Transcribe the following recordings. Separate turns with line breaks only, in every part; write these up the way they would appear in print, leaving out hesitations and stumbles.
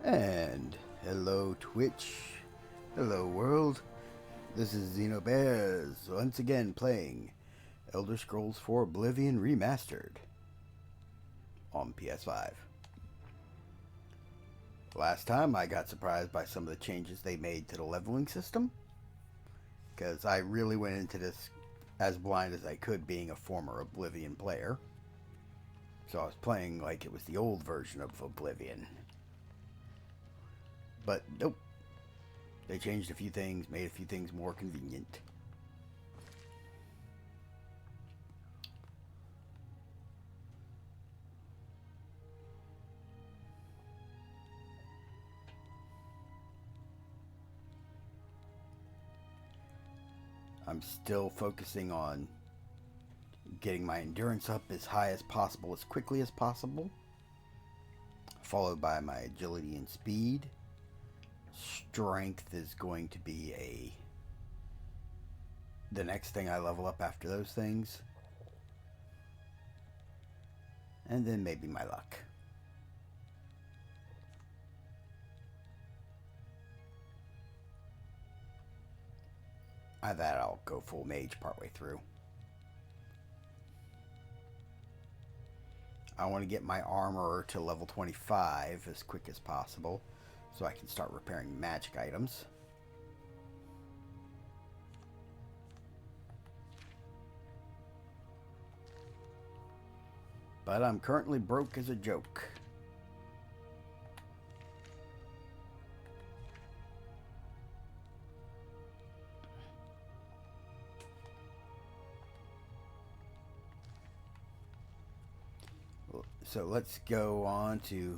And hello Twitch, hello world, this is Xenobears, once again playing Elder Scrolls 4 Oblivion Remastered on PS5. Last time I got surprised by some of the changes they made to the leveling system, because I really went into this as blind as I could, being a former Oblivion player. So I was playing like it was the old version of Oblivion. But nope. They changed a few things, made a few things more convenient. I'm still focusing on getting my endurance up as high as possible, as quickly as possible, followed by my agility and speed. Strength is going to be the next thing I level up after those things. And then maybe my luck. That I'll go full mage partway through. I want to get my armor to level 25 as quick as possible, so I can start repairing magic items. But I'm currently broke as a joke. So let's go on to...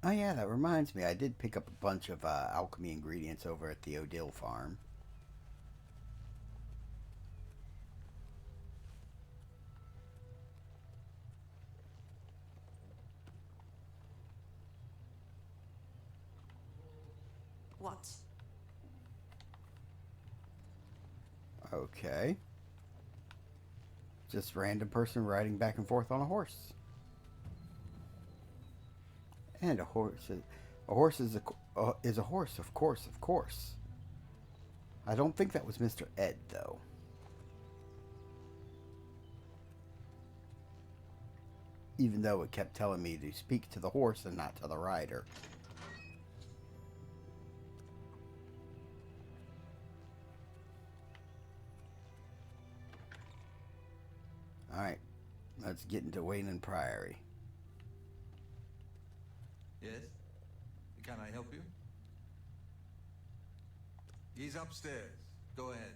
Oh yeah, that reminds me. I did pick up a bunch of alchemy ingredients over at the Odile farm.
What?
Okay. Just random person riding back and forth on a horse. And a horse is a horse, of course, of course. I don't think that was Mr. Ed, though. Even though it kept telling me to speak to the horse and not to the rider. Alright, let's get into Wayne Priory.
Yes? Can I help you? He's upstairs. Go ahead.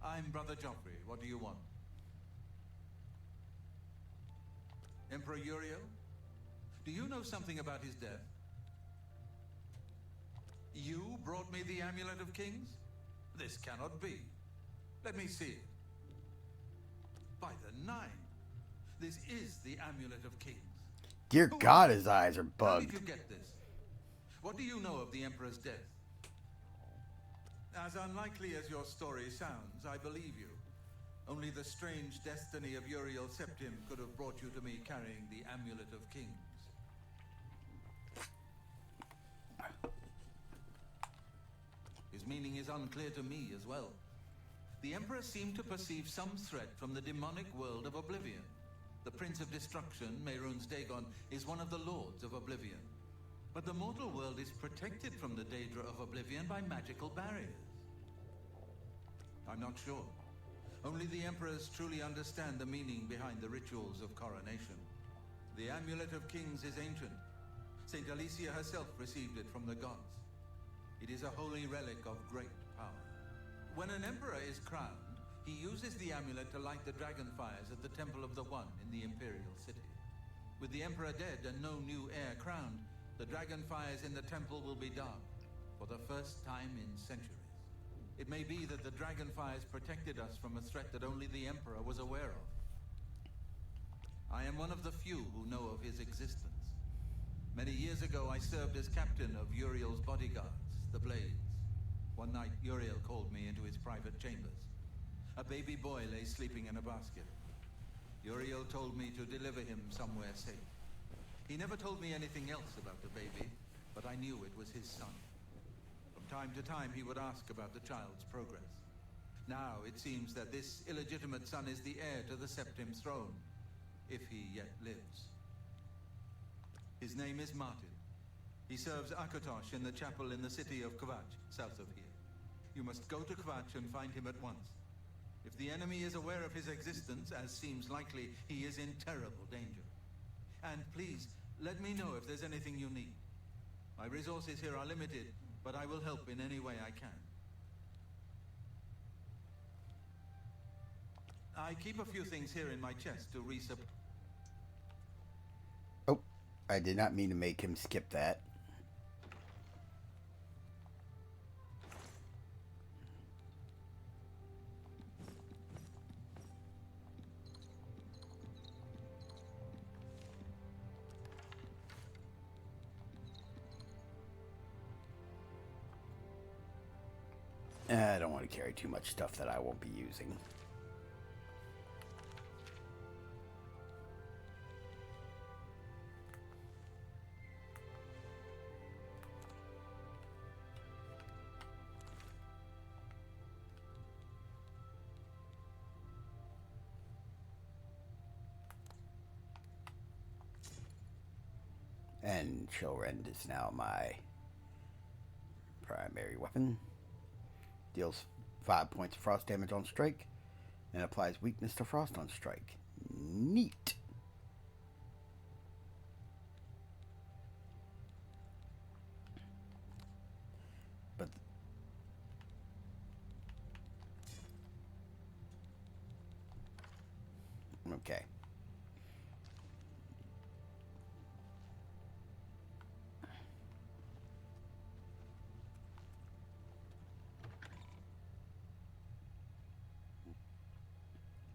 I'm Brother Joffrey. What do you want? Emperor Uriel? Do you know something about his death? You brought me the Amulet of Kings? This cannot be. Let me see it. By the Nine, this is the Amulet of Kings.
Dear God, his eyes are
How did
bugged.
you get this? What do you know of the Emperor's death? As unlikely as your story sounds, I believe you. Only the strange destiny of Uriel Septim could have brought you to me carrying the Amulet of Kings. His meaning is unclear to me as well. The Emperor seemed to perceive some threat from the demonic world of Oblivion. The Prince of Destruction, Mehrunes Dagon, is one of the Lords of Oblivion. But the mortal world is protected from the Daedra of Oblivion by magical barriers. I'm not sure. Only the Emperors truly understand the meaning behind the rituals of coronation. The Amulet of Kings is ancient. Saint Alicia herself received it from the gods. It is a holy relic of great power. When an emperor is crowned, he uses the amulet to light the dragon fires at the Temple of the One in the Imperial City. With the emperor dead and no new heir crowned, the dragon fires in the temple will be dark for the first time in centuries. It may be that the dragon fires protected us from a threat that only the emperor was aware of. I am one of the few who know of his existence. Many years ago, I served as captain of Uriel's bodyguards, the Blades. One night, Uriel called me into his private chambers. A baby boy lay sleeping in a basket. Uriel told me to deliver him somewhere safe. He never told me anything else about the baby, but I knew it was his son. From time to time, he would ask about the child's progress. Now, it seems that this illegitimate son is the heir to the Septim's throne, if he yet lives. His name is Martin. He serves Akatosh in the chapel in the city of Kvatch, south of here. You must go to Kvatch and find him at once. If the enemy is aware of his existence, as seems likely, he is in terrible danger. And please, let me know if there's anything you need. My resources here are limited, but I will help in any way I can. I keep a few things here in my chest to resupply.
Oh, I did not mean to make him skip that. I don't want to carry too much stuff that I won't be using. And Chillrend is now my primary weapon. Deals 5 points of frost damage on strike and applies weakness to frost on strike. Neat. But okay.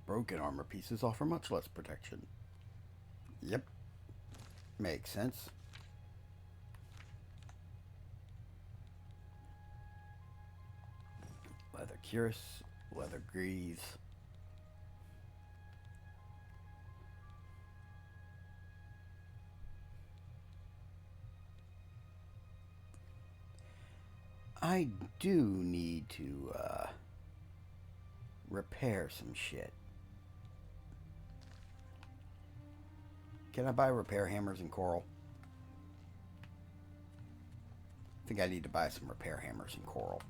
Broken armor pieces offer much less protection. Yep. Makes sense. Leather cuirass, leather greaves. I do need to repair some shit. Can I buy repair hammers in coral? I think I need to buy some repair hammers in coral.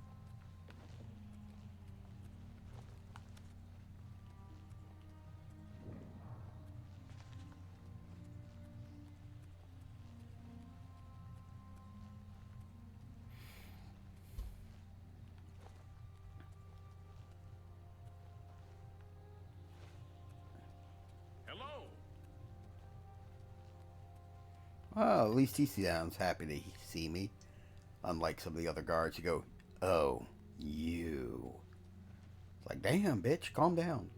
Well, at least he sounds happy to see me. Unlike some of the other guards who go, "Oh, you." It's like, damn, bitch, calm down.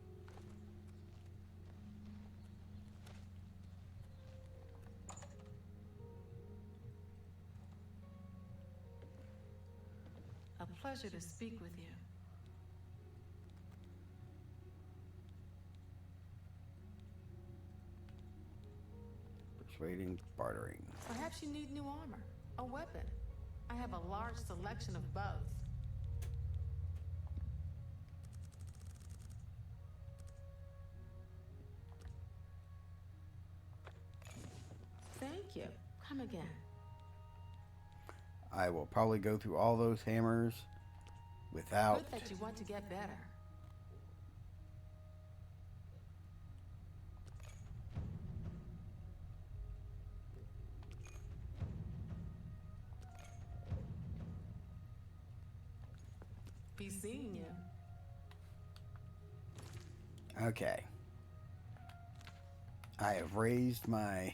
A pleasure to speak with you.
Persuading, bartering.
Perhaps you need new armor, a weapon. I have a large selection of both. Thank you. Come again.
I will probably go through all those hammers without...
Good that you want to get better. Be seeing you.
Okay. I have raised my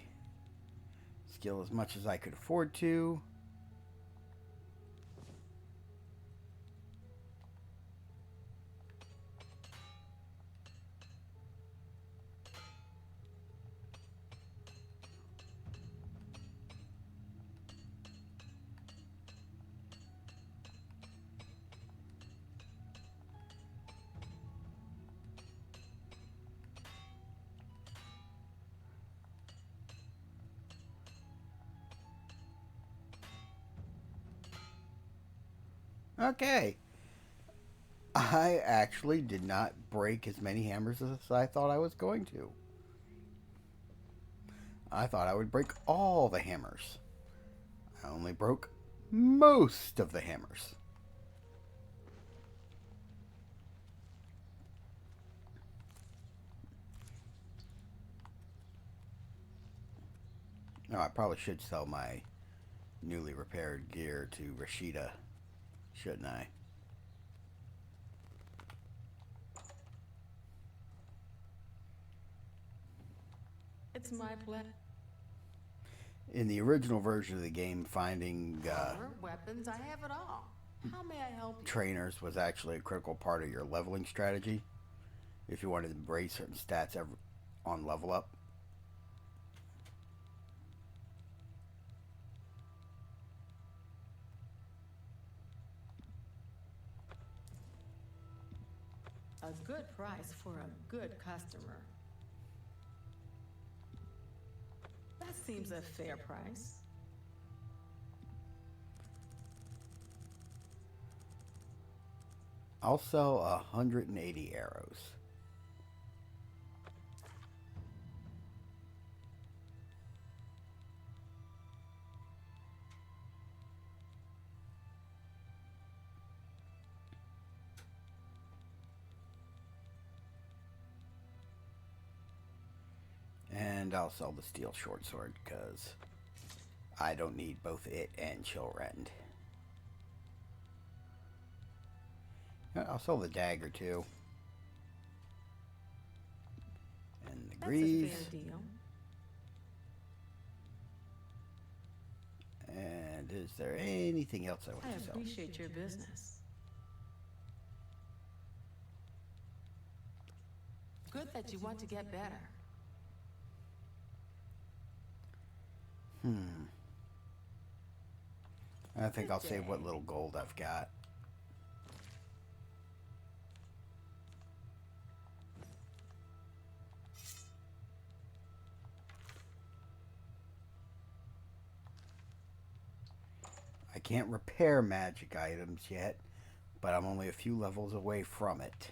skill as much as I could afford to. Okay. I actually did not break as many hammers as I thought I was going to. I thought I would break all the hammers. I only broke most of the hammers. No, I probably should sell my newly repaired gear to Rashida, shouldn't I?
It's my pleasure.
In the original version of the game, finding
Armor, weapons, I have it all. How may I help you?
trainers was actually a critical part of your leveling strategy. If you wanted to raise certain stats on level up.
A good price for a good customer. That seems a fair price.
I'll sell 180 arrows. And I'll sell the steel short sword because I don't need both it and Chillrend. I'll sell the dagger too. And the greaves.
That's a fair deal.
And is there anything else I want
I
to sell?
appreciate your business. Good that you want to get better.
I think I'll save what little gold I've got. I can't repair magic items yet, but I'm only a few levels away from it.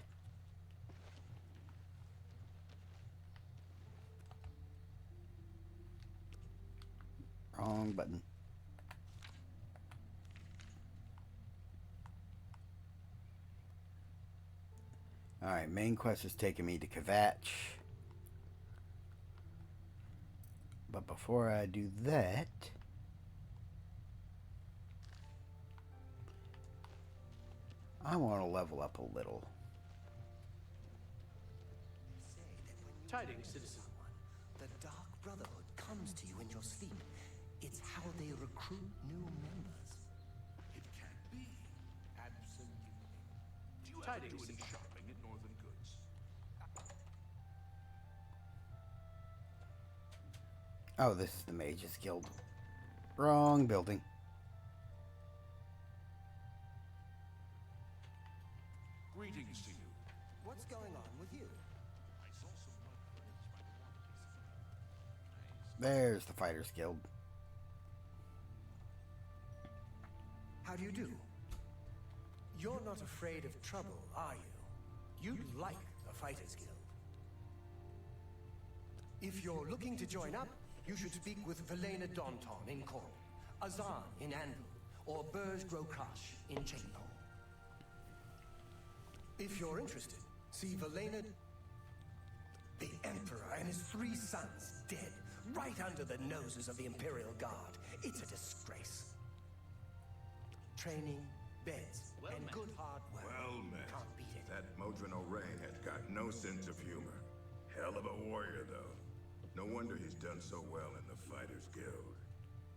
Wrong button. Alright, main quest is taking me to Kvatch. But before I do that, I want to level up a little.
Tidings, citizen.
The Dark Brotherhood comes to you in your sleep. It's how they recruit new members.
It can't be. Absolutely. Do you ever
Tidings,
do any shopping at Northern Goods?
Oh, this is the Mages Guild. Wrong building.
Greetings to you.
What's going on with you?
I saw some blood friends by the water.
There's the Fighters Guild.
How do you do? You're not afraid of trouble, are you? You'd like the Fighters Guild. If you're looking to join up, you should speak with Velena Daunton in Corp, Azan in Anvil, or Burj Grokash in Chainhall. If you're interested, see Velena... The Emperor and his 3 sons dead, right under the noses of the Imperial Guard. It's a disgrace. Training, beds, and good hard work.
Well met.
Can't beat it.
That Modron O'Rain has got no sense of humor. Hell of a warrior, though. No wonder he's done so well in the Fighters Guild.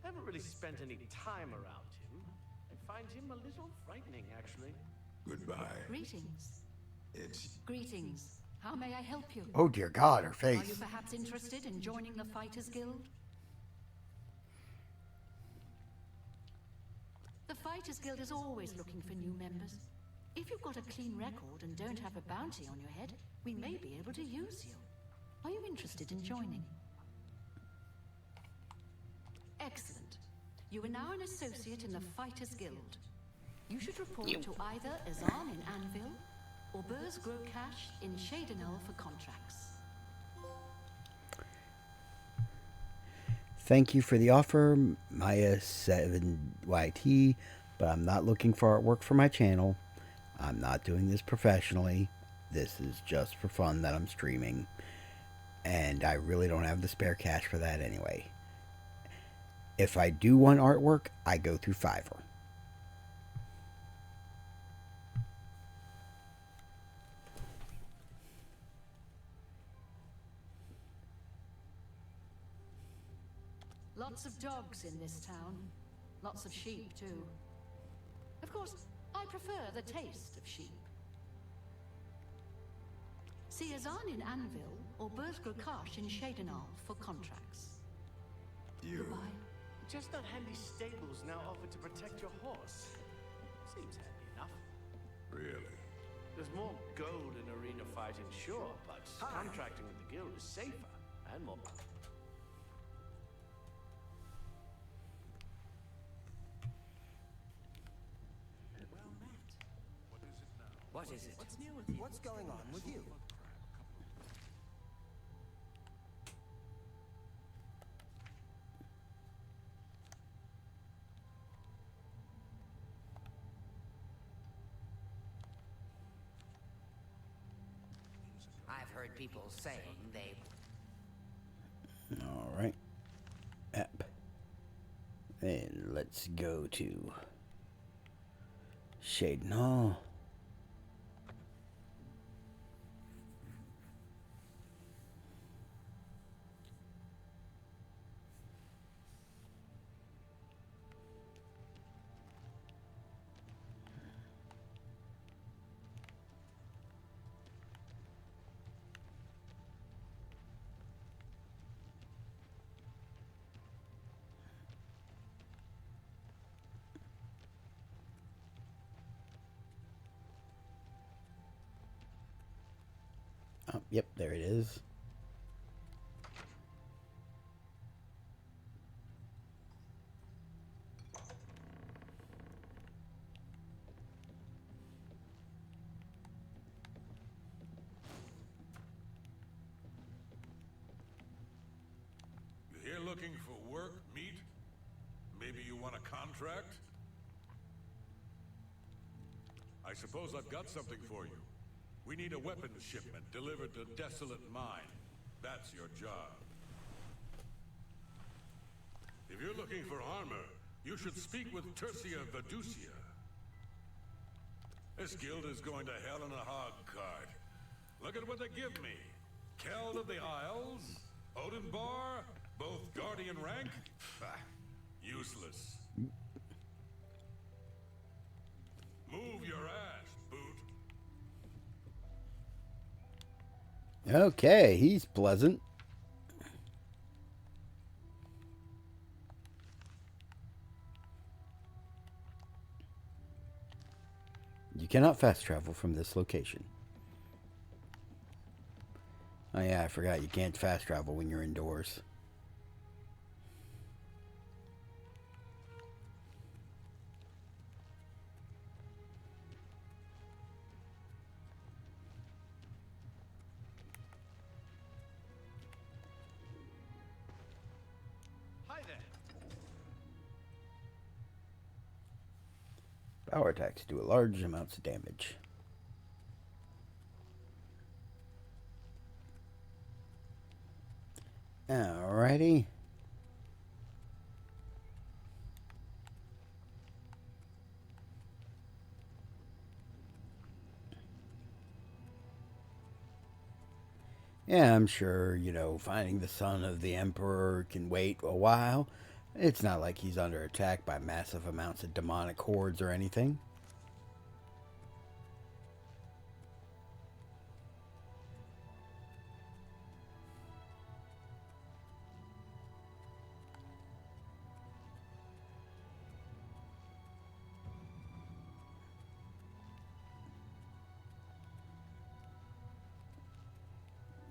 I haven't really spent any time around him. I find him a little frightening, actually.
Goodbye.
Greetings.
It's...
Greetings. How may I help you?
Oh dear God, her
Are you
face.
perhaps interested in joining the Fighters Guild? The Fighters Guild is always looking for new members. If you've got a clean record and don't have a bounty on your head, we may be able to use you. Are you interested in joining? Excellent. You are now an associate in the Fighters Guild. You should report to either Azan in Anvil or Burrs Grokash in Shadenel for contracts.
Thank you for the offer, Maya7YT, but I'm not looking for artwork for my channel. I'm not doing this professionally. This is just for fun that I'm streaming. And I really don't have the spare cash for that anyway. If I do want artwork, I go through Fiverr.
Lots of dogs in this town. Lots of sheep, too. Of course, I prefer the taste of sheep. See Azan in Anvil or Burrs Grokash in Shadenal for contracts.
You.
Goodbye.
Just that handy stables now offer to protect your horse. Seems handy enough.
Really?
There's more gold in arena fighting, sure, but contracting with the guild is safer and more.
Well met. What is it now?
What is it?
What's new with you?
What's going on with you?
I've heard people saying they...
Alright. App. Then let's go to Shadenal. Oh, yep, there it is.
You here looking for work, meat? Maybe you want a contract? I suppose I've got something for you. We need a weapons shipment delivered to Desolate Mine. That's your job. If you're looking for armor, you should speak with Tercia Vedusia. This guild is going to hell in a hog cart. Look at what they give me. Keld of the Isles, Odinbar, both Guardian rank. Useless. Move your ass, boot.
Okay, he's pleasant. You cannot fast travel from this location. Oh yeah, I forgot you can't fast travel when you're indoors.
Hi there.
Power attacks do large amounts of damage. Alrighty. Yeah, I'm sure, you know, finding the son of the Emperor can wait a while. It's not like he's under attack by massive amounts of demonic hordes or anything.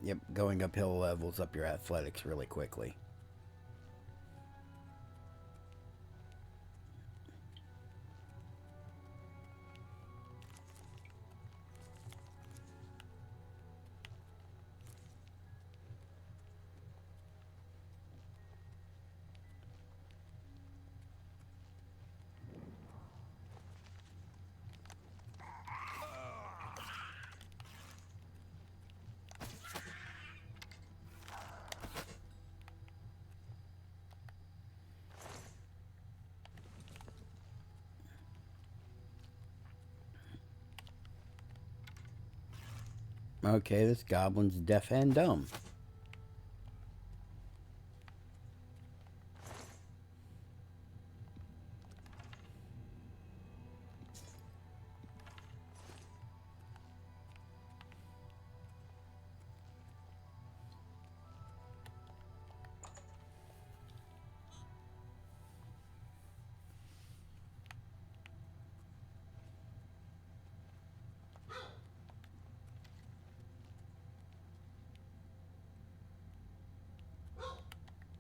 Yep, going uphill levels up your athletics really quickly. Okay, this goblin's deaf and dumb.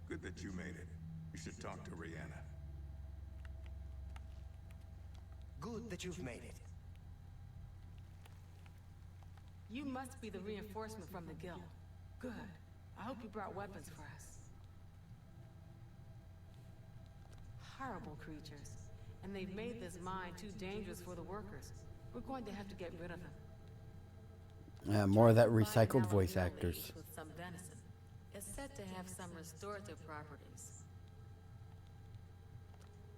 Good that you made it. You should talk to Rihanna.
Good that you've made it.
You must be the reinforcement from the guild. Good. I hope you brought weapons for us. Horrible creatures. And they've made this mine too dangerous for the workers. We're going to have to get rid of them.
More of that recycled voice actors.
With some venison. It's said to have some restorative properties.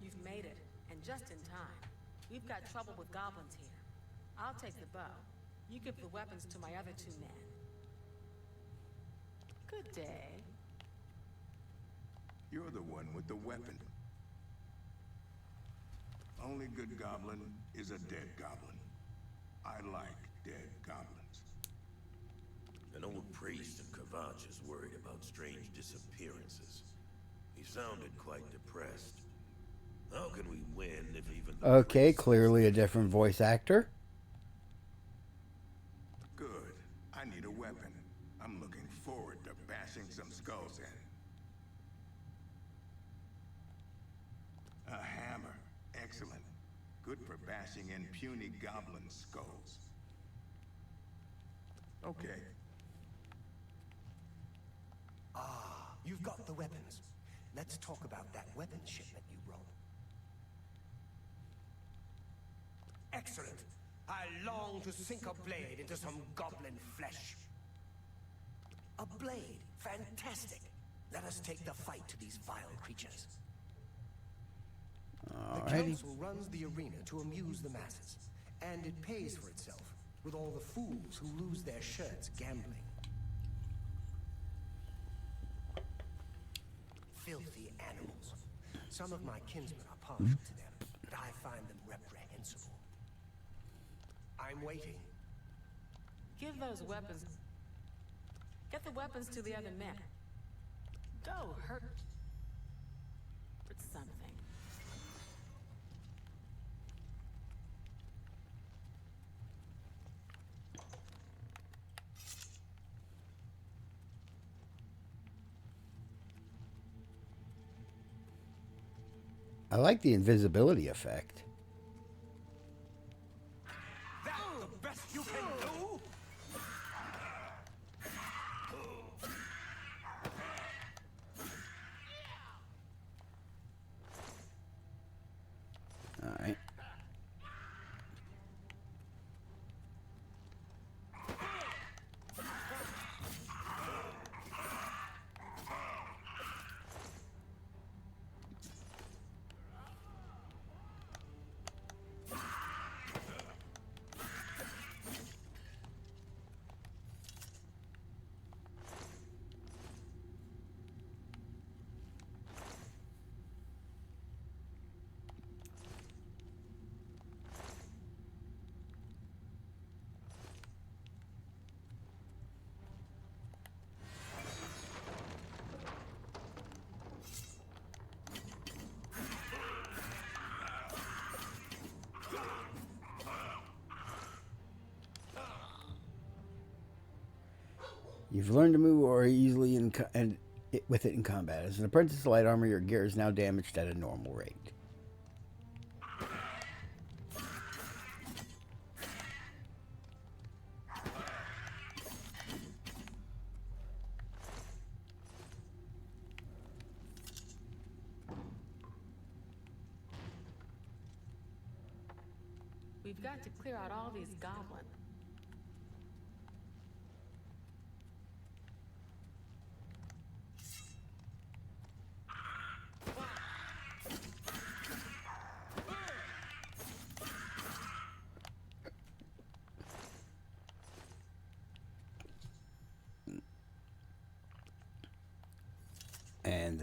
You've made it, and just in time. We've got trouble with goblins here. I'll take the bow. You give the weapons to my other two men. Good day.
You're the one with the weapon. Only good goblin is a dead goblin. I like dead goblins.
An old priest in Kavach is worried about strange disappearances. He sounded quite depressed. How can we win if even the
Okay,
priest
clearly a different voice actor.
Good. I need a weapon. I'm looking forward to bashing some skulls in. A hammer. Excellent. Good for bashing in puny goblin skulls. Okay.
Ah, you've got the weapons. Let's talk about that weapons shipment you brought. Excellent. I long to sink a blade into some goblin flesh. A blade. Fantastic. Let us take the fight to these vile creatures. The
Alrighty.
council runs the arena to amuse the masses, and it pays for itself with all the fools who lose their shirts gambling. Filthy animals. Some of my kinsmen are partial to them, but I find them reprehensible. I'm waiting.
Give those weapons. Get the weapons to the other men. Go, hurt something.
I like the invisibility effect.
That's the best you can do?
Alright. You've learned to move more easily with it in combat. As an apprentice to light armor, your gear is now damaged at a normal rate.
We've got to clear out all these goblins.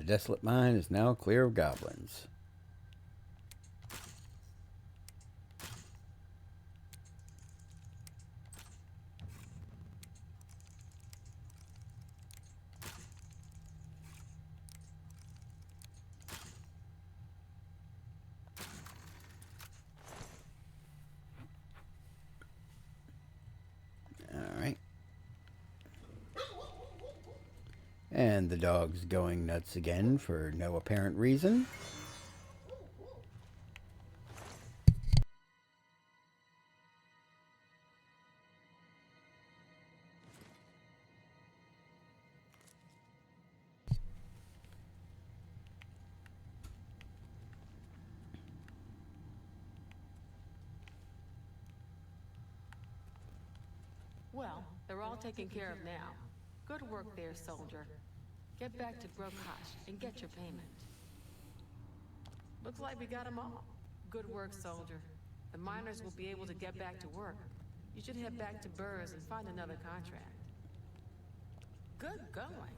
desolate mine is now clear of goblins. Alright. And the dog's going nuts again for no apparent reason.
Well, they're all taken care of now. Good work there, soldier. Get back to Brokash and get your payment. Looks like we got them all. Good work, soldier. The miners will be able to get back to work. You should head back to Burrs and find another contract. Good going.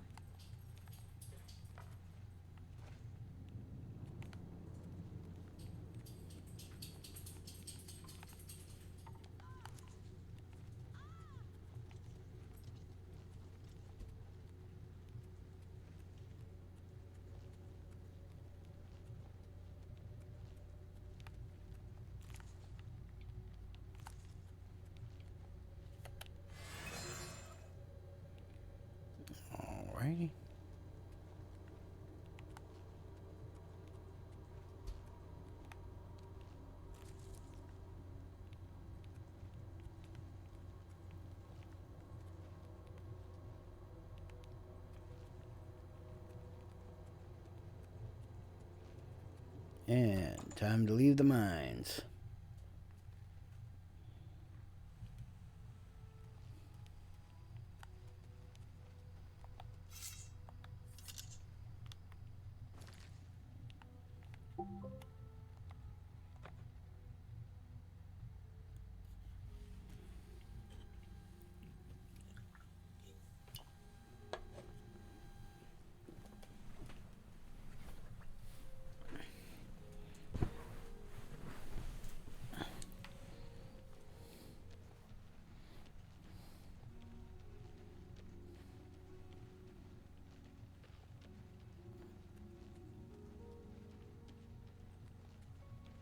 Alrighty. And time to leave the mines.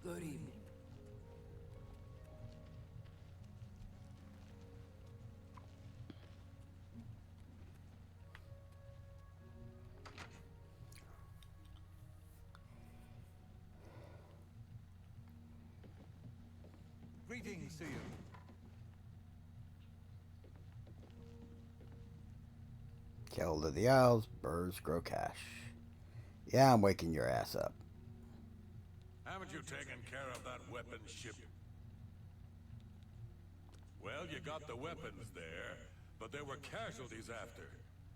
Good evening.
Greetings to you.
Kell to the Isles, Burrs, Grokash. Yeah, I'm waking your ass up.
Haven't you taken care of that weapon ship? Well, you got the weapons there, but there were casualties after.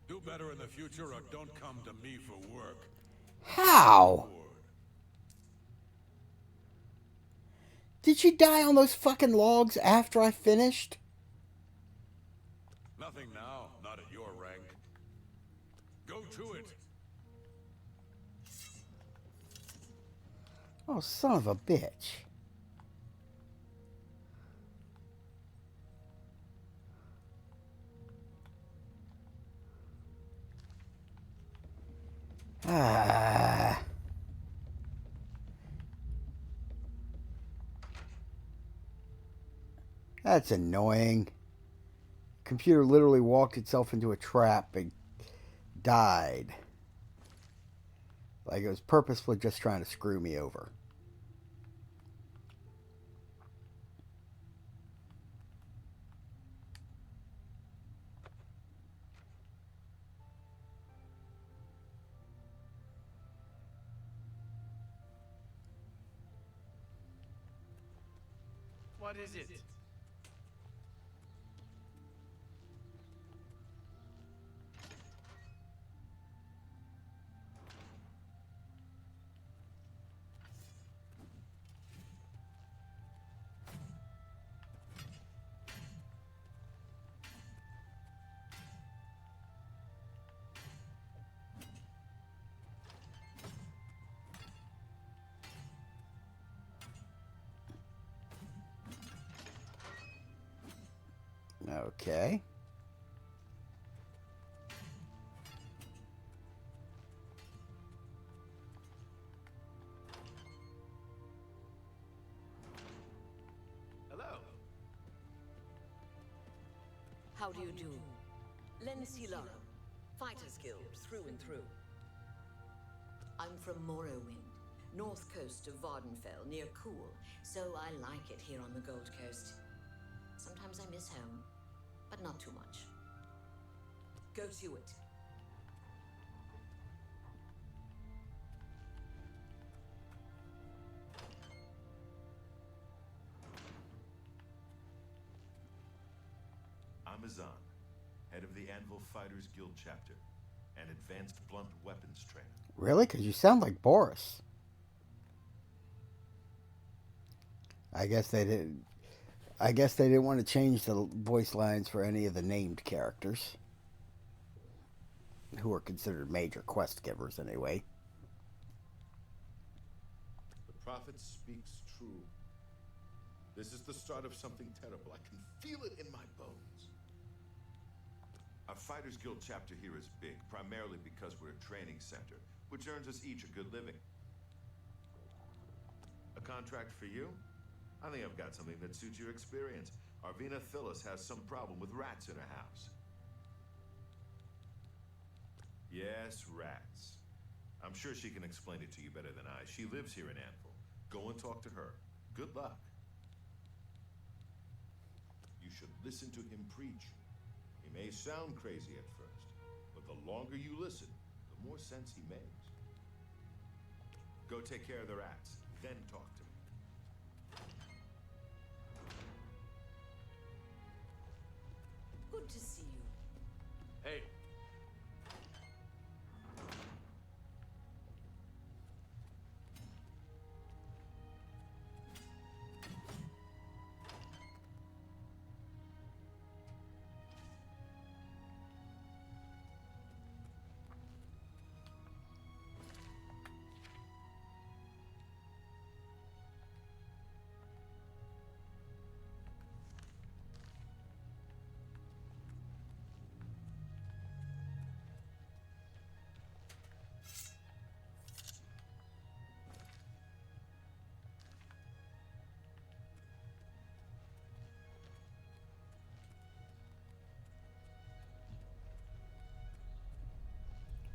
Do better in the future or don't come to me for work.
How? Did you die on those fucking logs after I finished?
Nothing now, not at your rank. Go to it.
Oh, son of a bitch. Ah. That's annoying. Computer literally walked itself into a trap and died. Like it was purposefully just trying to screw me over.
What is it?
Okay.
Hello.
How do you do? Len Silaro, Fighters Guild through and through. I'm from Morrowind, north coast of Vardenfell, near Cool, so I like it here on the Gold Coast. Sometimes I miss home, but not too much. Go to it.
I'm Azan, head of the Anvil Fighters Guild chapter, and advanced blunt weapons trainer.
Really? Because you sound like Boris. I guess they didn't want to change the voice lines for any of the named characters, who are considered major quest givers anyway.
The prophet speaks true. This is the start of something terrible. I can feel it in my bones. Our Fighters Guild chapter here is big, primarily because we're a training center, which earns us each a good living. A contract for you? I think I've got something that suits your experience. Arvina Phyllis has some problem with rats in her house. Yes, rats. I'm sure she can explain it to you better than I. She lives here in Anvil. Go and talk to her. Good luck. You should listen to him preach. He may sound crazy at first, but the longer you listen, the more sense he makes. Go take care of the rats, then talk to me.
Good to see you.
Hey.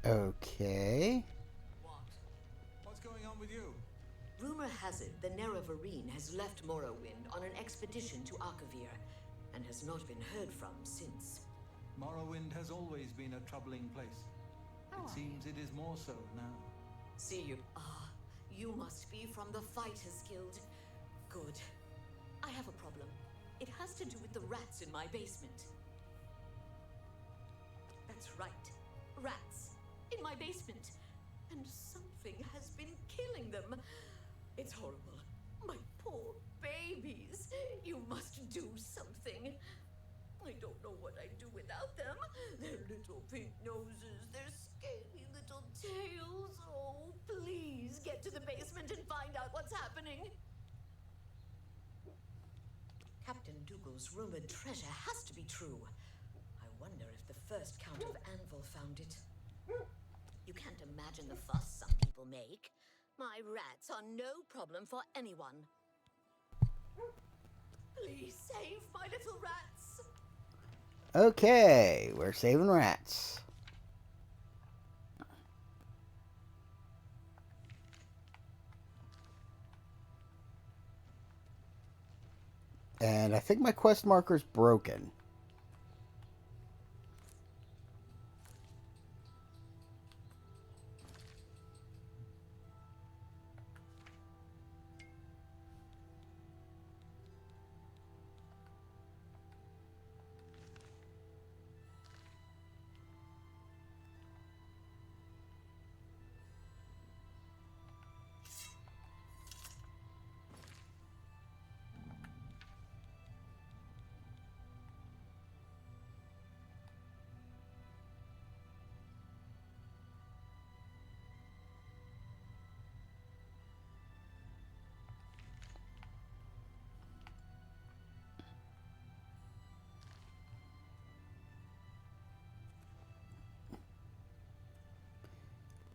Okay.
What's going on with you?
Rumor has it the Nerevarine has left Morrowind on an expedition to Akavir, and has not been heard from since.
Morrowind has always been a troubling place. It seems it is more so now.
See you. Ah, you must be from the Fighters Guild. Good. I have a problem. It has to do with the rats in my basement. That's right. Rats. In my basement. And something has been killing them. It's horrible. My poor babies. You must do something. I don't know what I'd do without them. Their little pink noses, their scaly little tails. Oh, please get to the basement and find out what's happening. Captain Dougal's rumored treasure has to be true. I wonder if the first Count of Anvil found it. You can't imagine the fuss some people make. My rats are no problem for anyone. Please save my little rats.
Okay, we're saving rats. And I think my quest marker's broken.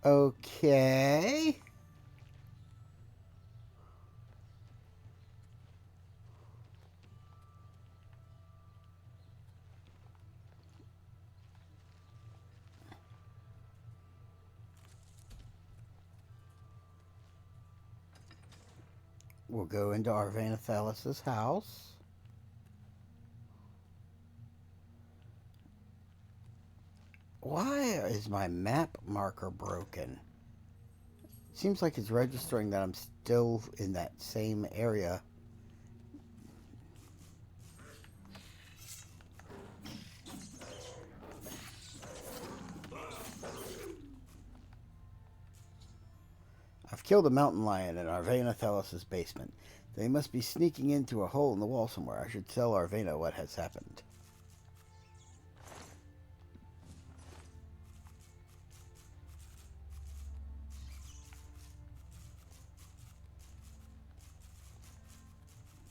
Okay. We'll go into Arvanithalis' house. Why is my map marker broken? Seems like it's registering that I'm still in that same area. I've killed a mountain lion in Arvanithalis' basement. They must be sneaking into a hole in the wall somewhere. I should tell Arvana what has happened.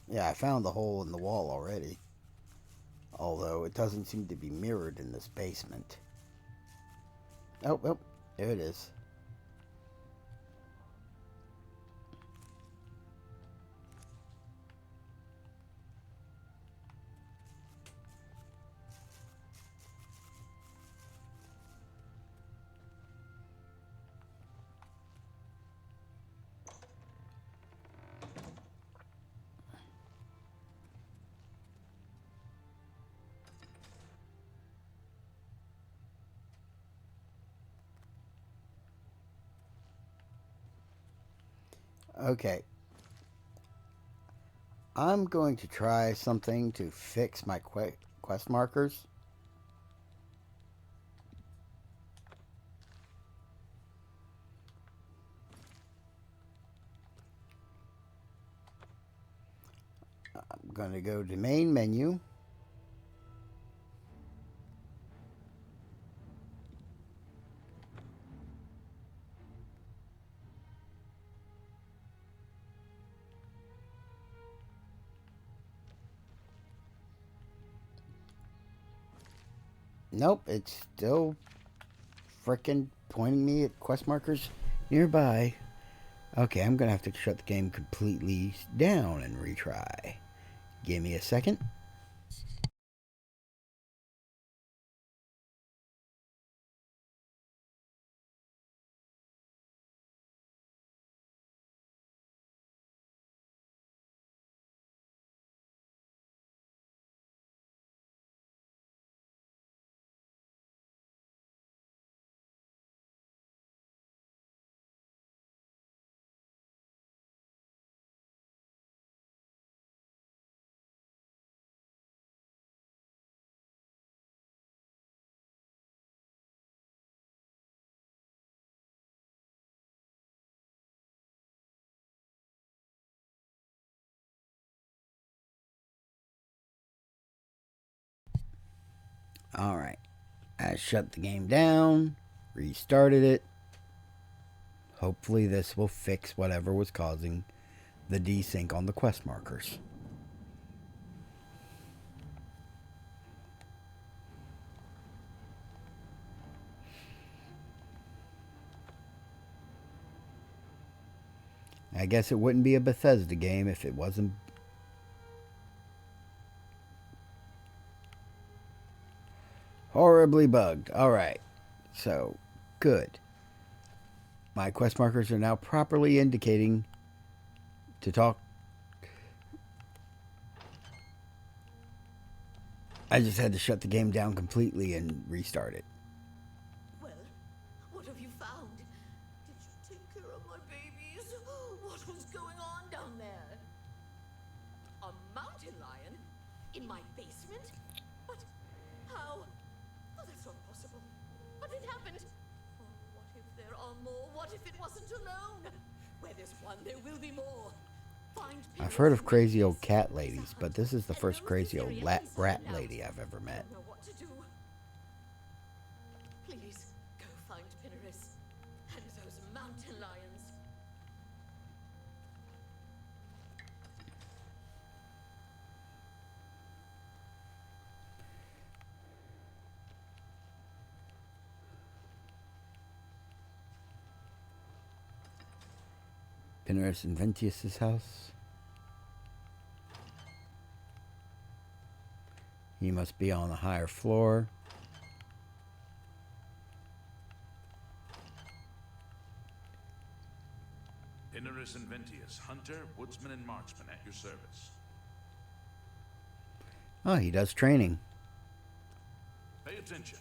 Yeah, I found the hole in the wall already. Although it doesn't seem to be mirrored in this basement. Oh, there it is. Okay. I'm going to try something to fix my quest markers. I'm going to go to main menu. Nope, it's still frickin' pointing me at quest markers nearby. Okay, I'm gonna have to shut the game completely down and retry. Give me a second. Alright. I shut the game down, restarted it. Hopefully this will fix whatever was causing the desync on the quest markers. I guess it wouldn't be a Bethesda game if it wasn't horribly bugged. Alright, so good. My quest markers are now properly indicating to talk. I just had to shut the game down completely and restart it.
Well, what have you found? Did you take care of my babies? What was going on down there? A mountain lion? In my basement? But how? Oh, that's not possible. But it happened. Oh, what if there are more? What if it wasn't alone? Where there's one, there will be more.
I've heard of crazy old cat ladies, but this is the first crazy old rat lady I've ever met.
I don't know what to do. Please, go find Pinneris and those mountain lions.
Pinnerus and Ventius's house. He must be on the higher floor.
Pinnerus and Ventius, hunter, woodsman, and marksman at your service.
Oh, he does training.
Pay attention.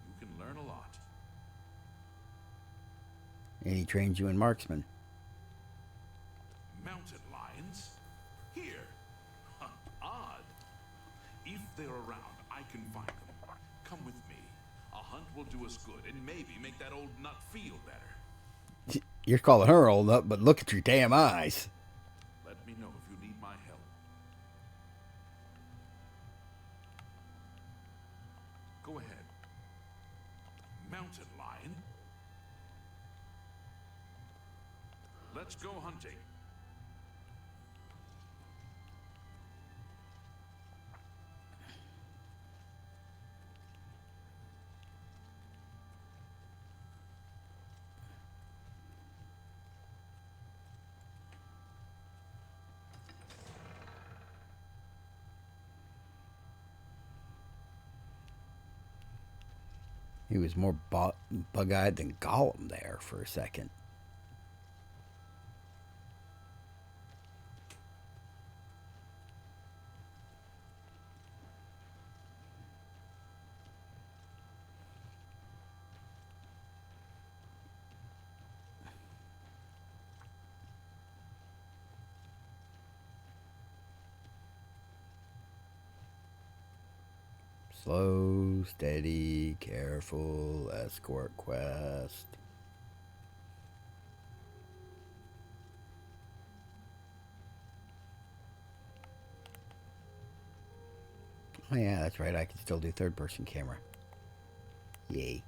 You can learn a lot.
And he trains you in marksman.
Mountain lions? Here. Huh, odd. If they're around, I can find them. Come with me. A hunt will do us good and maybe make that old nut feel better.
You're calling her old up, but look at your damn eyes.
Let me know if you need my help. Go ahead. Mountain lion. Let's go hunting.
He was more bug-eyed than Gollum there for a second. Slow, steady, careful, escort quest. Oh yeah, that's right, I can still do third-person camera. Yay.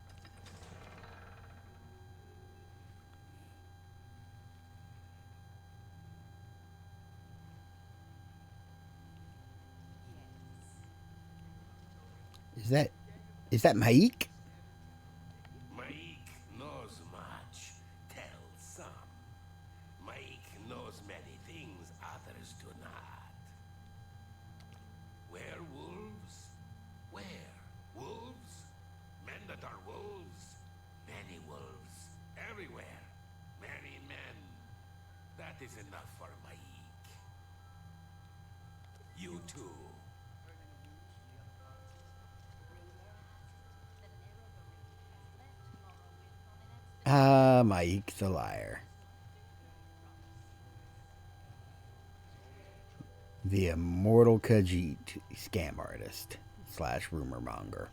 Is that Maik?
Maik knows much, tells some. Maik knows many things others do not. Werewolves? Where? Wolves? Men that are wolves? Many wolves. Everywhere. Many men. That is enough for Maik. You too.
Ah, Maik's a liar. The immortal Khajiit scam artist / rumor monger.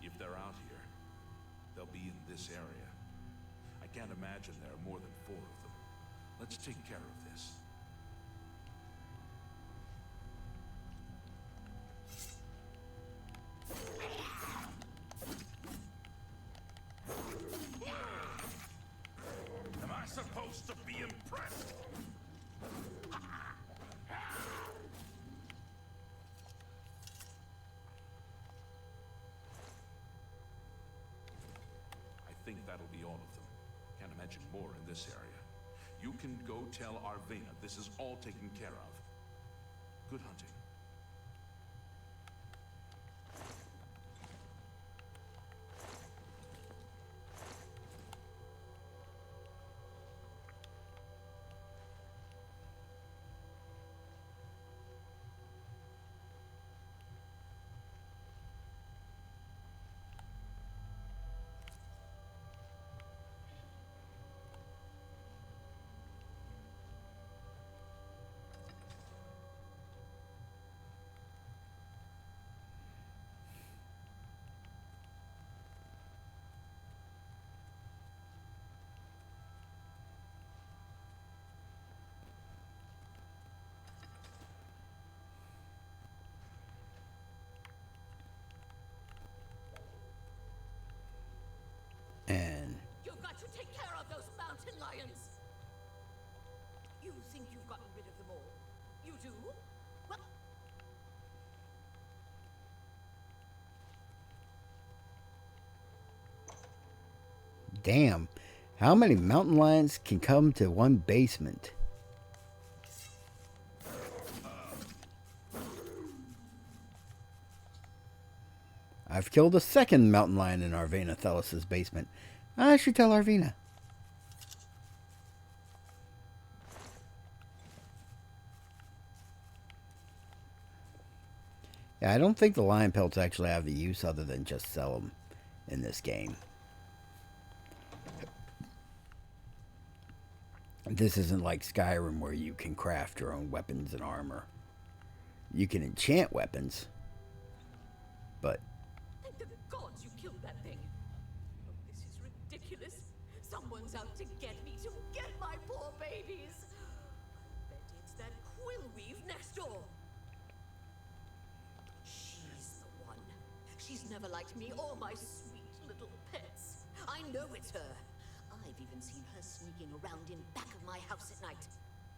If they're out here, they'll be in this area. I can't imagine there are more than 4 of them. Let's take care of this. Am I supposed to be impressed? I think that'll be all of them. Can't imagine more in this area. You can go tell Arvena this is all taken care of. Good hunting.
Damn. How many mountain lions can come to one basement? I've killed a second mountain lion in Arvena Thelis' basement. I should tell Arvena. Yeah, I don't think the lion pelts actually have a use other than just sell them in this game. This isn't like Skyrim where you can craft your own weapons and armor. You can enchant weapons, but...
Thank the gods you killed that thing. Oh, this is ridiculous. Someone's out to get me, to get my poor babies. I bet it's that Quillweave next door. She's the one. She's never liked me or my sweet little pets. I know it's her. I've even seen her sneaking around in back of my house at night.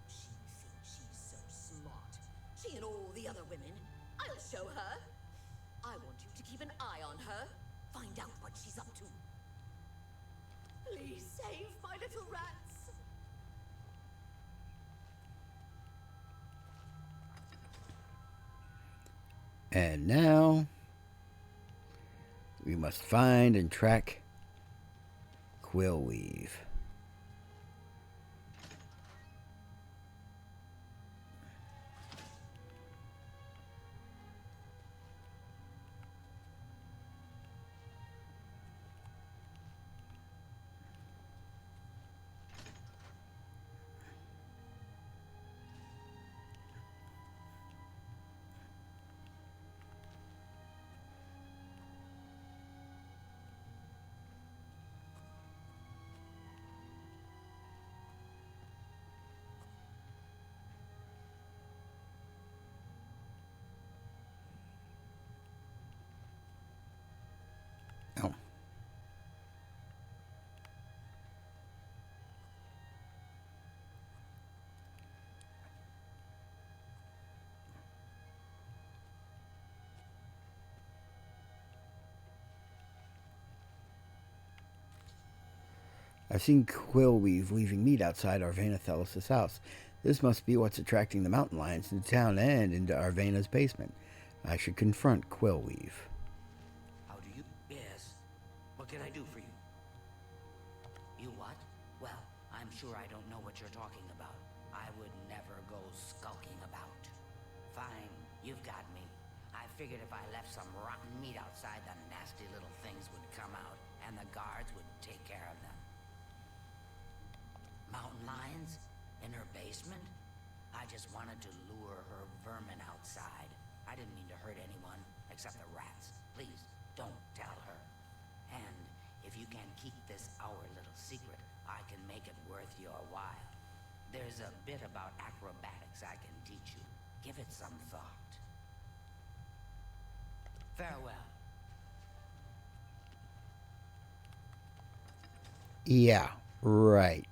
She thinks she's so smart. She and all the other women. I'll show her. I want you to keep an eye on her. Find out what she's up to. Please save my little rats.
And now we must find and track Quillweave. Oh. I've seen Quillweave leaving meat outside Arvena Thelis' house. This must be what's attracting the mountain lions into town and into Arvena's basement. I should confront Quillweave.
How do you... Yes. What can I do for you? You what? Well, I'm sure I don't know what you're talking about. I would never go skulking about. Fine, you've got me. I figured if I left some rotten meat outside, the nasty little things would come out, and the guards would take care of them. Mountain lions? In her basement? I just wanted to lure her vermin outside. I didn't mean to hurt anyone, except the rats. Please, don't tell her. And if you can keep this our little secret, I can make it worth your while. There's a bit about acrobatics I can teach you. Give it some thought. Farewell.
Yeah, right.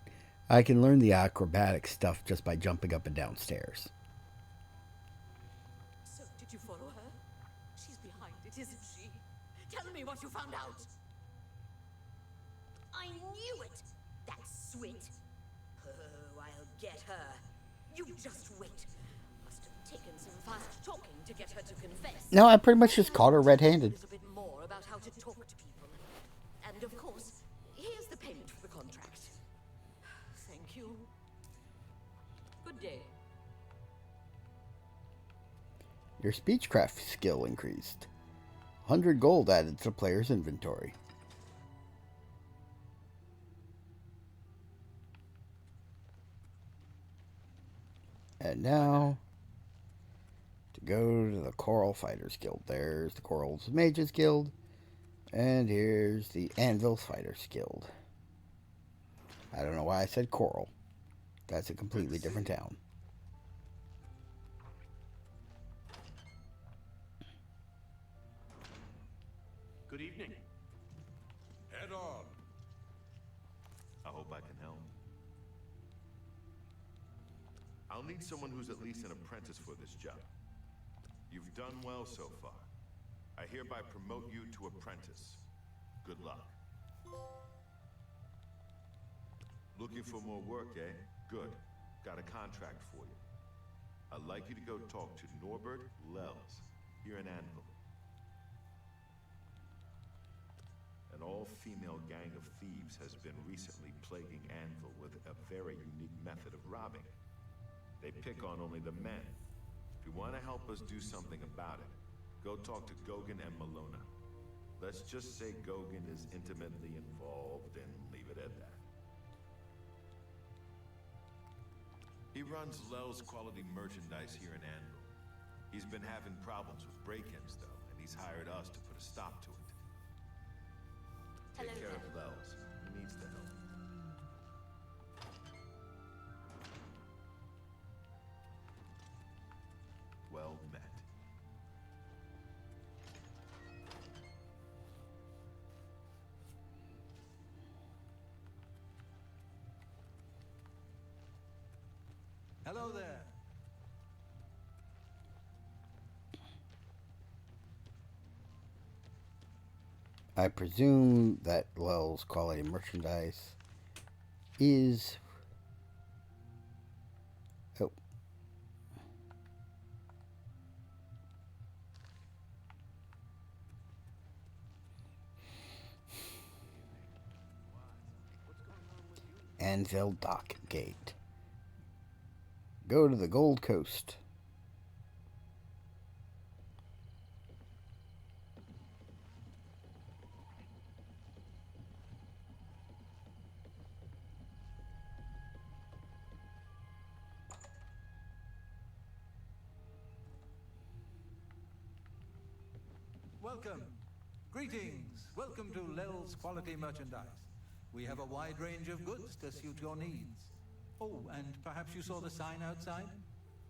I can learn the acrobatic stuff just by jumping up and down stairs.
So, did you follow her? She's behind it, isn't she? Tell me what you found out. I knew it! That sweet. Oh, I'll get her. You just wait. Must have taken some fast talking to get her to confess.
No, I pretty much just caught her red-handed.
A little bit more about how to talk to people. And of course, here's the payment for the contract. Thank you. Good day.
Your speechcraft skill increased. 100 gold added to the player's inventory. And now, to go to the Coral Fighters Guild. There's the Corals Mages Guild. And here's the Anvil Fighters Guild. I don't know why I said Coral. That's a completely different town.
Good evening.
Head on.
I hope I can help. I'll need someone who's at least an apprentice for this job. You've done well so far. I hereby promote you to apprentice. Good luck. Looking for more work, eh? Good. Got a contract for you. I'd like you to go talk to Norbert Lels, here in Anvil. An all-female gang of thieves has been recently plaguing Anvil with a very unique method of robbing. They pick on only the men. If you want to help us do something about it, go talk to Gauguin and Malona. Let's just say Gauguin is intimately involved and leave it at that. He runs Lel's quality merchandise here in Anvil. He's been having problems with break-ins, though, and he's hired us to put a stop to it. Take care of Lels. He needs the help. Well met.
Hello there.
I presume that Lel's quality merchandise is... Oh. Anvil Dock Gate. Go to the Gold Coast.
Welcome. Greetings. Welcome to Lel's Quality Merchandise. We have a wide range of goods to suit your needs. Oh, and perhaps you saw the sign outside?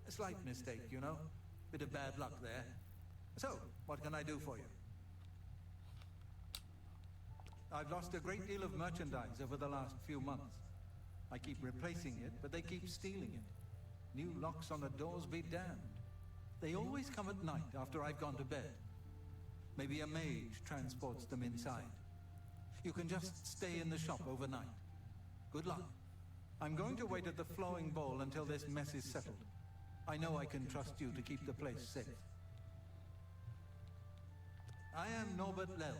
A slight mistake, you know. Bit of bad luck there. So, what can I do for you? I've lost a great deal of merchandise over the last few months. I keep replacing it, but they keep stealing it. New locks on the doors be damned. They always come at night after I've gone to bed. Maybe a mage transports them inside. You can just stay in the shop overnight. Good luck. I'm going to wait at the flowing bowl until this mess is settled. I know I can trust you to keep the place safe. I am Norbert Lel.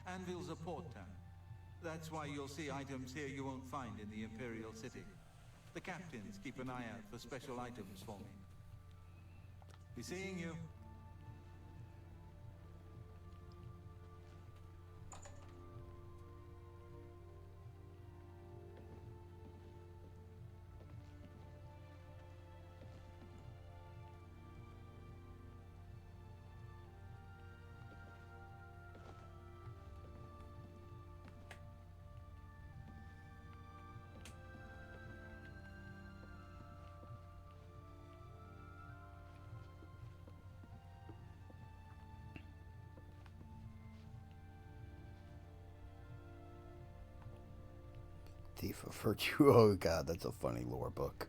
Anvil's a port town. That's why you'll see items here you won't find in the Imperial City. The captains keep an eye out for special items for me. Be seeing you.
Thief of Virtue. Oh god, that's a funny lore book.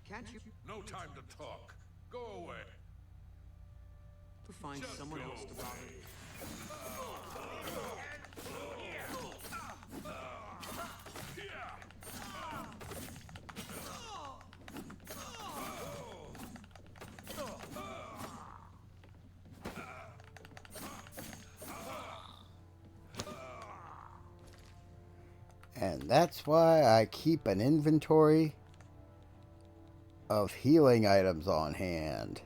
Can't you
No time to talk. Go away.
find
Just
someone
go
else to bother?
And that's why I keep an inventory of healing items on hand.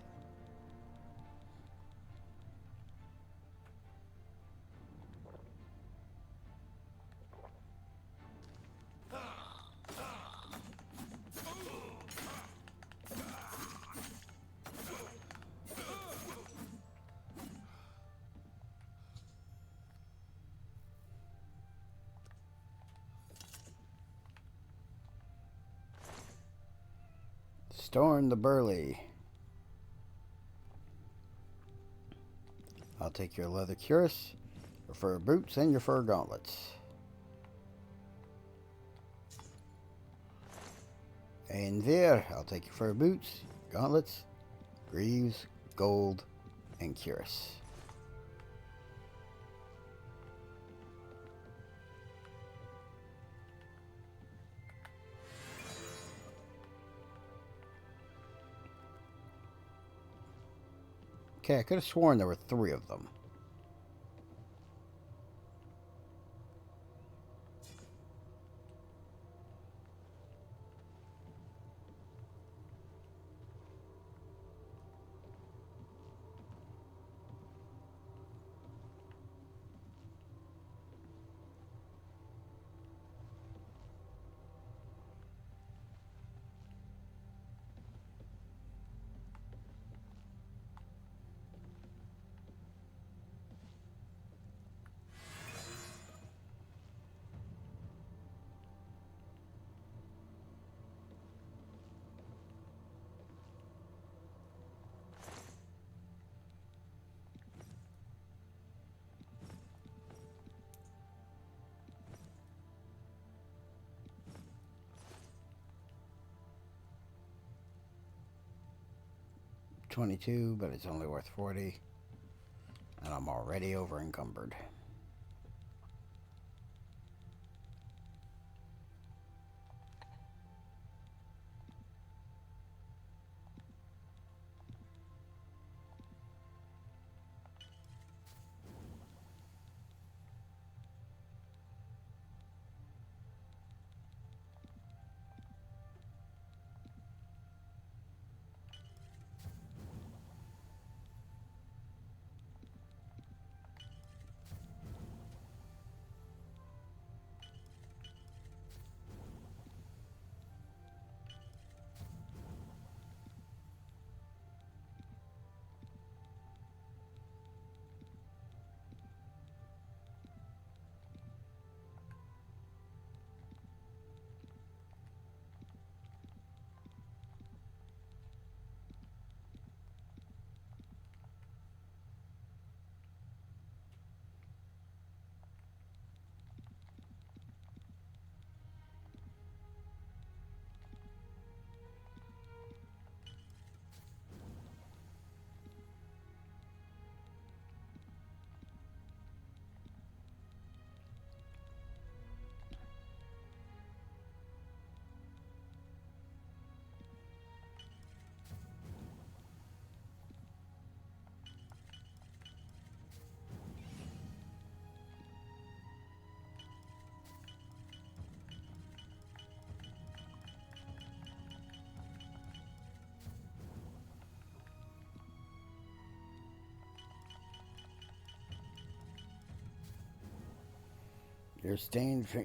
Storm the Burly. I'll take your leather cuirass, your fur boots, and your fur gauntlets. And there, I'll take your fur boots, gauntlets, greaves, gold, and cuirass. Okay, I could have sworn there were 3 of them. $22, but it's only worth $40, and I'm already over encumbered.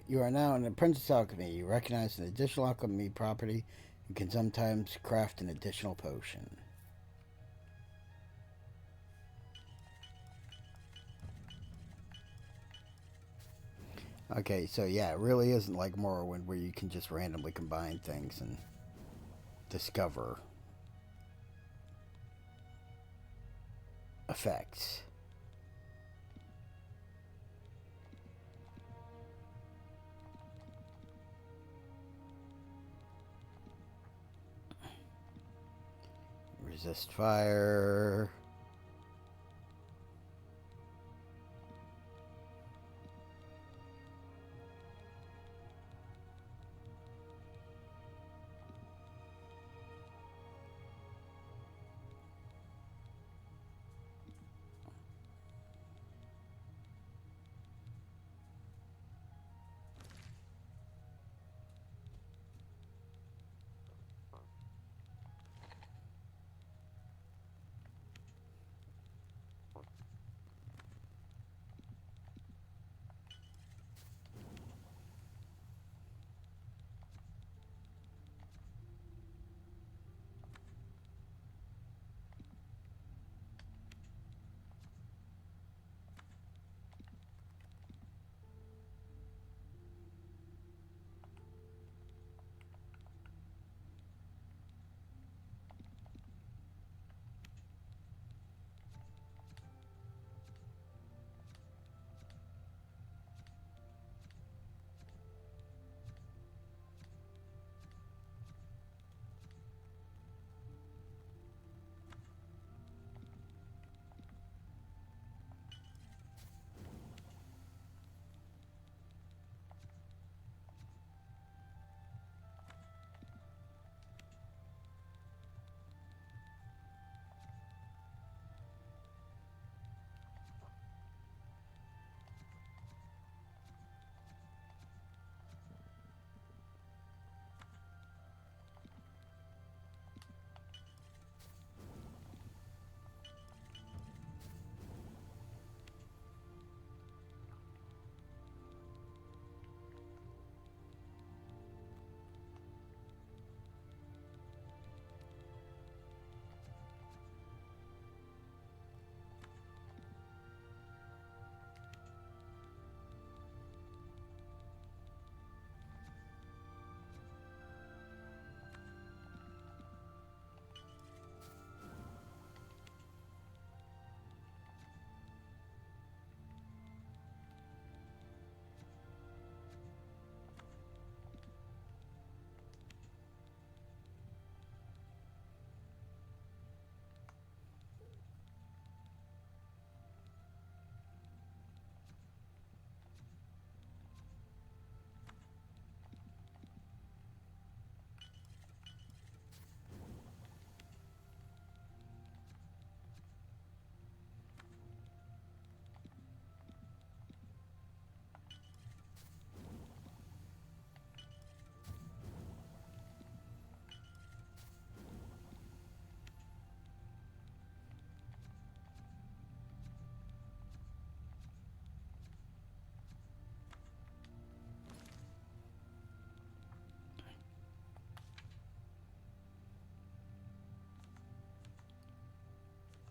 You are now an apprentice alchemy. You recognize an additional alchemy property and can sometimes craft an additional potion. Okay, so yeah, it really isn't like Morrowind where you can just randomly combine things and discover effects. Resist fire.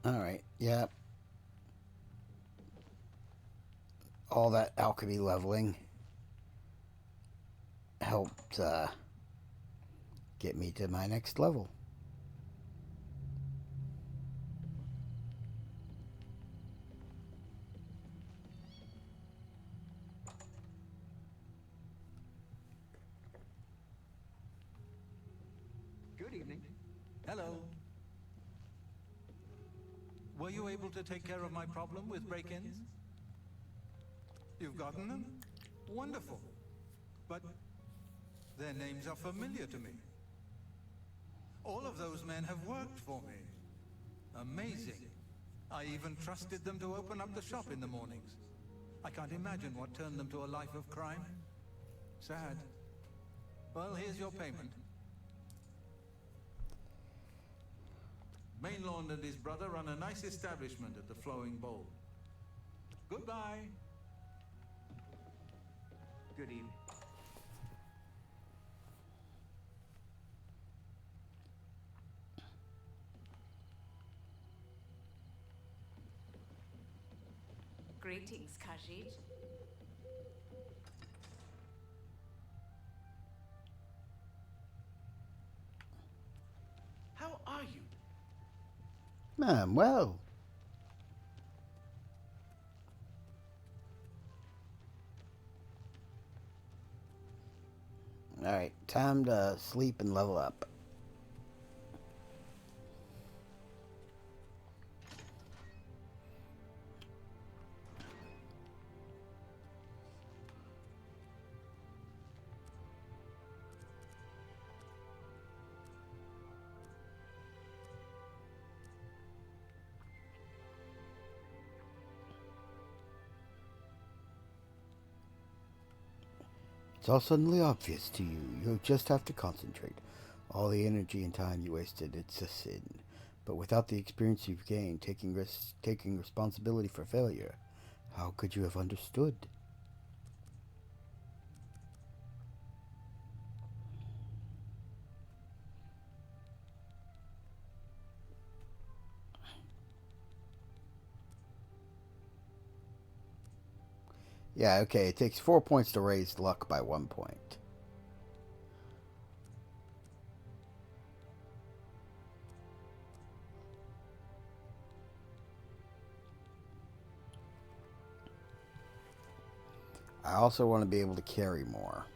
Alright, yeah. All that alchemy leveling helped get me to my next level.
Good evening. Hello. Were you able to take care of my problem with break-ins? You've gotten them? Wonderful. But their names are familiar to me. All of those men have worked for me. Amazing. I even trusted them to open up the shop in the mornings. I can't imagine what turned them to a life of crime. Sad. Well, here's your payment. Mainlawn and his brother run a nice establishment at the Flowing Bowl. Goodbye.
Good evening.
Greetings, Khajiit.
How are you?
I'm well. Alright, time to sleep and level up. It's all suddenly obvious to you. You just have to concentrate. All the energy and time you wasted, it's a sin. But without the experience you've gained, taking risks, taking responsibility for failure, how could you have understood? Yeah, okay, it takes 4 points to raise luck by 1 point. I also want to be able to carry more.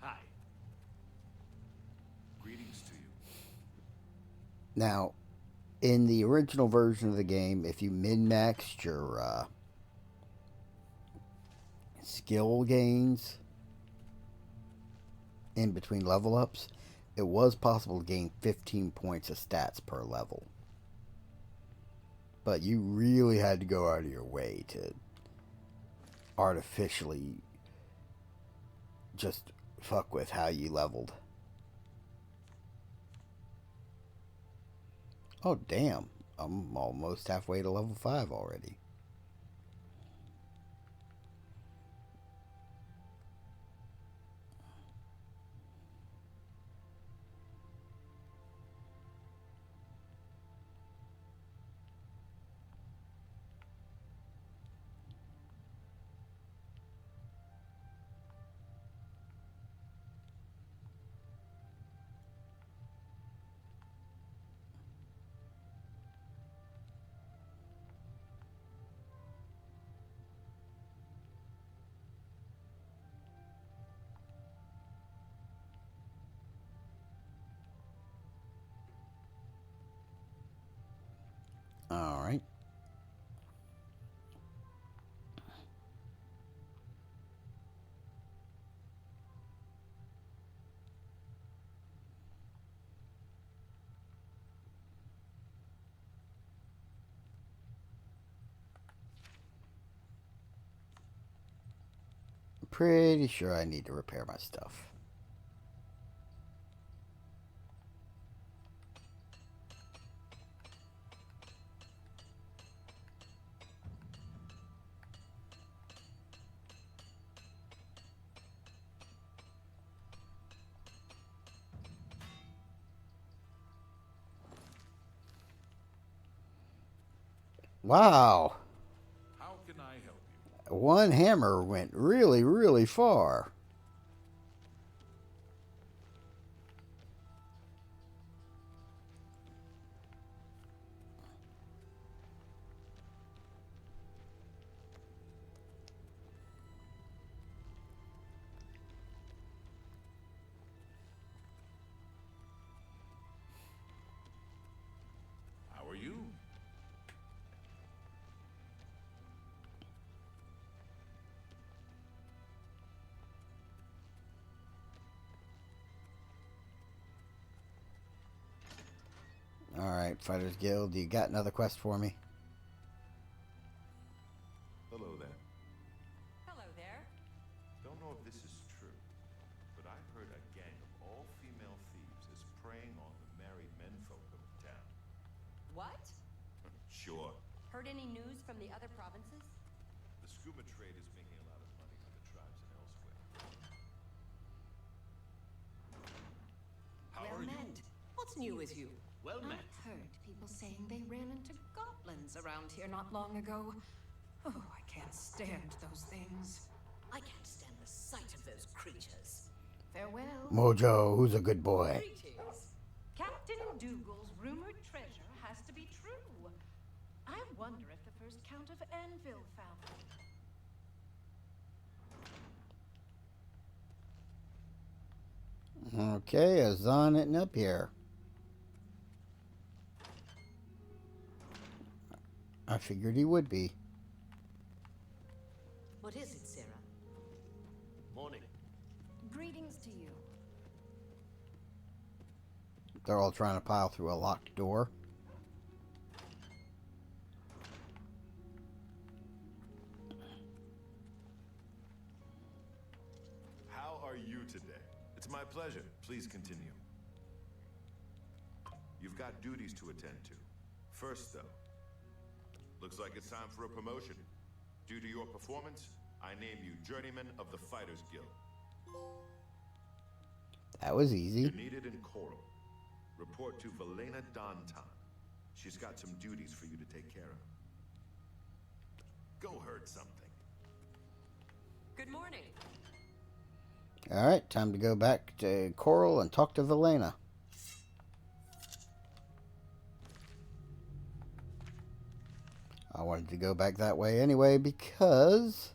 Hi. Greetings to you.
Now, in the original version of the game, if you min-maxed your skill gains in between level ups, it was possible to gain 15 points of stats per level. But you really had to go out of your way to artificially just fuck with how you leveled. Oh, damn. I'm almost halfway to level 5 already. pretty sure I need to repair my stuff. Wow.
How can I help you?
One hammer went really, really far.
How are you?
Alright, Fighters Guild, you got another quest for me?
Hello there.
Hello there.
Don't know if this is true, but I heard a gang of all-female thieves is preying on the married menfolk of the town.
What?
Sure.
Heard any news from the other provinces?
The scuba trade is making a lot of money for the tribes and elsewhere.
How
well
are you?
met. What's new with you?
Well met.
I've heard people saying they ran into goblins around here not long ago. Oh, I can't stand those things.
I can't stand the sight of those creatures.
Farewell.
Mojo, who's a good boy?
Greetings. Captain Dougal's rumored treasure has to be true. I wonder if the first Count of Anvil found it.
Okay, Azan it up here. I figured he would be.
What is it, Sarah?
Morning.
Greetings to you.
They're all trying to pile through a locked door.
How are you today? It's my pleasure. Please continue. You've got duties to attend to. First, though, looks like it's time for a promotion. Due to your performance, I name you Journeyman of the Fighters Guild.
That was easy.
You're needed in Coral. Report to Velena Dantan. She's got some duties for you to take care of. Go hurt something.
Good morning.
Alright, time to go back to Coral and talk to Velena. I wanted to go back that way anyway because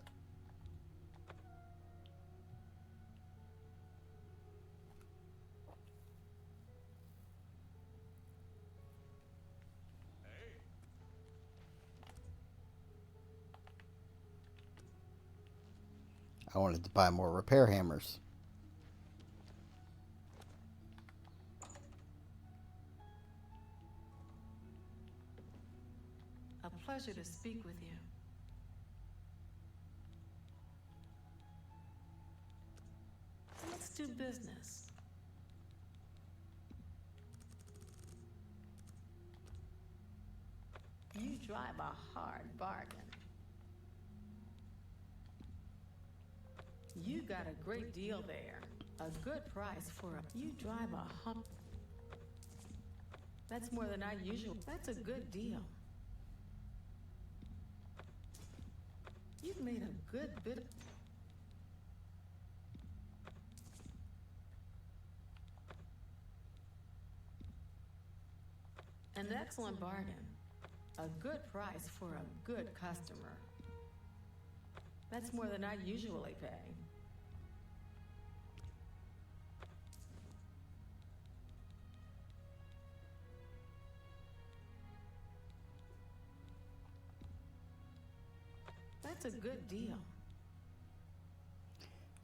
I wanted to buy more repair hammers.
A pleasure to speak with you. Let's do business. You drive a hard bargain. You got a great deal there. A good price for a... You drive a hump. That's more than I usually... That's a good deal. You've made a good bit of... An excellent bargain. A good price for a good customer. That's more than I usually pay. That's a good deal.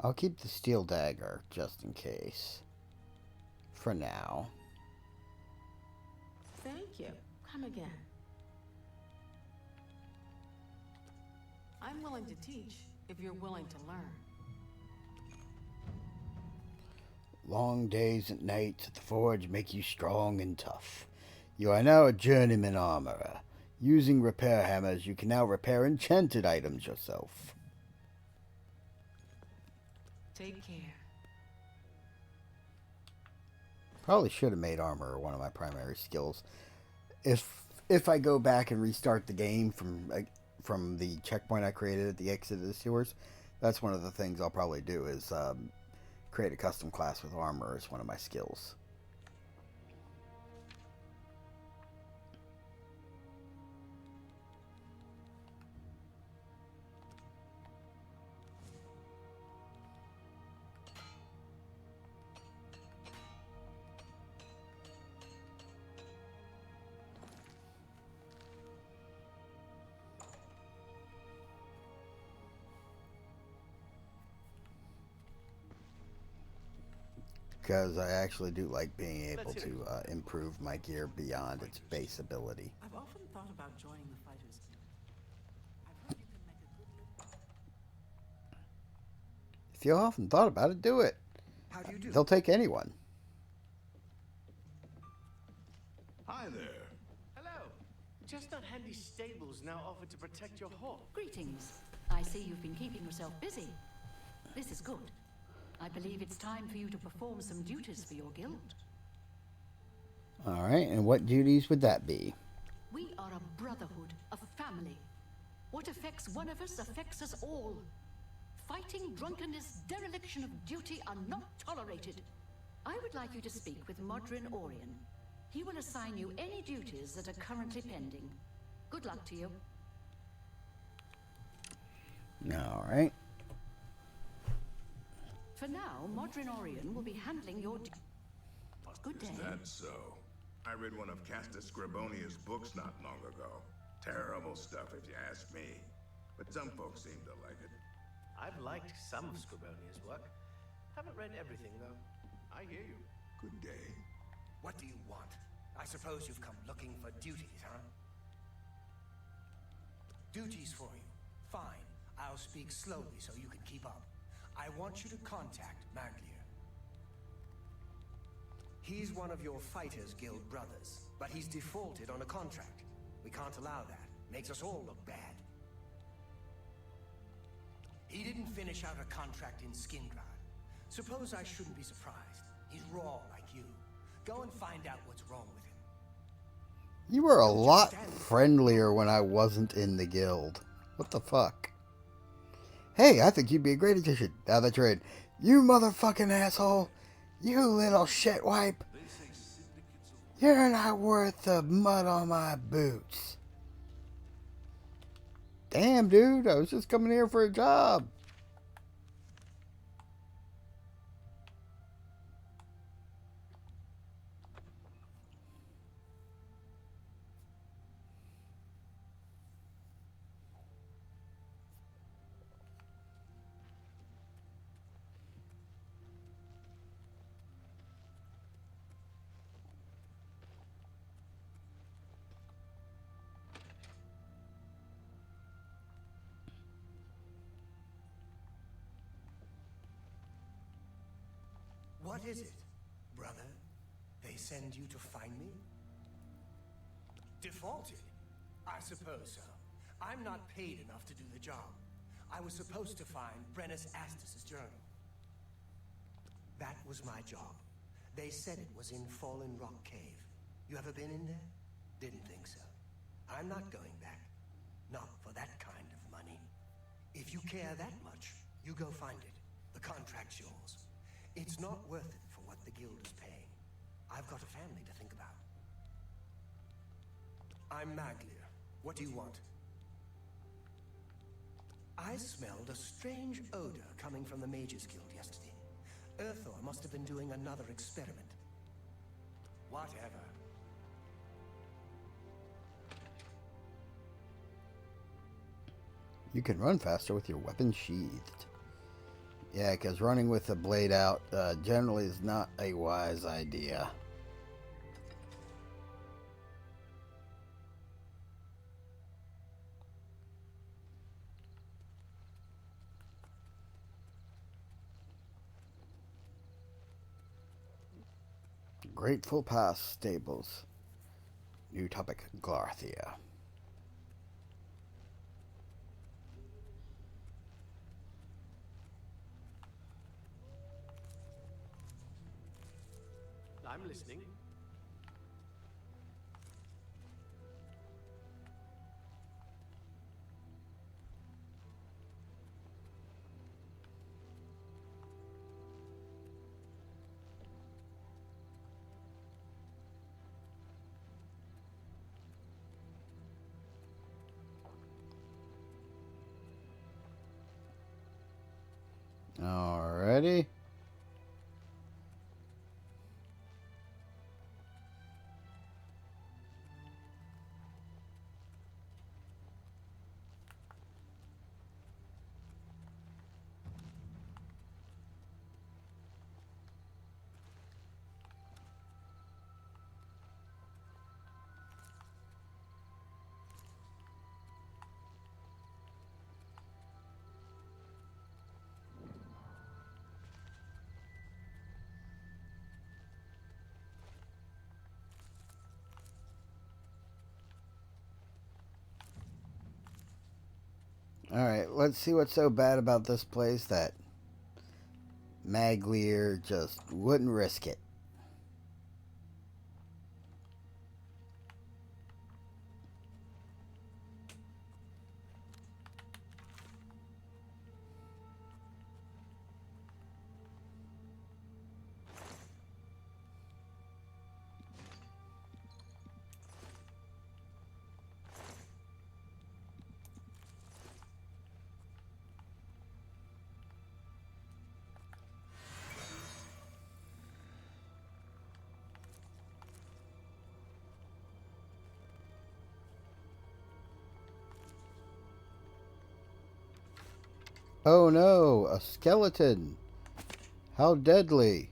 I'll keep the steel dagger just in case. For now.
Thank you. Come again. I'm willing to teach if you're willing to learn.
Long days and nights at the forge make you strong and tough. You are now a journeyman armorer. Using repair hammers, you can now repair enchanted items yourself.
Take care.
Probably should have made armor one of my primary skills. If I go back and restart the game from the checkpoint I created at the exit of the sewers, that's one of the things I'll probably do is create a custom class with armor as one of my skills. Because I actually do like being able to improve my gear beyond its base ability.
I've often thought about joining the Fighters Guild. I've heard you can make a good living.
If you often thought about it, do it.
How do you do?
They'll take anyone.
Hi there.
Hello. Chestnut Handy Stables now offer to protect your horse.
Greetings. I see you've been keeping yourself busy. This is good. I believe it's time for you to perform some duties for your guild.
Alright, and what duties would that be?
We are a brotherhood, a family. What affects one of us affects us all. Fighting, drunkenness, dereliction of duty are not tolerated. I would like you to speak with Modrin Orion. He will assign you any duties that are currently pending. Good luck to you.
Alright.
For now, Modrin Orion will be handling your... Good day.
Is that so? I read one of Castus Scribonia's books not long ago. Terrible stuff if you ask me. But some folks seem to like it.
I've liked some of Scribonia's work. Haven't read everything, though. I hear you.
Good day.
What do you want? I suppose you've come looking for duties, huh? Duties for you. Fine. I'll speak slowly so you can keep up. I want you to contact Maglier. He's one of your Fighters Guild brothers, but he's defaulted on a contract. We can't allow that. Makes us all look bad. He didn't finish out a contract in Skingrad. Suppose I shouldn't be surprised. He's raw like you. Go and find out what's wrong with him.
You were a lot friendlier when I wasn't in the guild. What the fuck? Hey, I think you'd be a great addition. Now that you're in. You motherfucking asshole. You little shitwipe. You're not worth the mud on my boots. Damn, dude. I was just coming here for a job.
What is it, brother? They send you to find me? Defaulted? I suppose so. I'm not paid enough to do the job. I was supposed to find Brennus Astus's journal. That was my job. They said it was in Fallen Rock Cave. You ever been in there? Didn't think so. I'm not going back. Not for that kind of money. If you care that much, you go find it. The contract's yours. It's not worth it for what the guild is paying. I've got a family to think about. I'm Maglier. What do you want? I smelled a strange odor coming from the Mages Guild yesterday. Earthor must have been doing another experiment. Whatever.
You can run faster with your weapon sheathed. Yeah, because running with the blade out generally is not a wise idea. Grateful Past Stables. New topic, Garthia.
I'm listening.
Alrighty. Alright, let's see what's so bad about this place that Maglier just wouldn't risk it. Oh no, a skeleton. How deadly.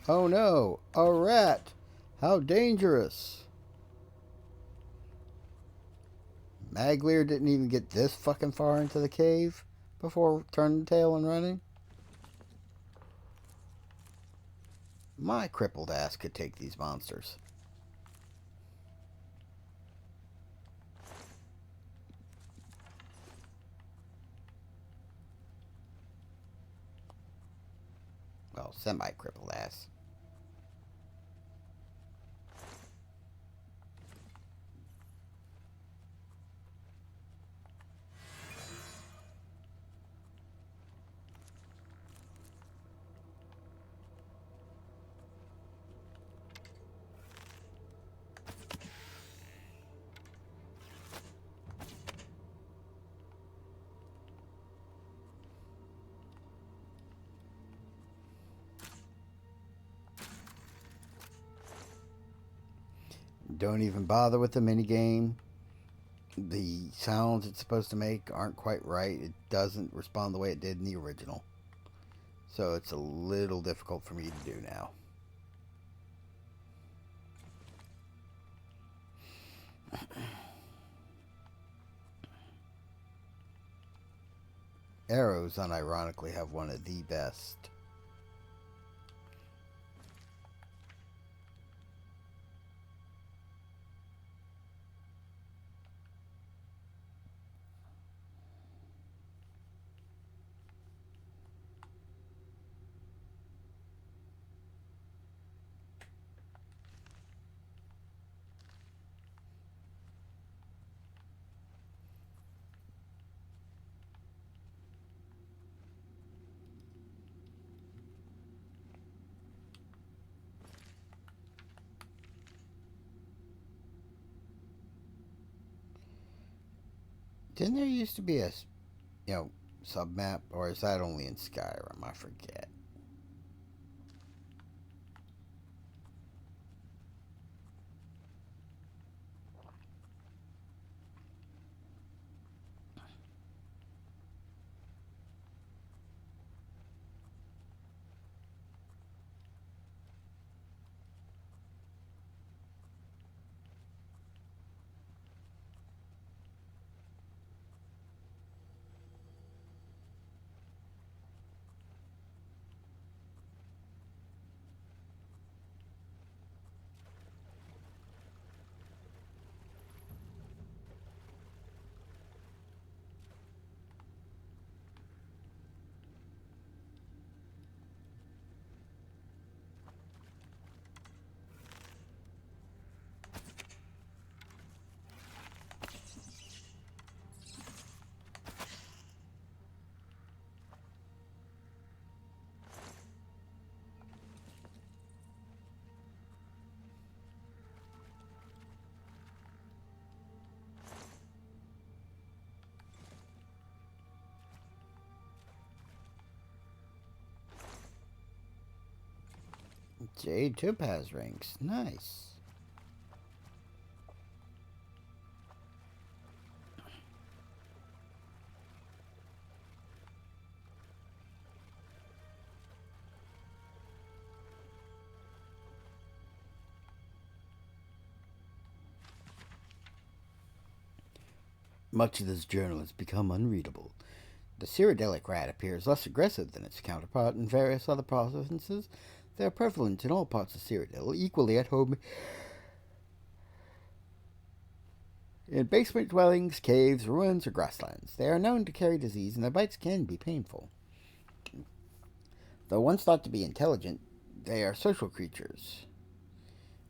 Oh no, a rat. How dangerous. Maglier didn't even get this fucking far into the cave before turning the tail and running. My crippled ass could take these monsters. Well, semi-crippled ass. Don't even bother with the minigame. The sounds it's supposed to make aren't quite right. It doesn't respond the way it did in the original. So it's a little difficult for me to do now. Arrows, unironically, have one of the best. Didn't there used to be a, sub-map? Or is that only in Skyrim? I forget. Jade Topaz rings. Nice. Much of this journal has become unreadable. The Cyrodiilic rat appears less aggressive than its counterpart in various other provinces. They are prevalent in all parts of Cyrodiil, equally at home in basement dwellings, caves, ruins, or grasslands. They are known to carry disease, and their bites can be painful. Though once thought to be intelligent, they are social creatures,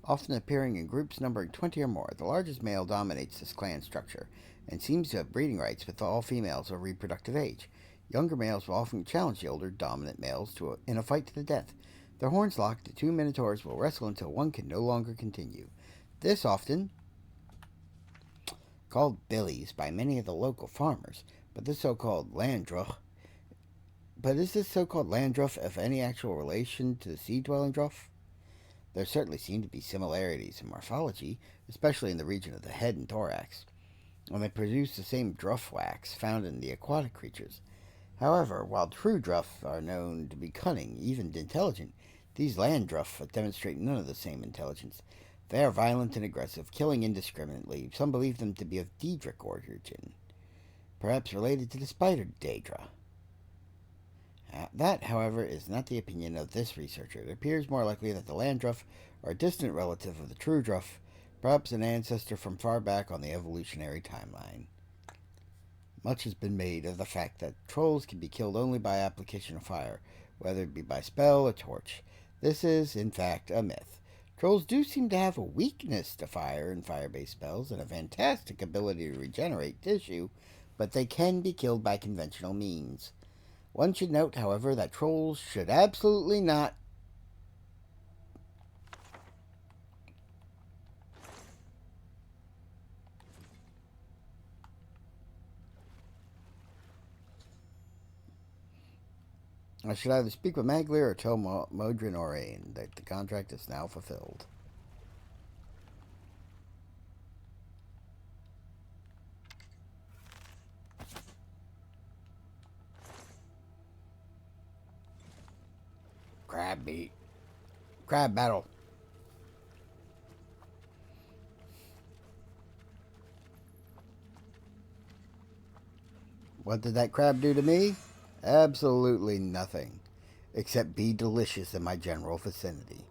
often appearing in groups numbering 20 or more. The largest male dominates this clan structure and seems to have breeding rights with all females of reproductive age. Younger males will often challenge the older, dominant males in a fight to the death. Their horns locked, the two minotaurs will wrestle until one can no longer continue. This often called billies by many of the local farmers, but this so-called landruff. But is this so-called landruff of any actual relation to the sea-dwelling druff? There certainly seem to be similarities in morphology, especially in the region of the head and thorax, and they produce the same druff wax found in the aquatic creatures. However, while true druff are known to be cunning, even intelligent, these land druff demonstrate none of the same intelligence. They are violent and aggressive, killing indiscriminately. Some believe them to be of Daedric origin, perhaps related to the spider Daedra. That, however, is not the opinion of this researcher. It appears more likely that the Landruff are a distant relative of the true Druff, perhaps an ancestor from far back on the evolutionary timeline. Much has been made of the fact that trolls can be killed only by application of fire, whether it be by spell or torch. This is, in fact, a myth. Trolls do seem to have a weakness to fire and fire-based spells and a fantastic ability to regenerate tissue, but they can be killed by conventional means. One should note, however, that trolls should absolutely not I should either speak with Maglir or tell Modrin Orain that the contract is now fulfilled. Crab meat. Crab battle. What did that crab do to me? Absolutely nothing, except be delicious in my general vicinity.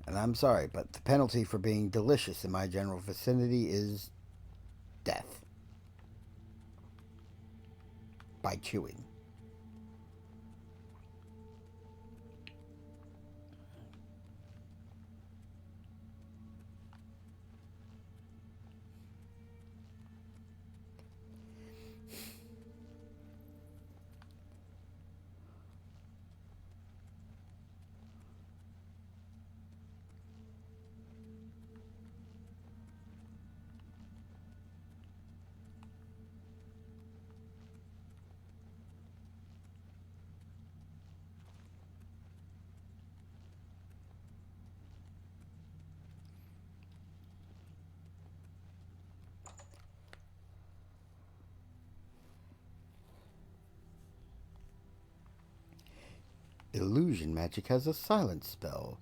And I'm sorry, but the penalty for being delicious in my general vicinity is death. By chewing. Illusion magic has a silence spell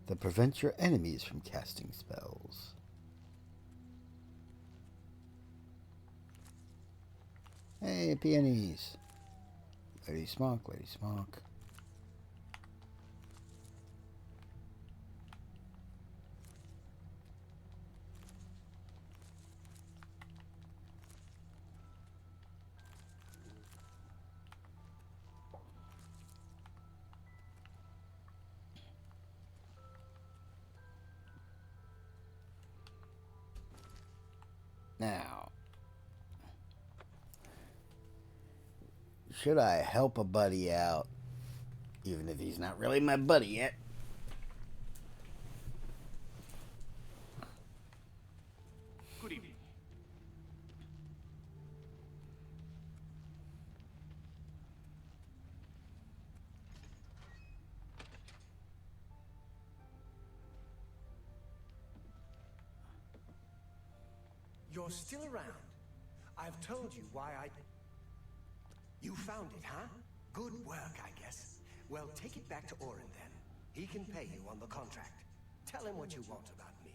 that prevents your enemies from casting spells. Hey, peonies. Lady Smock, Lady Smock. Now, should I help a buddy out, even if he's not really my buddy yet?
you're still around. I've told you why I... You found it, huh? Good work, I guess. Well, take it back to Orin then. He can pay you on the contract. Tell him what you want about me.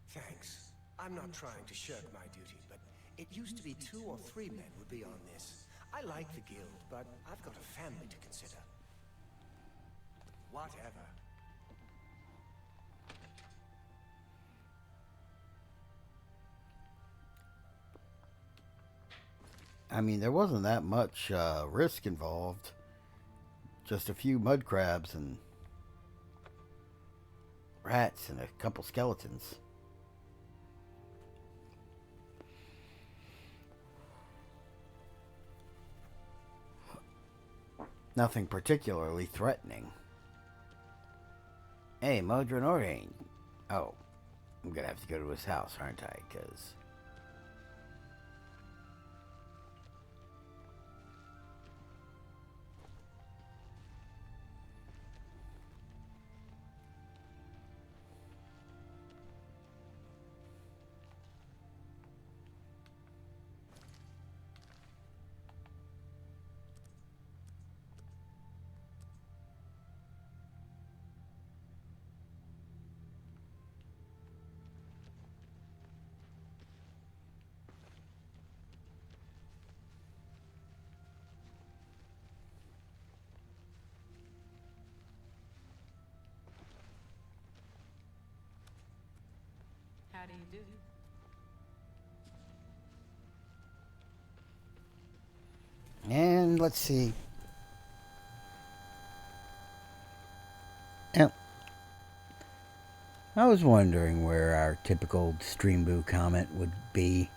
Thanks. I'm not trying to shirk my duty, but it used to be 2 or 3 men would be on this. I like the guild, but I've got a family to consider. Whatever.
I mean, there wasn't that much risk involved. Just a few mud crabs and rats and a couple skeletons. Nothing particularly threatening. Hey, Modron Orane. Oh, I'm gonna have to go to his house, aren't I? Because...
How do you do?
And let's see. Yep. I was wondering where our typical Stream Boo comment would be.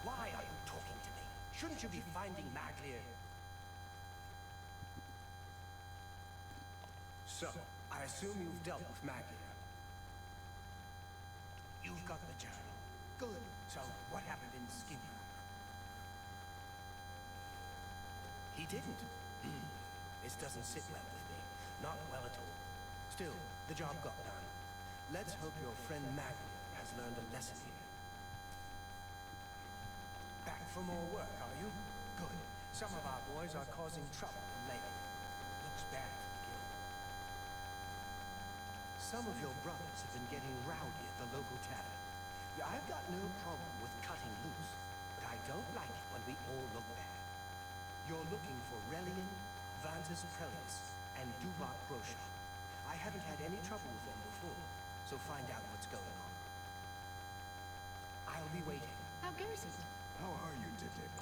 Why are you talking to me? Shouldn't you be finding Maglia? So, I assume you've dealt with Maglia. You've got the journal. Good. So, what happened in Skinner? He didn't. This doesn't sit well with me. Not well at all. Still, the job got done. Let's hope your friend Maglia has learned a lesson here. Back for more work, are you? Good. Some of our boys are causing trouble in Leyland. Looks bad for the guild. Some of your brothers have been getting rowdy at the local tavern. I've got no problem with cutting loose, but I don't like it when we all look bad. You're looking for Relian, Vantus Prelius, and Duroc Grosha. I haven't had any trouble with them before, so find out what's going on. I'll be waiting.
How goes it?
How are you, Detective?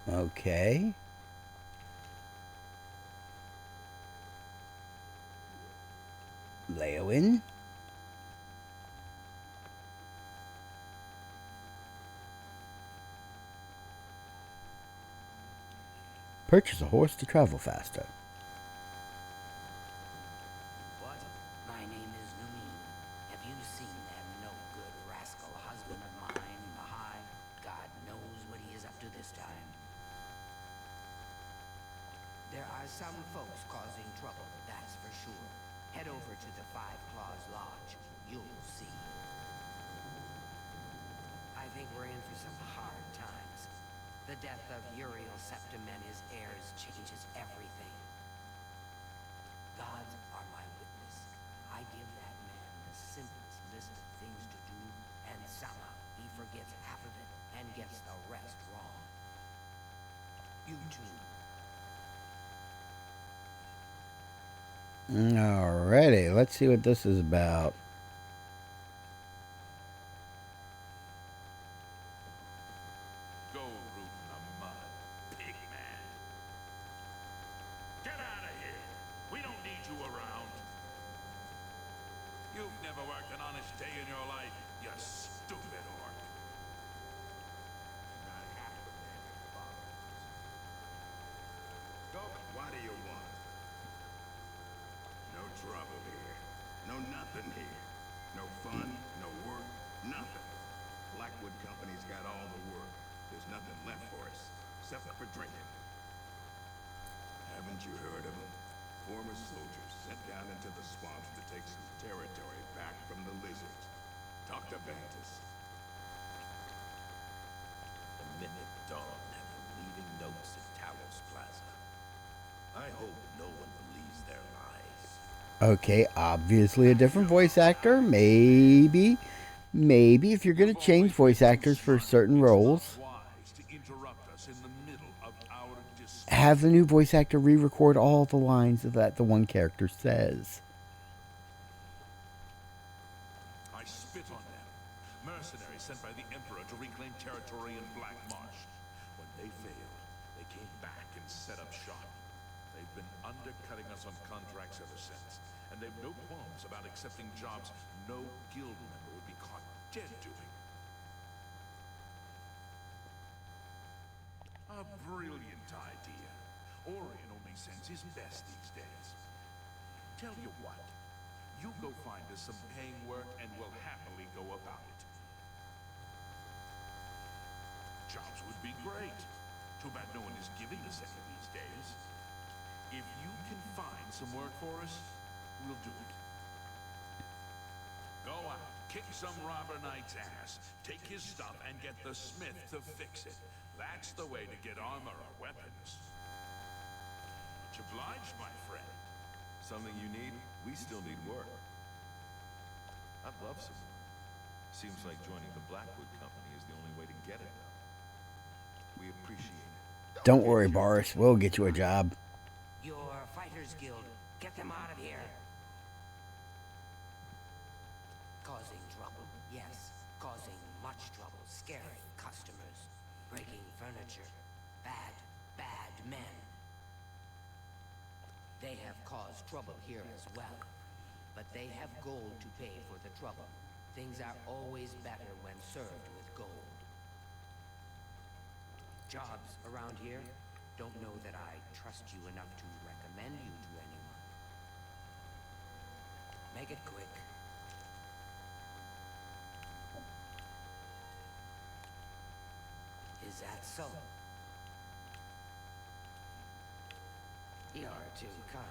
Okay. Leowin. Purchase a horse to travel faster.
What? My name is Numin. Have you seen that no-good rascal husband of mine in the high? God knows what he is up to this time. There are some folks causing trouble, that's for sure. Head over to the Five Claws Lodge. You'll see. I think we're in for some hard times. The death of Uriel Septim and his heirs changes everything. Gods are my witness. I give that man the simplest list of things to do, and somehow he forgets half of it and gets the rest wrong. You too.
Alrighty, let's see what this is about.
Go root in the mud, pig man. Get out of here. We don't You've never worked an honest day in your life, you stupid orc.
Not half the man your father was. Go, what do you want? No trouble here. No nothing here. No fun, no work, nothing. Blackwood Company's got all the work. There's nothing left for us, except for drinking. Haven't you heard of them? Former soldiers sent down into the swamps to take some territory back from the lizards. Talk to Ventus.
The Mythic Dawn have been leaving notes at Talos Plaza. I hope no one believes their lies.
Okay, obviously a different voice actor. Maybe if you're going to change voice actors for certain roles, have the new voice actor re-record all the lines that the one character says.
I spit on them. Mercenaries sent by the Emperor to reclaim territory in Black Marsh. When they failed, they came back and set up shop. They've been undercutting us on contracts ever since, and they've no qualms about accepting jobs no guild member would be caught dead doing. A brilliant idea. Orion only sends his best these days. Tell you what, you go find us some paying work and we'll happily go about it. Jobs would be great. Too bad no one is giving us any these days. If you can find some work for us, we'll do it. Go out, kick some robber knight's ass, take his stuff, and get the smith to fix it. That's the way to get armor or weapons. Much obliged, my friend.
Something you need? We still need work. I'd love some work. Seems like joining the Blackwood Company is the only way to get it done. We appreciate it.
Don't worry, Boris. We'll get you a job.
Your Fighters Guild. Get them out of here. Causing trouble. Yes, causing much trouble. Scaring customers. Breaking furniture. Bad, bad men. They have caused trouble here as well. But they have gold to pay for the trouble. Things are always better when served with gold. Jobs around here? Don't know that I trust you enough to recommend you to anyone. Make it quick. Is that so? You're too kind.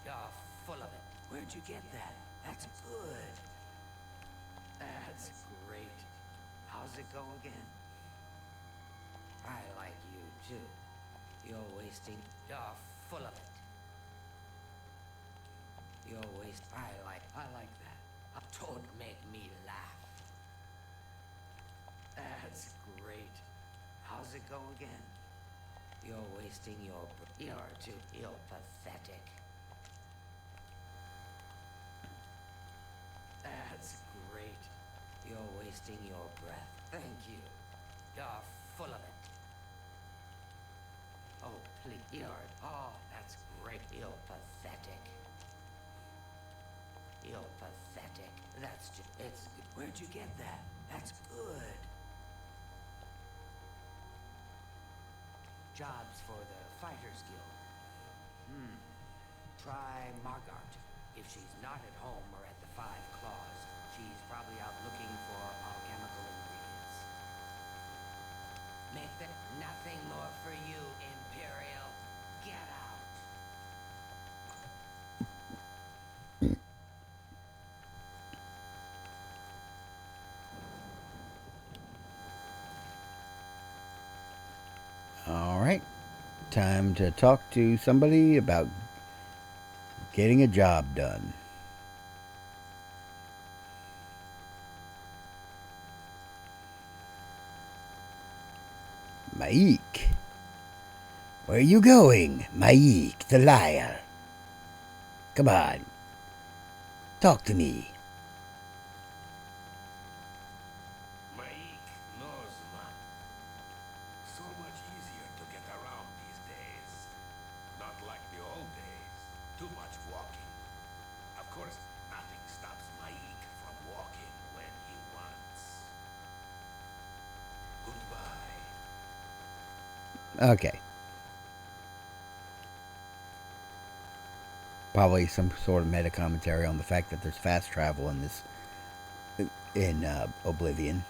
You're full of it. Where'd you get that? That's good. That's great. How's it go again? I like you too. You're wasting. You're full of it. You're I like that. Don't make me laugh. That's great. How's it go again? You're wasting your. You're pathetic. That's great. You're wasting your breath. Thank you. You're full of it. Oh, please. Oh, that's great. You're pathetic. You're pathetic. That's just. It's. Where'd you get that? That's good. Jobs for the Fighters Guild. Try Margart. If she's not at home or at the Five Claws, she's probably out looking for alchemical ingredients. Make that nothing more for you, Imperial. Get out.
All right. Time to talk to somebody about getting a job done. Maik. Where are you going, Maik the liar? Come on. Talk to me.
Maik knows, man. So much easier to get around these days. Not like the old days. Too much walking. Of course, nothing
Okay. Probably some sort of meta commentary on the fact that there's fast travel in this, in Oblivion.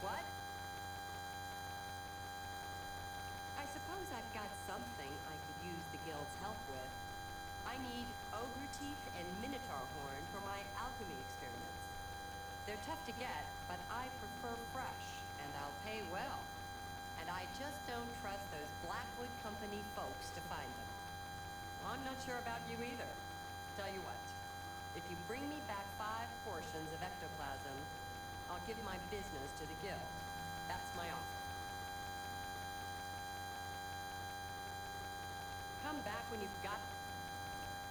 What? I suppose I've got something I could use the guild's help with. I need ogre teeth and minotaur horn for my alchemy experiments. They're tough to get, but I prefer fresh, and I'll pay well. And I just don't trust those Blackwood Company folks to find them. I'm not sure about you either. Tell you what, if you bring me back 5 portions of ectoplasm, I'll give my business to the guild. That's my offer. Come back when you've got...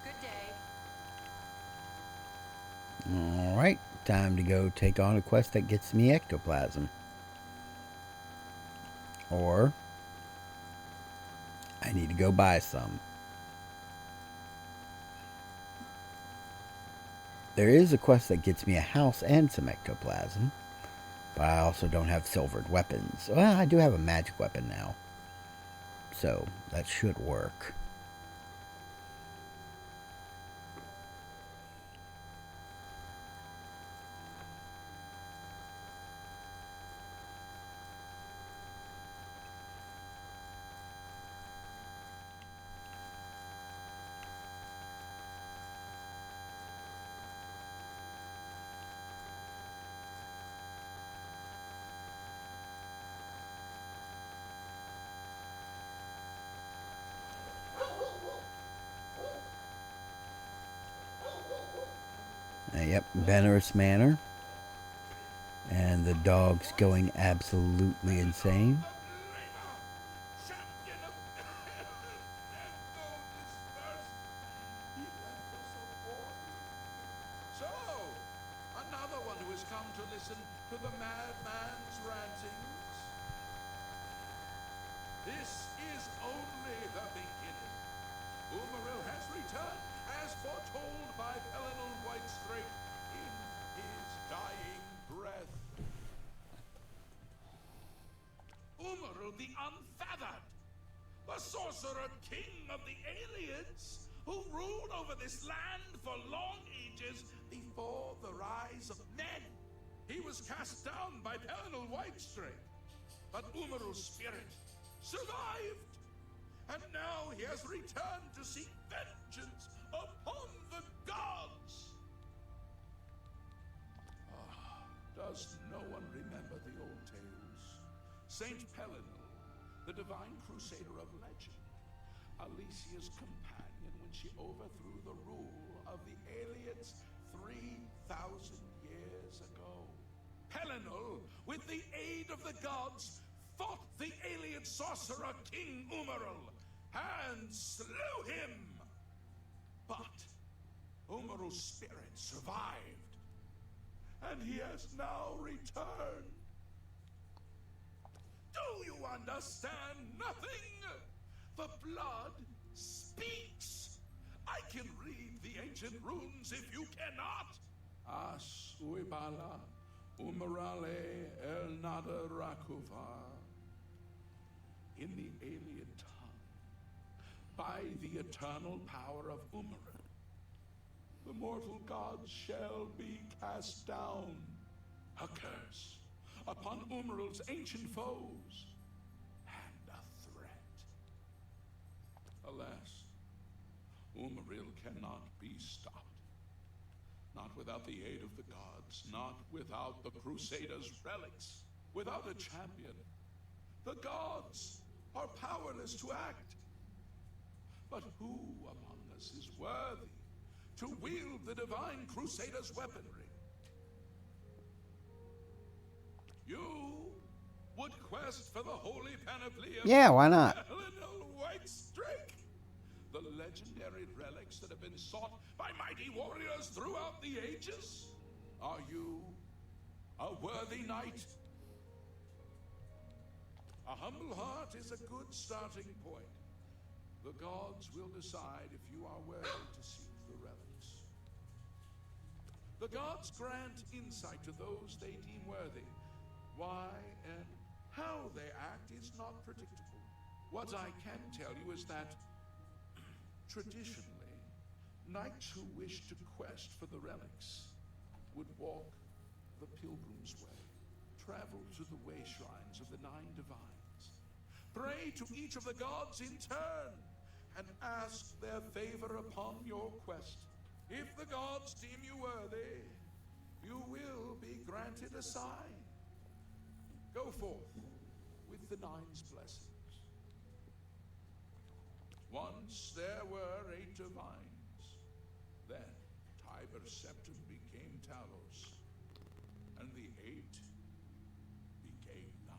Good day.
Alright, time to go take on a quest that gets me ectoplasm. Or I need to go buy some. There is a quest that gets me a house and some ectoplasm, but I also don't have silvered weapons. Well, I do have a magic weapon now, so that should work. Yep, Venerous Manor. And the dog's going absolutely insane.
So, another one who has come to listen to the madman's rantings. This is only the beginning. Umaril has returned, as foretold by Pelinal Whitestrake in his dying breath. Umaril the Unfeathered, the sorcerer king of the aliens, who ruled over this land for long ages before the rise of men. He was cast down by Pelinal Whitestrake, but Umaril's spirit survived. And now he has returned to seek vengeance upon the gods. Does no one remember the old tales? Saint Pelinal, the divine crusader of legend, Alicia's companion when she overthrew the rule of the aliens 3,000 years ago. Pelinal, with the aid of the gods, fought the alien sorcerer King Umaril and slew him. But Umaril's spirit survived, and he has now returned. Do you understand nothing? The blood speaks. I can read the ancient runes if you cannot. As uibala umarale el nada rakuva. In the alien tongue, by the eternal power of Umaril, the mortal gods shall be cast down. A curse upon Umaril's ancient foes, and a threat. Alas, Umaril cannot be stopped. Not without the aid of the gods, not without the Crusaders' relics, without a champion. The gods are powerless to act. But who among us is worthy to wield the divine Crusader's weaponry? You would quest for the holy panoply of
Yeah, why not?
Pelinal Whitestrake, the legendary relics that have been sought by mighty warriors throughout the ages. Are you a worthy knight. A humble heart is a good starting point. The gods will decide if you are worthy to seek the relics. The gods grant insight to those they deem worthy. Why and how they act is not predictable. What I can tell you is that, traditionally, knights who wish to quest for the relics would walk the pilgrim's way, travel to the way shrines of the 9 divines, pray to each of the gods in turn, and ask their favor upon your quest. If the gods deem you worthy, you will be granted a sign. Go forth with the 9's blessings. Once there were 8 divines. Then Tiber Septim became Talos, and the 8 became 9.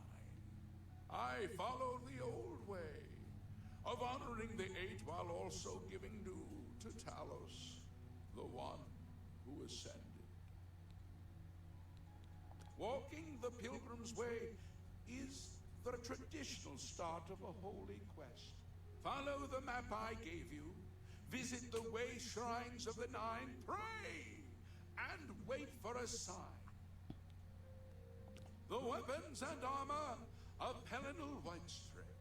I followed the old way of honoring the 8 while also giving due to Talos, the one who ascended. Walking the pilgrim's way is the traditional start of a holy quest. Follow the map I gave you, visit the way shrines of the 9, pray, and wait for a sign. The weapons and armor of Pelinal Whitestrip,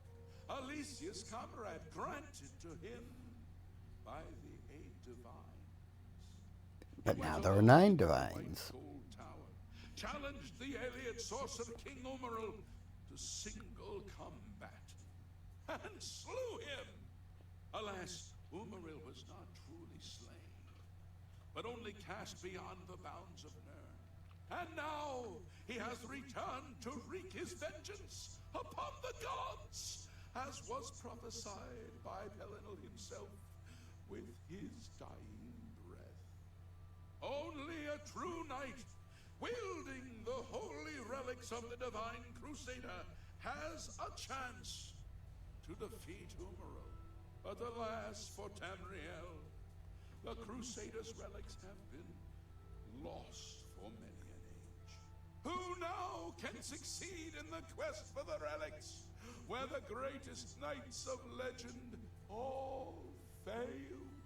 Alicia's comrade, granted to him by the 8 divines.
But now there are 9 divines.
Challenged the alien sorcerer King Umaril to single combat, and slew him. Alas, Umaril was not truly slain, but only cast beyond the bounds of Nirn. And now he has returned to wreak his vengeance upon the gods, as was prophesied by Pelinal himself with his dying breath. Only a true knight, wielding the holy relics of the Divine Crusader, has a chance to defeat Umaril. But alas for Tamriel, the Crusader's relics have been lost for many an age. Who now can succeed in the quest for the relics, where the greatest knights of legend all failed?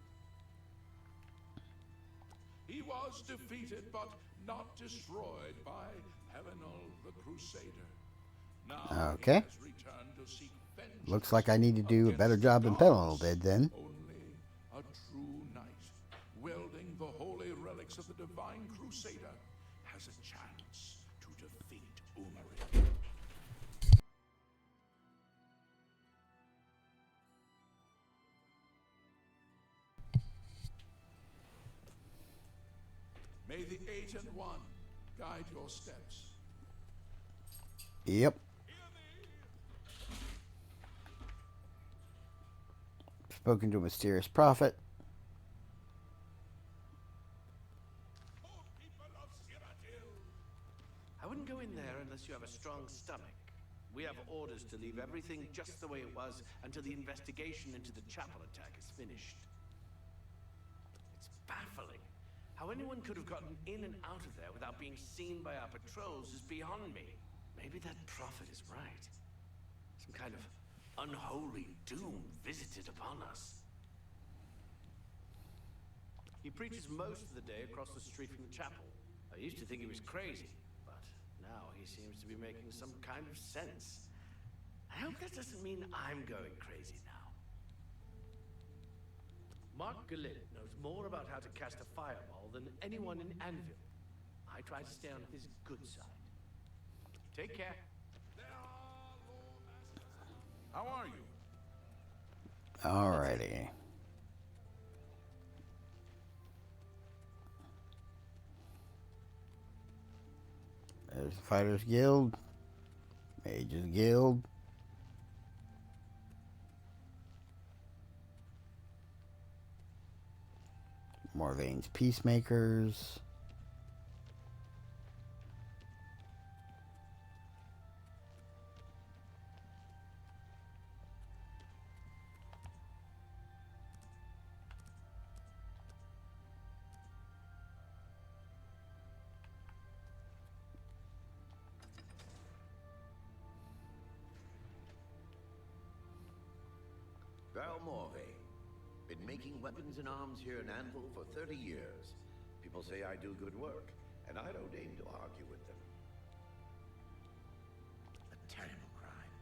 He was defeated, but not destroyed by Pelinal the Crusader. Now
Okay.
he has returned to seek vengeance.
Looks like I need to do a better job than Pelinal did then.
Only a true knight, wielding the holy relics of the Divine Crusader, has a chance to defeat Umaril. May the 8 and 1 guide your steps.
Yep. Spoken to a mysterious prophet.
I wouldn't go in there unless you have a strong stomach. We have orders to leave everything just the way it was until the investigation into the chapel attack is finished. It's baffling. How anyone could have gotten in and out of there without being seen by our patrols is beyond me. Maybe that prophet is right. Some kind of unholy doom visited upon us. He preaches most of the day across the street from the chapel. I used to think he was crazy, but now he seems to be making some kind of sense. I hope that doesn't mean I'm going crazy now. Mark Galit knows more about how to cast a fireball than anyone in Anvil. I try to stay on his good side. Take care.
How are you?
Alrighty. There's the Fighters Guild. Mages Guild. Morvain's Peacemakers.
Valmore. Been making weapons and arms here in Anvil for 30 years. People say I do good work, and I don't aim to argue with them.
A terrible crime.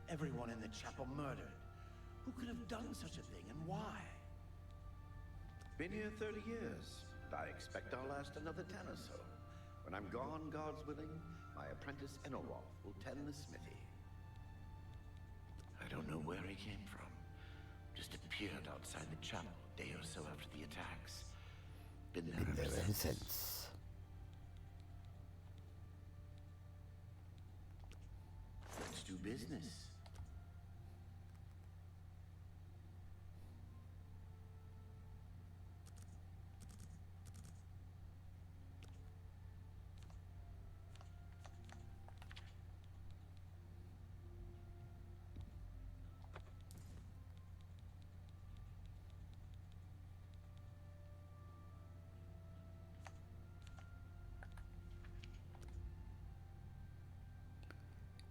Everyone in the chapel murdered. Who could have done such a thing, and why?
Been here 30 years. I expect I'll last another 10 or so. When I'm gone, God's willing, my apprentice Enoroth will tend the smithy. I don't know where he came from. Just appeared outside the chapel a day or so after the attacks. Been there ever since. Let's do business.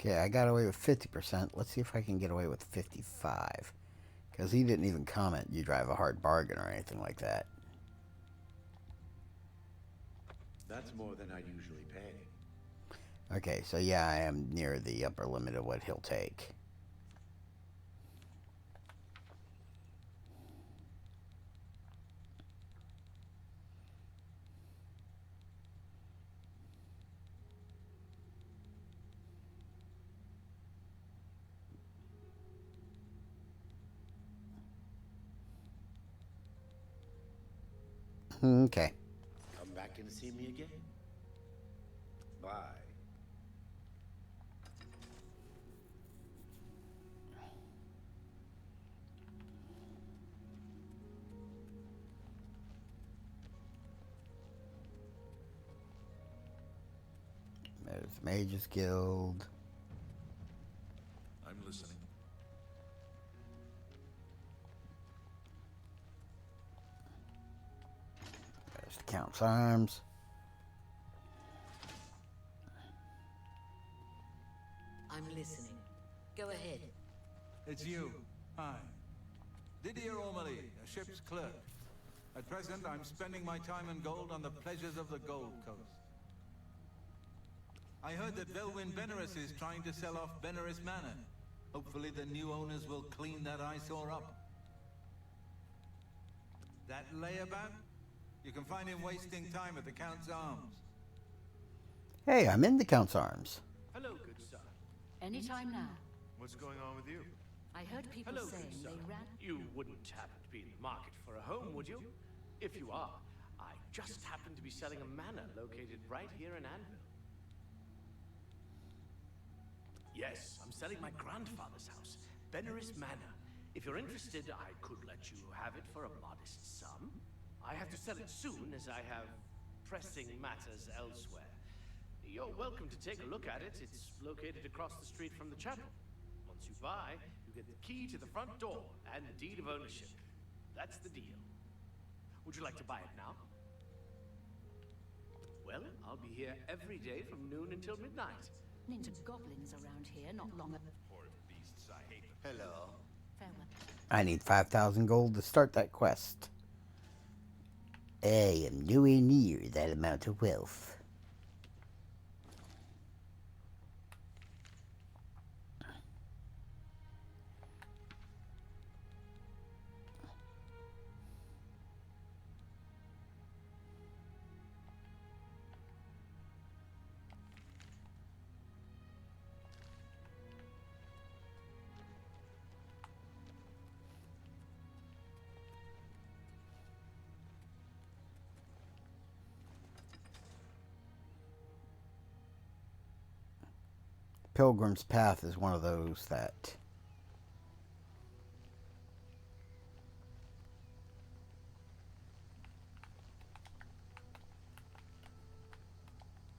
Okay, I got away with 50%. Let's see if I can get away with 55. Because he didn't even comment you drive a hard bargain or anything like that.
That's more than I usually pay.
Okay, so yeah, I am near the upper limit of what he'll take. Okay.
Come back and see me again. Bye.
There's Mages Guild.
I'm listening.
There's the Count's Arms.
I'm listening. Go ahead.
It's you. Hi. Didier Ormeli, a ship's clerk. At present, I'm spending my time and gold on the pleasures of the Gold Coast. I heard that Velwyn Benaris is trying to sell off Benaris Manor. Hopefully the new owners will clean that eyesore up. That layabout? You can find him wasting time at the Count's Arms.
Hey, I'm in the Count's Arms.
Hello, good sir.
Anytime now.
What's going on with you?
I heard people
Hello,
saying
good sir.
they ran.
You wouldn't happen to be in the market for a home, would you? If you are, I just happen to be selling a manor located right here in Anvil. Yes, I'm selling my grandfather's house, Benaris Manor. If you're interested, I could let you have it for a modest sum. I have to sell it soon, as I have pressing matters elsewhere. You're welcome to take a look at it. It's located across the street from the chapel. Once you buy, you get the key to the front door and the deed of ownership. That's the deal. Would you like to buy it now? Well, I'll be here every day from noon until midnight.
Into goblins around here not long ago.
Horrid beasts, I hate them.
Hello.
Farewell.
I need 5,000 gold to start that quest. I am nowhere near that amount of wealth. Pilgrim's Path is one of those that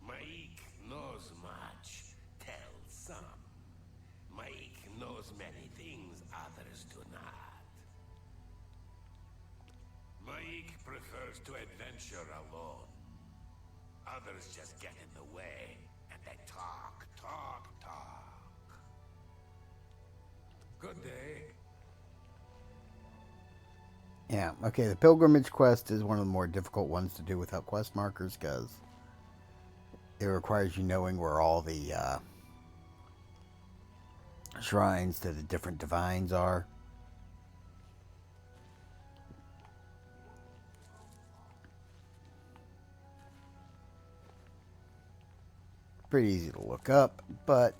Maik knows much, tells some. Maik knows many things others do not. Maik prefers to adventure alone. Others just get in the way, and they talk, talk, talk. Good day.
Yeah, okay, the pilgrimage quest is one of the more difficult ones to do without quest markers because it requires you knowing where all the shrines to the different divines are. Pretty easy to look up, but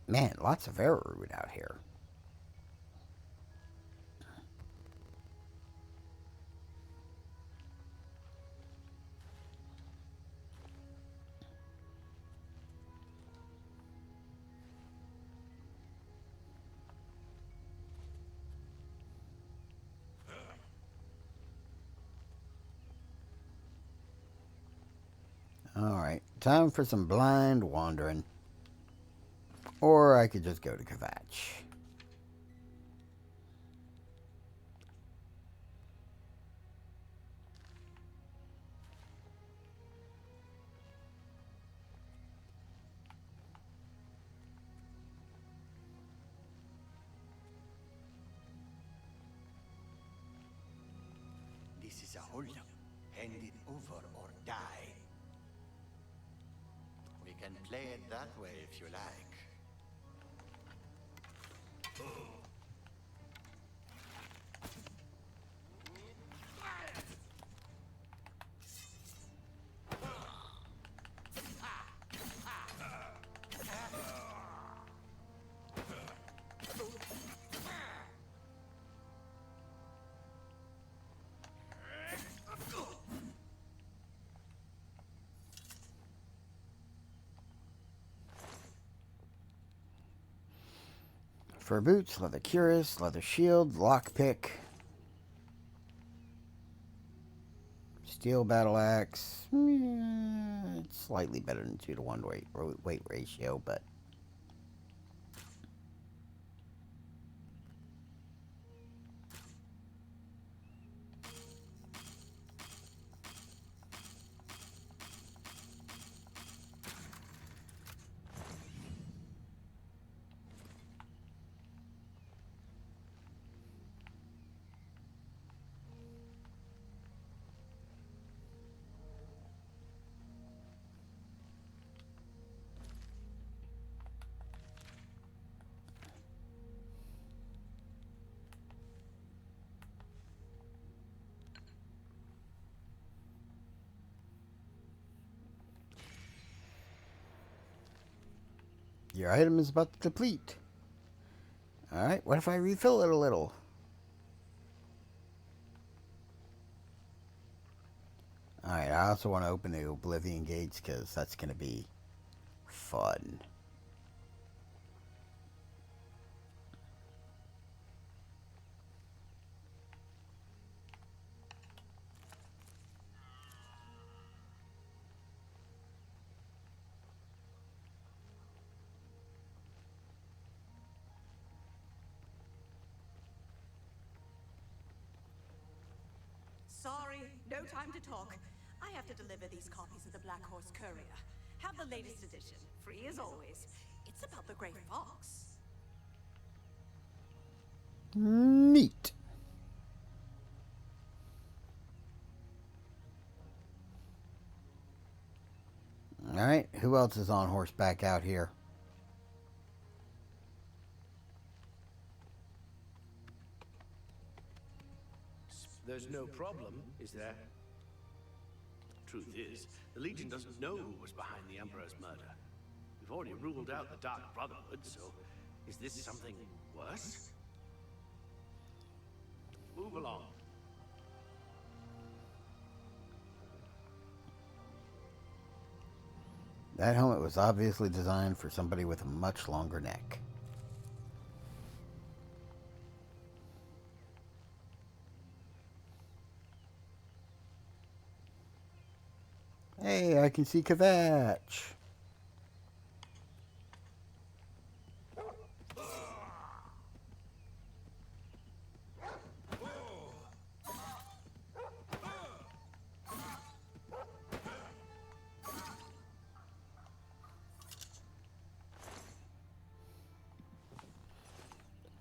man, lots of arrowroot out here. Alright, time for some blind wandering. Or I could just go to Kvatch.
This is a holdup. Hand it over or die. We can play it that way if you like.
Fur boots, leather cuirass, leather shield, lockpick, steel battle axe. It's slightly better than 2 to 1 weight ratio, but your item is about to deplete. Alright, what if I refill it a little? Alright, I also want to open the Oblivion gates because that's going to be fun.
Sorry, no time to talk. I have to deliver these copies of the Black Horse Courier. Have the latest edition, free as always. It's about the Grey Fox.
Neat. Alright, who else is on horseback out here?
There's no problem, is there? Truth is, the Legion doesn't know who was behind the Emperor's murder. We've already ruled out the Dark Brotherhood, so is this something worse? Move along.
That helmet was obviously designed for somebody with a much longer neck. Hey, I can see Kvatch.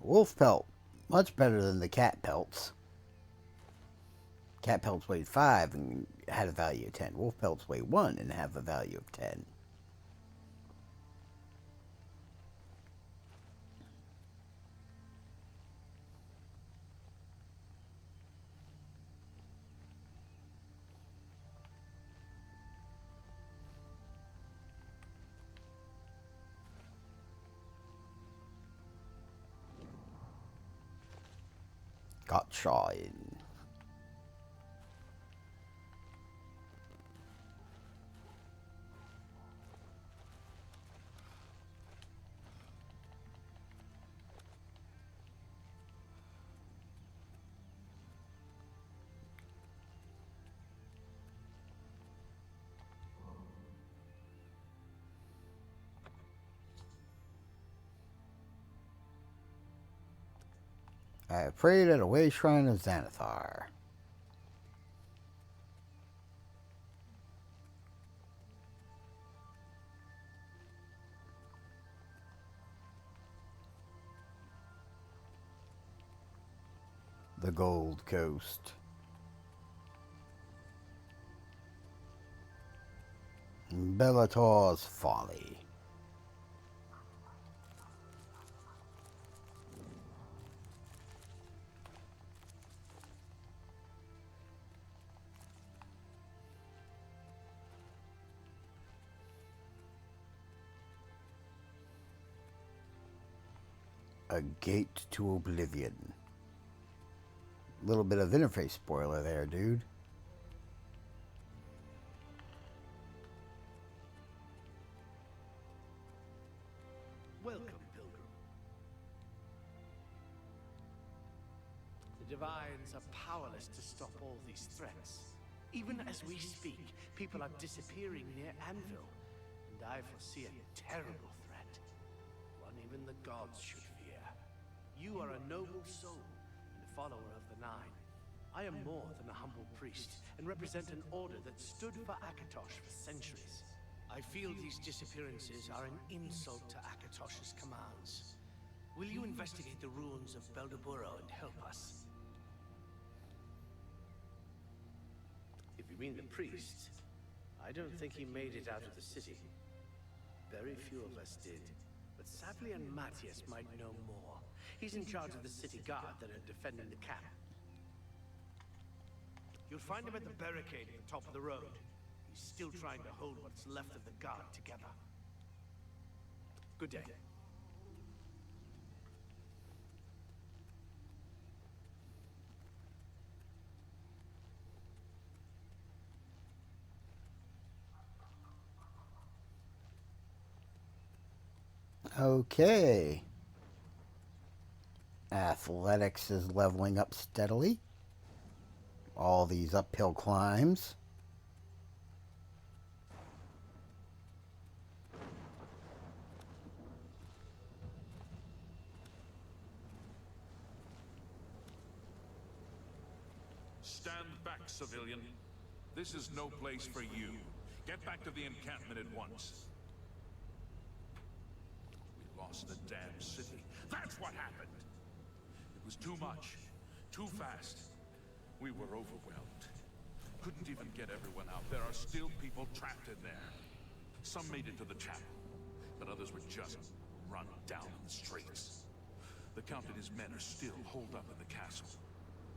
Wolf pelt. Much better than the cat pelts. Cat pelts weighed 5 and had a value of 10. Wolf pelts weigh 1 and have a value of 10. Got shine. I have prayed at a way shrine of Xanathar. The Gold Coast. Bellator's Folly. A Gate to Oblivion. Little bit of interface spoiler there, dude.
Welcome, Pilgrim. The Divines are powerless to stop all these threats. Even as we speak, people are disappearing near Anvil, and I foresee a terrible threat. One even the gods should fear. You are a noble soul, and a follower of the Nine. I am more than a humble priest, and represent an order that stood for Akatosh for centuries. I feel these disappearances are an insult to Akatosh's commands. Will you investigate the ruins of Beldeburo and help us? If you mean the priest, I don't think he made it out of the city. Very few of us did, but Savli and Matthias might know more. He's in charge of the city guard that are defending the camp. You'll find him at the barricade at the top of the road. He's still trying to hold what's left of the guard together. Good day.
Okay. Athletics is leveling up steadily. All these uphill climbs.
Stand back, civilian. This is no place for you. Get back to the encampment at once. We lost the damn city. That's what happened! It was too much. Too fast. We were overwhelmed. Couldn't even get everyone out. There are still people trapped in there. Some made it to the chapel, but others were just run down in the streets. The Count and his men are still holed up in the castle.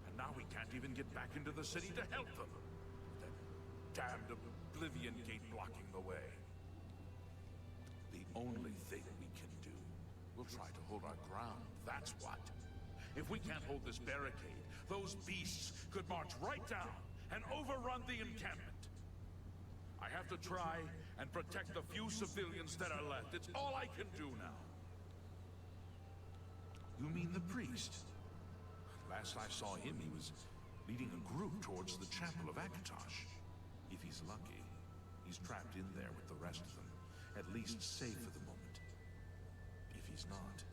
And now we can't even get back into the city to help them. That damned Oblivion gate blocking the way. The only thing we can do, we'll try to hold our ground, that's what. If we can't hold this barricade, those beasts could march right down and overrun the encampment. I have to try and protect the few civilians that are left. It's all I can do now. You mean the priest? Last I saw him, he was leading a group towards the chapel of Akatosh. If he's lucky, he's trapped in there with the rest of them, at least safe for the moment. If he's not...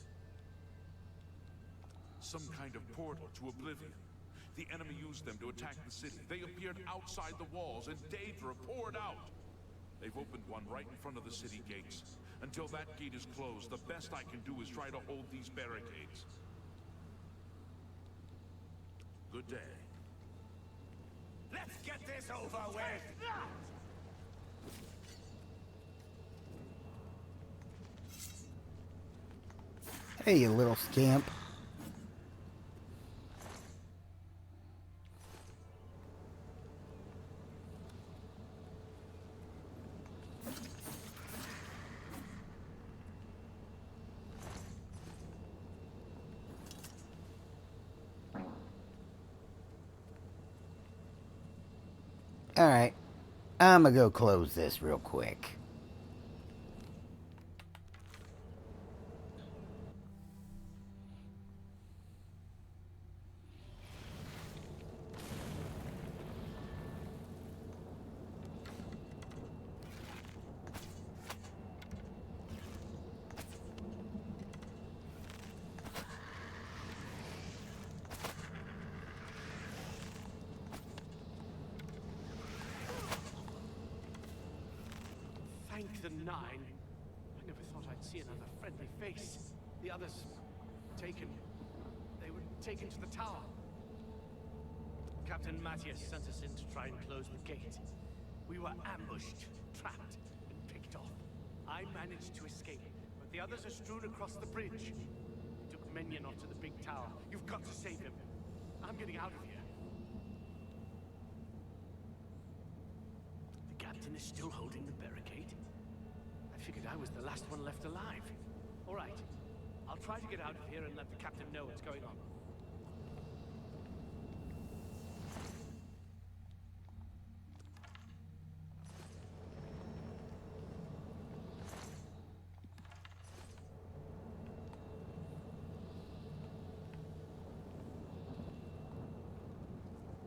some kind of portal to Oblivion. The enemy used them to attack the city. They appeared outside the walls, and Daedra poured out. They've opened one right in front of the city gates. Until that gate is closed, the best I can do is try to hold these barricades. Good day.
Let's get this over with!
Hey, you little scamp. Alright, I'm gonna go close this real quick.
Thank the Nine. I never thought I'd see another friendly face. The others taken. They were taken to the tower. Captain Matthias sent us in to try and close the gate. We were ambushed, trapped, and picked off. I managed to escape, but the others are strewn across the bridge. They took Menyanov to the big tower. You've got to save him. I'm getting out of here. The captain is still holding the barricade. I figured I was the last one left alive. All right. I'll try to get out of here and let the captain know what's going on.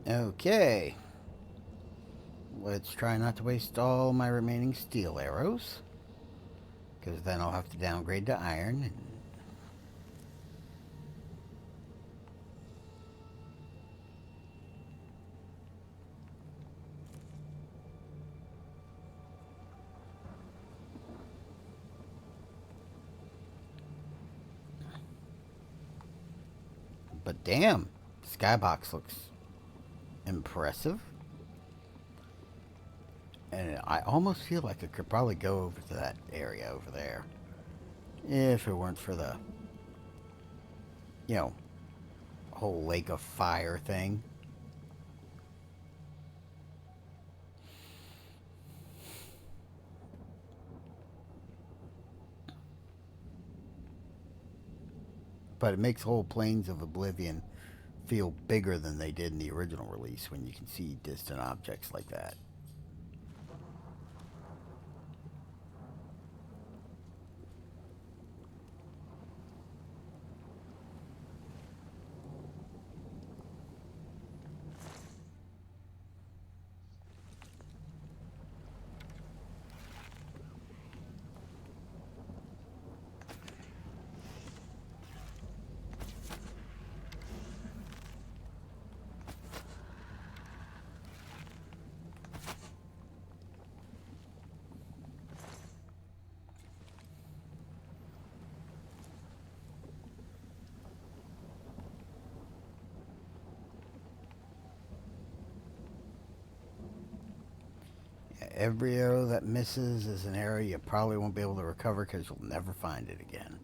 Okay. Let's try not to waste all my remaining steel arrows, because then I'll have to downgrade to iron. And but damn, Skybox looks impressive. And I almost feel like I could probably go over to that area over there, if it weren't for the, you know, whole lake of fire thing. But it makes whole plains of Oblivion feel bigger than they did in the original release when you can see distant objects like that. Every arrow that misses is an arrow you probably won't be able to recover because you'll never find it again.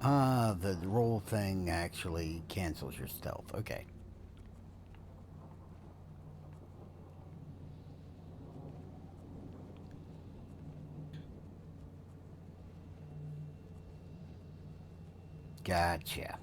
Ah, the roll thing actually cancels your stealth. Okay. Gotcha.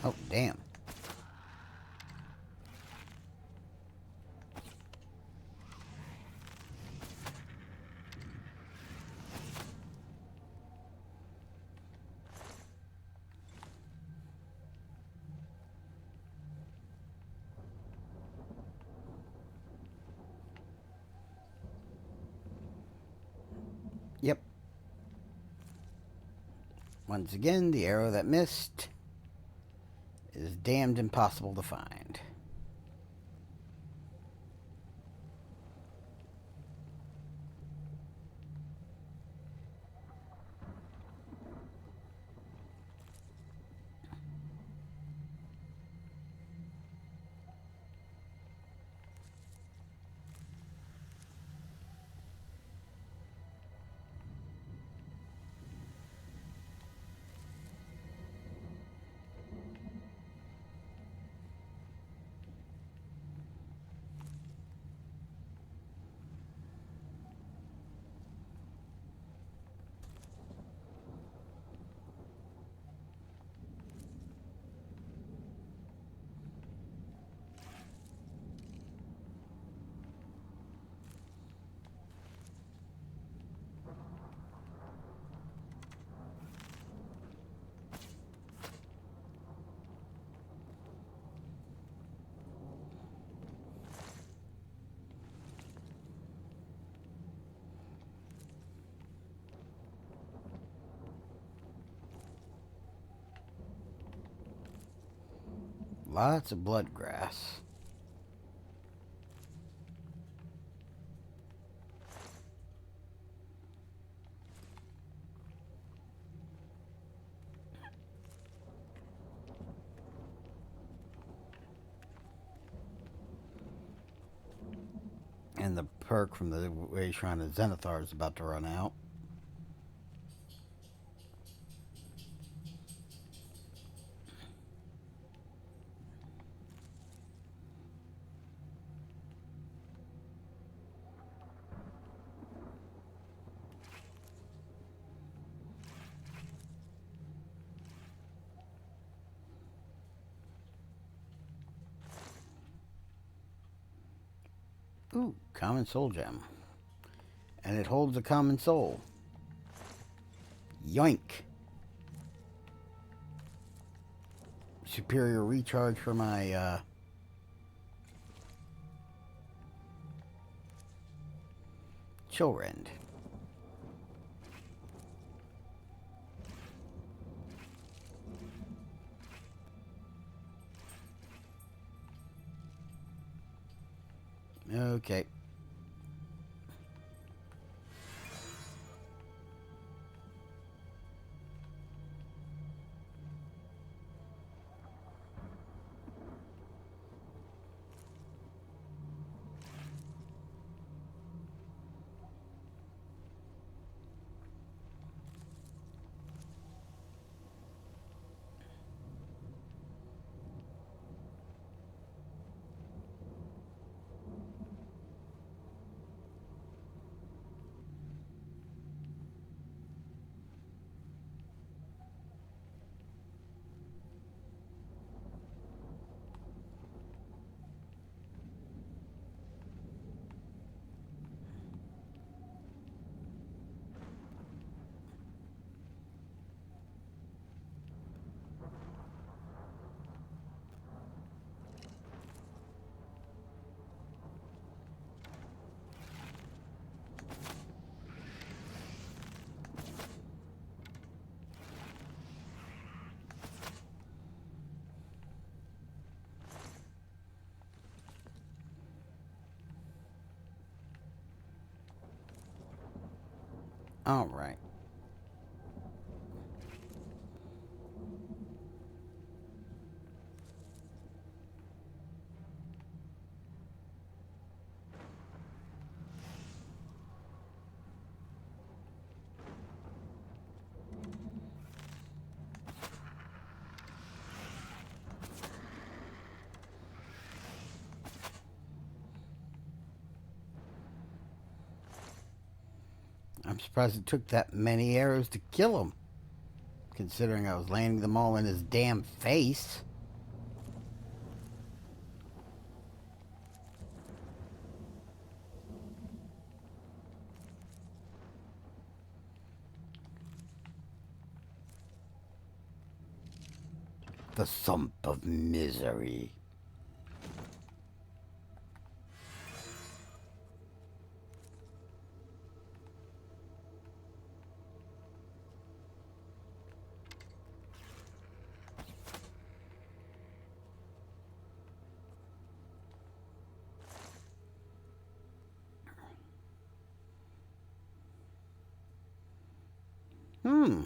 Oh, damn. Yep. Once again, the arrow that missed is damned impossible to find. Lots of blood grass. And the perk from the way Shrine of Zenithar is about to run out. Ooh, common soul gem. And it holds a common soul. Yoink. Superior recharge for my Chillrend. Okay. All right. I'm surprised it took that many arrows to kill him, considering I was landing them all in his damn face. The sump of misery. Hmm.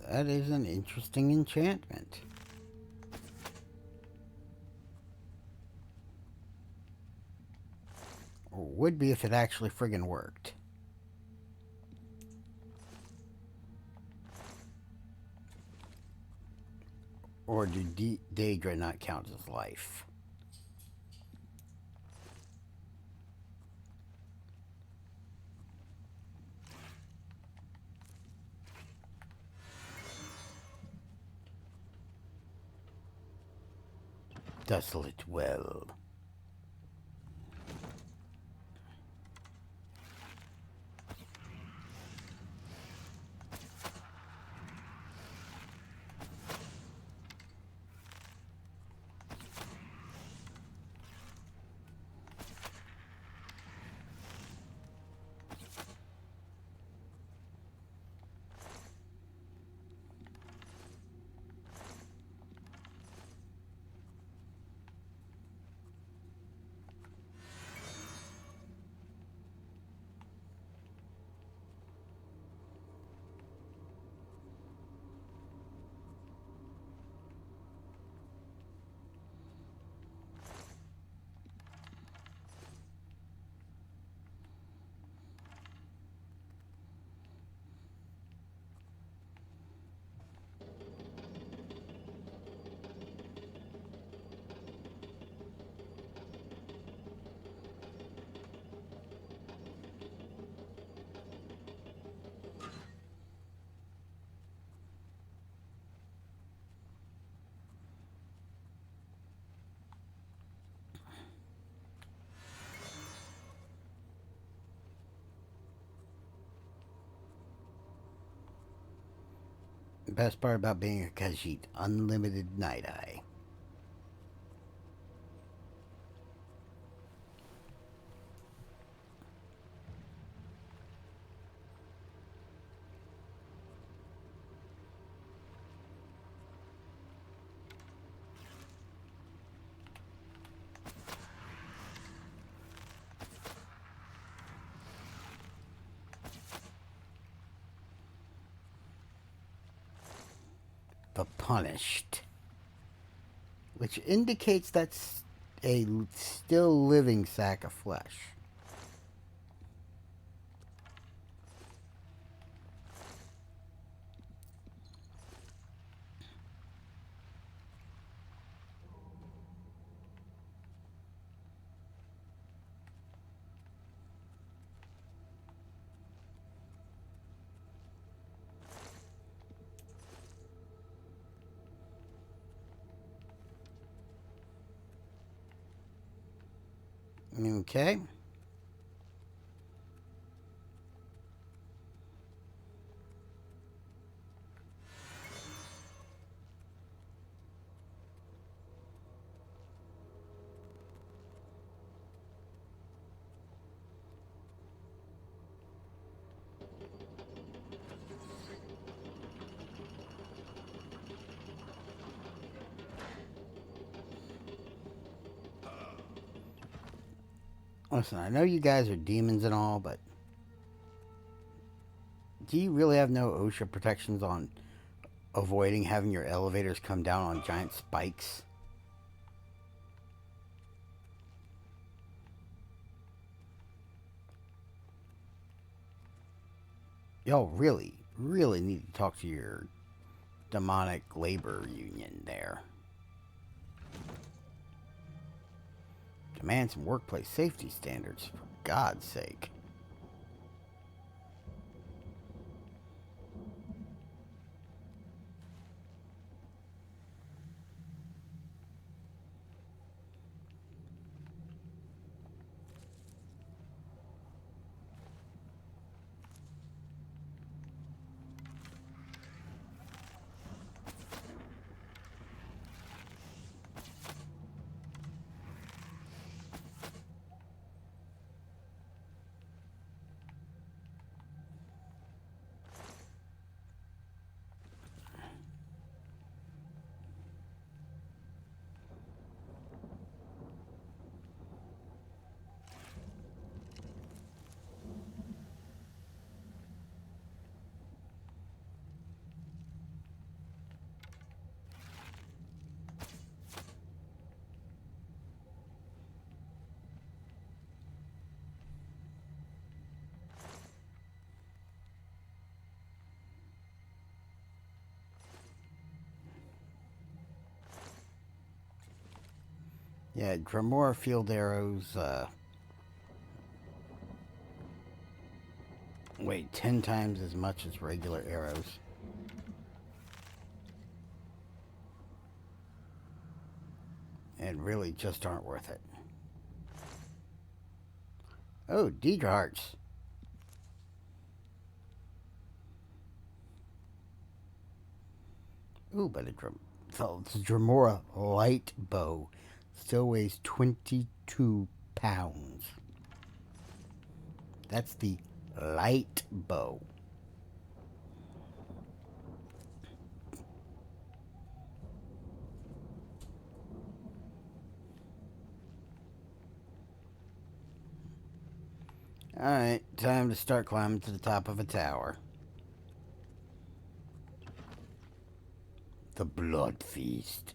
That is an interesting enchantment. Or would be if it actually friggin' worked. Or do Daedra not count as life? Desolate well. The best part about being a Khajiit, unlimited night eye. The Punished, which indicates that's a still living sack of flesh. Okay. Listen, I know you guys are demons and all, but do you really have no OSHA protections on avoiding having your elevators come down on giant spikes? Y'all really, really need to talk to your demonic labor union there. Demand some workplace safety standards, for God's sake. Yeah, Dremora field arrows weigh 10 times as much as regular arrows. And really just aren't worth it. Oh, Deidre hearts. Ooh, but the Dremora light bow still weighs 22 pounds. That's the light bow. Alright, time to start climbing to the top of a tower. The Blood Feast.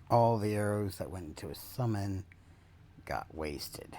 All the arrows that went into a summon got wasted.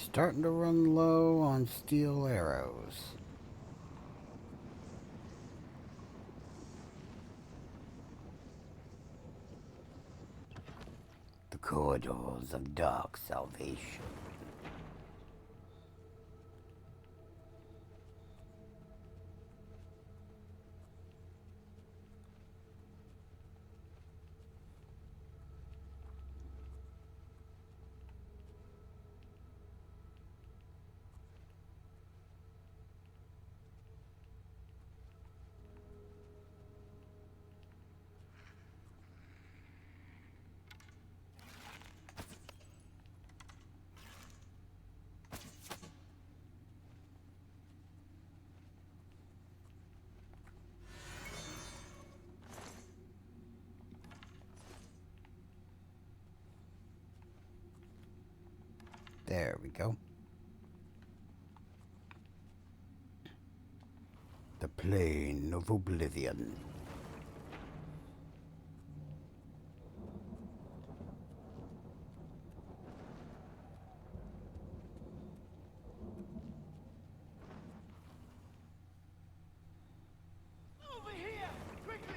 Starting to run low on steel arrows. The corridors of dark salvation. There we go. The Plain of Oblivion.
Over here! Quickly!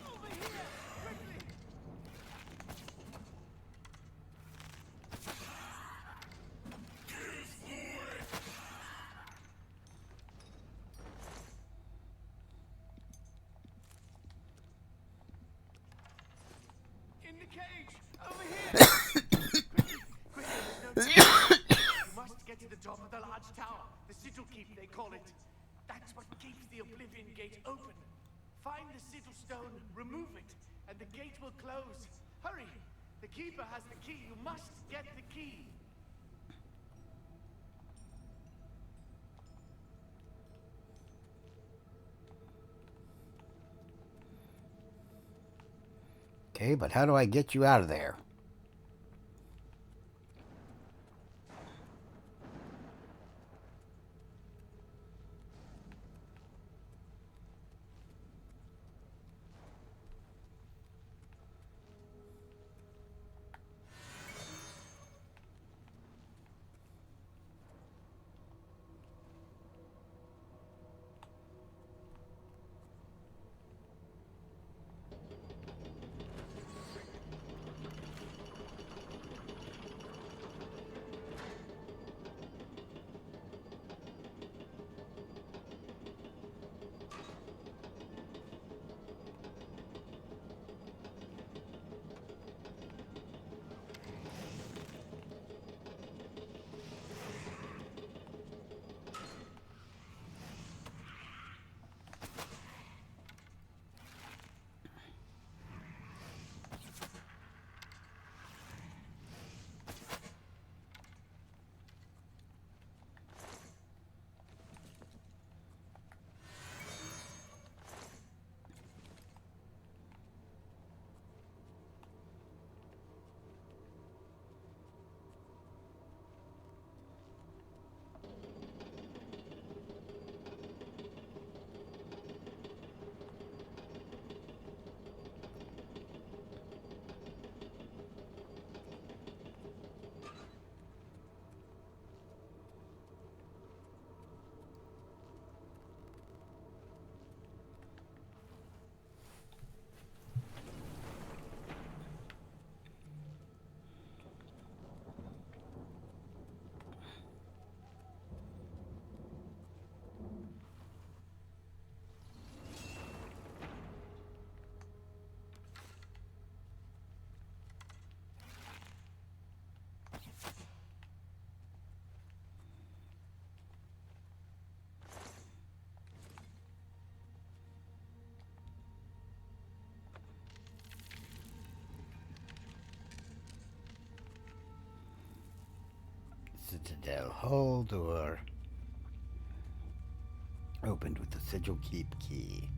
Over here! Quickly! In the cage! Over here! Quickly! There's no time. You must get to the top of the large tower. The sigil keep, they call it. That's what keeps the Oblivion gate open. Find the sigil stone, remove it, and the gate will close. Hurry! The keeper has the key. You must get the key.
Okay, but how do I get you out of there? Citadel Hall door opened with the Sigil Keep key.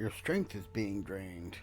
Your strength is being drained.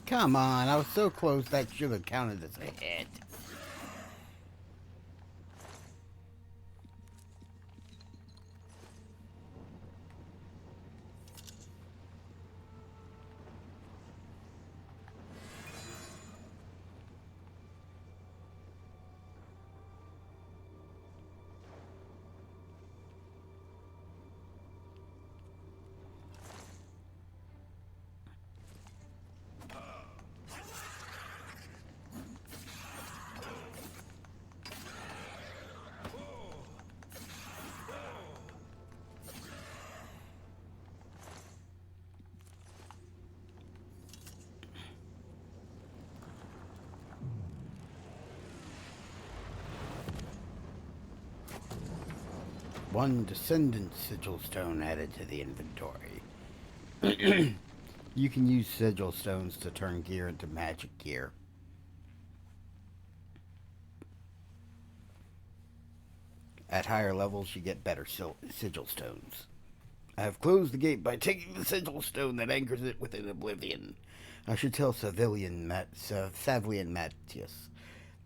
Come on, I was so close that should have counted as a hit. One Descendant Sigil Stone added to the inventory. You can use Sigil Stones to turn gear into magic gear. At higher levels, you get better Sigil Stones. I have closed the gate by taking the Sigil Stone that anchors it within Oblivion. I should tell Savilian Matthias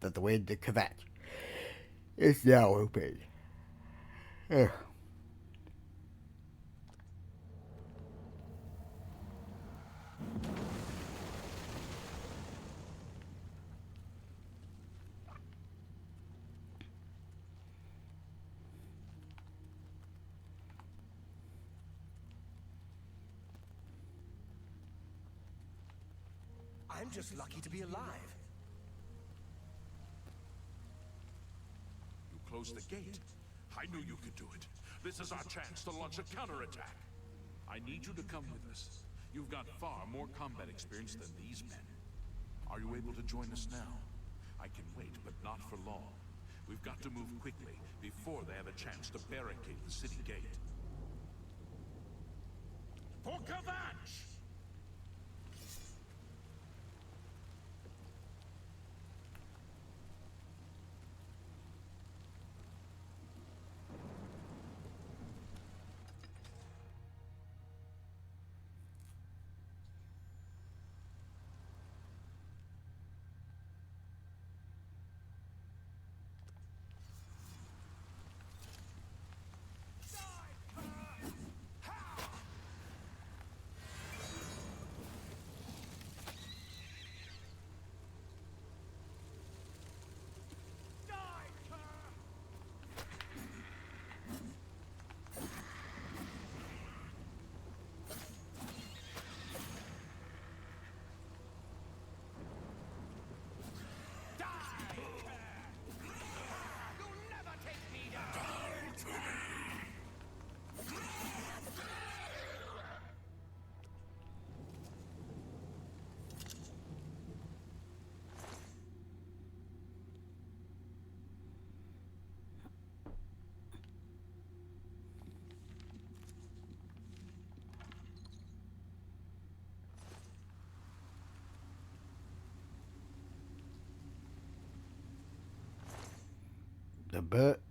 that the way to Kavat is now open. Ugh.
I'm just lucky to be alive.
You closed the gate. I knew you could do it. This is our chance to launch a counterattack. I need you to come with us. You've got far more combat experience than these men. Are you able to join us now? I can wait, but not for long. We've got to move quickly before they have a chance to barricade the city gate. For Kavach!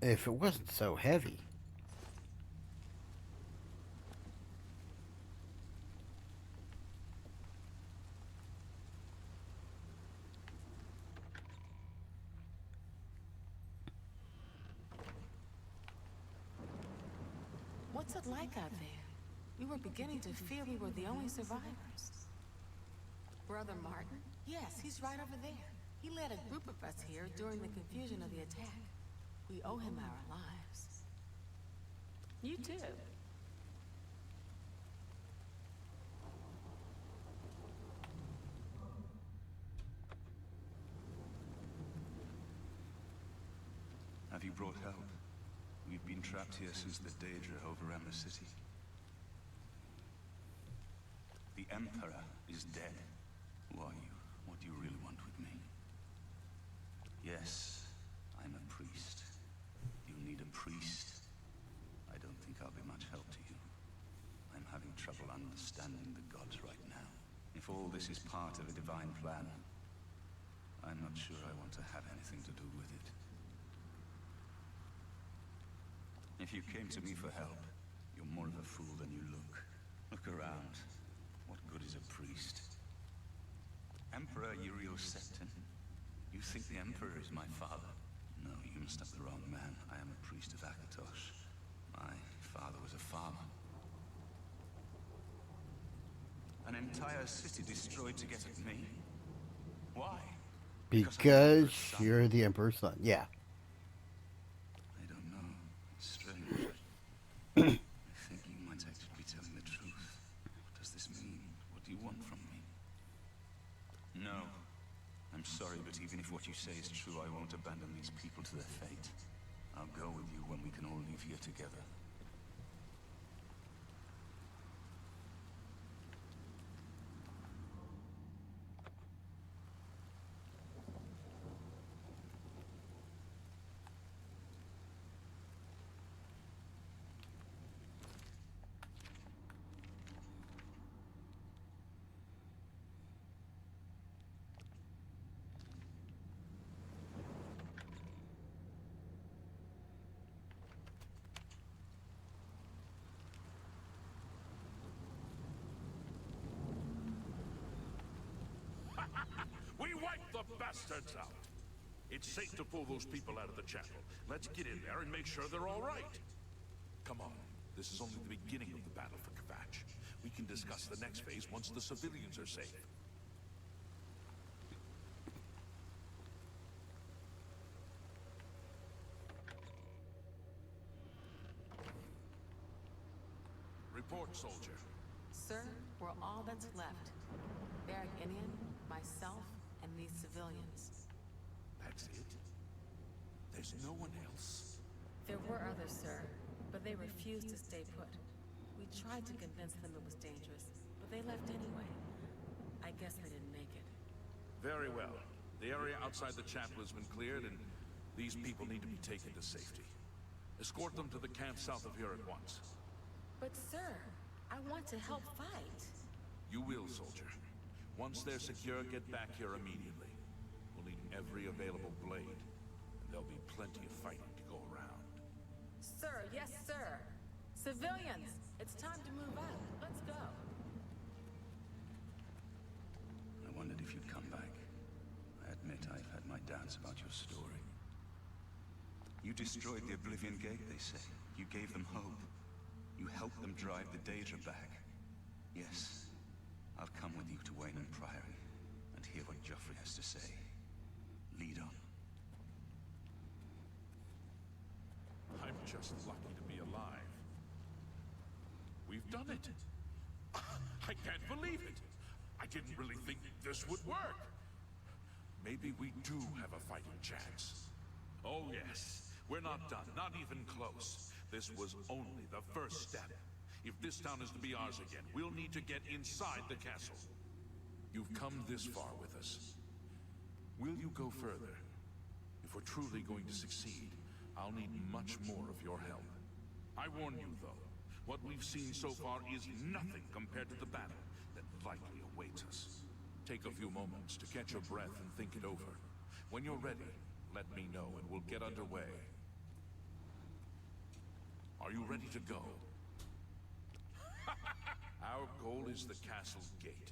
if it wasn't so heavy.
What's it like out there? We were beginning to fear we were the only survivors.
Brother Martin?
Yes, he's right over there. He led a group of us here during the confusion of the attack. We owe him our lives.
You too.
Have you brought help? We've been trapped here since the Daedra overran the city. The Emperor is dead. Who are you? What do you really want with me? Yes, I'm a priest. You need a priest? I don't think I'll be much help to you. I'm having trouble understanding the gods right now. If all this is part of a divine plan, I'm not sure I want to have anything to do with it. If you came to me for help, you're more of a fool than you look. Look around. What good is a priest? Emperor Uriel Septon? You think the Emperor is my father? No, you must have the wrong man. I am a priest of Akatosh. My father was a farmer. An entire city destroyed to get at me? Why?
Because you're the Emperor's son. Yeah.
I don't know. It's strange. I think you might actually be telling the truth. What does this mean? What do you want from me? No. I'm sorry, but even if what you say is true, I won't abandon these people to their fate. I'll go with you when we can all leave here together.
We wiped the bastards out. It's safe to pull those people out of the chapel. Let's get in there and make sure they're all right. Come on. This is only the beginning of the battle for Kvatch. We can discuss the next phase once the civilians are safe. Report, soldier.
Sir, we're all that's left. Barrack Indian, myself, and these civilians.
That's it? There's no one else?
There were others, sir, but they refused to stay put. We tried to convince them it was dangerous, but they left anyway. I guess they didn't make it.
Very well. The area outside the chapel has been cleared, and these people need to be taken to safety. Escort them to the camp south of here at once.
But sir, I want to help fight.
You will, soldier. Once they're secure, get back here immediately. We'll need every available blade, and there'll be plenty of fighting to go around.
Sir, yes, sir. Civilians, it's time to move out. Let's go.
I wondered if you'd come back. I admit I've had my doubts about your story. You destroyed the Oblivion Gate, they say. You gave them hope. You helped them drive the Daedra back. Yes, I'll come with you to Wayne Priory and hear what Joffrey has to say. Lead on.
I'm just lucky to be alive. We've done it. I can't believe it. I didn't really think this would work. Maybe we do have a fighting chance. Oh yes, we're not done, not even close. This was only the first step. If this town is to be ours again, we'll need to get inside the castle. You've come this far with us. Will you go further? If we're truly going to succeed, I'll need much more of your help. I warn you, though, what we've seen so far is nothing compared to the battle that likely awaits us. Take a few moments to catch your breath and think it over. When you're ready, let me know and we'll get underway.
Are you ready to go? Our goal is the castle gate.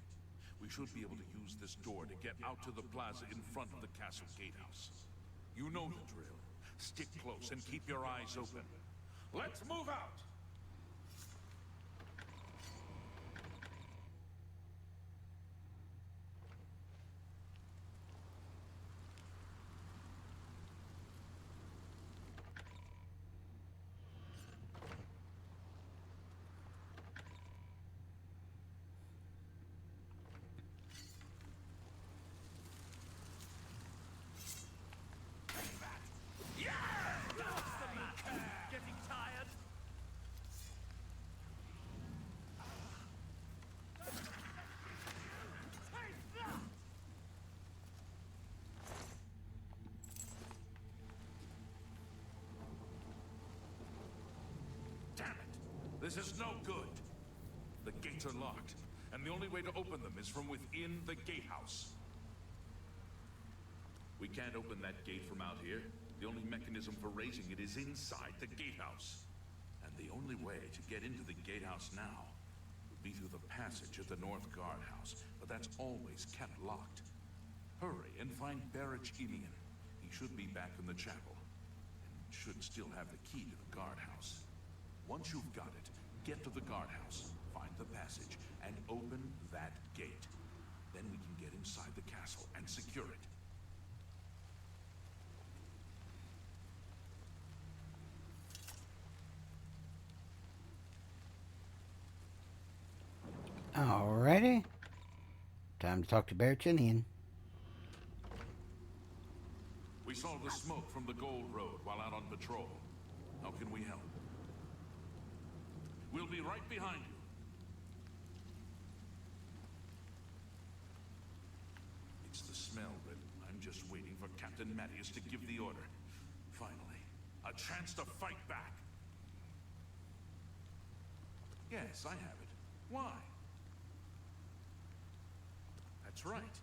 We should be able to use this door to get out to the plaza in front of the castle gatehouse. You know the drill. Stick close and keep your eyes open. Let's move out! This is no good. The gates are locked, and the only way to open them is from within the gatehouse. We can't open that gate from out here. The only mechanism for raising it is inside the gatehouse. And the only way to get into the gatehouse now would be through the passage at the North Guardhouse, but that's always kept locked. Hurry and find Barrich Inian. He should be back in the chapel, and should still have the key to the guardhouse. Once you've got it, get to the guardhouse, find the passage, and open that gate. Then we can get inside the castle and secure it.
Alrighty. Time to talk to Barachinian.
We saw the smoke from the Gold Road while out on patrol. How can we help? We'll be right behind you. It's the smell, but I'm just waiting for Captain Mattias to give the order. Finally, a chance to fight back. Yes, I have it. Why? That's right.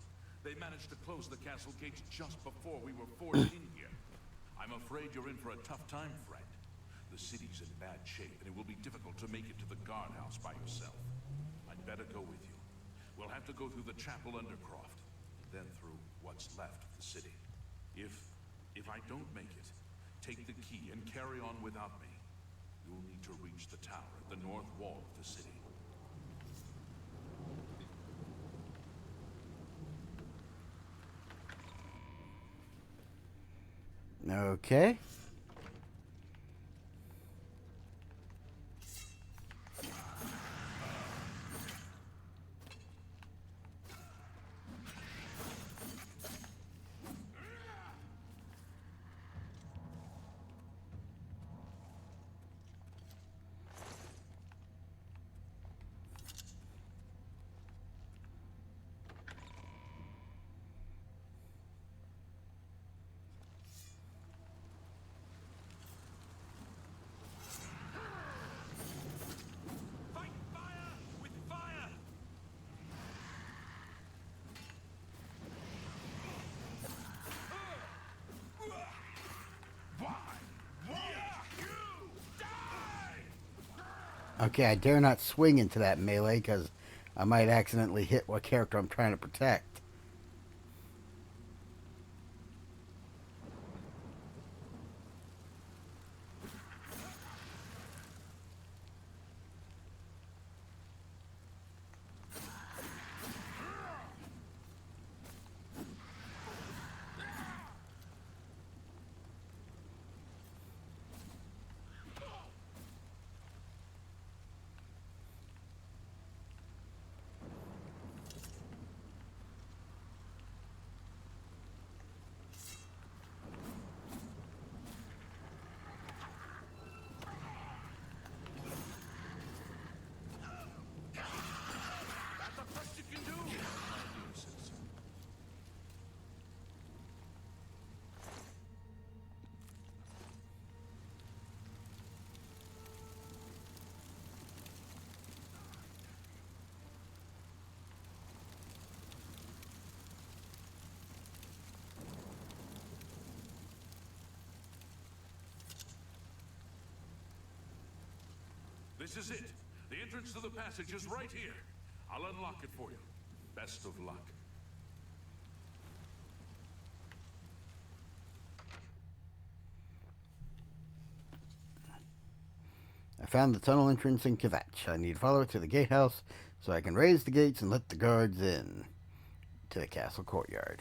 They managed to close the castle gates just before we were forced in here. I'm afraid you're in for a tough time, friend. The city's in bad shape, and it will be difficult to make it to the guardhouse by yourself. I'd better go with you. We'll have to go through the chapel undercroft, and then through what's left of the city. If I don't make it, take the key and carry on without me. You'll need to reach the tower at the north wall of the city.
Okay. Okay, I dare not swing into that melee because I might accidentally hit what character I'm trying to protect.
This is it. The entrance to the passage is right here. I'll unlock it for you. Best of luck.
I found the tunnel entrance in Kvatch. I need to follow it to the gatehouse so I can raise the gates and let the guards in to the castle courtyard.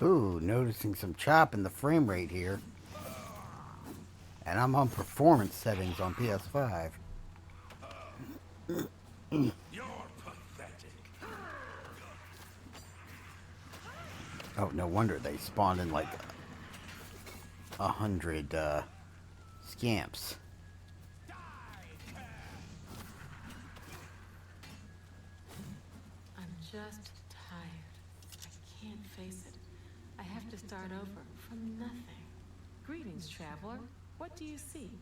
Ooh, noticing some chop in the frame rate here. And I'm on performance settings on PS5.
You're pathetic.
Oh, no wonder they spawned in like 100 scamps.
I'm just tired. I can't face it. I have to start over from nothing. Greetings, traveler. What do you seek?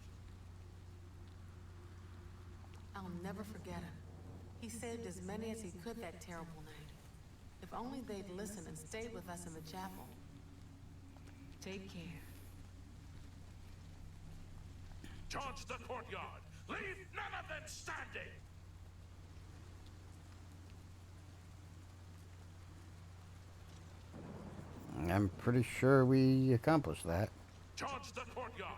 I'll never forget him. He saved as many as he could that terrible night. If only they'd listened and stayed with us in the chapel. Take care.
Charge the courtyard. Leave none of them standing.
I'm pretty sure we accomplished that.
Charge the courtyard.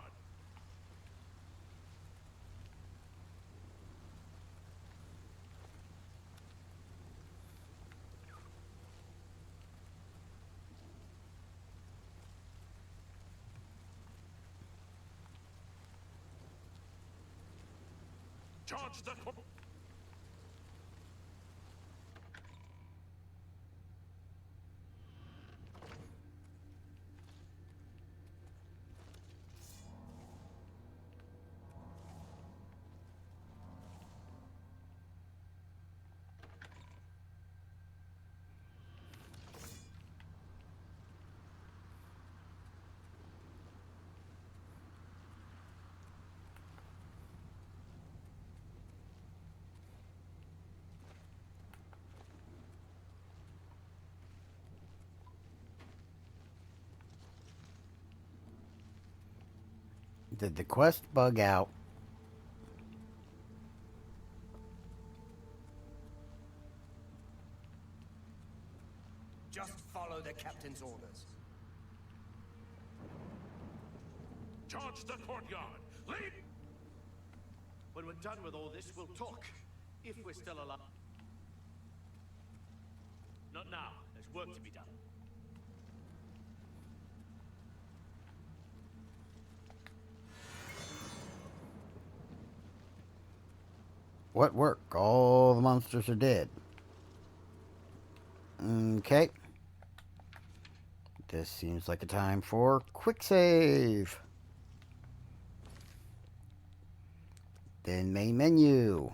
Charge the courtyard.
Did the quest bug out?
Just follow the captain's orders.
Charge the courtyard. Leave.
When we're done with all this, we'll talk. If we're still alive. Not now. There's work to be done.
What work? All the monsters are dead. Okay. This seems like a time for quick save. Then main menu.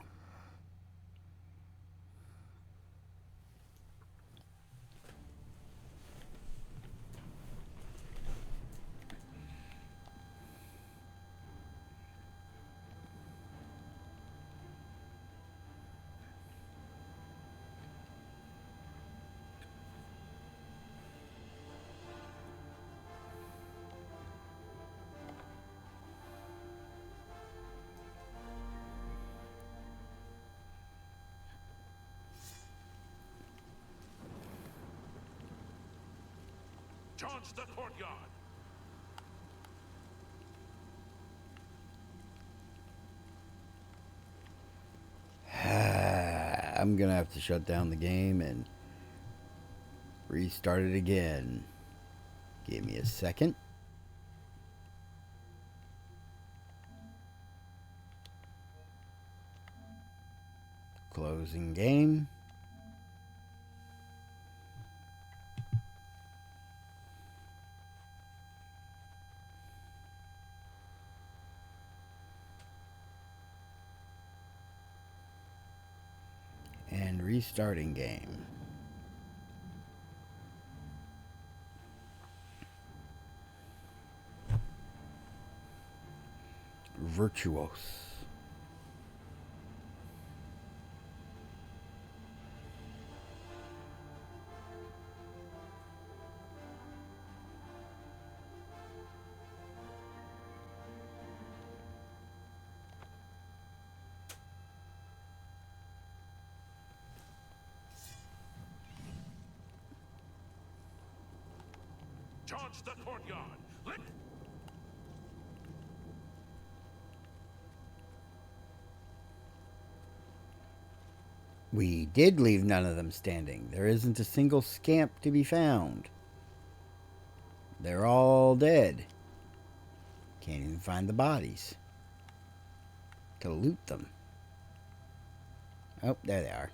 Charge the courtyard.
I'm gonna have to shut down the game and restart it again. Give me a second. Closing game. And restarting game. Virtuos.
Charge the courtyard. Let...
We did leave none of them standing. There isn't a single scamp to be found. They're all dead. Can't even find the bodies to loot them. Oh, there they are.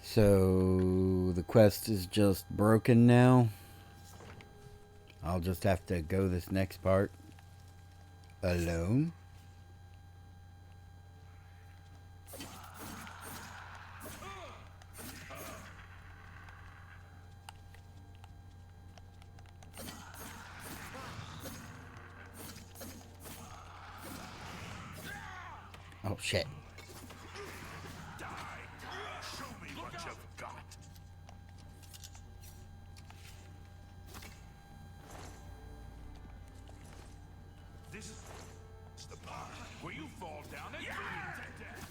So the quest is just broken now. I'll just have to go this next part alone. Oh shit.
Show me what you've got. This is the part where you fall down and bleed to death.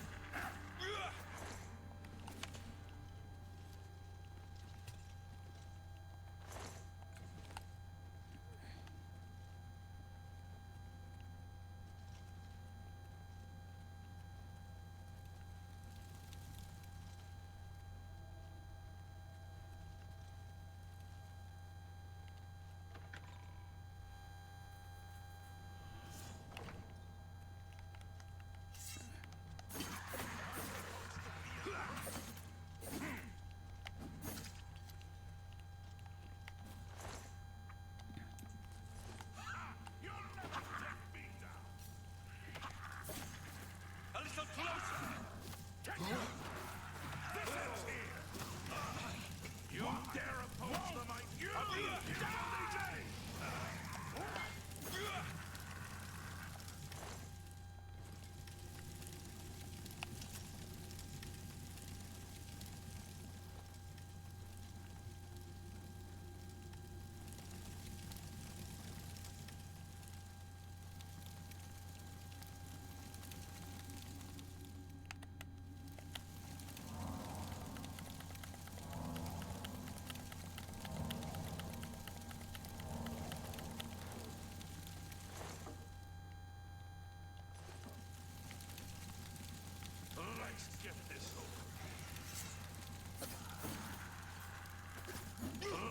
Let's get this over.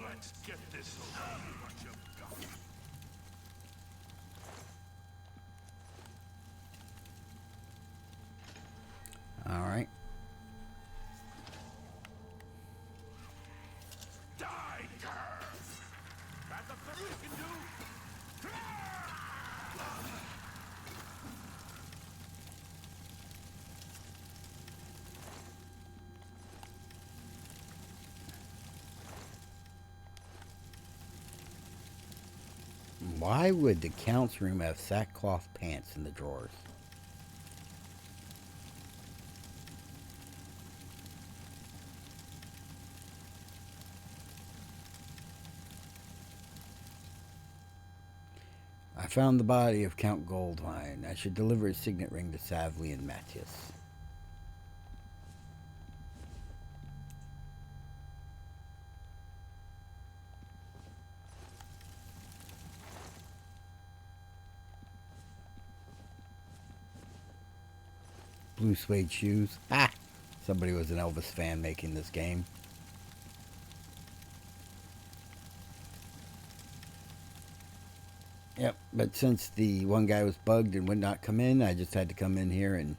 Let's get this over. What you've got.
All right.
Die, cur! That's the first you can do.
Why would the Count's room have sackcloth pants in the drawers? I found the body of Count Goldwine. I should deliver his signet ring to Savley and Matthias. Blue suede shoes. Ah! Somebody was an Elvis fan making this game. Yep, but since the one guy was bugged and would not come in, I just had to come in here and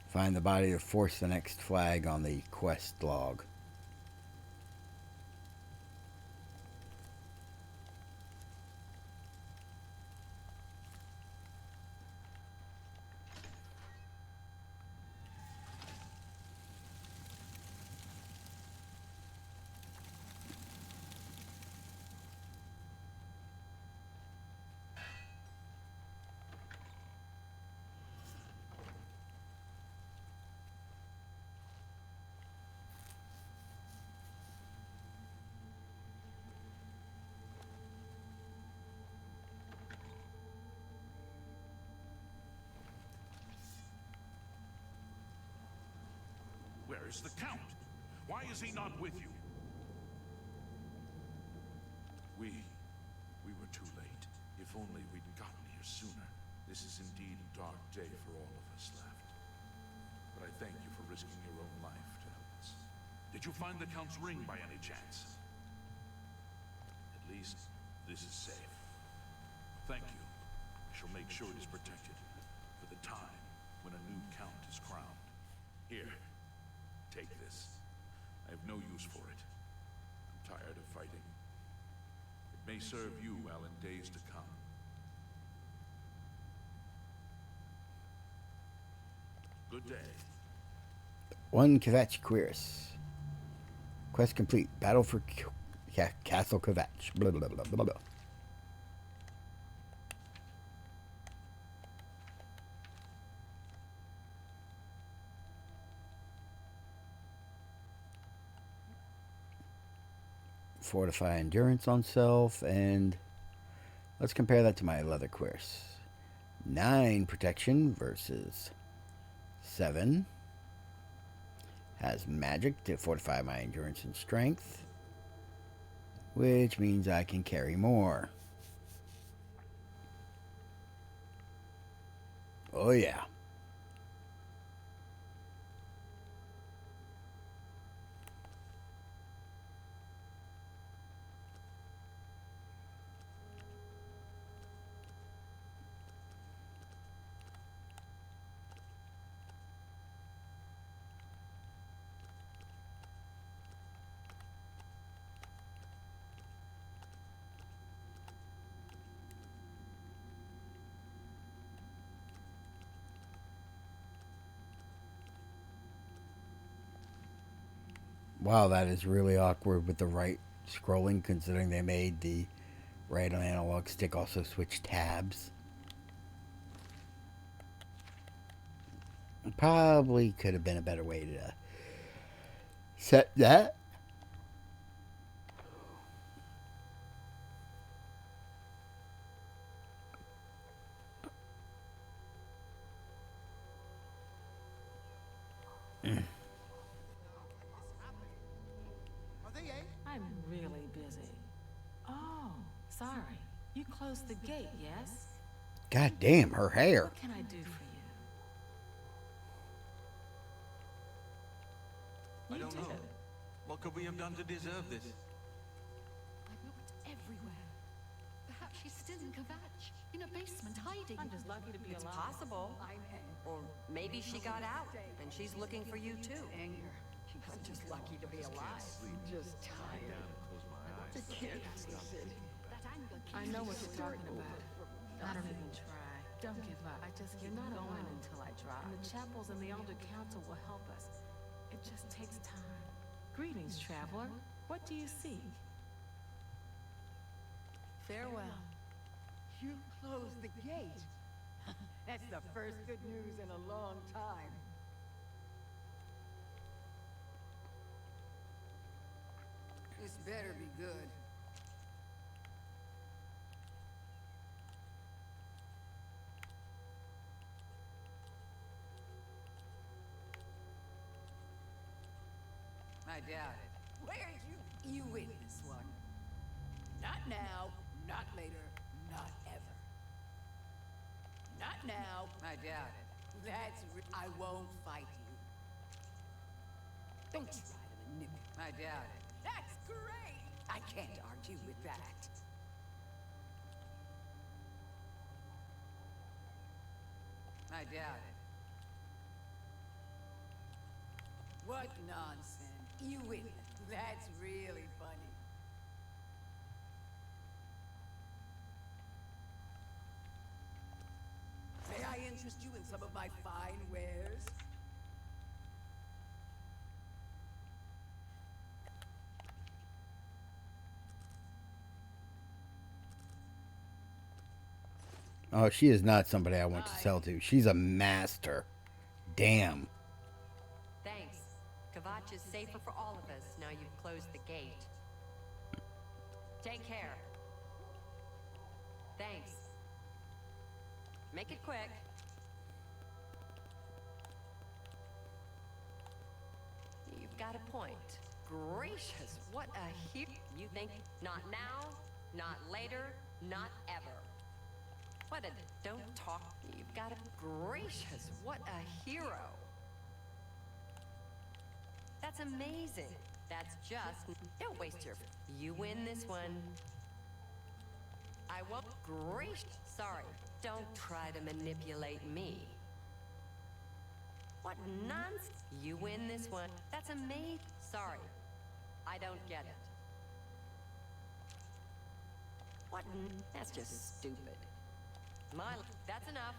find the body to force the next flag on the quest log.
Where is the Count? Why is he not with you? We were too late. If only we'd gotten here sooner. This is indeed a dark day for all of us left. But I thank you for risking your own life to help us. Did you find the Count's ring by any chance? At least, this is safe. Thank you. I shall make sure it is protected for the time when a new Count is crowned. Here. Take this. I have no use for it. I'm tired of fighting. It may serve you well in days to come. Good day.
1 Kvatch Queris. Quest complete. Battle for Castle Kvatch. Blah, blah, blah, blah, blah. Fortify endurance on self, and let's compare that to my leather quest. 9 protection versus 7. Has magic to fortify my endurance and strength, which means I can carry more. Oh yeah. Wow, that is really awkward with the right scrolling, considering they made the right analog stick also switch tabs. Probably could have been a better way to set that.
I'm really busy. Oh, sorry. You closed the gate, yes?
God damn, her hair.
What can I do for you?
I don't know. What could we have done to deserve this?
I've looked everywhere. Perhaps she's still in Kvatch, in a basement hiding.
I'm just lucky to be
It's
alive.
possible. Or maybe she got out, and she's looking for you too.
Anger. I'm just lucky to be alive. Just tired. I can't sleep.
I know what you're talking about. I don't even try. Don't give up. You're not going until I drop. And the chapels and the Elder Council will help us. It just takes time. Greetings, traveler. What do you seek?
Farewell. You closed the gate. That's the first good news in a long time. This better be good. I doubt it. Where'd you win this one? Not now, not later, not ever. Not now. I doubt it. I won't fight you. Don't try to manipulate. I doubt it. That's great! I can't argue with that. I doubt it. What nonsense. You win. That's really funny. May I interest you in some of my fine wares?
Oh, she is not somebody I want to sell to. She's a master. Damn.
Thanks. Kvatch is safer for all of us now you've closed the gate. Take care. Thanks. Make it quick. You've got a point. Gracious, what a You think not now, not later, not ever. What a don't talk. You've got a gracious, what a hero. That's amazing. That's just don't waste your you win this one. I won't gracious. Sorry. Don't try to manipulate me. What nonsense? You win this one. That's amazing. Sorry. I don't get it. What? That's just stupid. That's enough.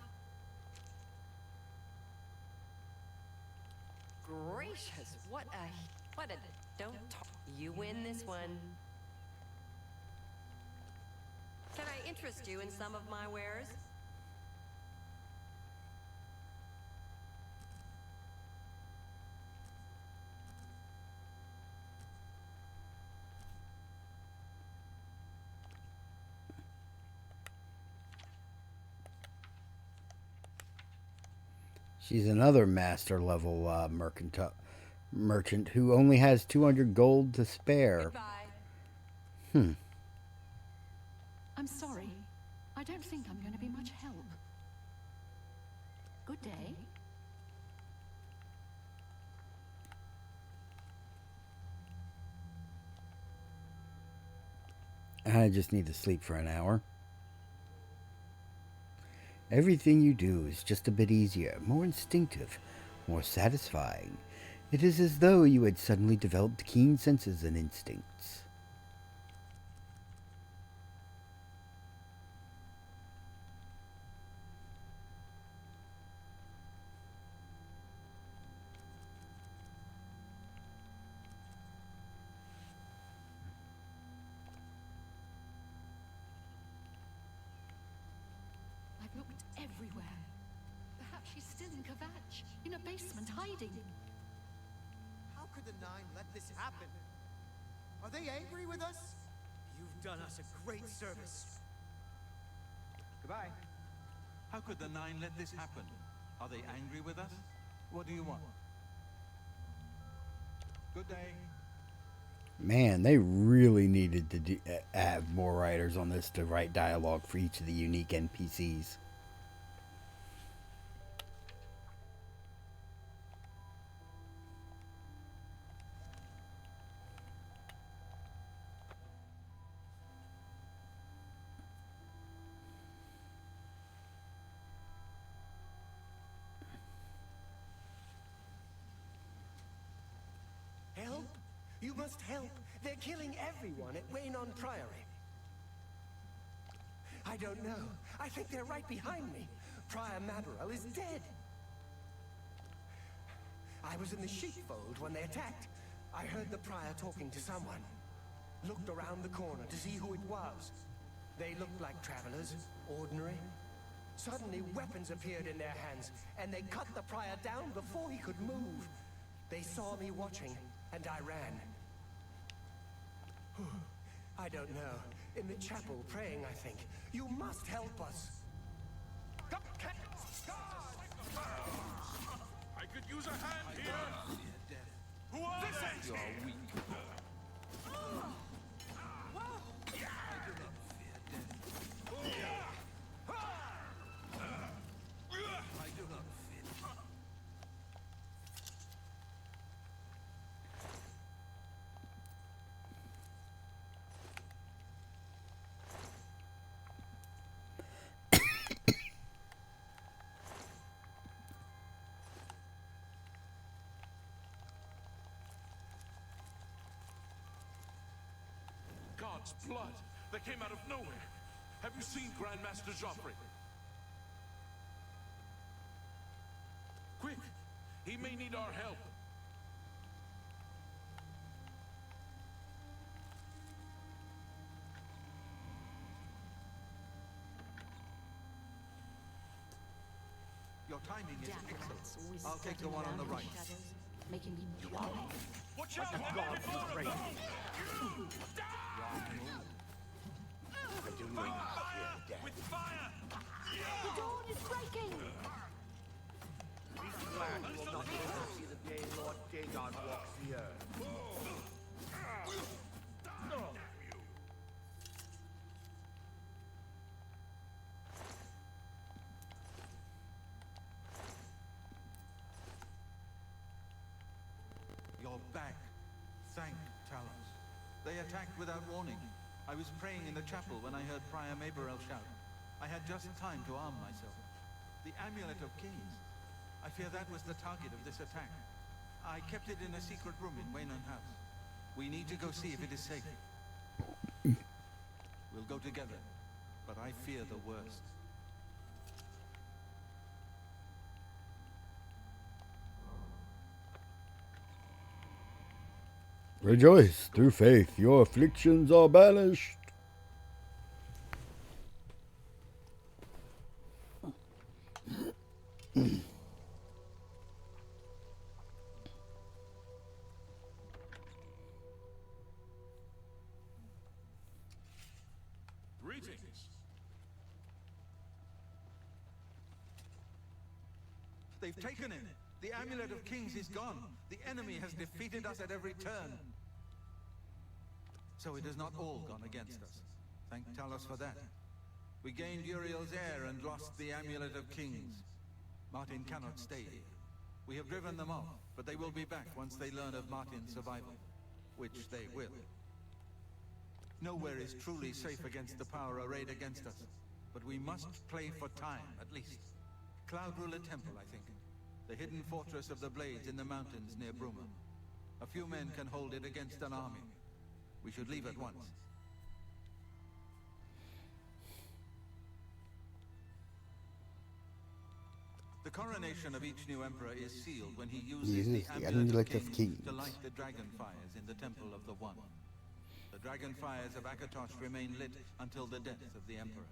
Gracious, what a don't talk. You win this one. Can I interest you in some of my wares?
She's another master level merchant who only has 200 gold to spare.
I'm sorry. I don't think I'm going to be much help. Good day.
I just need to sleep for an hour. Everything you do is just a bit easier, more instinctive, more satisfying. It is as though you had suddenly developed keen senses and instincts.
Everywhere. Perhaps she's still in Kvatch, in a basement hiding.
How could the Nine let this happen? Are they angry with us? You've done us a great service. Goodbye.
How could the Nine let this happen? Are they angry with us? What do you want? Good day.
Man, they really needed to have more writers on this to write dialogue for each of the unique NPCs.
Help? You must help. They're killing everyone at Waynon Priory. I don't know. I think they're right behind me. Prior Mabarel is dead. I was in the sheepfold when they attacked. I heard the Prior talking to someone. Looked around the corner to see who it was. They looked like travelers, ordinary. Suddenly weapons appeared in their hands, and they cut the Prior down before he could move. They saw me watching, and I ran. I don't know. In the chapel, praying, I think. You must help us.
I could use a hand here. Who are they?
You are weak.
God's blood that came out of nowhere. Have you seen Grandmaster Joffrey? Quick! He may need our help.
Your timing is
Damn
excellent.
rats, always
I'll take the
skirting
one on the
around in
right.
shadows, making me jump.
Watch
Like
out!
a god you pray. I do not fear death.
With fire!
The dawn is breaking!
Be glad you will not live to see the day Lord Dagon walks the earth.
You're back. Thank Talos. They attacked without warning. I was praying in the chapel when I heard Prior Maberel shout. I had just time to arm myself. The Amulet of Kings. I fear that was the target of this attack. I kept it in a secret room in Waynon House. We need to go see if it is safe. We'll go together, but I fear the worst.
Rejoice through faith, your afflictions are banished.
Greetings.
They've taken it. The Amulet of Kings is gone. The enemy has defeated us at every turn. So it has not all gone against us. Thank Talos for that. We gained Uriel's heir and lost the Amulet of Kings. Martin cannot stay here. We have driven them off, but they will be back once they learn of Martin's survival. Which they will. Nowhere is truly safe against the power arrayed against us. But we must play for time, at least. Cloud Ruler Temple, I think. The hidden fortress of the Blades in the mountains near Bruma. A few men can hold it against an army. We should leave at once. The coronation of each new emperor is sealed when he uses the Amulet of Kings to light the dragon fires in the Temple of the One. The dragon fires of Akatosh remain lit until the death of the emperor.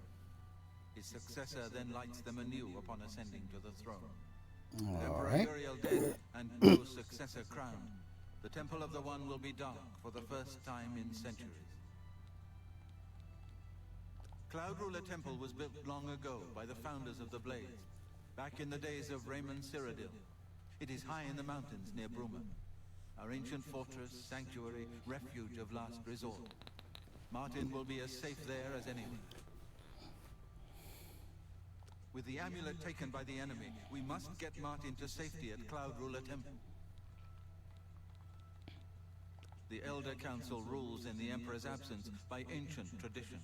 His successor then lights them anew upon ascending to the throne. With Emperor Uriel dead and no successor crowned, the Temple of the One will be dark for the first time in centuries. Cloud Ruler Temple was built long ago by the founders of the Blades, back in the days of Raymond Cyrodiil. It is high in the mountains near Bruma, our ancient fortress, sanctuary, refuge of last resort. Martin will be as safe there as anyone. With the amulet taken by the enemy, we must get Martin to safety at Cloud Ruler Temple. The Elder Council rules in the Emperor's absence by ancient tradition.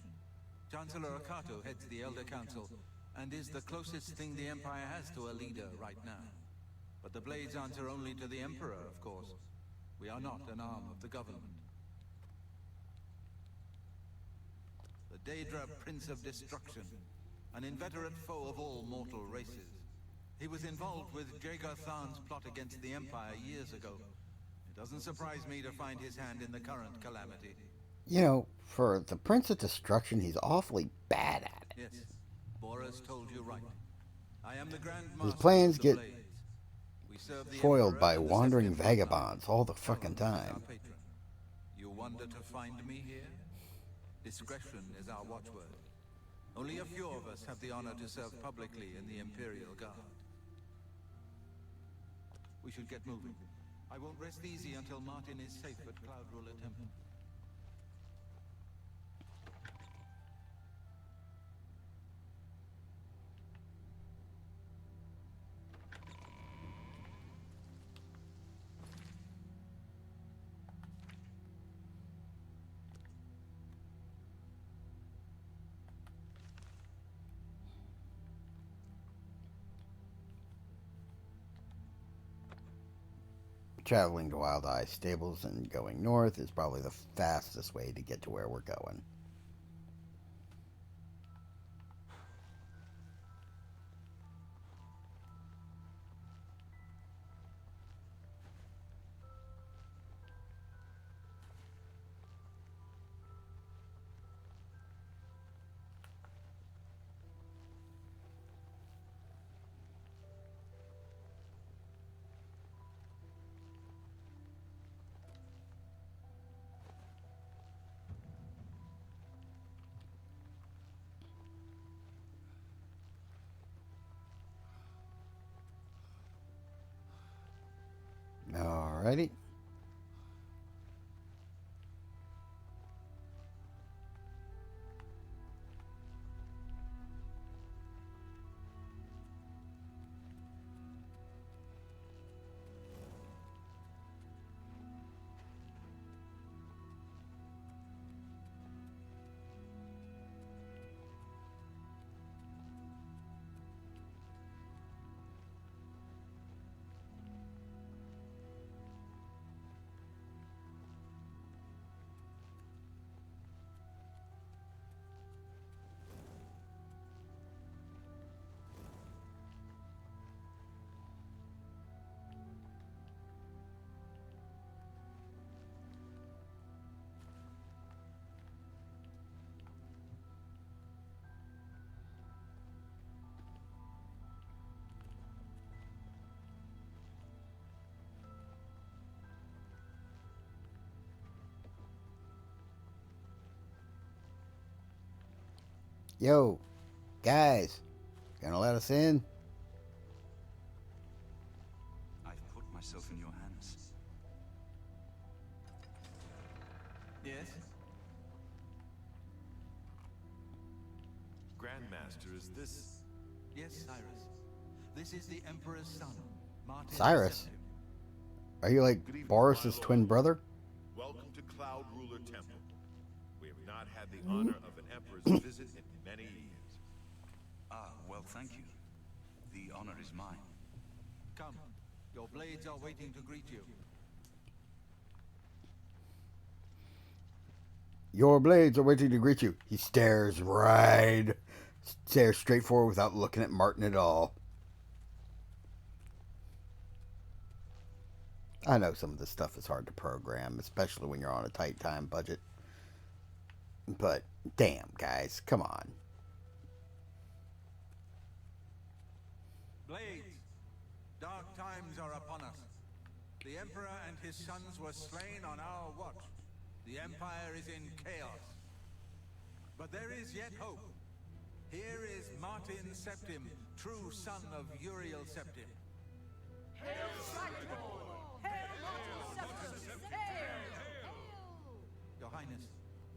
Chancellor Akato heads the Elder Council and is the closest thing the Empire has to a leader right now. But the Blades answer only to the Emperor, of course. We are not an arm of the government. The Daedra Prince of Destruction, an inveterate foe of all mortal races. He was involved with Jagar Tharn's plot against the Empire years ago. It doesn't surprise me to find his hand in the current calamity.
You know, for the Prince of Destruction, he's awfully bad at it.
Yes, Boris told you right. I am the Grand Master.
His plans
of the
get
Blades. We serve the
foiled
Emperor
by
and the
wandering
Sept
vagabonds all the
Empire.
fucking
Talos is
time.
our patron. You wonder to find me here? Discretion is our watchword. Only a few of us have the honor to serve publicly in the Imperial Guard. We should get moving. I won't rest easy until Martin is safe at Cloud Ruler Temple.
traveling to Wild Eye Stables and going north is probably the fastest way to get to where we're going. Alrighty. Yo, guys, gonna let us in?
I've put myself in your hands.
Yes?
Grandmaster, is this...
Yes, Cyrus. This is the Emperor's son, Martin.
Cyrus? Are you like Boris's twin brother?
Welcome to Cloud Ruler Temple. We have not had the honor of an Emperor's visit in many years.
Ah, well, thank you. The honor is mine.
Come. Your blades are waiting to greet you.
Your blades are waiting to greet you. He stares straight forward without looking at Martin at all. I know some of this stuff is hard to program, especially when you're on a tight time budget. But, damn, guys, come on.
Blades, dark times are upon us. The Emperor and his sons were slain on our watch. The Empire is in chaos. But there is yet hope. Here is Martin Septim, true son of Uriel Septim.
Hail Sanctimore! Hail Martin Septim! Hail!
Your Highness,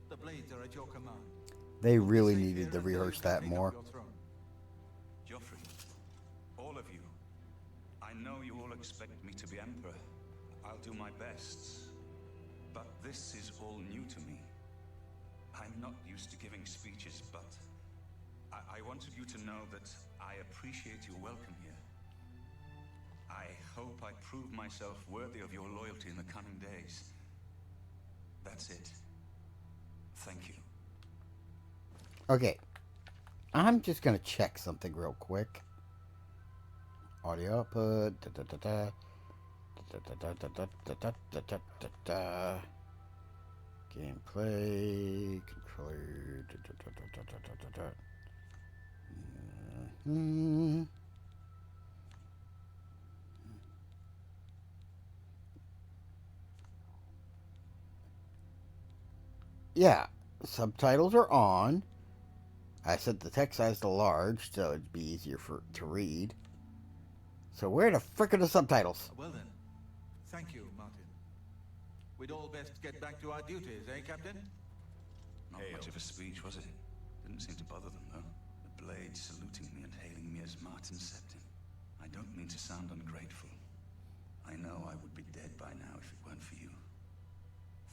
the blades are at your command.
They really needed to rehearse that more.
Joffrey, all of you, I know you all expect me to be Emperor. I'll do my best. But this is all new to me. I'm not used to giving speeches, but I wanted you to know that I appreciate your welcome here. I hope I prove myself worthy of your loyalty in the coming days. That's it. Thank you.
Okay. I'm just going to check something real quick. Audio output. Gameplay. Controller. Yeah, subtitles are on. I set the text size to large so it'd be easier to read. So where the frick are the subtitles?
Well then, thank you, Martin. We'd all best get back to our duties, eh, Captain?
Not much of a speech, was it? Didn't seem to bother them, though. The blades saluting me and hailing me as Martin Septim. I don't mean to sound ungrateful. I know I would be dead by now if it weren't for you.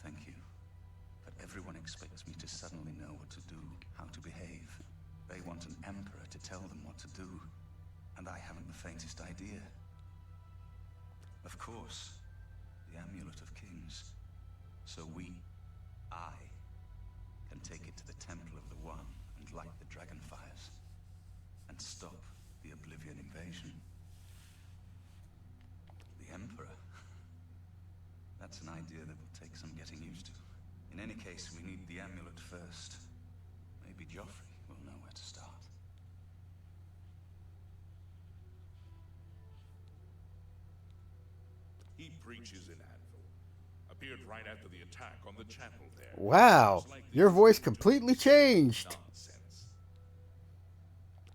Thank you. But everyone expects me to suddenly know what to do, how to behave. They want an emperor to tell them what to do, and I haven't the faintest idea. Of course, So I, can take it to the Temple of the One and light the dragon fires and stop the Oblivion invasion. The Emperor? That's an idea that will take some getting used to. In any case, we need the amulet first. Maybe Joffrey will know where to start.
He preaches in Anvil. Appeared right after the attack on the channel there.
Wow, your voice completely changed.
Nonsense.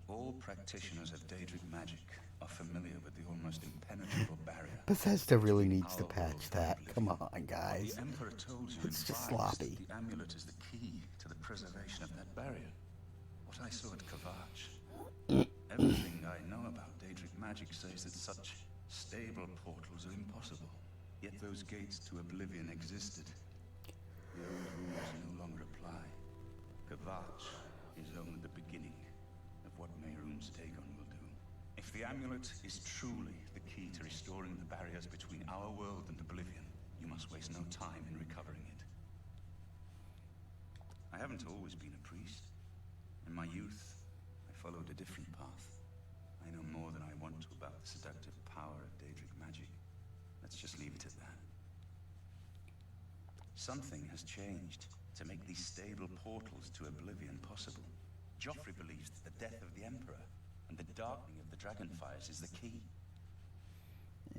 All practitioners of Daedric magic are familiar with the almost impenetrable barrier.
Bethesda really needs to patch that. Come on, guys.
The Emperor told you
It's just
in Christ
sloppy.
that the amulet is the key to the preservation of that barrier. What I saw at Kavach. Everything I know about Daedric magic says that such stable portals are impossible. Yet those gates to Oblivion existed. The old rules no longer apply. Kavach is only the beginning of what Mehrunes Dagon will do. If the amulet is truly the key to restoring the barriers between our world and Oblivion, you must waste no time in recovering it. I haven't always been a priest. In my youth, I followed a different path. I know more than I want to about the seductive power of Daedric magic. Let's just leave it at that. Something has changed to make these stable portals to Oblivion possible. Joffrey believes that the death of the Emperor and the darkening of the Dragonfires is the key.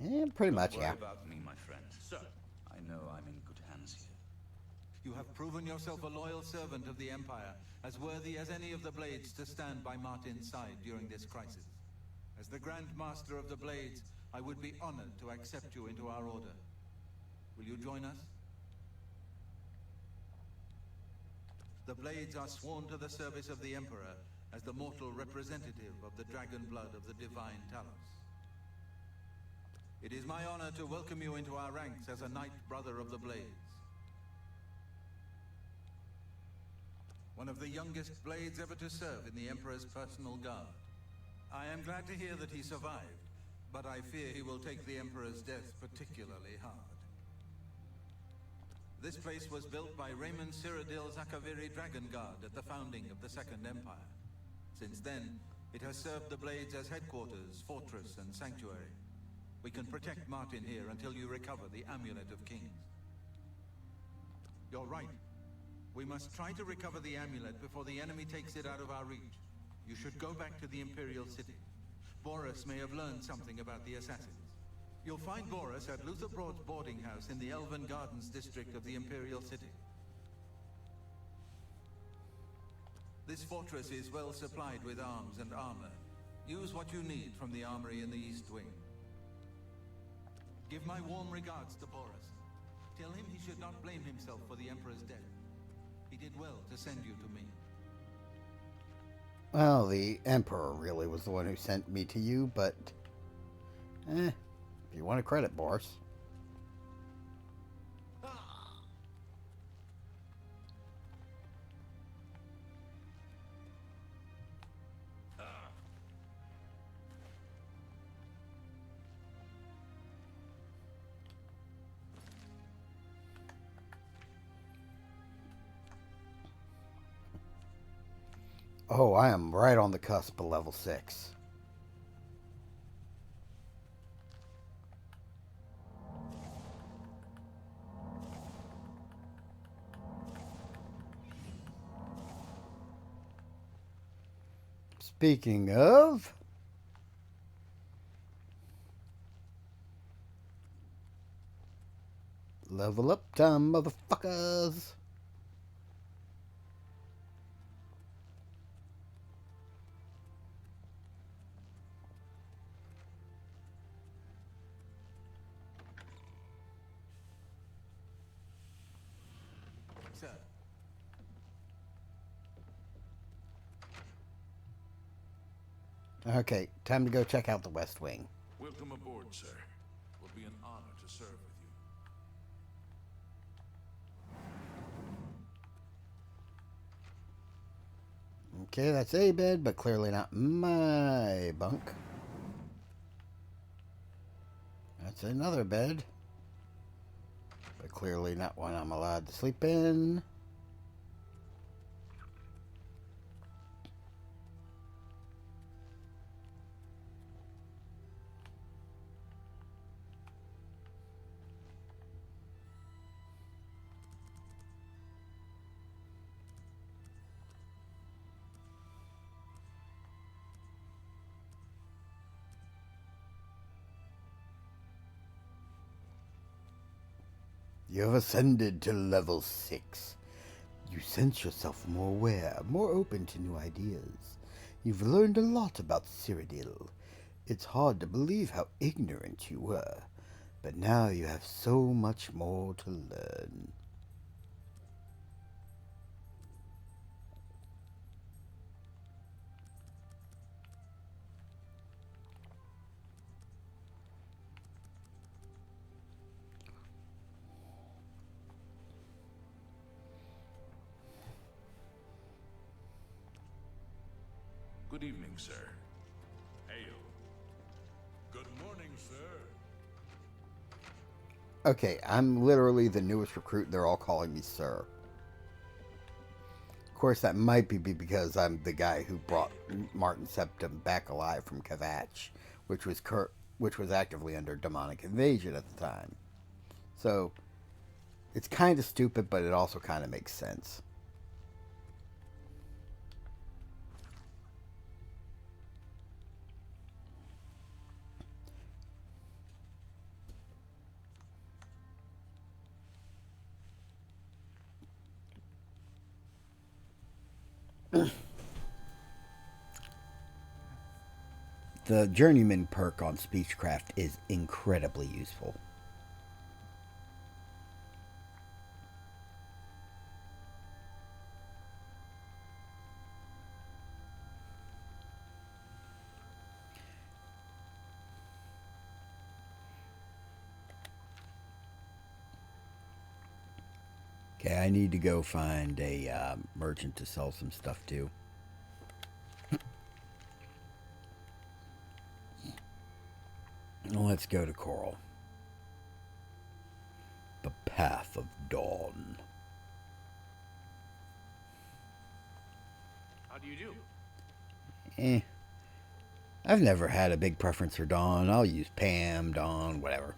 Yeah, pretty much,
Don't
yeah.
worry about me, my friend.
Sir.
I know I'm in good hands here.
You have proven yourself a loyal servant of the Empire, as worthy as any of the Blades to stand by Martin's side during this crisis. As the Grand Master of the Blades, I would be honored to accept you into our order. Will you join us? The Blades are sworn to the service of the Emperor as the mortal representative of the dragon blood of the divine Talos. It is my honor to welcome you into our ranks as a Knight Brother of the Blades. One of the youngest Blades ever to serve in the Emperor's personal guard. I am glad to hear that he survived, but I fear he will take the Emperor's death particularly hard. This place was built by Raymond Cyrodiil Zakaviri Dragon Guard at the founding of the Second Empire. Since then, it has served the Blades as headquarters, fortress, and sanctuary. We can protect Martin here until you recover the Amulet of Kings. You're right. We must try to recover the amulet before the enemy takes it out of our reach. You should go back to the Imperial City. Boris may have learned something about the assassins. You'll find Boris at Luther Broad's boarding house in the Elven Gardens district of the Imperial City. This fortress is well supplied with arms and armor. Use what you need from the armory in the East Wing. Give my warm regards to Boris. Tell him he should not blame himself for the Emperor's death. He did well to send you to me.
Well, the Emperor really was the one who sent me to you, but... if you want to credit, Boris. Oh, I am right on the cusp of level 6. Speaking of... level up time, motherfuckers!
Sir.
Okay, time to go check out the West Wing.
Welcome aboard, sir. It will be an honor to serve with you.
Okay, that's a bed, but clearly not my bunk. That's another bed, but clearly not one I'm allowed to sleep in. You have ascended to level 6. You sense yourself more aware, more open to new ideas. You've learned a lot about Cyrodiil. It's hard to believe how ignorant you were, but now you have so much more to learn.
Good evening, sir. Hail. Good morning, sir.
Okay, I'm literally the newest recruit. They're all calling me sir. Of course, that might be because I'm the guy who brought Martin Septim back alive from Kavach, which was actively under demonic invasion at the time. So, it's kind of stupid, but it also kind of makes sense. The Journeyman perk on Speechcraft is incredibly useful. Okay, I need to go find a merchant to sell some stuff to. Let's go to Coral. The Path of Dawn.
How do you do?
I've never had a big preference for Dawn. I'll use Pam, Dawn, whatever.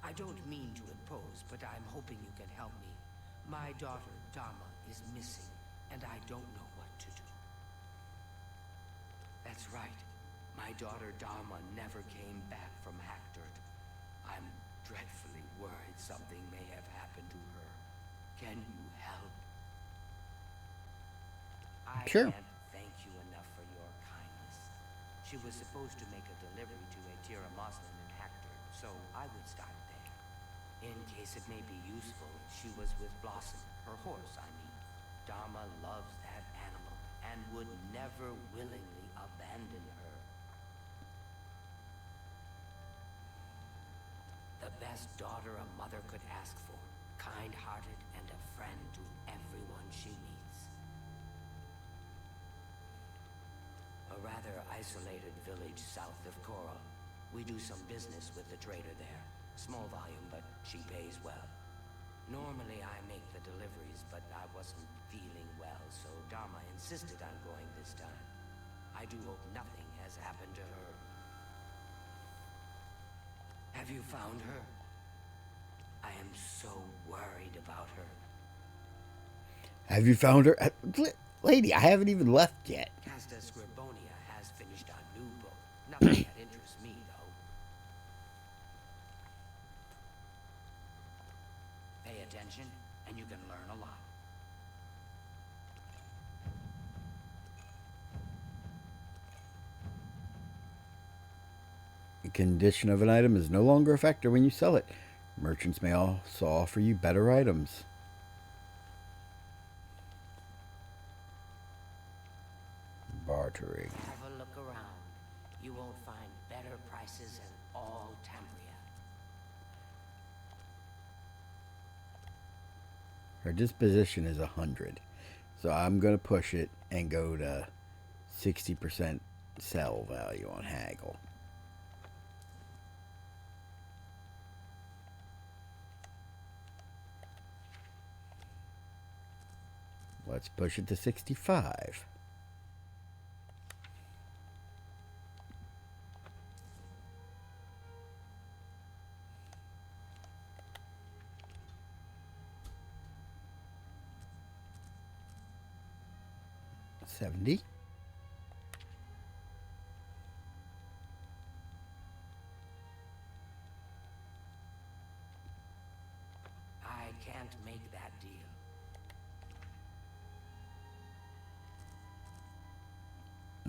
I don't mean to impose, but I'm hoping you can help me. My daughter, Dama, is missing, and I don't know what to do. That's right. My daughter, Dama, never came back from Hackdirt. I'm dreadfully worried something may have happened to her. Can you help?
Sure.
I can't thank you enough for your kindness. She was supposed to make a delivery to Atira Moslin in Hackdirt, so I would start there. In case it may be useful, she was with Blossom, her horse, I mean. Dama loves that animal and would never willingly abandon her. The best daughter a mother could ask for, kind-hearted and a friend to everyone she meets. A rather isolated village south of Coral. We do some business with the trader there. Small volume, but she pays well. Normally I make the deliveries, but I wasn't feeling well, so Dama insisted on going this time. I do hope nothing has happened to her. Have you found her? I am so worried about her.
Have you found her? Lady, I haven't even left yet.
Casta Scribonia has finished a new book. Nothing that interests me, though. Pay attention, and you can learn a lot.
The condition of an item is no longer a factor when you sell it. Merchants may also offer you better items. Bartering.
Have a look around. You won't find better prices in all Tambria.
Her disposition is 100. So I'm going to push it and go to 60% sell value on haggle. Let's push it to 65. $70.
I can't make that deal.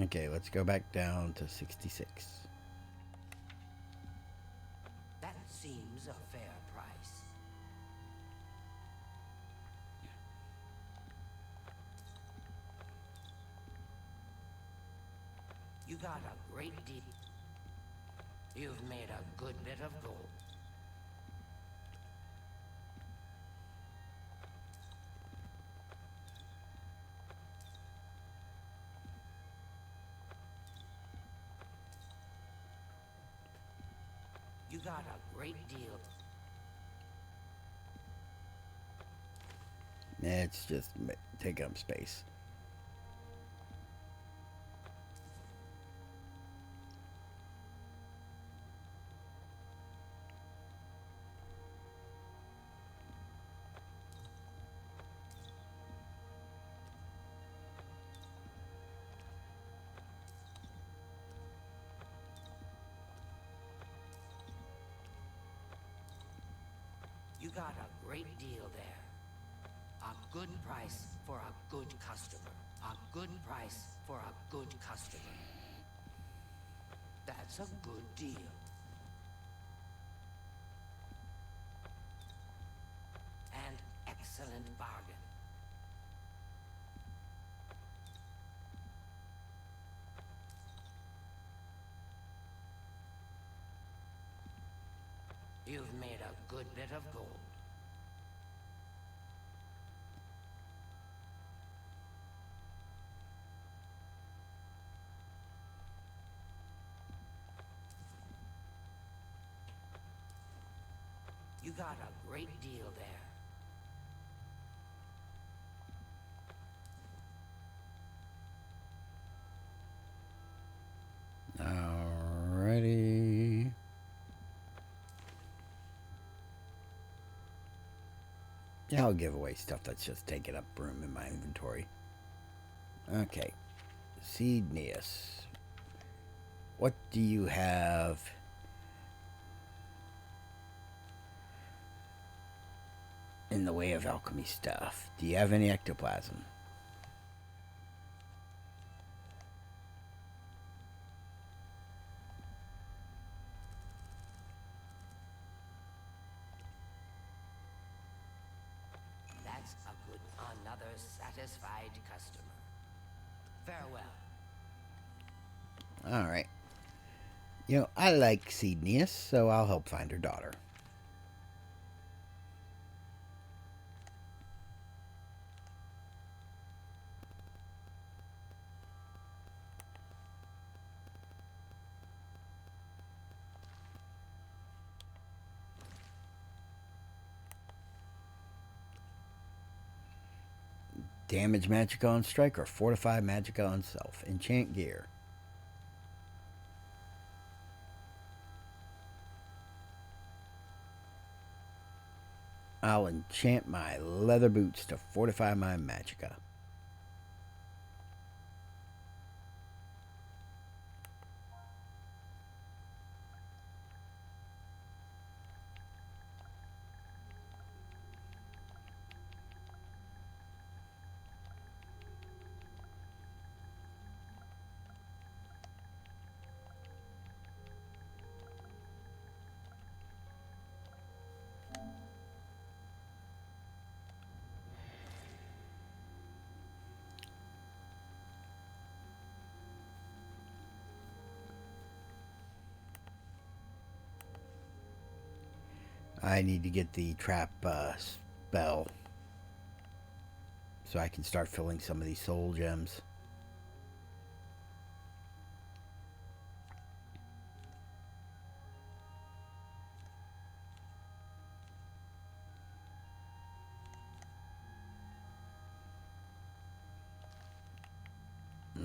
Okay, let's go back down to 66.
That seems a fair price. You got a great deal. You've made a good bit of gold. You got a great deal.
It's just taking up space.
You got a great deal there. A good price for a good customer. A good price for a good customer. That's a good deal. An excellent bargain. You've made a good bit of gold. You got a great deal there.
Alrighty. Yeah, I'll give away stuff that's just taking up room in my inventory. Okay. Xenobears. What do you have? In the way of alchemy stuff. Do you have any ectoplasm?
That's a good, another satisfied customer. Farewell.
Alright. You know, I like Xenobears, so I'll help find her daughter. Damage Magicka on Strike or Fortify Magicka on Self. Enchant Gear. I'll enchant my leather boots to fortify my Magicka. I need to get the trap spell so I can start filling some of these soul gems.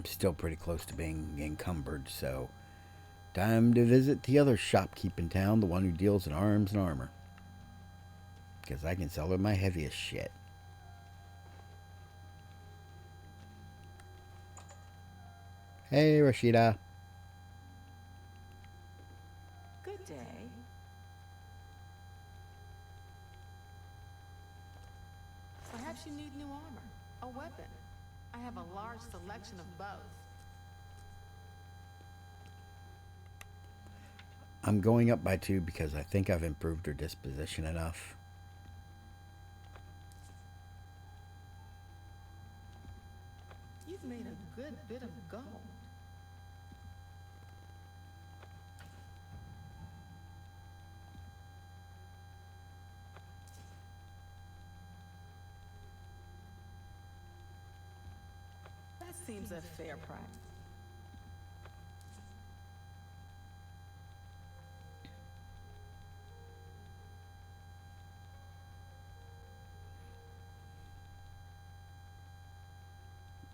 I'm still pretty close to being encumbered, so time to visit the other shopkeep in town, the one who deals in arms and armor. Because I can sell her my heaviest shit. Hey, Rashida.
Good day. Perhaps you need new armor, a weapon. I have a large selection of both.
I'm going up by 2 because I think I've improved her disposition enough.
You've made a good bit of gold. That seems a fair price.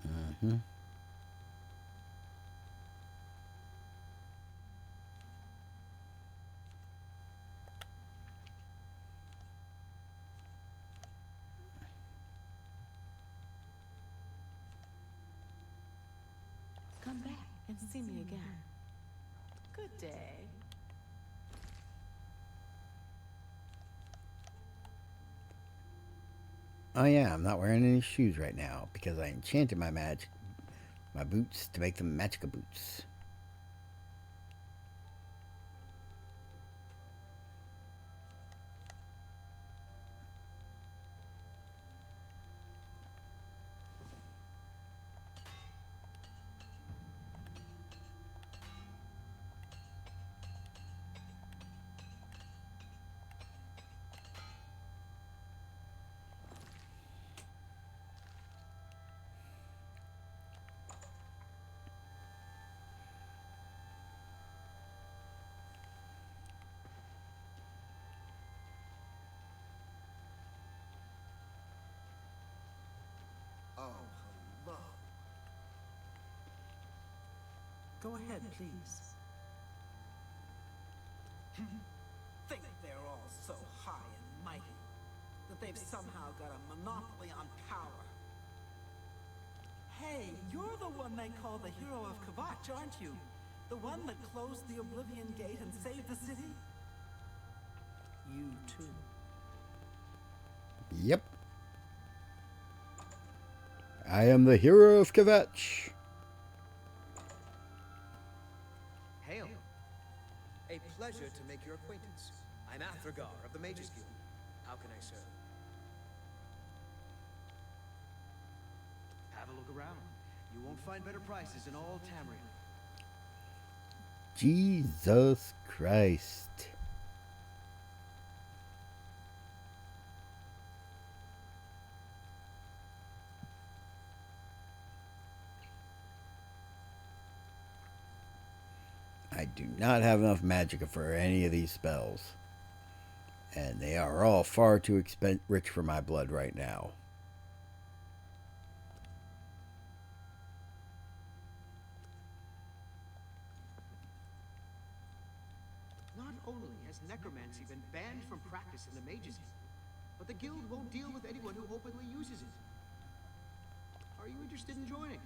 Mm-hmm.
Come back and see me again. Good day.
Oh yeah, I'm not wearing any shoes right now because I enchanted my boots to make them magica boots.
Oh, hello.
Go ahead, please.
Think they're all so high and mighty that they've somehow got a monopoly on power.
Hey, you're the one they call the hero of Kvatch, aren't you? The one that closed the Oblivion Gate and saved the city? You too.
Yep. I am the hero of Kvatch.
Hail. A pleasure to make your acquaintance. I'm Athragar of the Mages Guild. How can I serve? Have a look around. You won't find better prices in all Tamriel.
Jesus Christ. I do not have enough magicka for any of these spells. And they are all far too rich for my blood right now.
Not only has necromancy been banned from practice in the Mages Guild, but the guild won't deal with anyone who openly uses it. Are you interested in joining?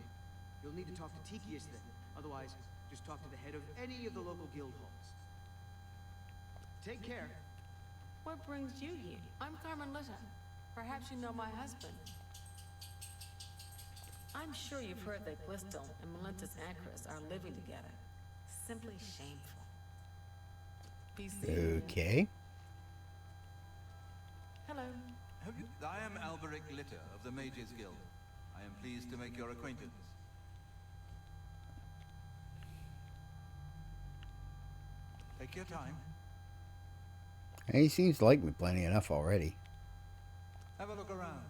You'll need to talk to Tikius then. Otherwise, just talk to the head of any of the local guild halls. Take care.
What brings you here? I'm Carmelita. Perhaps you know my husband. I'm sure you've heard that Glistel and Melintus Acris are living together. Simply shameful. Be seeing
Okay.
Hello.
I am Alberic Litter of the Mages Guild. I am pleased to make your acquaintance. Take your time.
He seems to like me plenty enough already.
Have a look around.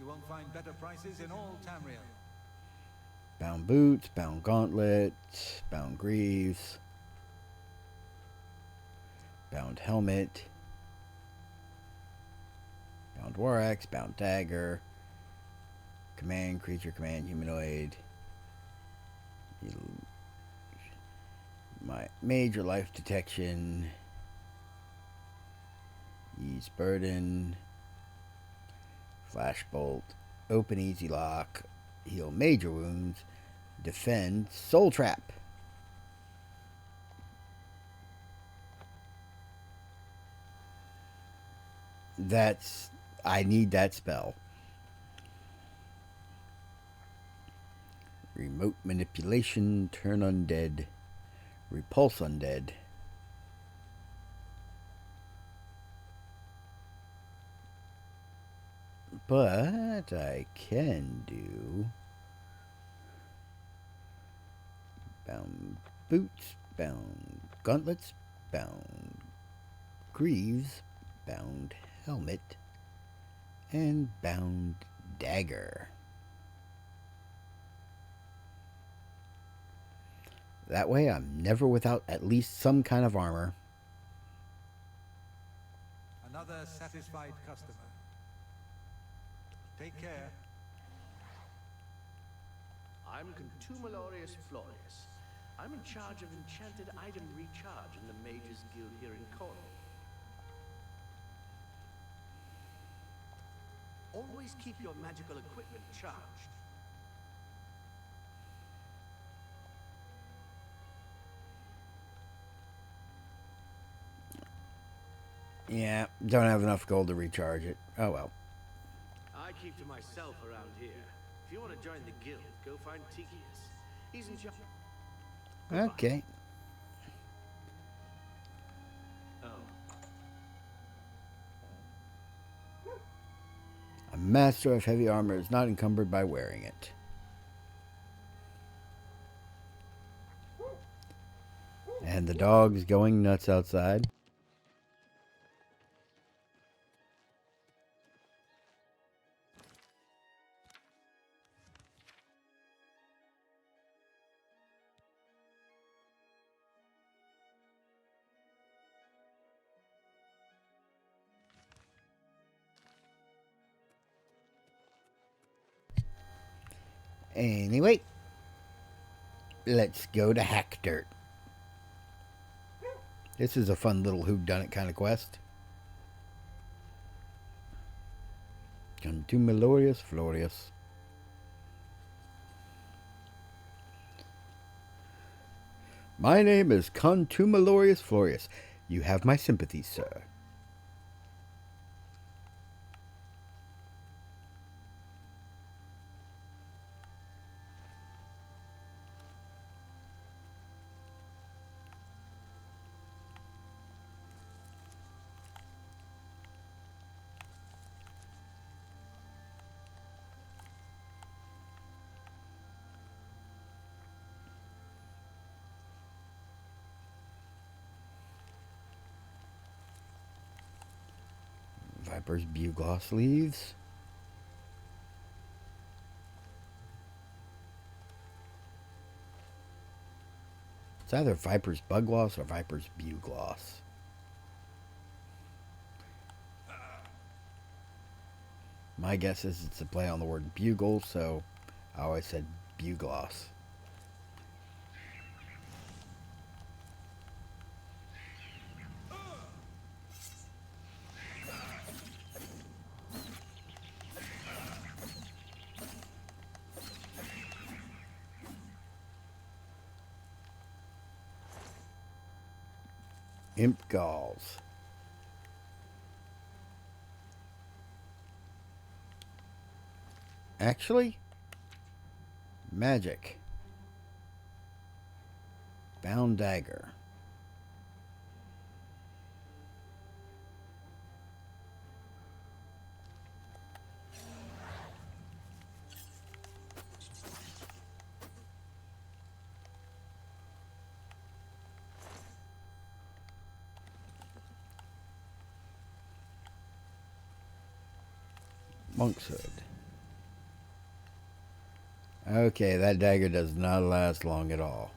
You won't find better prices in all Tamriel.
Bound boots, bound gauntlets, bound greaves, bound helmet, bound war axe, bound dagger, command, creature, command, humanoid, My major life detection. Ease burden. Flash bolt. Open easy lock. Heal major wounds. Defend. Soul trap. I need that spell. Remote manipulation. Turn undead. Repulse undead. But I can do bound boots, bound gauntlets, bound greaves, bound helmet, and bound dagger. That way I'm never without at least some kind of armor.
Another satisfied customer. Take care.
I'm Contumelius Florius. I'm in charge of enchanted item recharge in the Mages Guild here in Cornwall. Always keep your magical equipment charged.
Yeah, don't have enough gold to recharge it. Oh well.
I keep to myself around here. If you want to join the guild, go find Tikius. He's in charge.
Okay.
Oh.
A master of heavy armor is not encumbered by wearing it. And the dog's going nuts outside. Anyway, let's go to Hack Dirt. This is a fun little whodunit kind of quest. Contumelius Florius. My name is Contumelius Florius. You have my sympathies, sir. Viper's bugloss leaves. It's either Viper's bugloss or Viper's bugloss. My guess is it's a play on the word bugle, so I always said bugloss. Imp Galls. Actually, magic. Bound dagger. Monk's Hood. Okay, that dagger does not last long at all.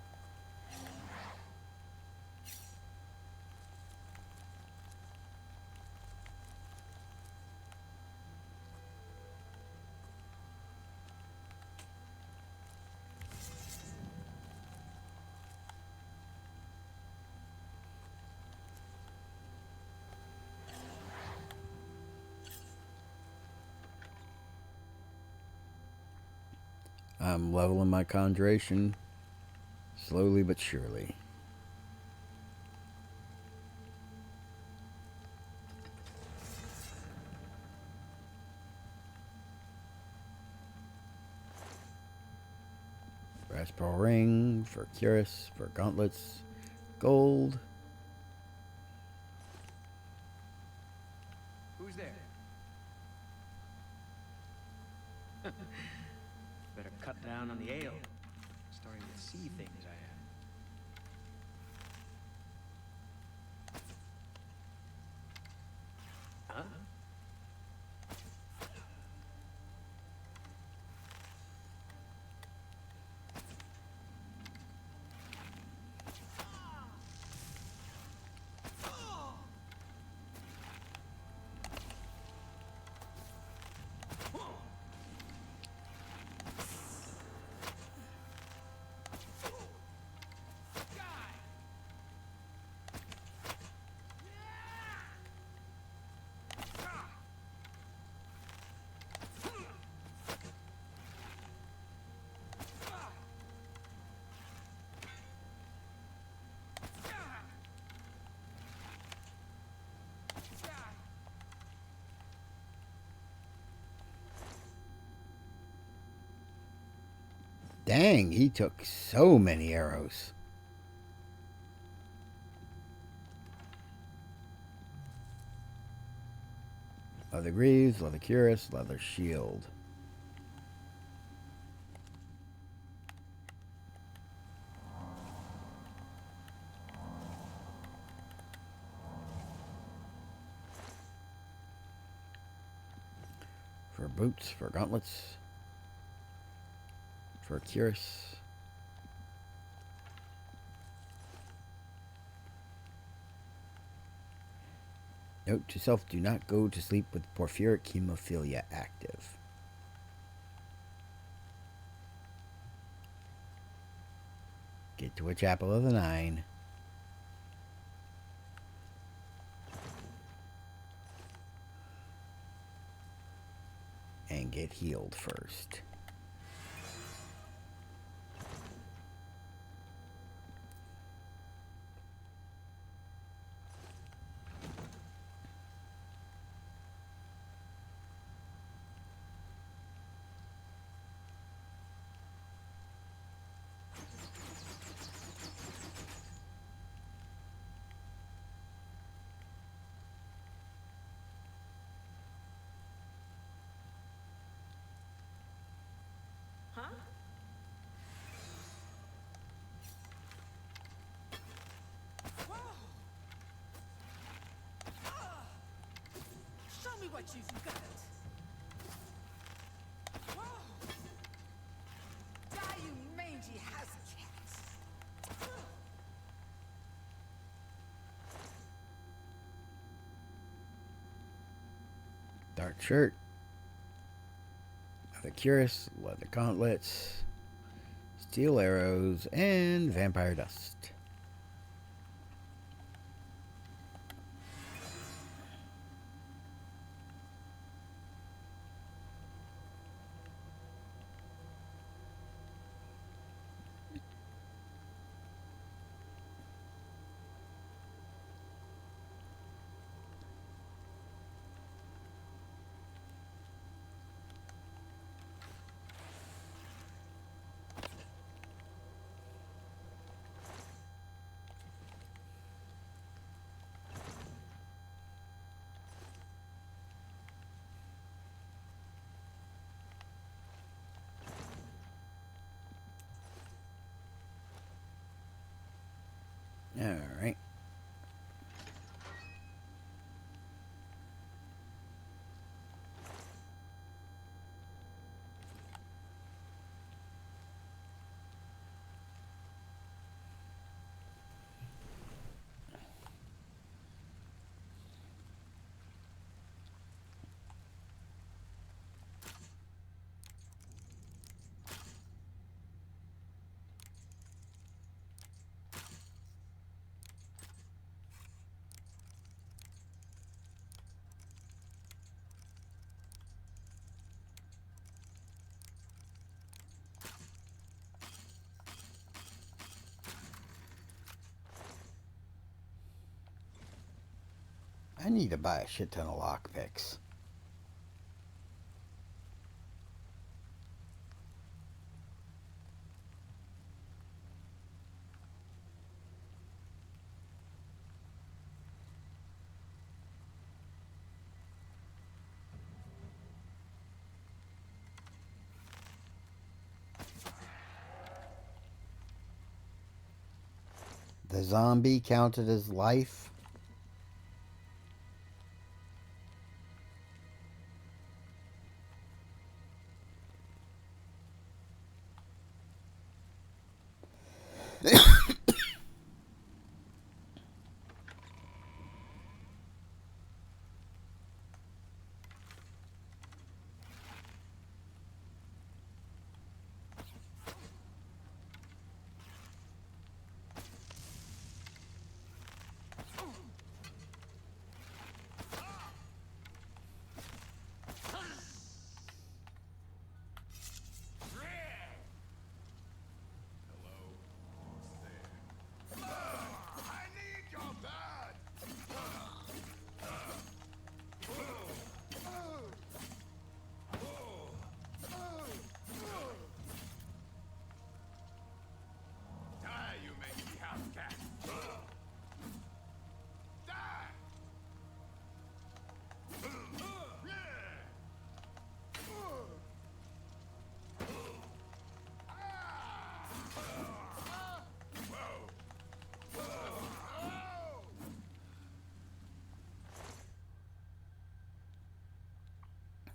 I'm leveling my conjuration slowly but surely. Brass pearl ring for cuirass, for gauntlets, gold.
Who's there? Better cut down on the ale. Starting to see things I am. Huh?
Dang, he took so many arrows. Leather greaves, leather cuirass, leather shield. For boots, for gauntlets, for cuirass. Note to self, do not go to sleep with porphyric hemophilia active. Get to a chapel of the 9. And get healed first.
Huh? Show me what you've got. Whoa. Die, you mangy house cats.
Dark shirt. Leather cuirass, leather gauntlets, steel arrows, and vampire dust. I need to buy a shit ton of lockpicks. The zombie counted as life.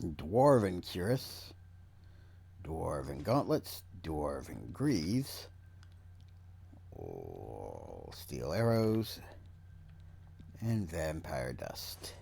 Dwarven cuirass, dwarven gauntlets, dwarven greaves, steel arrows, and vampire dust.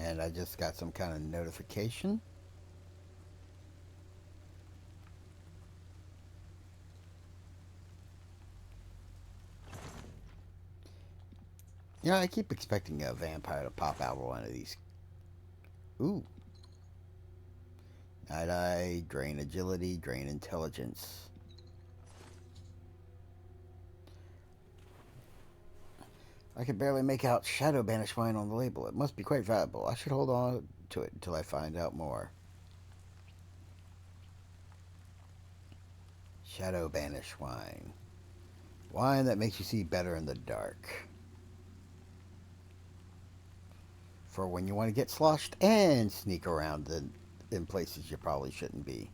And I just got some kind of notification. Yeah, I keep expecting a vampire to pop out of one of these. Ooh. Night Eye, drain agility, drain intelligence. I can barely make out Shadow Banish Wine on the label. It must be quite valuable. I should hold on to it until I find out more. Shadow Banish Wine. Wine that makes you see better in the dark. For when you want to get sloshed and sneak around in places you probably shouldn't be.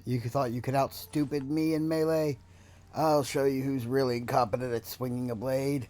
You thought you could outstupid me in melee? I'll show you who's really competent at swinging a blade.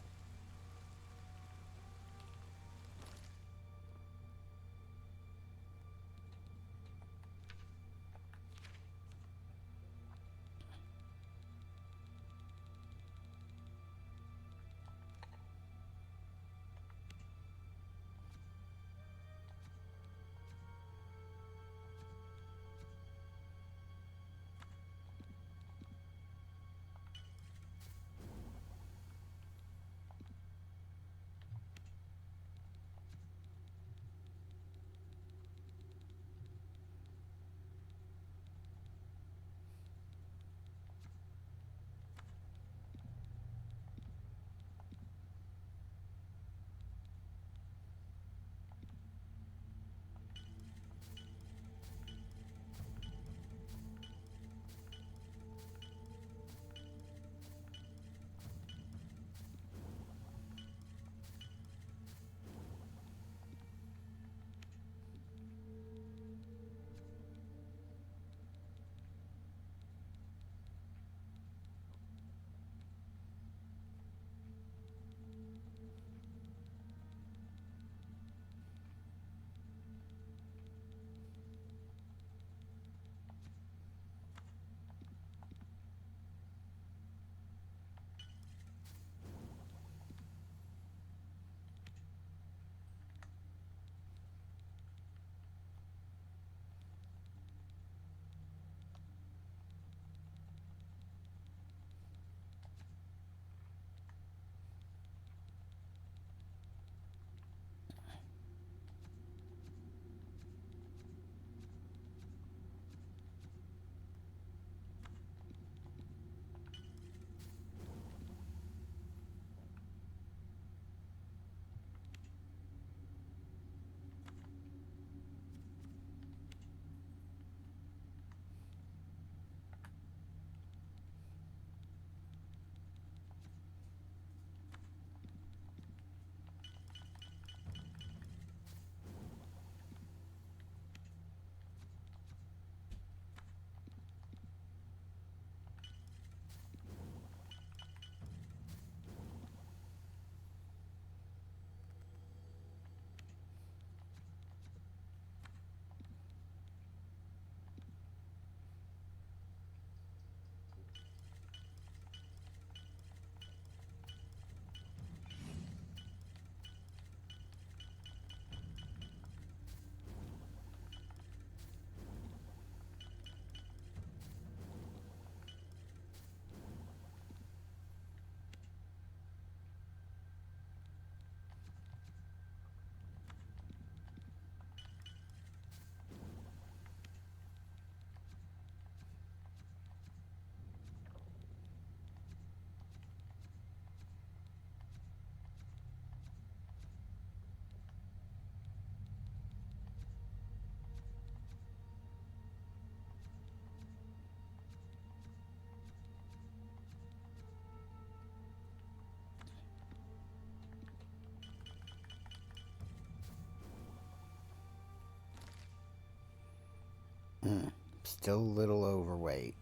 Still a little overweight.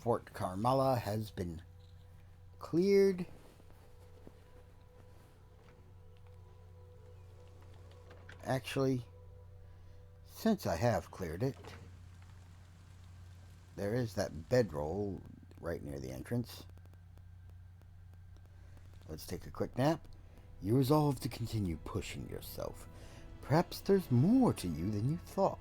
Fort Carmala has been cleared. Actually, since I have cleared it, there is that bedroll right near the entrance. Let's take a quick nap. You resolve to continue pushing yourself. Perhaps there's more to you than you thought.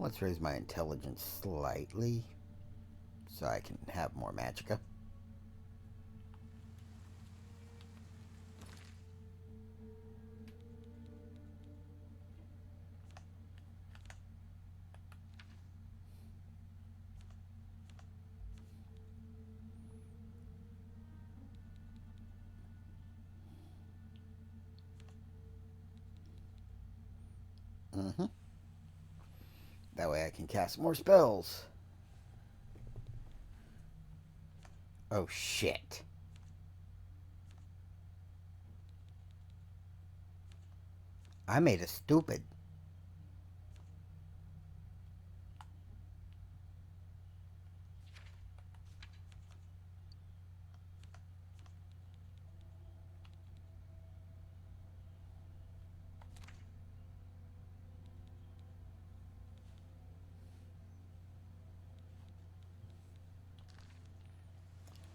Let's raise my intelligence slightly so I can have more magicka. That way I can cast more spells. Oh shit. I made a stupid.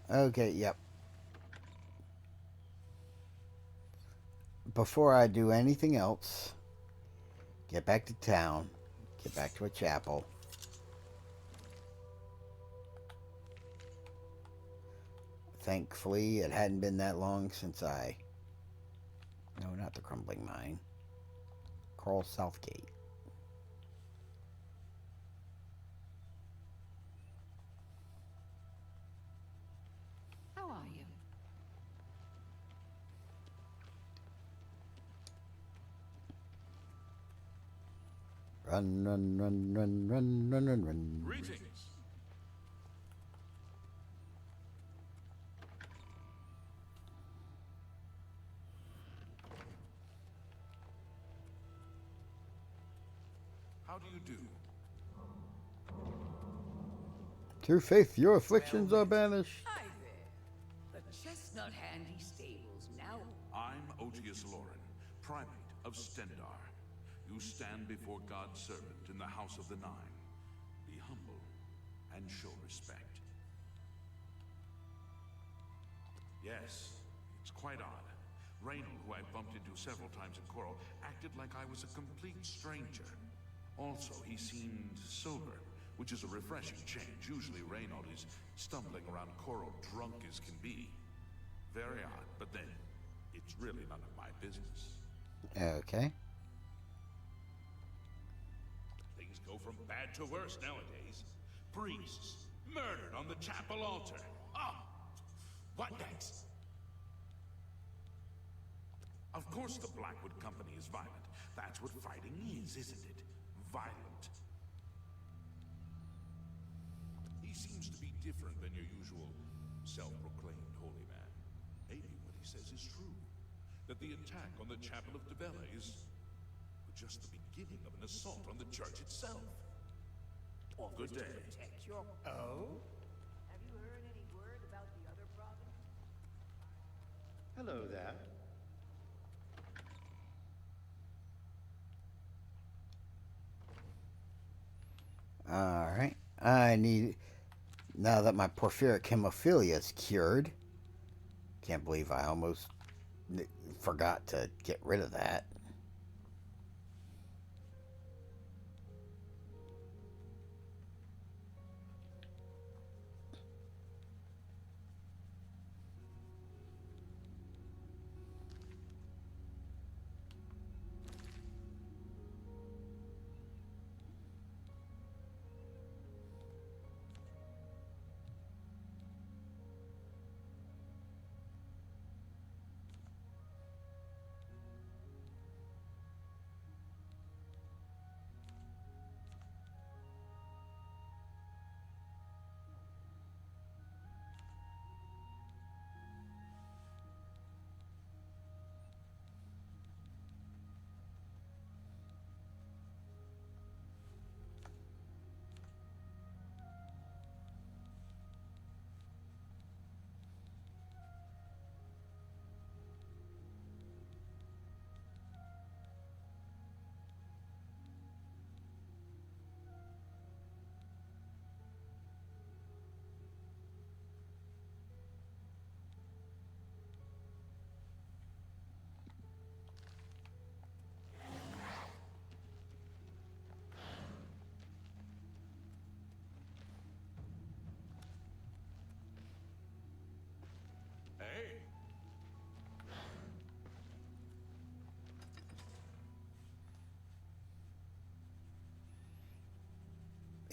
Okay, yep. Before I do anything else, get back to town, get back to a chapel. Thankfully, it hadn't been that long since I... No, not the Crumbling Mine. Coral Southgate.
How are you?
Run, run, run, run, run, run, run, run.
Greetings. How do you do?
Through faith, your afflictions are banished.
Hi there. The Chestnut Handy Stables now.
I'm Otius Loren, Primate of Stendar. You stand before God's servant in the House of the Nine. Be humble and show respect. Yes, it's quite odd. Reynold, who I bumped into several times in Coral, acted like I was a complete stranger. Also, he seemed sober, which is a refreshing change. Usually Reynold is stumbling around Coral drunk as can be. Very odd, but then, it's really none of my business.
Okay.
Things go from bad to worse nowadays. Priests murdered on the chapel altar. Ah! What next?
Of course the Blackwood Company is violent. That's what fighting is, isn't it? Violent.
He seems to be different than your usual self-proclaimed holy man. Maybe what he says is true. That the attack on the Chapel of Tibella is just the beginning of an assault on the church itself. Good day.
Oh?
Have you heard any word about the other province?
Hello there.
Alright. I need... Now that my porphyric hemophilia is cured. Can't believe I almost forgot to get rid of that.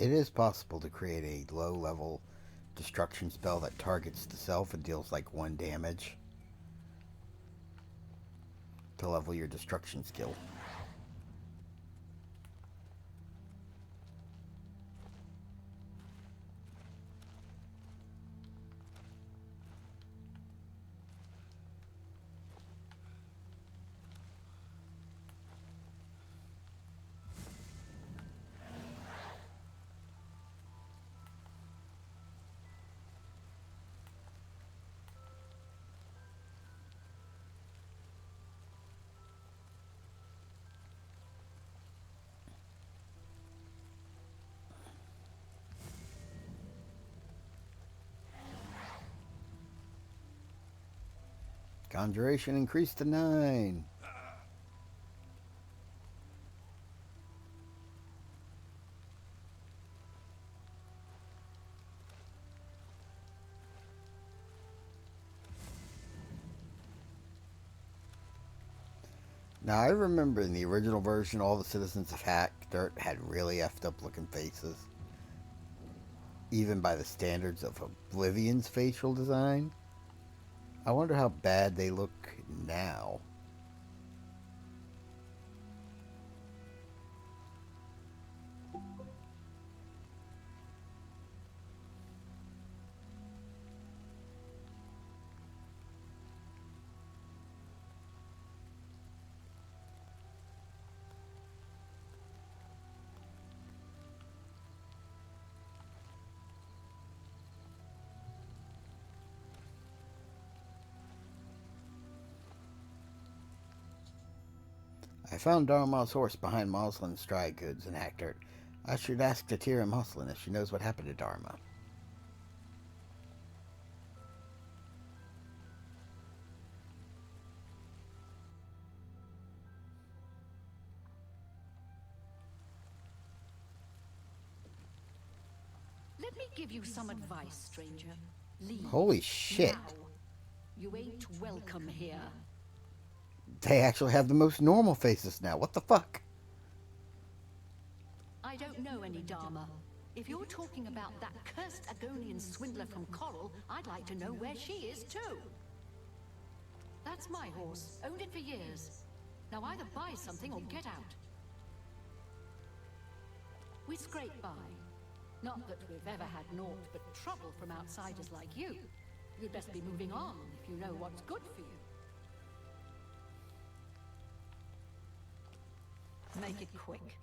It is possible to create a low-level destruction spell that targets the self and deals like 1 damage to level your destruction skill. Conjuration increased to 9. Now, I remember in the original version, all the citizens of Dirt had really effed up looking faces. Even by the standards of Oblivion's facial design. I wonder how bad they look now. I found Dharma's horse behind Moslin's dry goods in Hackdirt. I should ask Tatira Moslin if she knows what happened to Dharma.
Let me give you some advice, stranger. Leave.
Holy shit.
Now. You ain't welcome here.
They actually have the most normal faces now. What the fuck?
I don't know any Dharma. If you're talking about that cursed Agonian swindler from Coral, I'd like to know where she is too. That's my horse. Owned it for years. Now either buy something or get out. We scrape by. Not that we've ever had naught but trouble from outsiders like you. You'd best be moving on if you know what's good for you. Make it quick.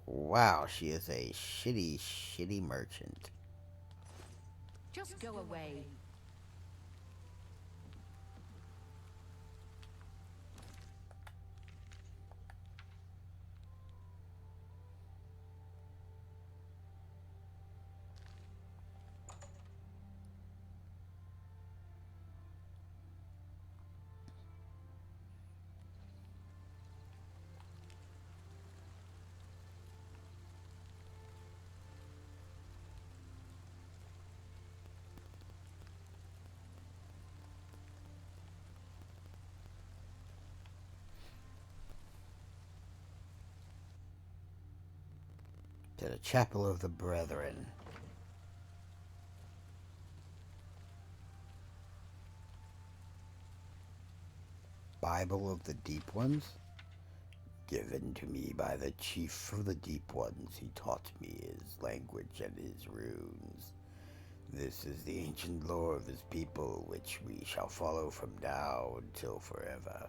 Wow, she is a shitty merchant.
Just go away.
To the Chapel of the Brethren. Bible of the Deep Ones? Given to me by the Chief of the Deep Ones, he taught me his language and his runes. This is the ancient lore of his people, which we shall follow from now until forever.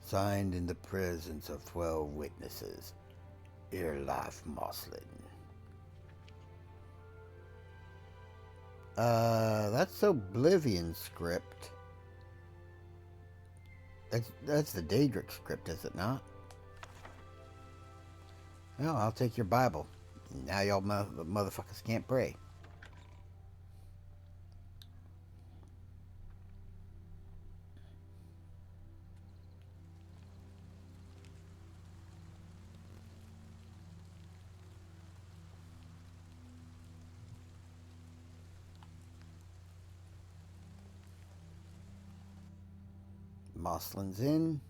Signed in the presence of 12 witnesses. Irlaf Moslin. That's Oblivion script. That's the Daedric script, is it not? Well, I'll take your Bible. Now y'all motherfuckers can't pray. Moslin's in.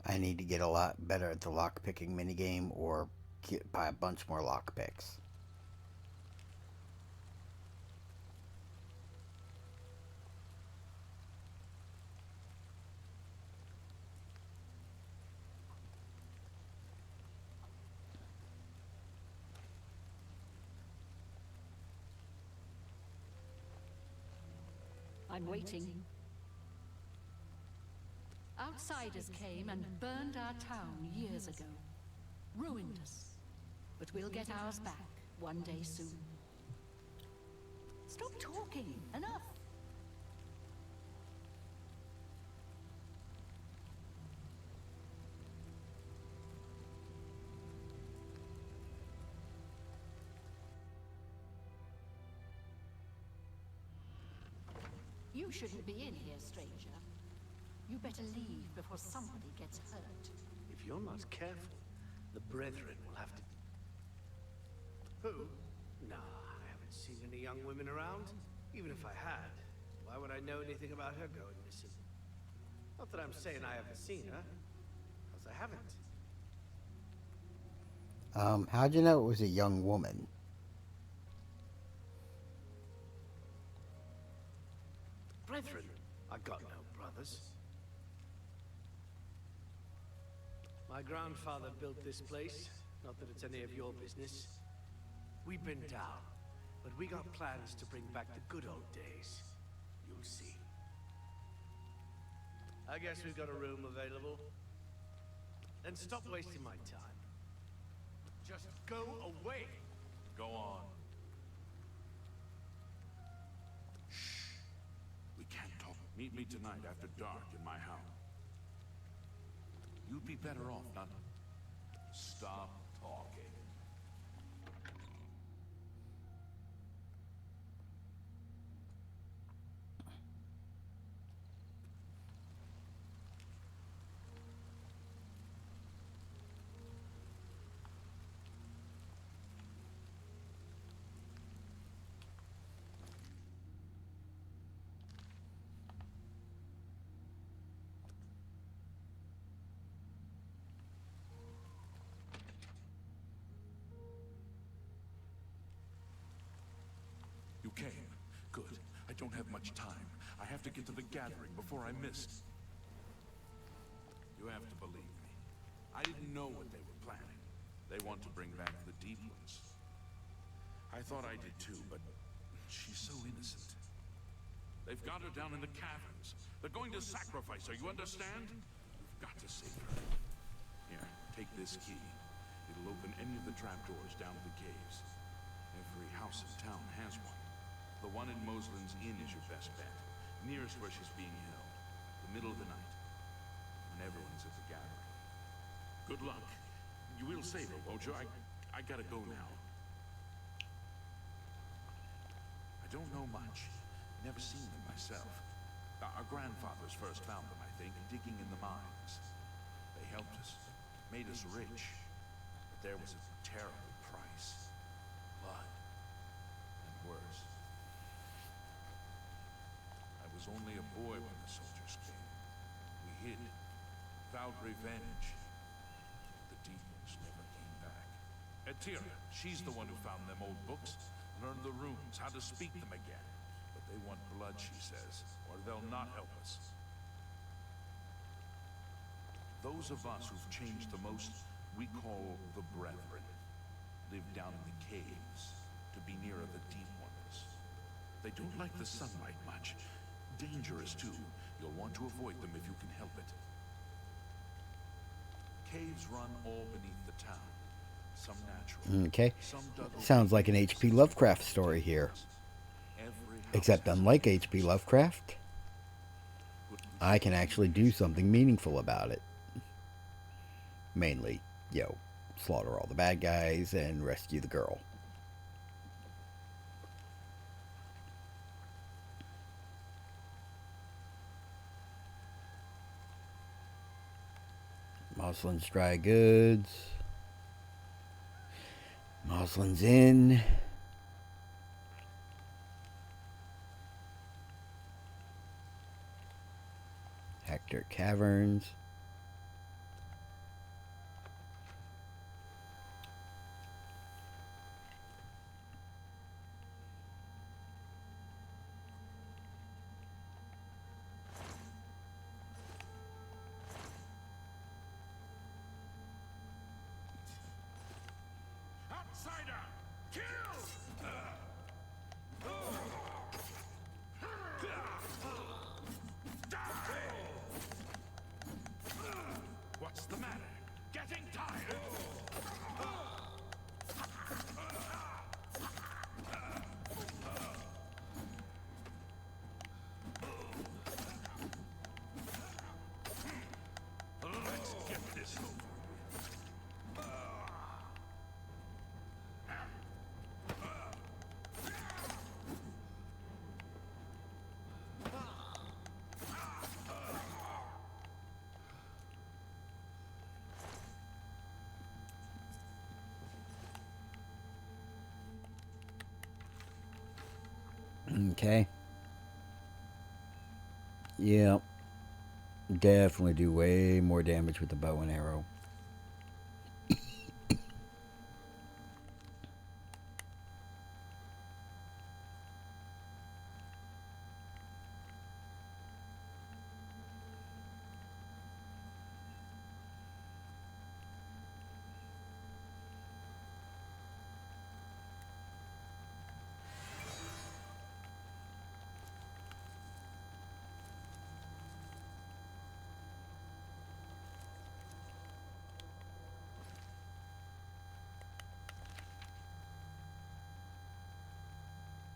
I need to get a lot better at the lockpicking minigame or buy a bunch more lockpicks.
I'm waiting. Outsiders came and burned our town years ago. Ruined us. But we'll get ours back one day soon. Stop talking. Enough. You shouldn't be in here, stranger. You better leave before somebody gets hurt.
If you're not careful, the Brethren will have to... Who? Nah, I haven't seen any young women around. Even if I had, why would I know anything about her going missing? Not that I'm saying I haven't seen her, because I haven't.
How'd you know it was a young woman?
Brethren? I got no brothers. My grandfather built this place. Not that it's any of your business. We've been down, but we got plans to bring back the good old days. You'll see. I guess we've got a room available. Then stop wasting my time. Just go away!
Go on. We can't talk. Meet me tonight after dark in my house. You'd be better off not... Stop talking. You came. Good. I don't have much time. I have to get to the gathering before I miss. You have to believe me. I didn't know what they were planning. They want to bring back the Deep Ones. I thought I did too, but she's so innocent. They've got her down in the caverns. They're going to sacrifice her, you understand? You've got to save her. Here, take this key. It'll open any of the trapdoors down to the caves. Every house in town has one. The one in Moslin's Inn is your best bet. Nearest where she's being held. The middle of the night. When everyone's at the gathering. Good luck. You will save her, won't you? I gotta go now. I don't know much. Never seen them myself. Our grandfathers first found them, I think, digging in the mines. They helped us. Made us rich. But there was a terrible price. Blood. And worse. I was only a boy when the soldiers came. We hid, vowed revenge. The demons never came back. Etira, she's the one who found them old books, learned the runes, how to speak them again. But they want blood, she says, or they'll not help us. Those of us who've changed the most, we call the Brethren. Live down in the caves, to be nearer the Deep Ones. They don't like the sunlight much. Dangerous, too. You'll want to avoid them if you can help it. Caves run all beneath the town. Some natural.
Okay.
Some dug
Sounds like an H.P. Lovecraft story here. Except unlike H.P. Lovecraft, I can actually do something meaningful about it. Mainly, slaughter all the bad guys and rescue the girl. Moslin's Dry Goods. Moslin's Inn. Hector Caverns.
What's the matter? Getting tired? Let's get this over.
Okay. Yep. Definitely do way more damage with the bow and arrow.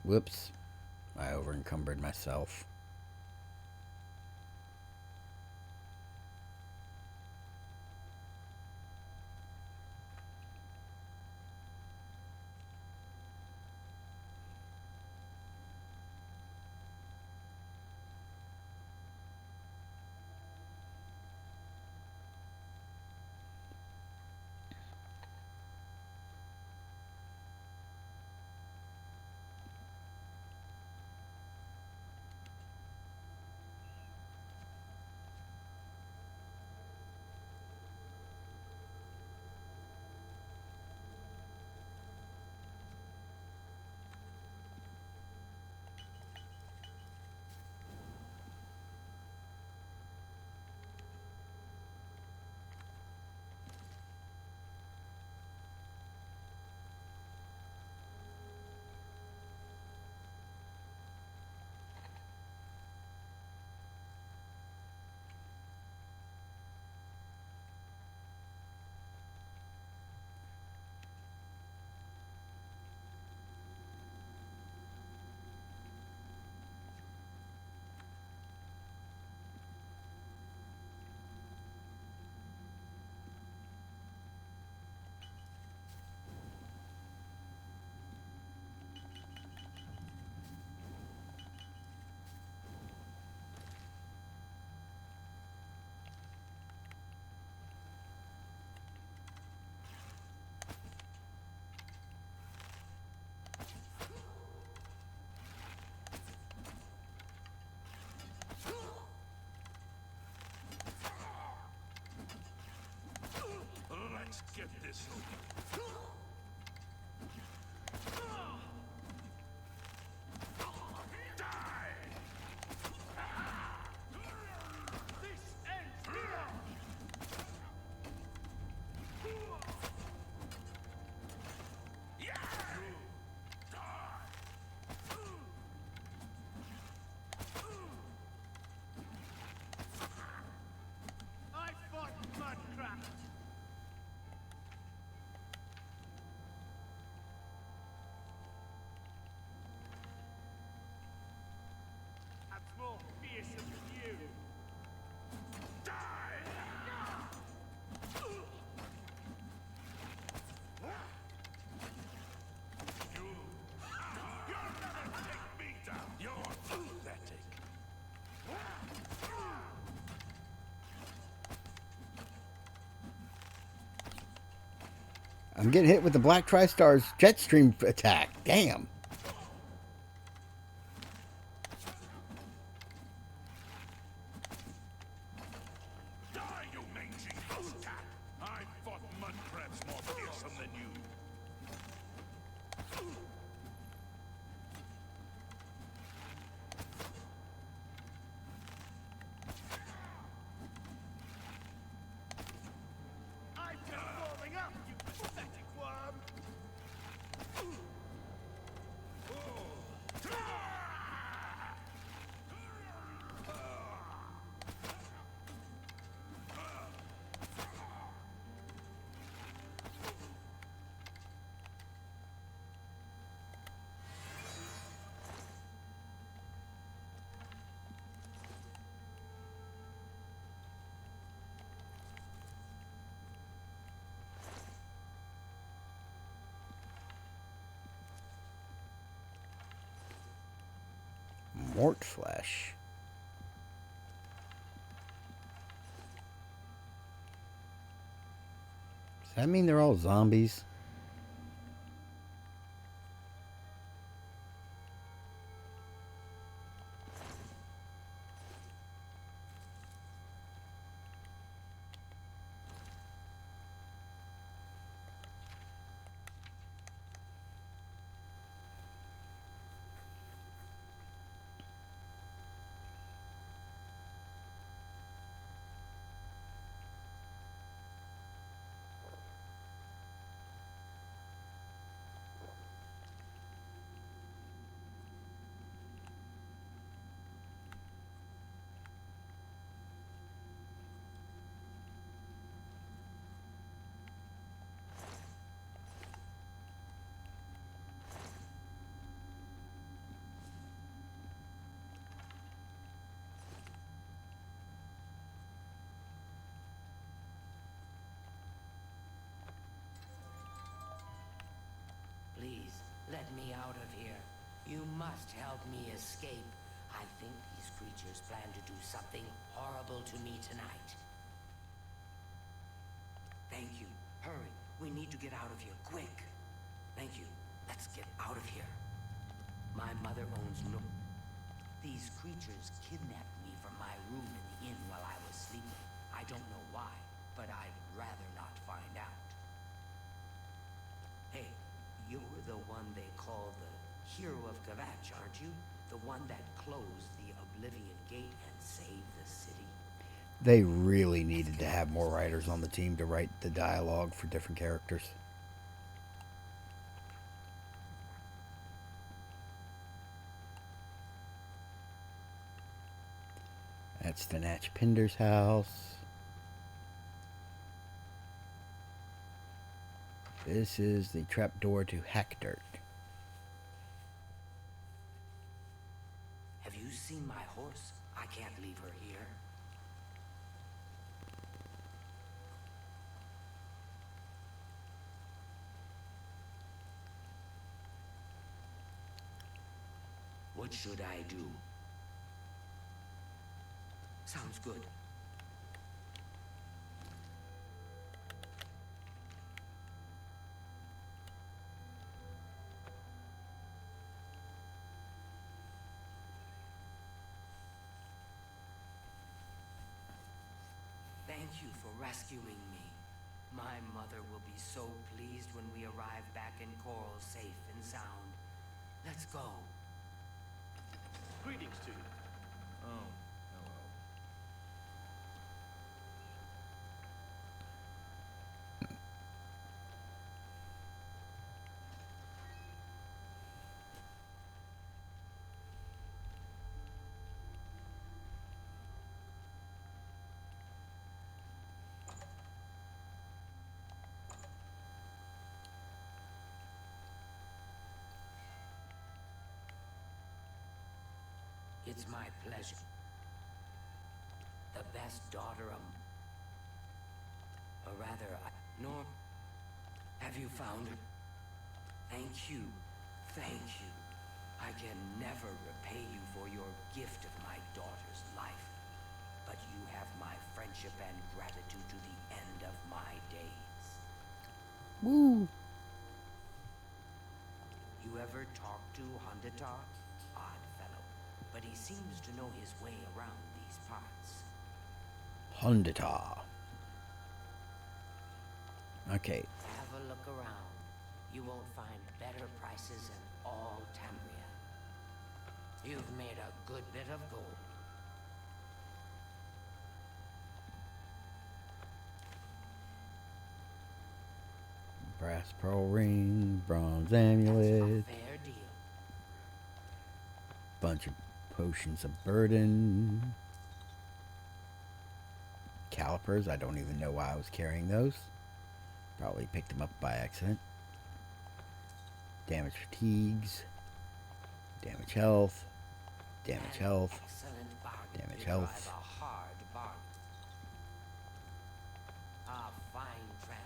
Whoops. I over-encumbered myself.
Let's get this over. Die! This ends here! Yeah!
I fought Mudcrap. I'm more fearsome than you.
You'll never take me down! You're pathetic.
I'm getting hit with the Black Tri-Star's jet stream attack. Damn.
Die, you mangy house cat! I fought mud crabs more fearsome than you.
I'm just warming up, you pathetic worm.
Mort flesh. Does that mean they're all zombies?
Please, let me out of here. You must help me escape. I think these creatures plan to do something horrible to me tonight. Thank you. Hurry. We need to get out of here, quick. Thank you. Let's get out of here. My mother owns no... These creatures kidnapped me from my room in the inn while I was sleeping. I don't know why, but I'd rather not find out. Hey, you're the one they call the Hero of Kvatch, aren't you? The one that closed the Oblivion Gate and saved the city?
They really needed to have more writers on the team to write the dialogue for different characters. That's the Natch Pinder's house. This is the trapdoor to Hackdirt.
Have you seen my horse? I can't leave her here. What should I do? Sounds good. Thank you for rescuing me. My mother will be so pleased when we arrive back in Coral safe and sound. Let's go.
Greetings to you.
Oh, hello.
It's my pleasure. The best daughter or rather, Norm, have you found her? Thank you. Thank you. I can never repay you for your gift of my daughter's life, but you have my friendship and gratitude to the end of my days.
Woo!
You ever talk to Hunditar? Odd fellow, but he seems to know his way around these parts.
Hunditar. Okay.
Have a look around. You won't find better prices in all Tamria. You've made a good bit of gold.
Brass pearl ring, bronze amulet.
Fair deal.
Bunch of potions of burden. Calipers, I don't even know why I was carrying those. Probably picked them up by accident. Damage fatigues. Damage health. Damage health.
Excellent bargain.
Damage
You
health.
drive a hard bargain. A fine trend.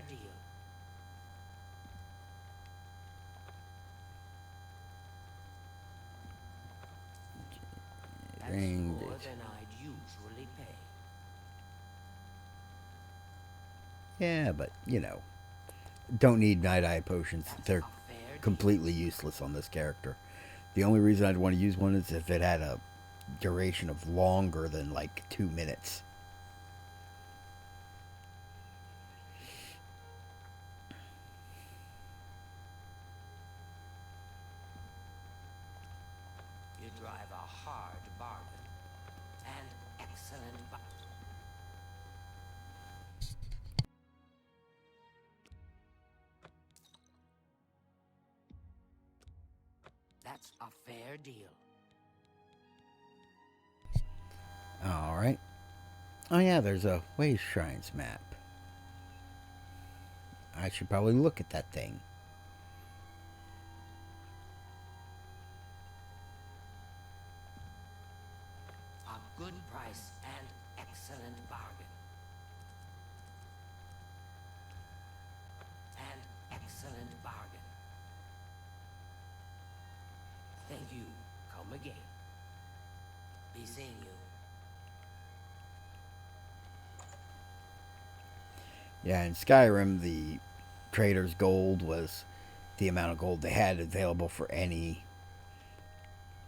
deal. That's
Ring
more
it.
than I'd usually pay.
Yeah, but, you know, don't need Night Eye potions. They're completely useless on this character. The only reason I'd want to use one is if it had a duration of longer than, like, 2 minutes.
You drive a hard bargain. An excellent bargain. That's a fair deal.
Alright. Oh yeah, there's a Ways Shrines map. I should probably look at that thing.
A good price and excellent bargain. An excellent bargain. Thank you. Come again. Be seeing you.
Yeah, in Skyrim, the trader's gold was the amount of gold they had available for any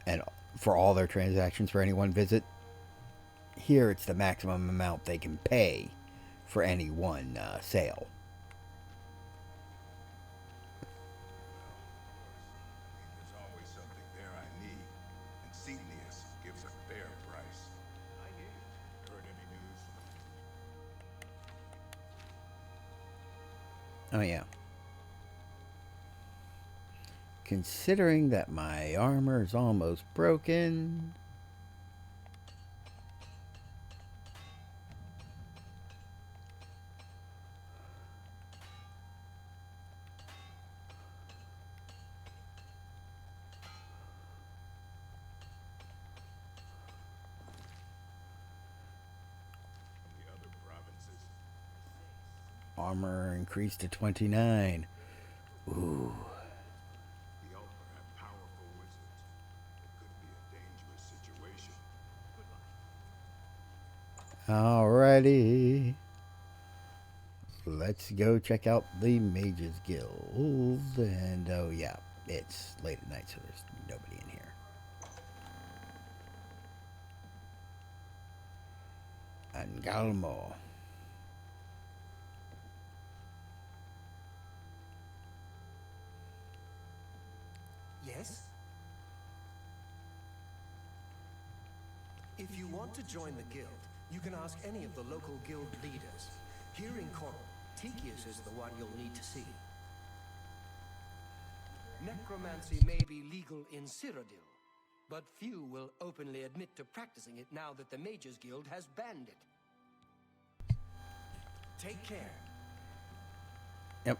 and for all their transactions for any one visit. Here, it's the maximum amount they can pay for any one sale.
There's always something there I need, and Xenius gives a fair price. I hear you. Heard any news?
Oh yeah. Considering that my armor is almost broken.
The other provinces.
Armor increased to 29. Ooh.
The Ultra have powerful wizards. It could be a dangerous situation.
Alrighty. Let's go check out the Mages Guild. And oh yeah, it's late at night, so there's nobody in here. Angalmo.
Yes? If you want to join the guild, you can ask any of the local guild leaders. Here in Coral, Tikius is the one you'll need to see. Necromancy may be legal in Cyrodiil, but few will openly admit to practicing it now that the Mages Guild has banned it. Take care.
Yep.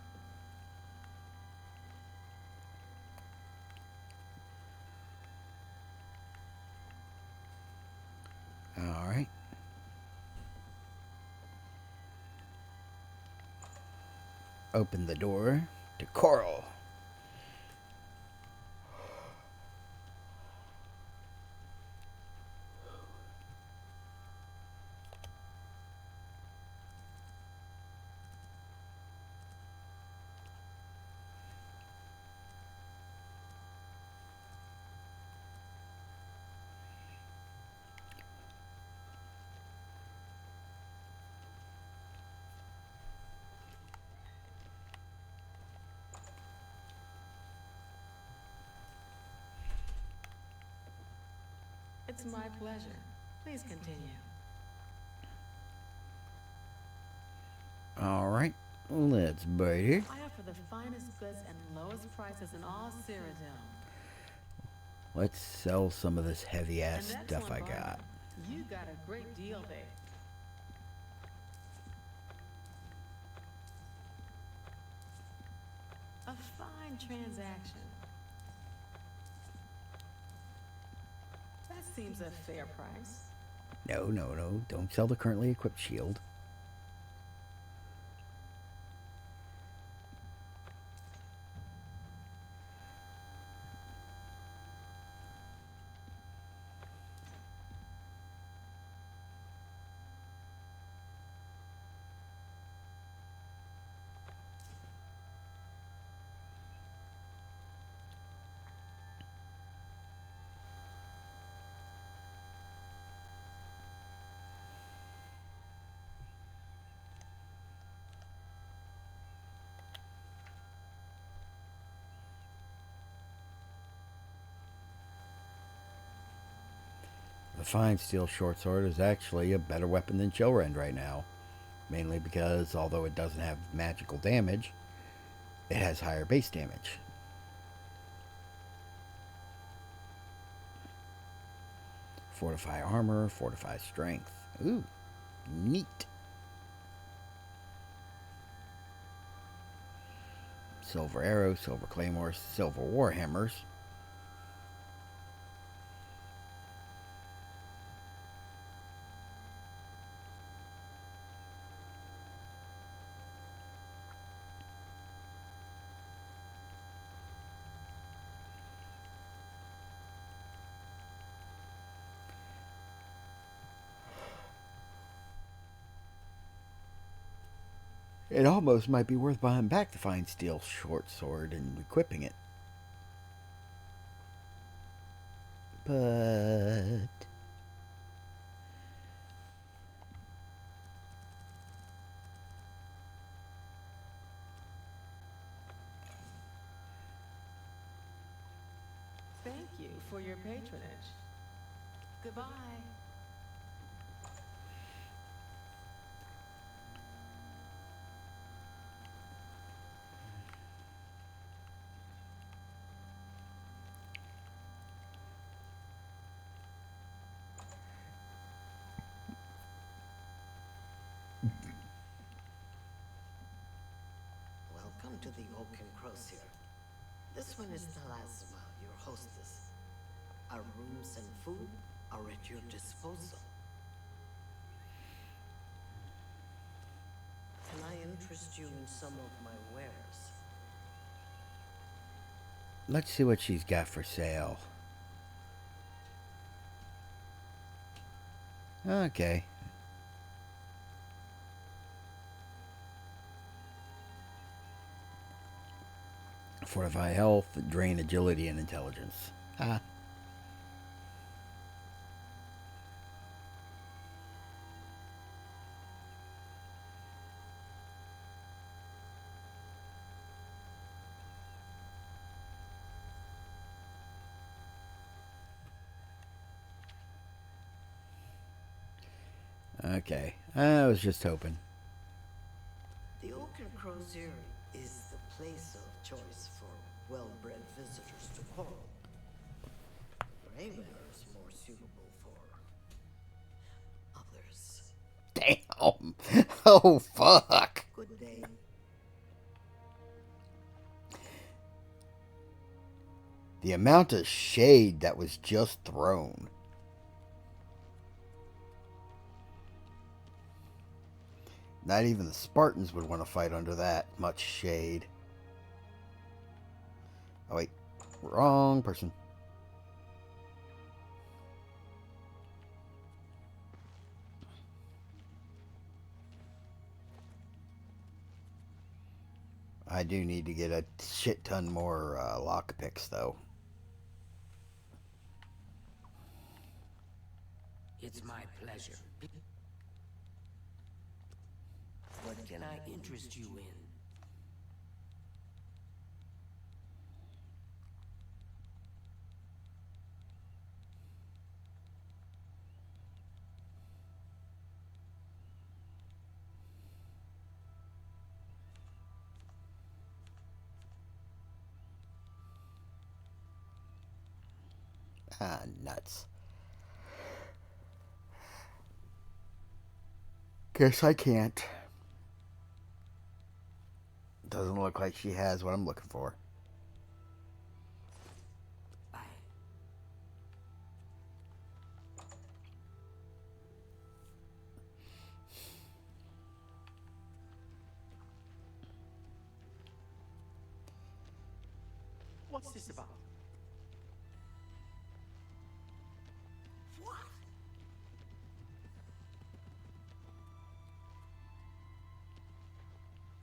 All right. Open the door to Coral.
It's my pleasure. Please continue.
All right. Let's bite it.
I offer the finest goods and lowest prices in all Cyrodiil.
Let's sell some of this heavy ass
An
stuff I
excellent
got.
bargain. You got a great deal there. A fine transaction. That seems a fair price.
No, no, no. Don't sell the currently equipped shield. The fine steel short sword is actually a better weapon than Chillrend right now. Mainly because, although it doesn't have magical damage, it has higher base damage. Fortify armor, fortify strength. Ooh, neat. Silver arrows, silver claymores, silver warhammers. It almost might be worth buying back the fine steel short sword and equipping it. But
Thank you for your patronage. Goodbye.
Welcome to the Oak and Crozier. This one is Talasma, your hostess. Our rooms and food are at your disposal. Can I interest you in some of my wares?
let's see what she's got for sale. Okay. Fortify health, drain agility and intelligence. Ah. Okay, I was just hoping.
The Oak and Crozier is the place of choice for well-bred visitors to Coral. Raymer is more suitable for others.
Damn! Oh, fuck!
Good day.
The amount of shade that was just thrown. Not even the Spartans would want to fight under that much shade. Oh wait, wrong person. I do need to get a shit ton more lockpicks though.
It's my pleasure. What can I interest you in?
Ah, nuts. Guess I can't. Doesn't look like she has what I'm looking for.
Bye.
What's this about?
What?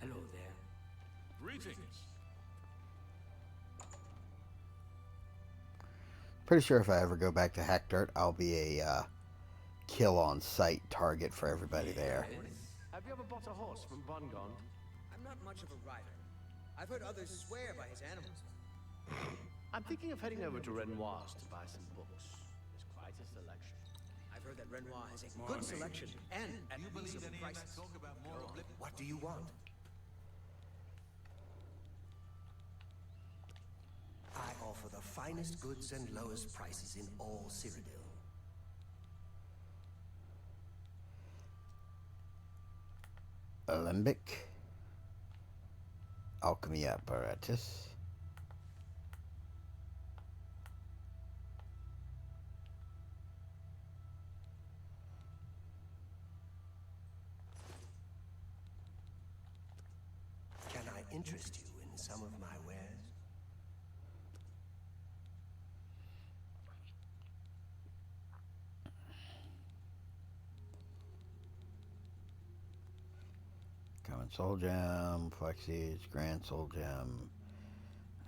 Hello there.
Greetings.
Pretty sure if I ever go back to Hack Dirt, I'll be a kill on sight target for everybody there.
Have you ever bought a horse from Bongond?
I'm not much of a rider. I've heard others swear by his animals.
I'm thinking of heading over to Renoir's to buy some books. There's quite a selection.
heard that Renoir has a good selection and at reasonable prices. What do you want? I offer the finest goods and lowest prices in all Cyrodiil.
Alembic. Alchemy apparatus.
Can I interest you in some of my wares?
Common Soul Gem, Flexies, Grand Soul Gem,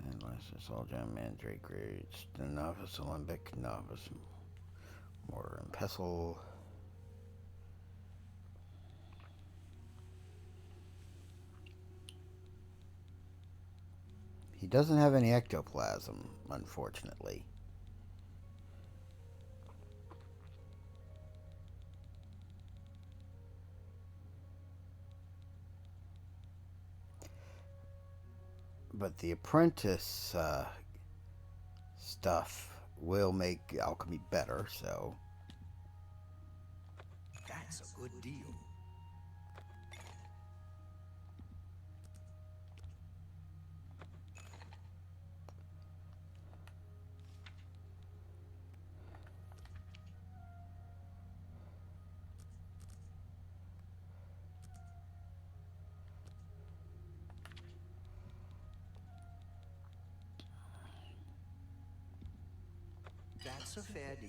and Lesser Soul Gem, Mandrake Roots, the Novice Alembic, Novice Mortar and Pestle. He doesn't have any ectoplasm, unfortunately. But the apprentice stuff will make alchemy better, so...
That's a good deal. That's a fair deal.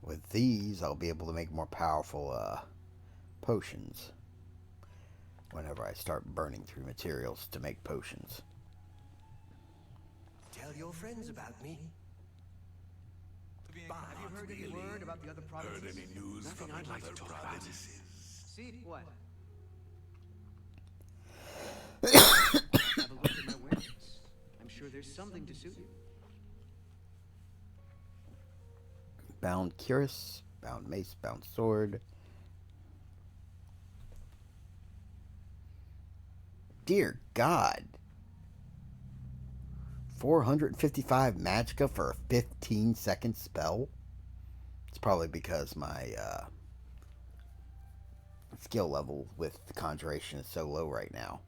With these, I'll be able to make more powerful potions whenever I start burning through materials to make potions.
Tell your friends about me.
Have you heard any word about the other provinces?
Heard any news
Nothing
from
I'd like
other
to talk about.
provinces?
See what? Have a look at my wares. I'm sure there's something to suit you.
Bound cuirass, bound mace, bound sword. Dear God. 455 magicka for a 15-second spell? It's probably because my skill level with conjuration is so low right now.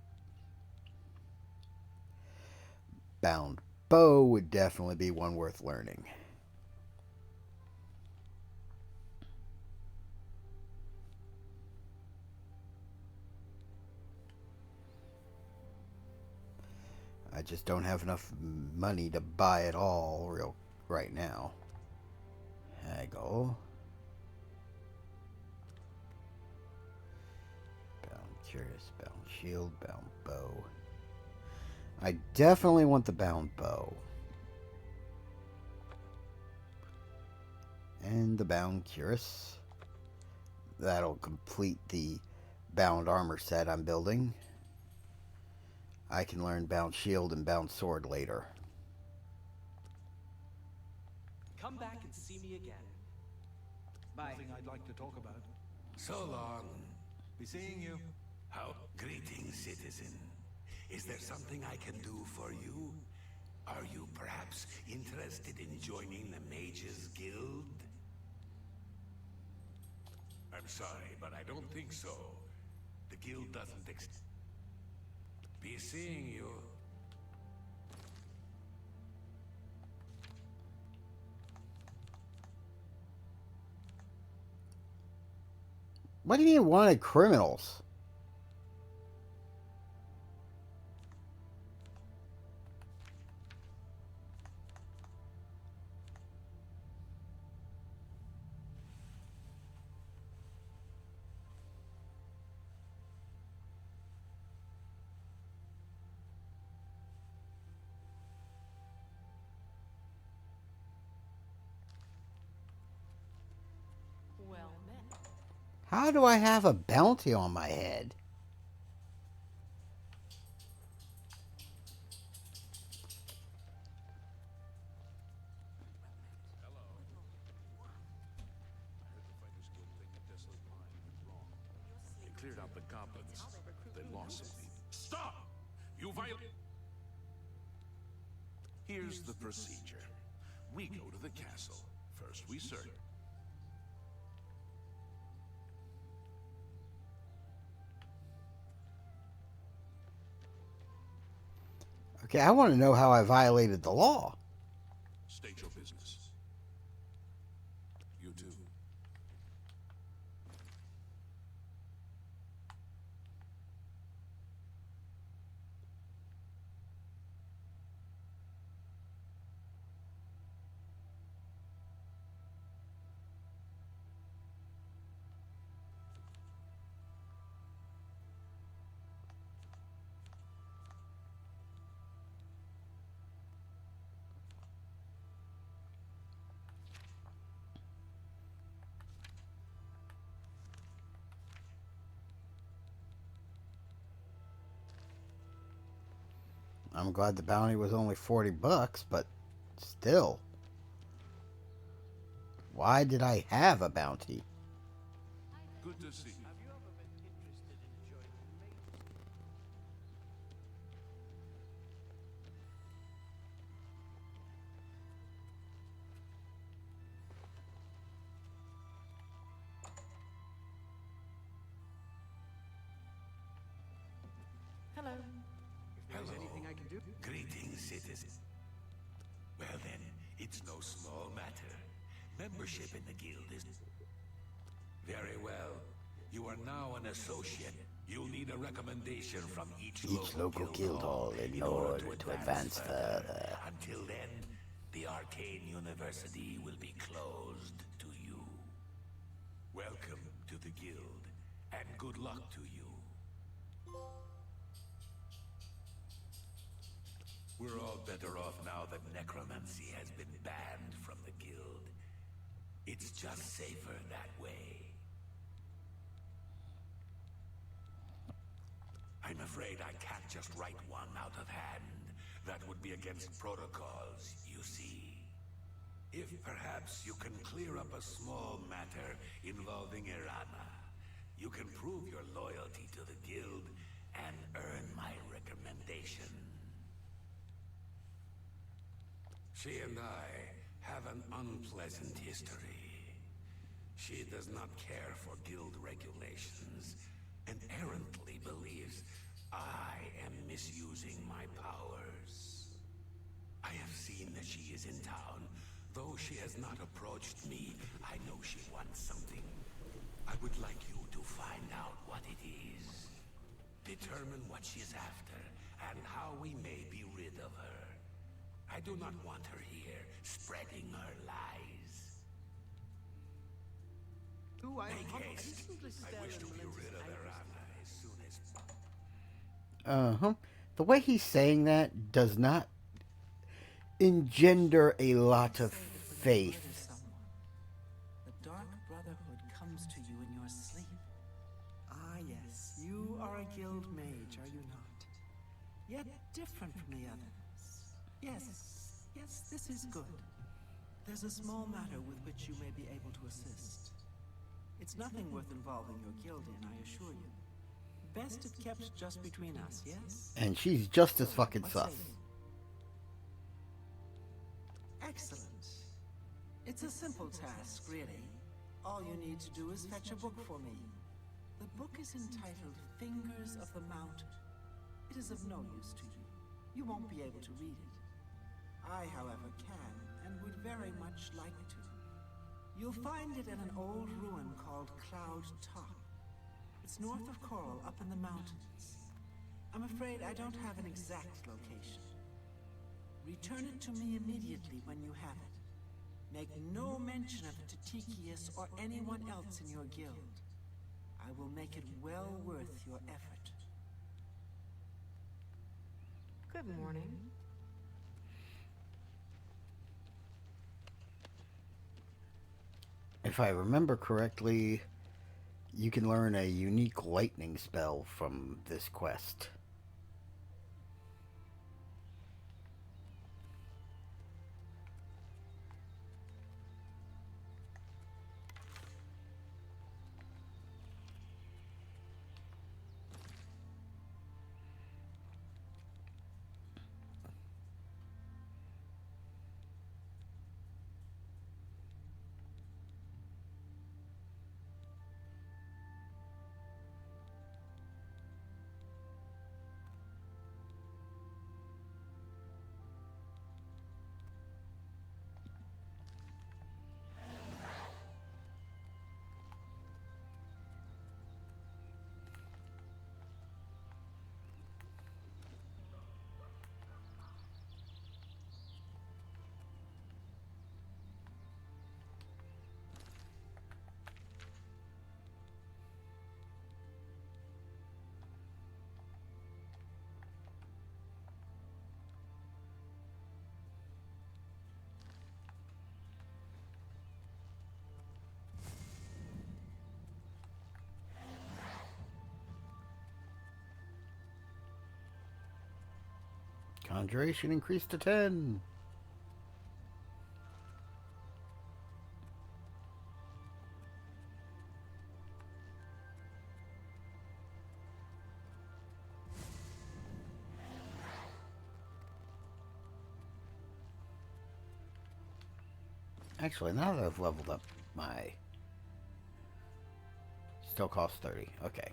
Bound bow would definitely be one worth learning. I just don't have enough money to buy it all right now. Haggle. Bound cuirass, bound shield, bound bow. I definitely want the bound bow. And the bound cuirass. That'll complete the bound armor set I'm building. I can learn bound shield and bound sword later.
Come back and see me again. Bye.
Nothing I'd like to talk about.
So long.
Be seeing you.
How? Greetings, citizen. Is there something I can do for you? Are you perhaps interested in joining the Mages Guild? I'm sorry, but I don't think so. The guild doesn't be seeing you.
What do you mean wanted criminals? How do I have a bounty on my head?
They cleared out the goblins. They lost some people. Stop! You violate... Here's the procedure. We go to the castle. First we search.
Okay, I want to know how I violated the law.
State your business. You too.
I'm glad the bounty was only $40, but still. Why did I have a bounty?
Good to see you.
Hello.
If there's anything I can do.
Greetings, citizens. Well then, it's no small matter. Membership in the guild is... Very well. You are now an associate. You'll need a recommendation from each local guild hall in order to advance further. Until then, the Arcane University will be closed to you. Welcome to the guild, and good luck to you. We're all better off now that necromancy has been banned from the guild. It's just safer that way. I'm afraid I can't just write one out of hand. That would be against protocols, you see. If perhaps you can clear up a small matter involving Irana, you can prove your loyalty to the guild and earn my recommendation. She and I have an unpleasant history. She does not care for guild regulations and errantly believes I am misusing my powers. I have seen that she is in town. Though she has not approached me, I know she wants something. I would like you to find out what it is. Determine what she's after and how we may be rid of her. I do not want her here, spreading her lies. Make haste. I wish to be rid of Irana as soon as...
The way he's saying that does not engender a lot of faith.
The Dark Brotherhood comes to you in your sleep. Ah, yes, you are a guild mage, are you not? Yet different from the others. Yes, this is good. There's a small matter with which you may be able to assist. It's nothing worth involving your guild in, I assure you. Best if kept just between us, yes?
And she's just as fucking sus.
Excellent. It's a simple task, really. All you need to do is fetch a book for me. The book is entitled Fingers of the Mountain. It is of no use to you. You won't be able to read it. I, however, can, and would very much like to. You'll find it in an old ruin called Cloud Top. It's north of Coral, up in the mountains. I'm afraid I don't have an exact location. Return it to me immediately when you have it. Make no mention of it to Tikius or anyone else in your guild. I will make it well worth your effort.
Good morning.
If I remember correctly, you can learn a unique lightning spell from this quest. Conjuration increased to 10. Actually, now that I've leveled up my... Still costs 30. Okay.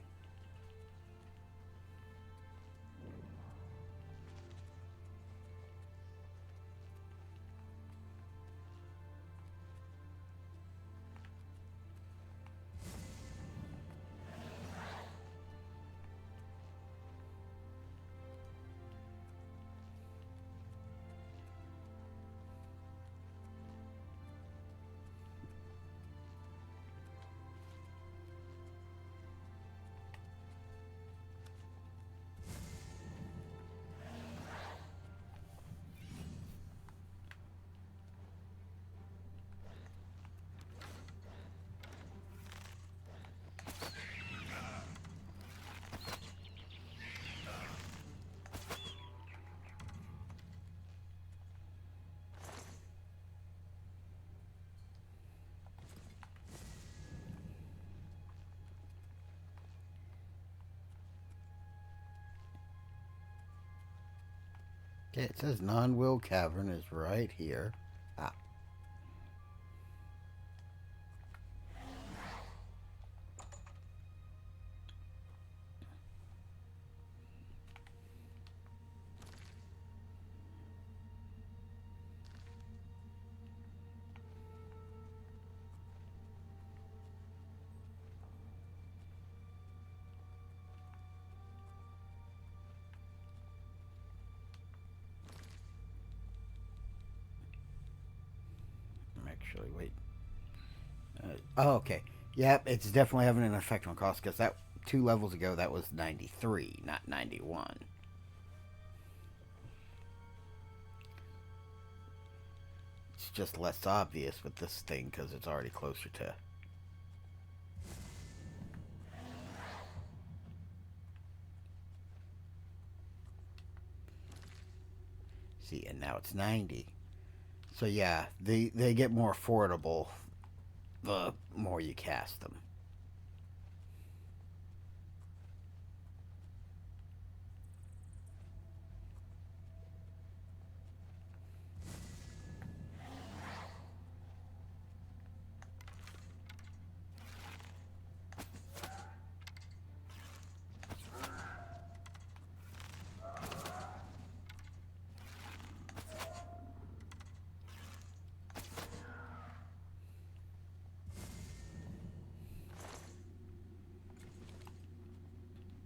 Okay, it says Non-Will Cavern is right here. Ah. Actually, wait. Oh, okay. Yep, it's definitely having an effect on cost, because that 2 levels ago, that was 93, not 91. It's just less obvious with this thing, because it's already closer to... See, and now it's 90. So yeah, they get more affordable the more you cast them.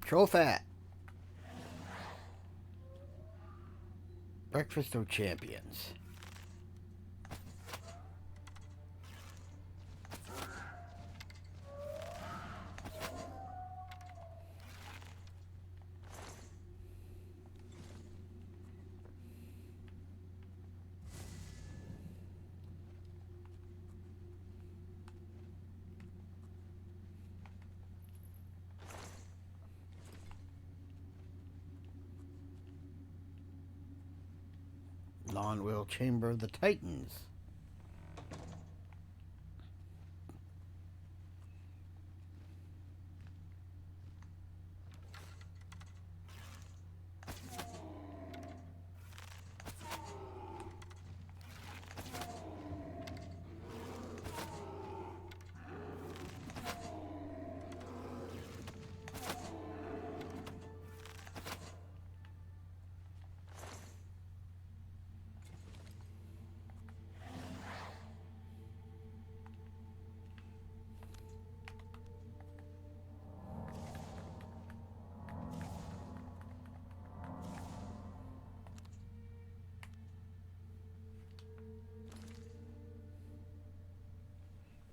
Troll fat. Breakfast of Champions. Non-will chamber of the Titans.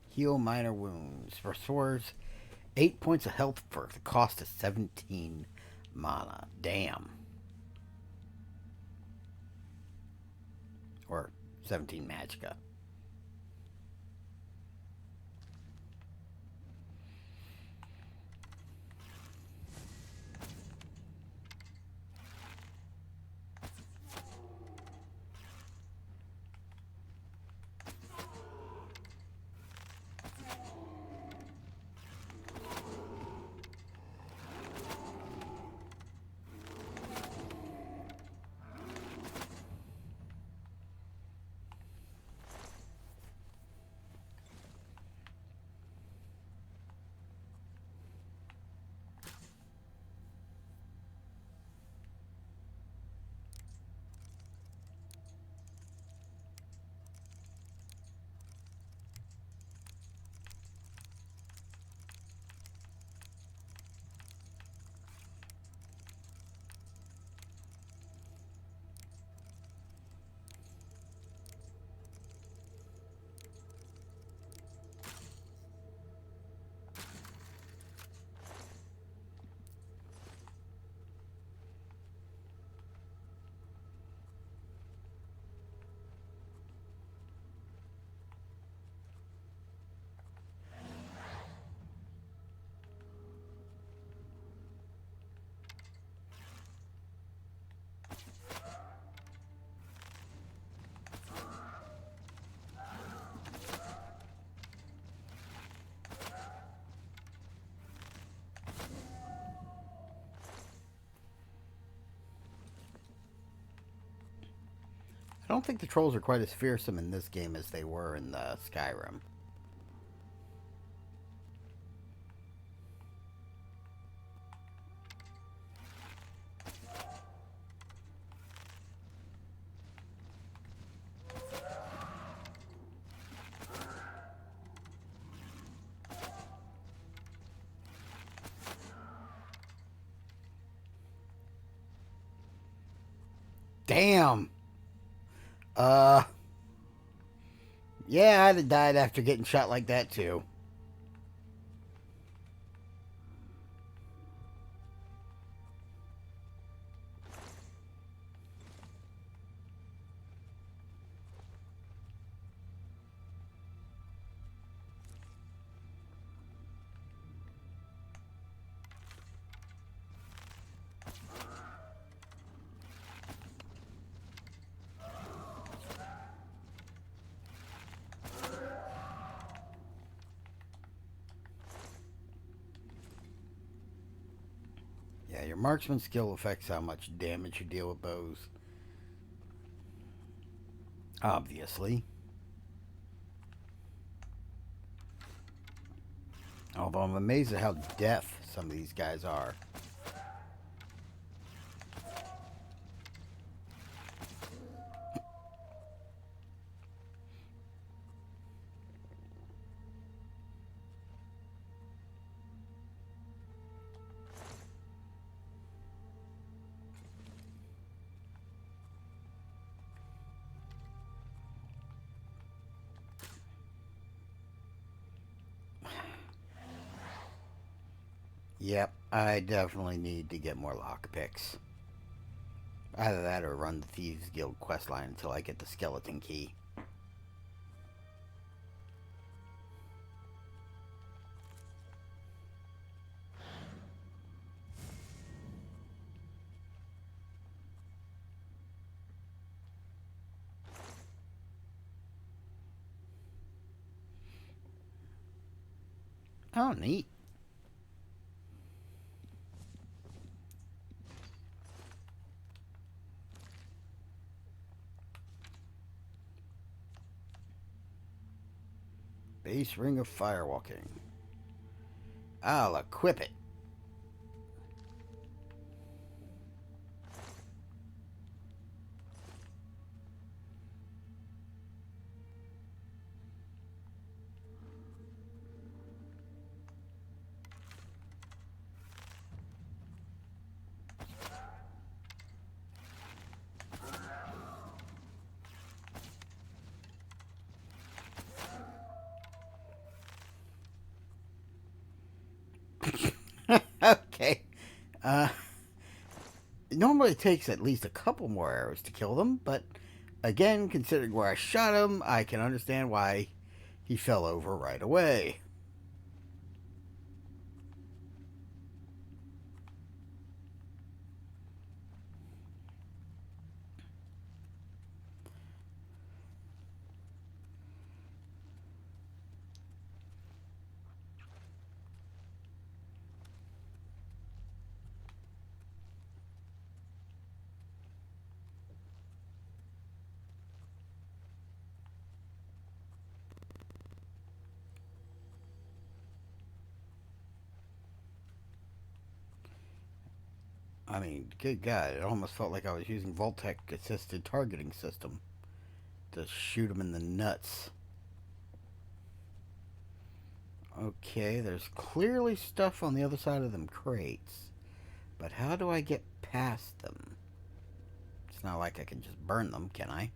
Heal minor wounds. Restores 8 points of health for the cost of 17 mana. Damn. Or 17 magicka. I don't think the trolls are quite as fearsome in this game as they were in the Skyrim. Damn! Yeah, I'd have died after getting shot like that, too. Yeah, your marksman skill affects how much damage you deal with bows. Obviously. Although I'm amazed at how deaf some of these guys are. Yep, I definitely need to get more lockpicks. Either that or run the Thieves Guild questline until I get the skeleton key. Oh, neat. Base ring of firewalking. I'll equip it. Okay. It normally takes at least a couple more arrows to kill them, but again, considering where I shot him, I can understand why he fell over right away. I mean, good God, it almost felt like I was using Voltec assisted targeting system to shoot him in the nuts. Okay, there's clearly stuff on the other side of them crates, but how do I get past them? It's not like I can just burn them, can I?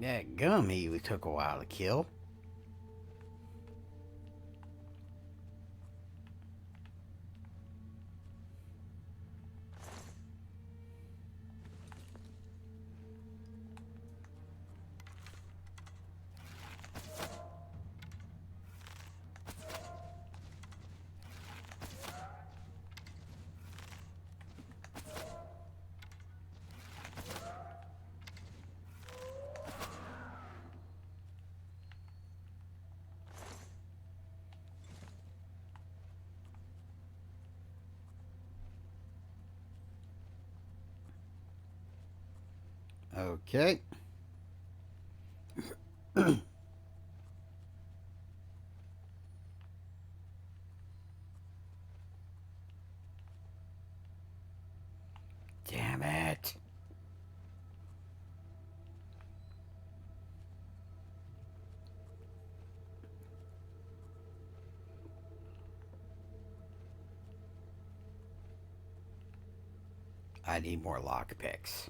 That gummy took a while to kill. Okay. Damn it. I need more lockpicks.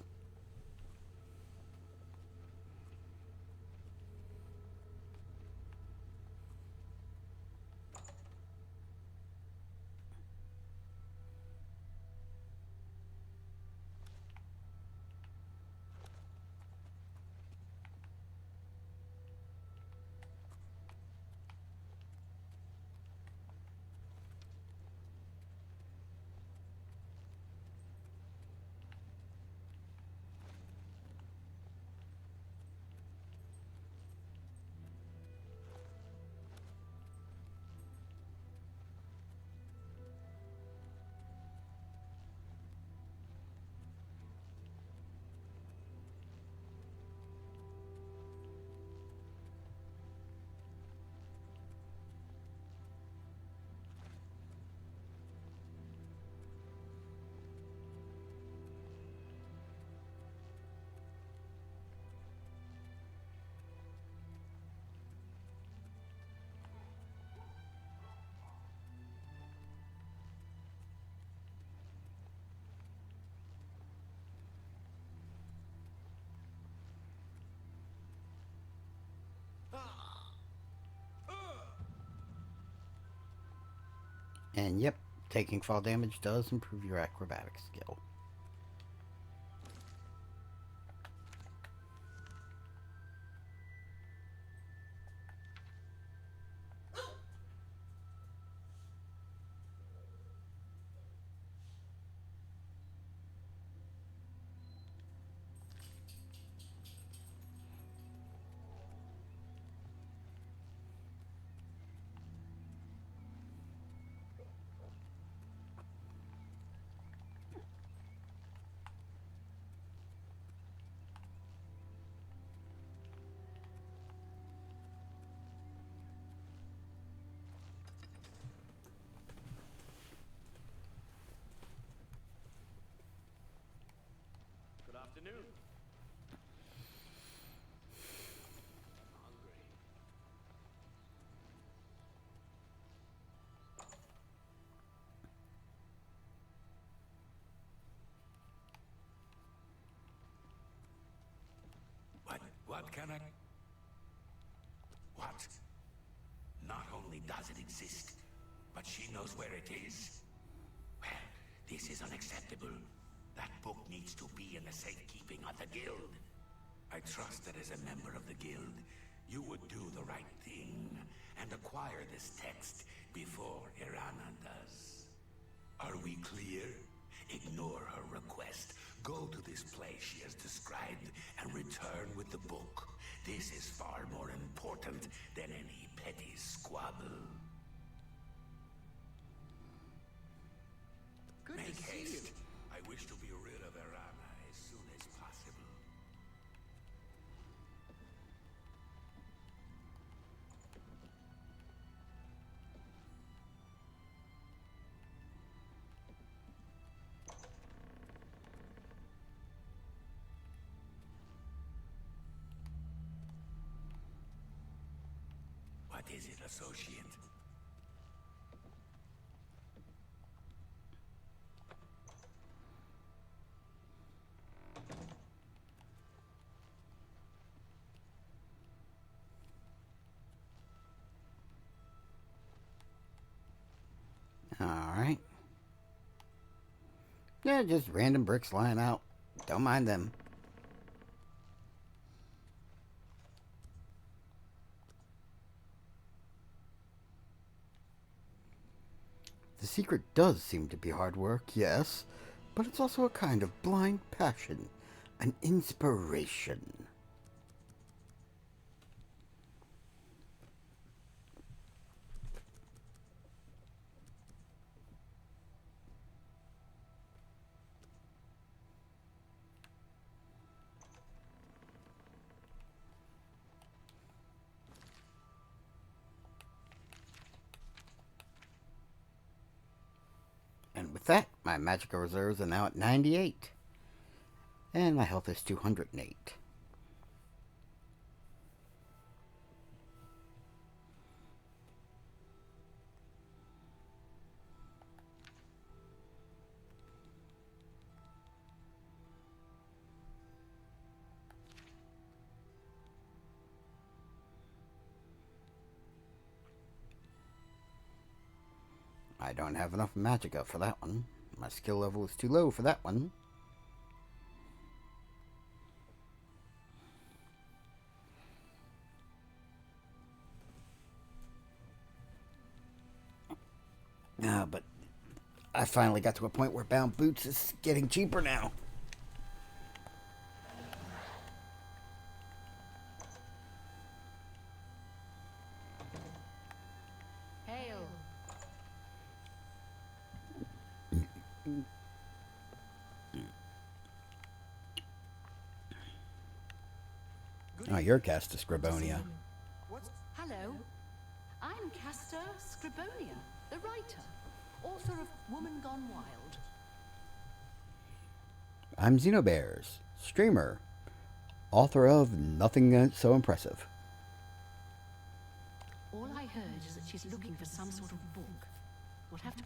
And yep, taking fall damage does improve your acrobatic skill.
Good afternoon. I'm hungry.
What can I... What? Not only does it exist, but she knows where it is. Well, this is unacceptable. That book needs to be in the safekeeping of the guild. I trust that as a member of the guild, you would do the right thing and acquire this text before Irana does. Are we clear? Ignore her request. Go to this place she has described and return with the book. This is far more important than any petty squabble. Make haste. I wish to be rid of Irana as soon as possible. What is it, associate?
Alright. Yeah, just random bricks lying out. Don't mind them. The secret does seem to be hard work, yes, but it's also a kind of blind passion, an inspiration. And with that, my magical reserves are now at 98. And my health is 208. I don't have enough magicka for that one. My skill level is too low for that one. But I finally got to a point where bound boots is getting cheaper now.
Hail.
Oh, you're Casta Scribonia.
Hello. I'm Casta Scribonia, the writer, author of Woman Gone Wild.
I'm Xenobears, streamer, author of Nothing So Impressive.
All I heard is that she's looking for some sort of book. We'll have to...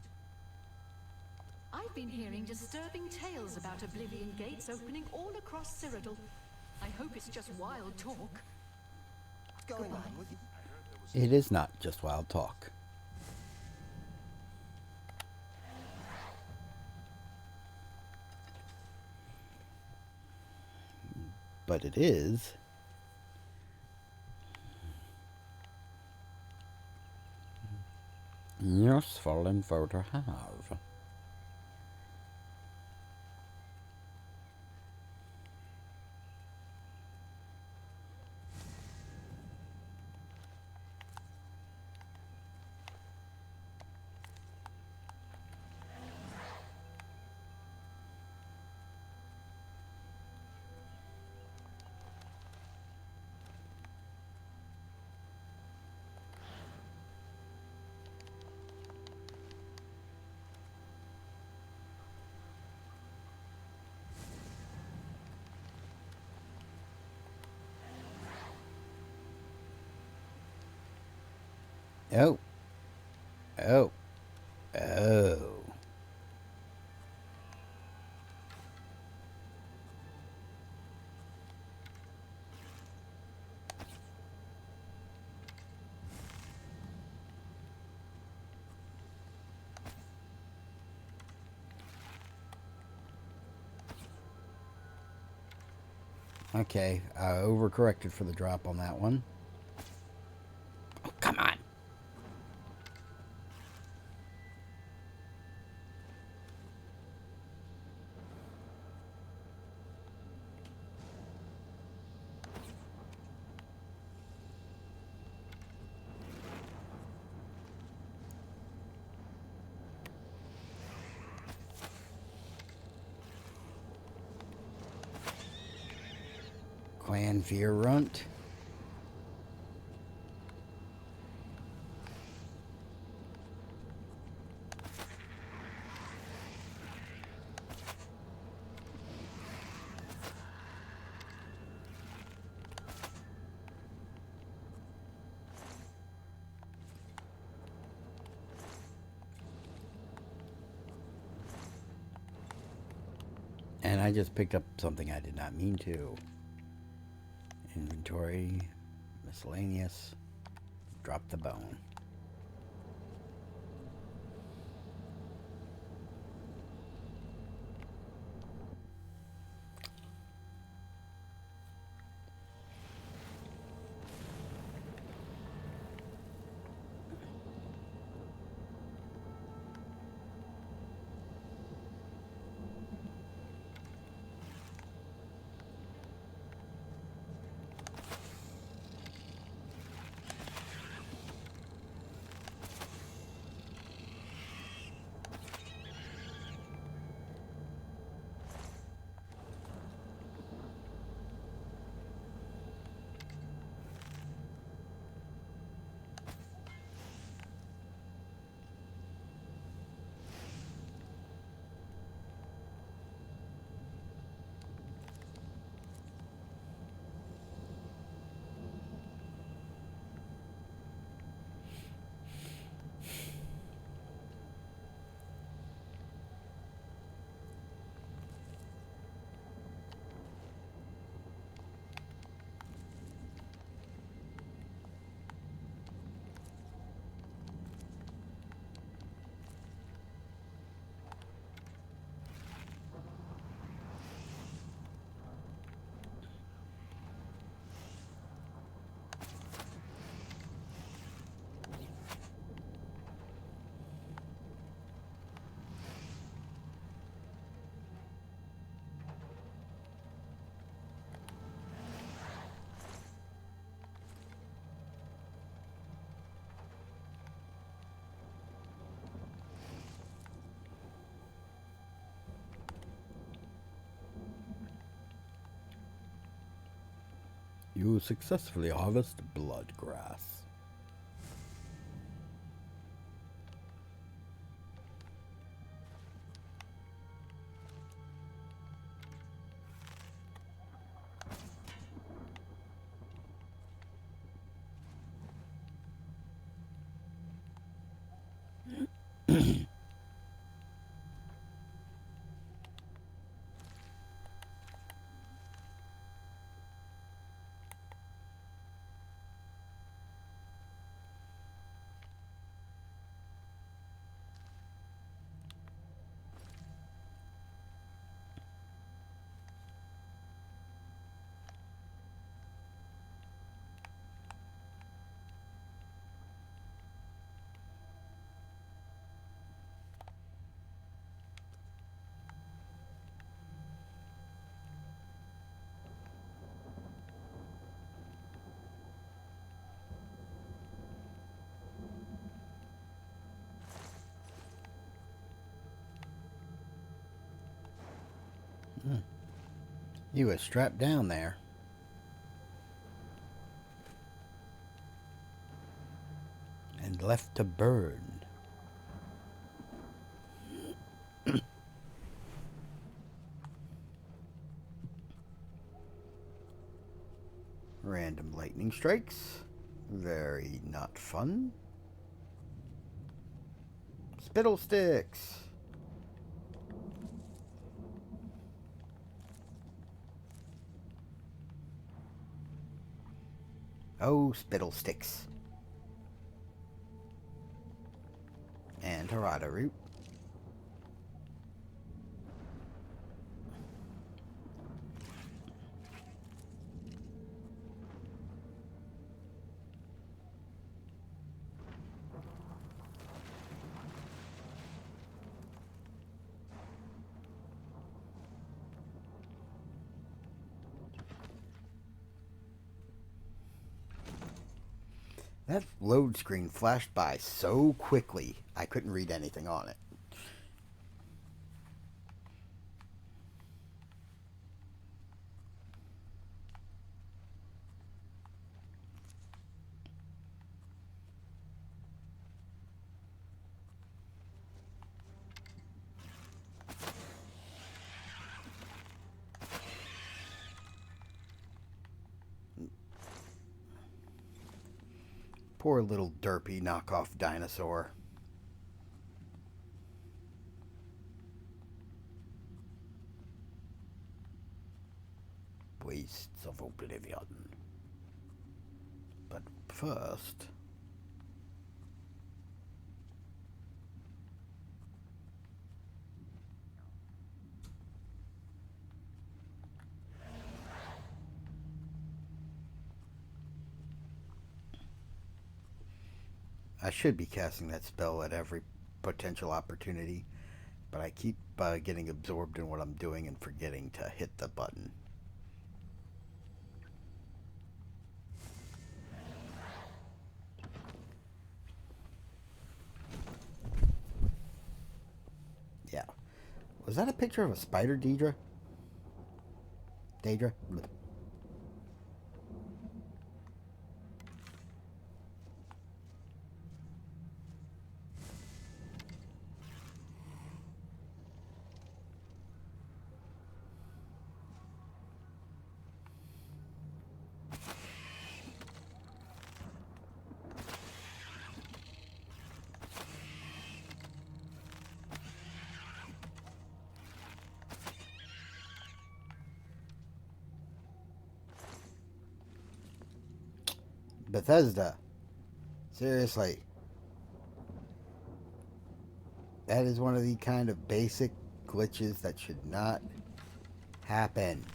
I've been hearing disturbing tales about Oblivion gates opening all across Cyrodiil. I hope it's just wild talk.
What's going on with you?
It is not just wild talk. but it is. Useful info to have. Oh. Oh. Oh. Okay, I overcorrected for the drop on that one. Oh, come on. Clan Fear Runt. And I just picked up something I did not mean to. Inventory, miscellaneous, drop the bone. You successfully harvest blood grass. You was strapped down there. And left to burn. Random lightning strikes. Very not fun. Spittle sticks. Oh, spittle sticks. And Harada root. That load screen flashed by so quickly, I couldn't read anything on it. Poor little derpy knockoff dinosaur. Wastes of Oblivion. But first... I should be casting that spell at every potential opportunity, but I keep getting absorbed in what I'm doing and forgetting to hit the button. Yeah. Was that a picture of a spider, Deidre? Deidre? Bethesda. Seriously. That is one of the kind of basic glitches that should not happen.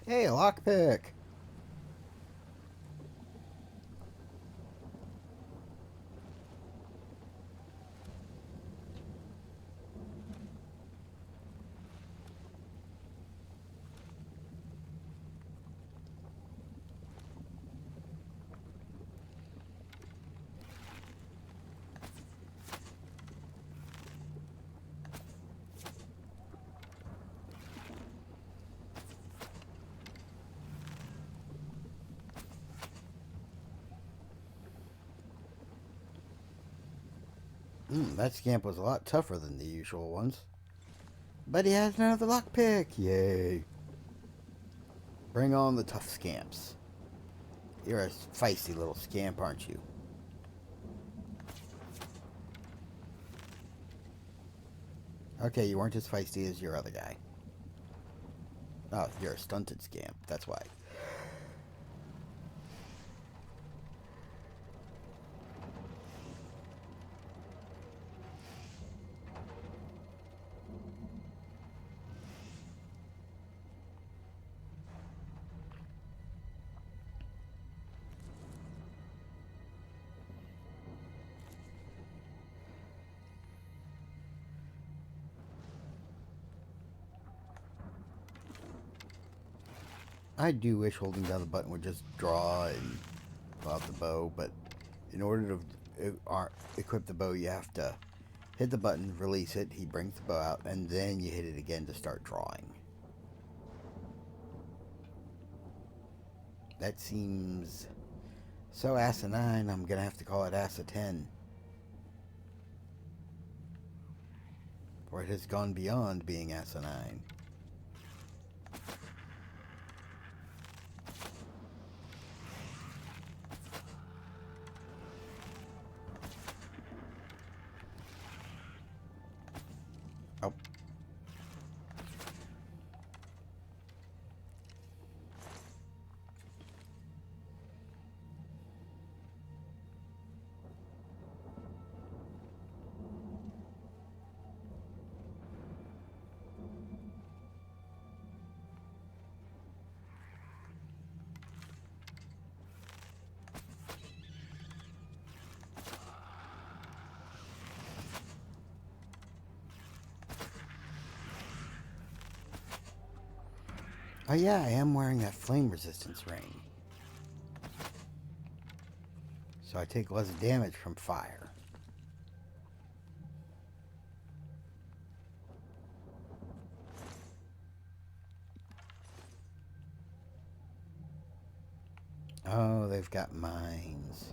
Hey, a lockpick. That scamp was a lot tougher than the usual ones. But he has another lockpick. Yay. Bring on the tough scamps. You're a feisty little scamp, aren't you? Okay, you weren't as feisty as your other guy. Oh, you're a stunted scamp. That's why. I do wish holding down the button would just draw and pull out the bow, but in order to equip the bow, you have to hit the button, release it, he brings the bow out, and then you hit it again to start drawing. That seems so asinine, I'm gonna have to call it Asa-10. For it has gone beyond being asinine. Oh. Oh yeah, I am wearing that flame resistance ring. So I take less damage from fire. Oh, they've got mines.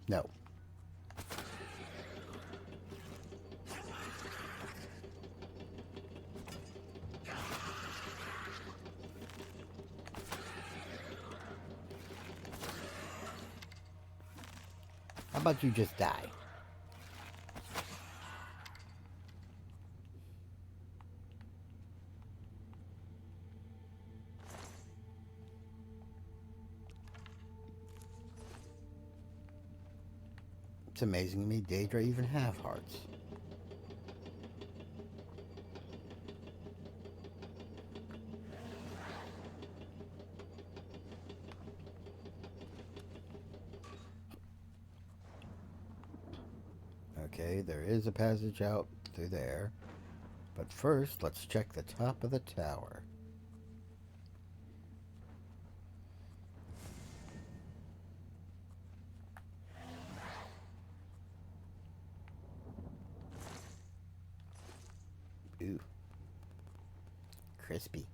No. How about you just die? It's amazing to me Daedra even have hearts. Okay, there is a passage out through there. But first, let's check the top of the tower. Ooh. Crispy.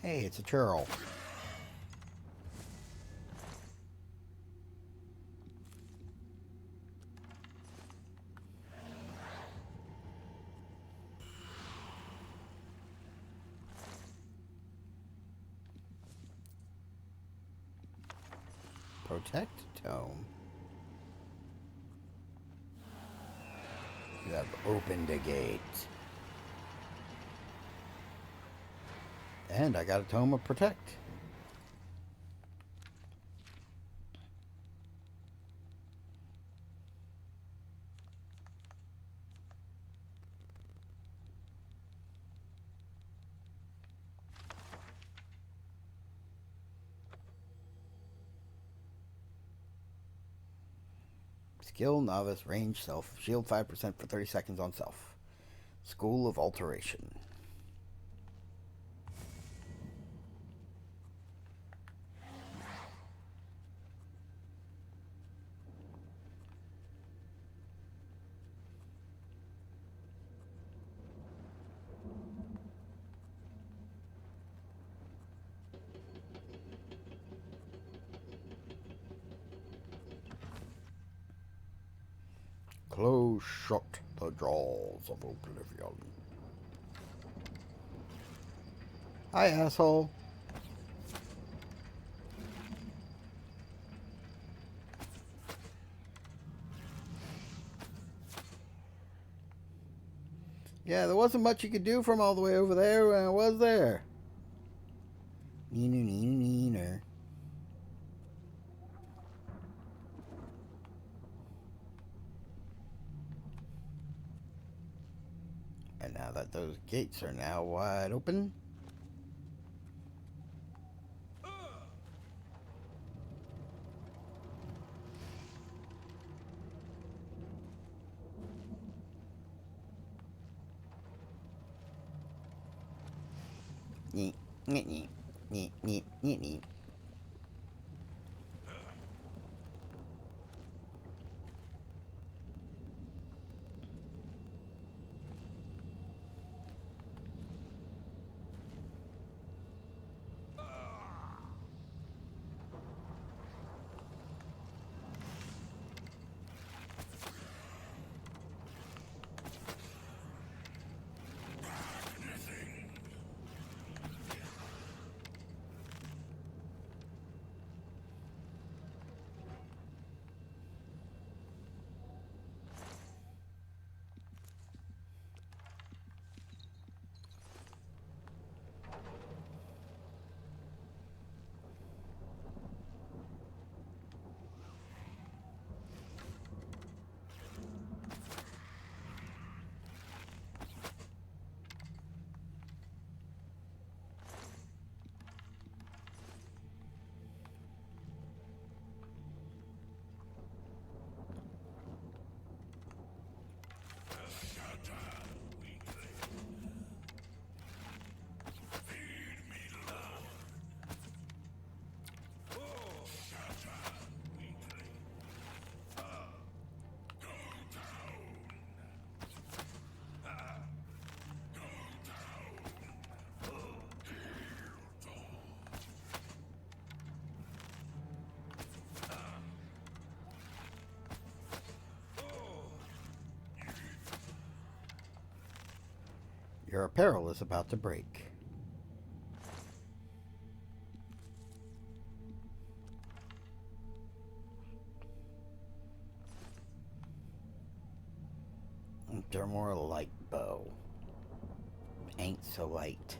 Hey, it's a churl. Protect tome. You have opened a gate. And I got a tome of protect. Skill, novice, range, self. Shield 5% for 30 seconds on self. School of Alteration. Close shut the jaws of Oblivion. Hi, asshole. Yeah, there wasn't much you could do from all the way over there, was there? Neener, neener, neener. And now that those gates are now wide open. Neat, neat, neat, neat, neat, neat, neat. Your apparel is about to break. Dermore light bow. Ain't so light.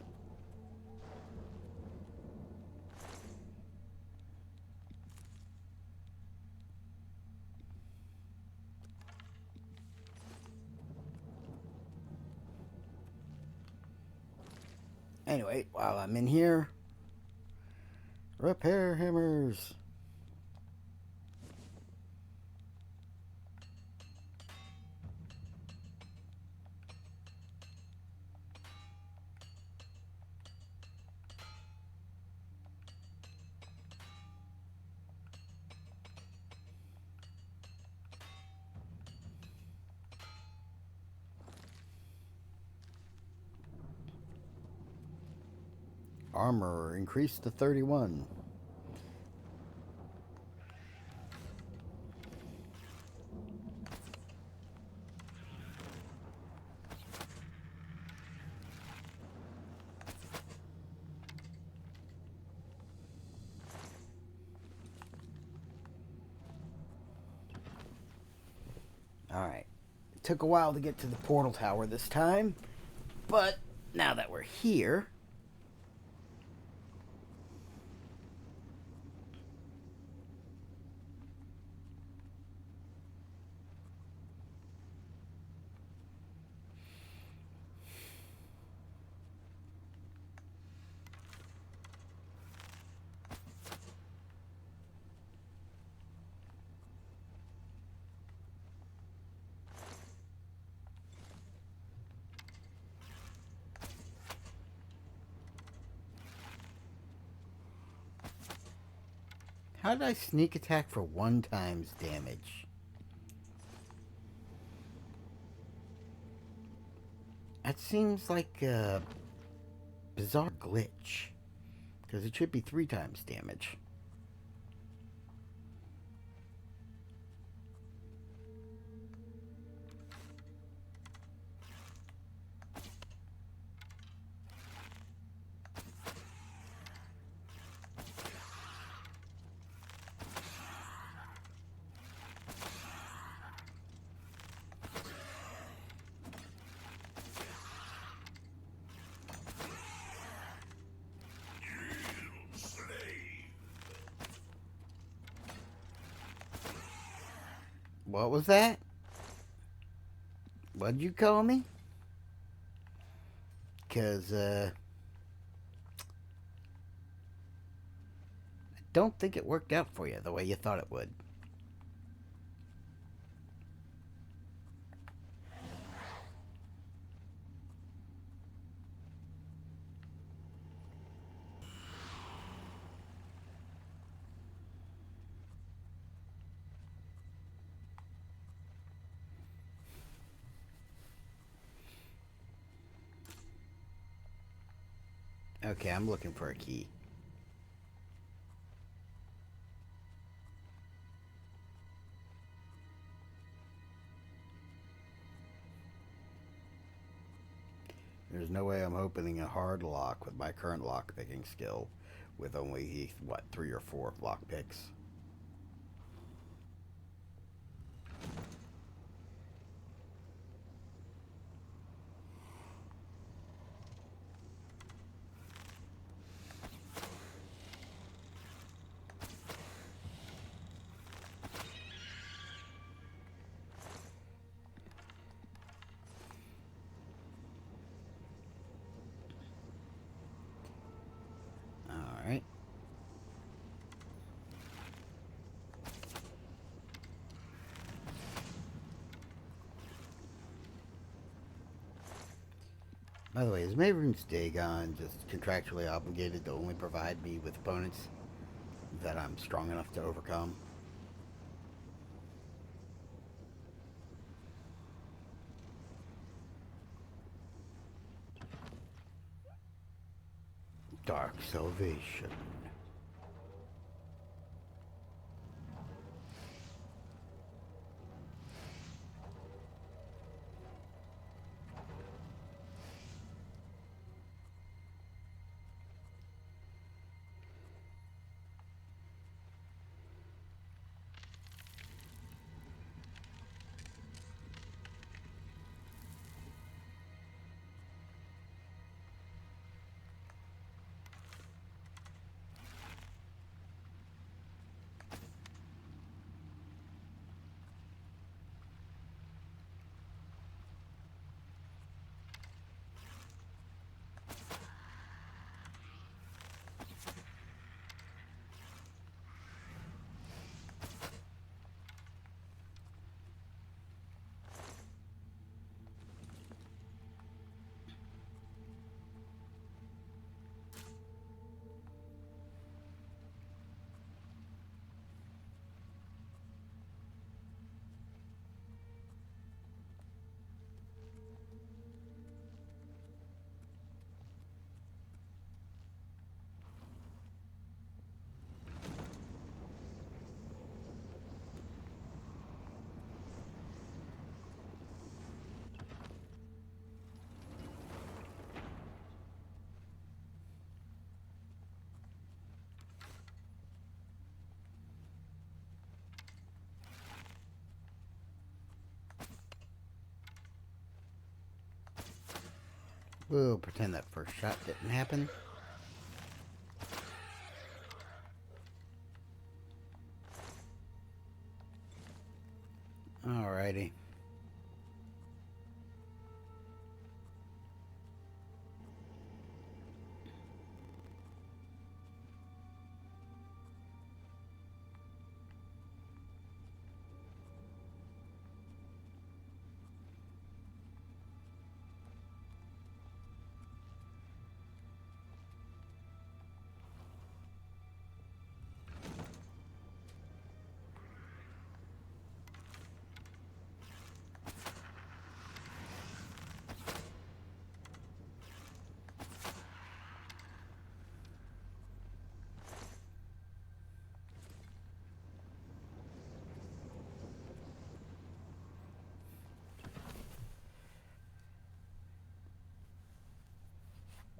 Anyway, while I'm in here, repair hammers. Armor increased to 31. Alright. It took a while to get to the portal tower this time, but now that we're here, How did I sneak attack for 1 times damage? That seems like a bizarre glitch. Because it should be 3 times damage. What was that? What'd you call me? 'Cause, I don't think it worked out for you the way you thought it would. Okay, I'm looking for a key. There's no way I'm opening a hard lock with my current lock-picking skill with only, what, 3 or 4 lockpicks. Alright. By the way, is Mayroon's Dagon just contractually obligated to only provide me with opponents that I'm strong enough to overcome? Dark Salvation. We'll pretend that first shot didn't happen. Alrighty.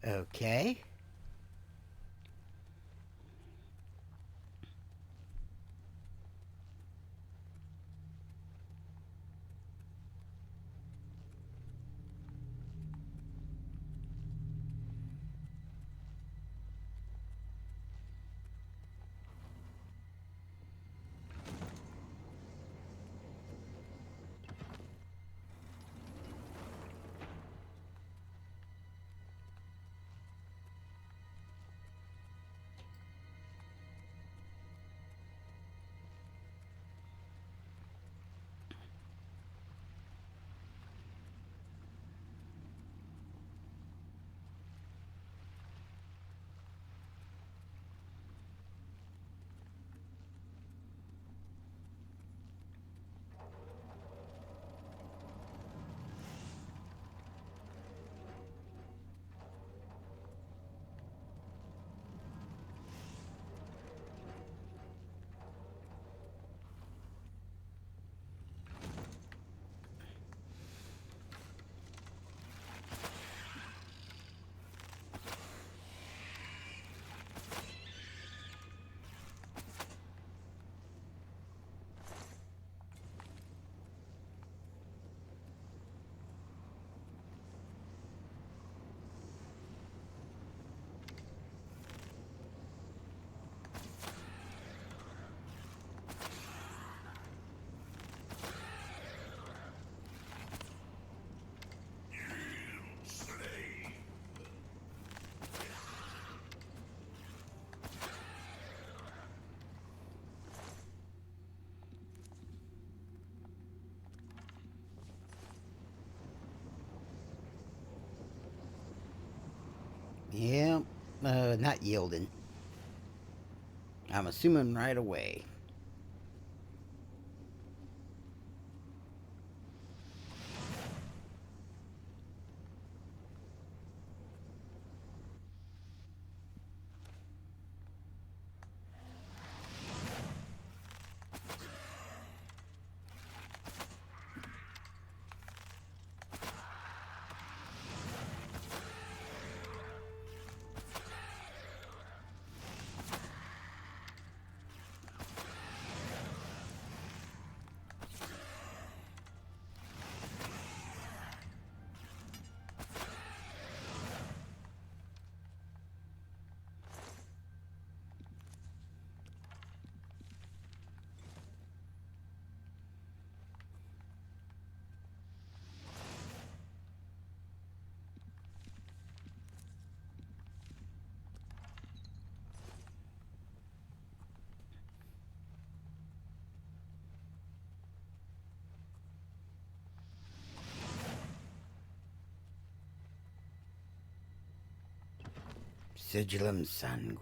Okay. Yeah, not yielding. I'm assuming right away. Sigillum sanguis.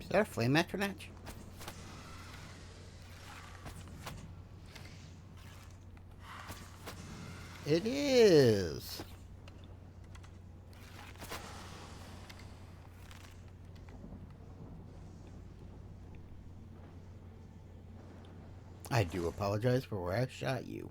Is that a flame matronach? It is. I do apologize for where I shot you.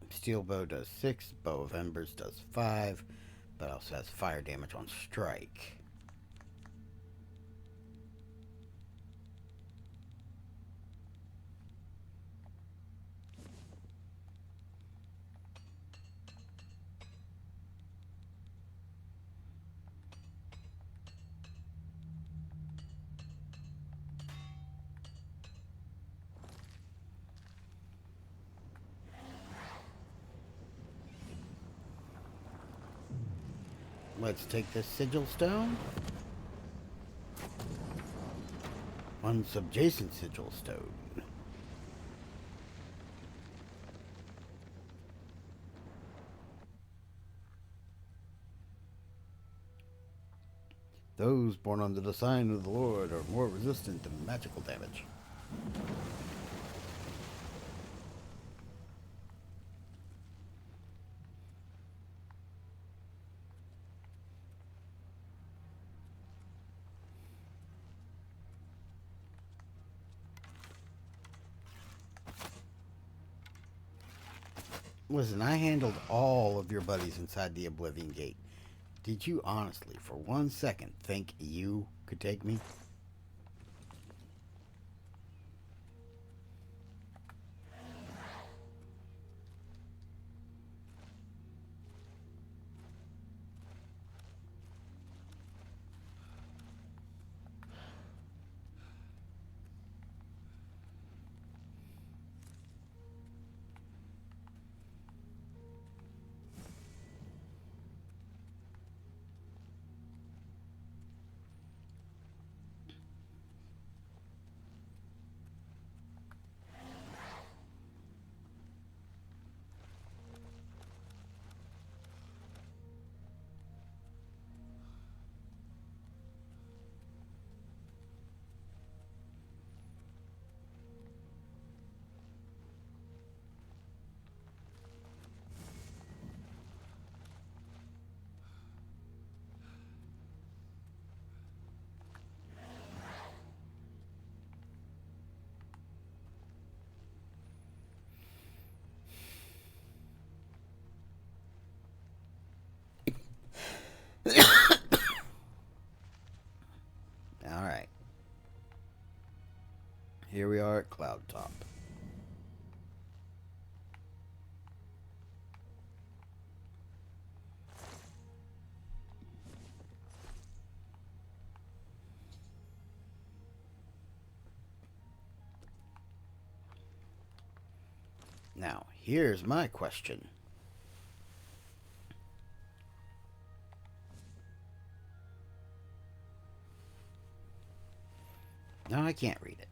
Steel bow does 6, bow of embers does 5, but also has fire damage on strike. Let's take this sigil stone. One subjacent sigil stone. Those born under the sign of the Lord are more resistant to magical damage. Listen, I handled all of your buddies inside the Oblivion Gate. Did you honestly, for 1 second, think you could take me? Alright. Here we are at Cloud Top. Now, here's my question. No, I can't read it.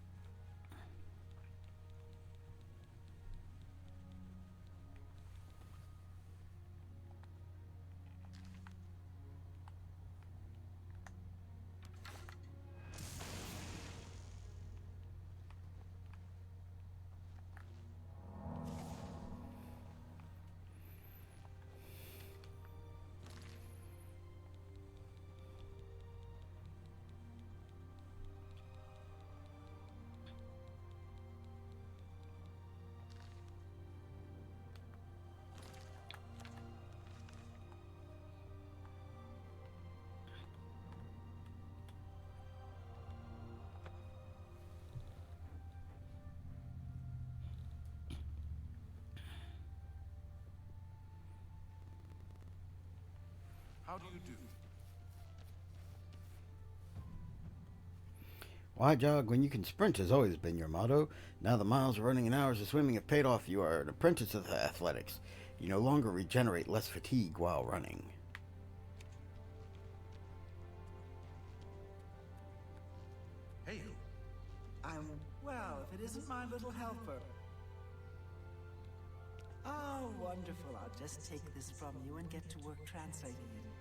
How do you do?
Why jog when you can sprint has always been your motto. Now the miles of running and hours of swimming have paid off. You are an apprentice of athletics. You no longer regenerate less fatigue while running.
Hey, you.
Well, if it isn't my little helper. Oh, wonderful. I'll just take this from you and get to work translating it.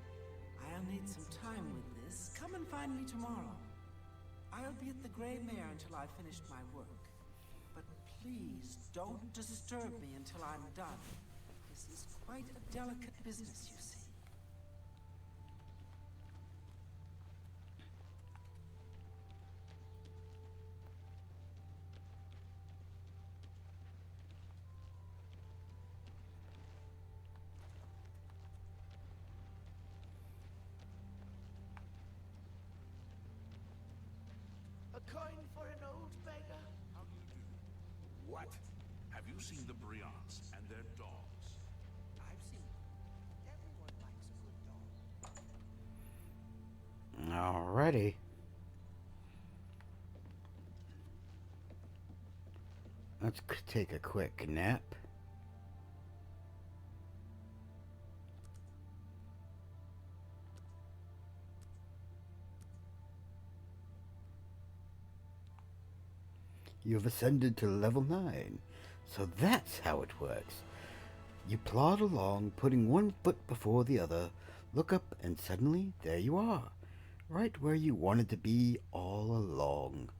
I'll need some time with this. Come and find me tomorrow. I'll be at the Grey Mare until I've finished my work. But please don't disturb me until I'm done. This is quite a delicate business, you see.
A coin for an old beggar?
How do you do? What? Have you seen the Brians and their dogs?
I've seen them. Everyone likes a good dog.
Alrighty. Let's take a quick nap. You've ascended to level 9. So that's how it works. You plod along, putting one foot before the other, look up, and suddenly there you are, right where you wanted to be all along.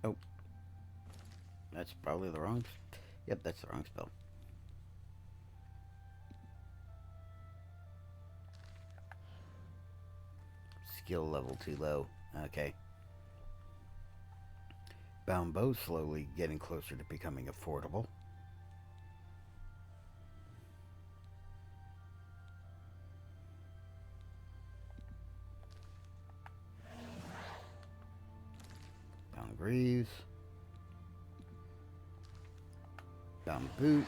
Oh. That's probably the wrong... Yep, that's the wrong spell. Skill level too low. Okay. Bound bow slowly getting closer to becoming affordable. Bound greaves. Bound boots.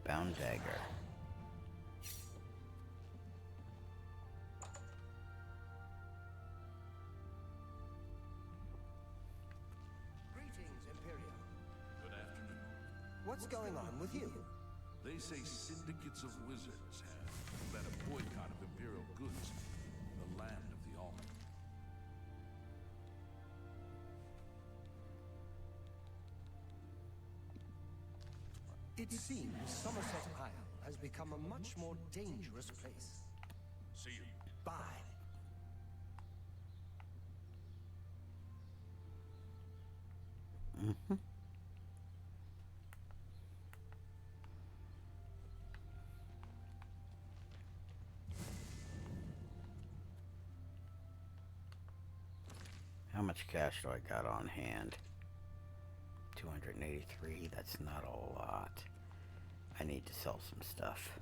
Bound dagger.
Greetings, Imperial.
Good afternoon.
What's going on with you?
They say syndicates of wizards have led a boycott of Imperial goods in the land of the Almond.
It seems Somerset Isle has become a much more dangerous place.
See you.
Bye.
Mm-hmm. How much cash do I got on hand? 283, that's not a lot. I need to sell some stuff.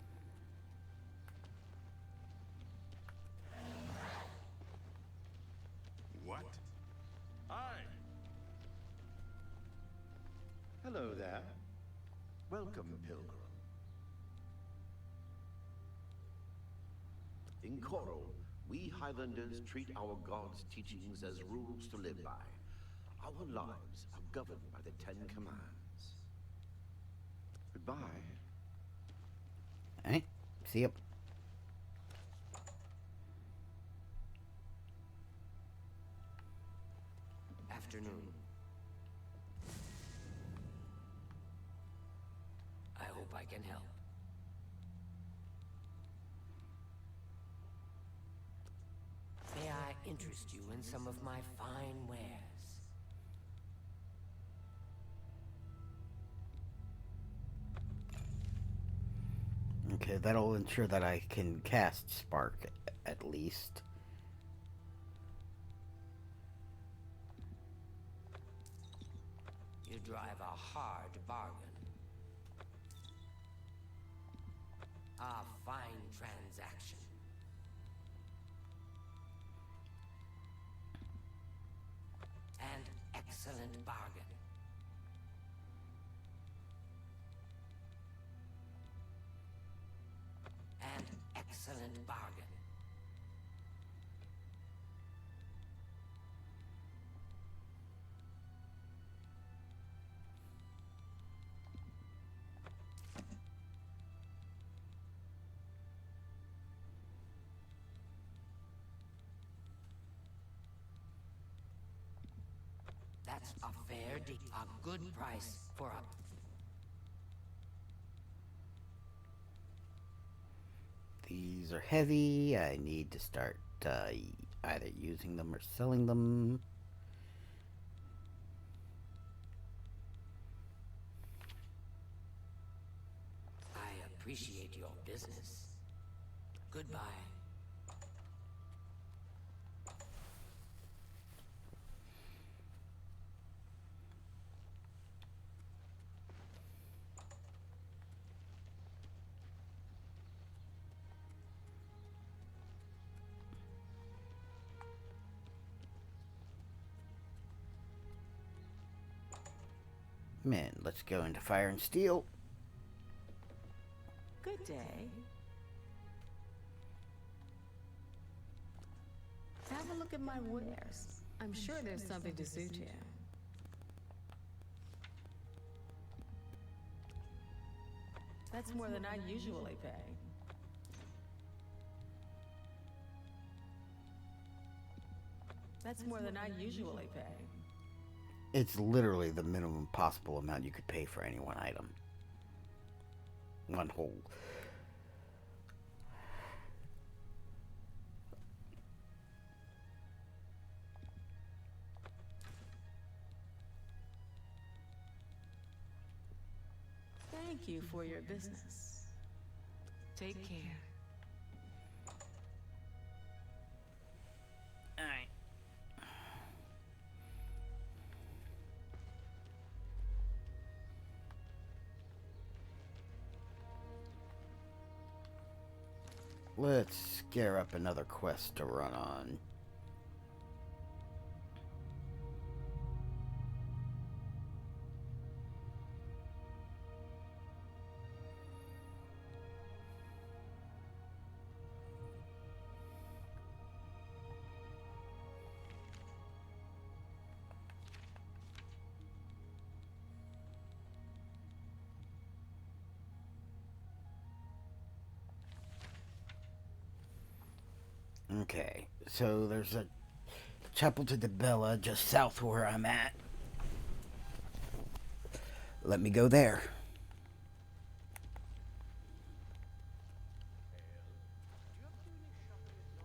What?
Hi.
Hello there. Welcome, Pilgrim. In Coral, we Highlanders treat our gods' teachings as rules to live by. Our lives are governed by the Ten Commands. Goodbye.
Hey, see ya.
Afternoon. I hope I can help. May I interest you in some of my fine wares?
Okay, that'll ensure that I can cast Spark at least.
You drive a hard bargain. A fine transaction. An excellent bargain. excellent bargain. That's a fair deal. A good price for a...
These are heavy. I need to start either using them or selling them.
I appreciate your business. Goodbye.
Man, let's go into Fire and Steel.
Good day. Have a look at my wares. I'm sure there's something to suit you. That's more than I usually pay. That's more than I usually pay.
It's literally the minimum possible amount you could pay for any one item. One whole.
Thank you for your business. Take care.
Alright. Let's scare up another quest to run on. Okay, so there's a chapel to Debella just south of where I'm at. Let me go there.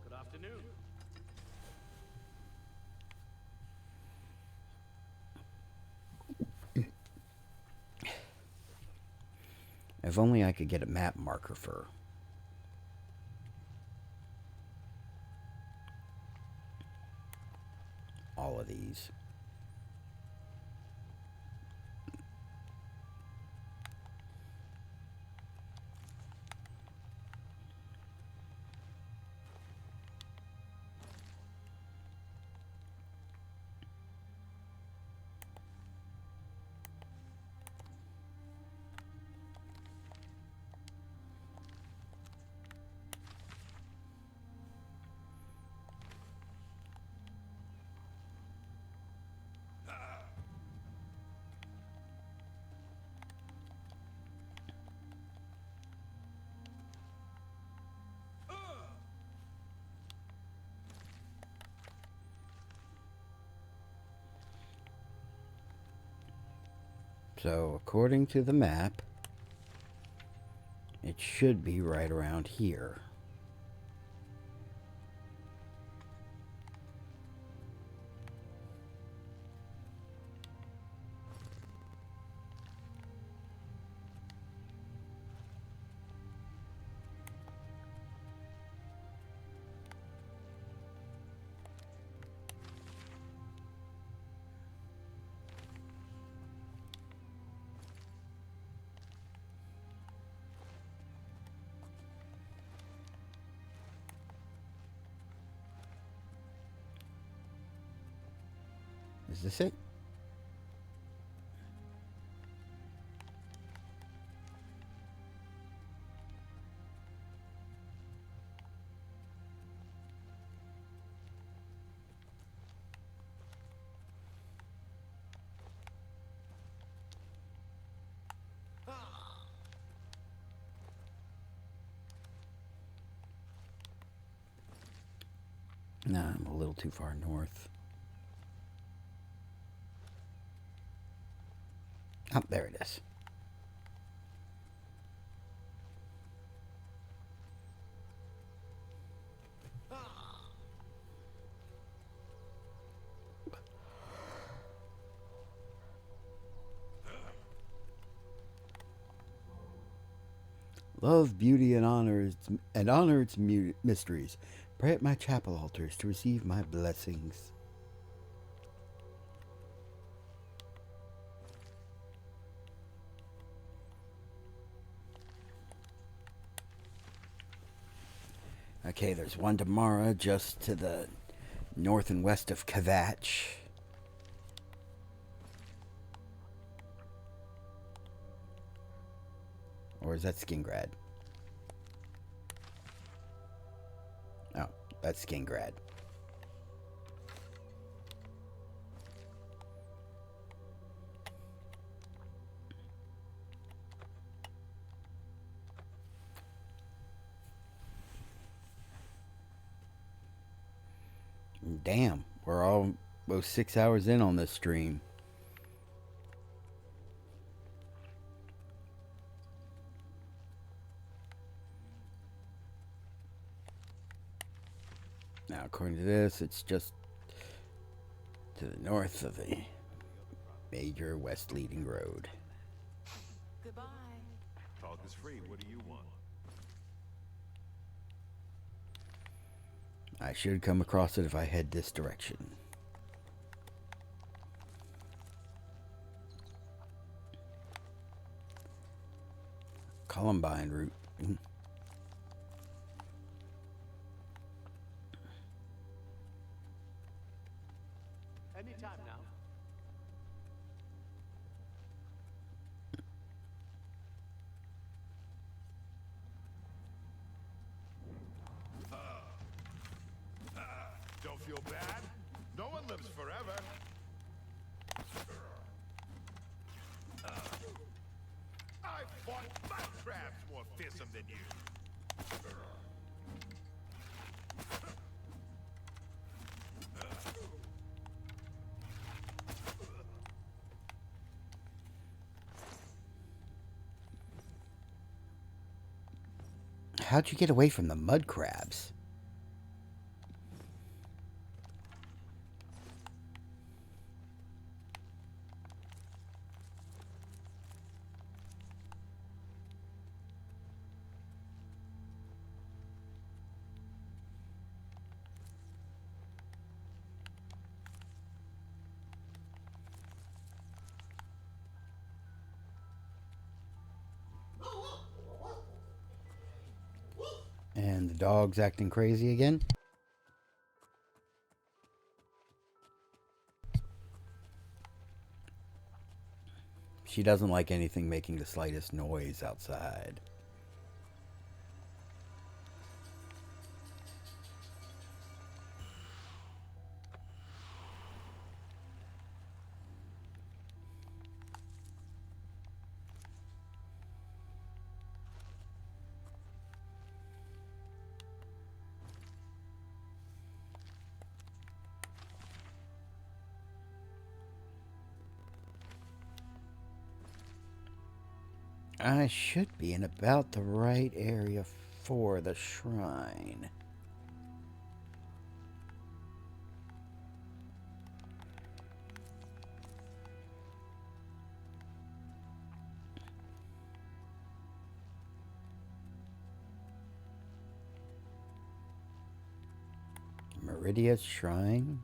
Good afternoon.
If only I could get a map marker for all of these. So, according to the map, it should be right around here. Is this it? Nah, I'm a little too far north. Oh, there it is. Love, beauty, and honor its mysteries. Pray at my chapel altars to receive my blessings. Okay, there's one tomorrow just to the north and west of Kvatch. Or is that Skingrad? Oh, that's Skingrad. Damn, we're almost 6 hours in on this stream. Now, according to this, it's just to the north of the major west leading road.
Goodbye.
Talk is free. What do you want?
I should come across it if I head this direction. Columbine route.
Anytime now.
Don't feel bad. No one lives forever. I fought mud crabs more fearsome than you.
How'd you get away from the mud crabs? And the dog's acting crazy again. She doesn't like anything making the slightest noise outside. I should be in about the right area for the shrine. Meridia's shrine?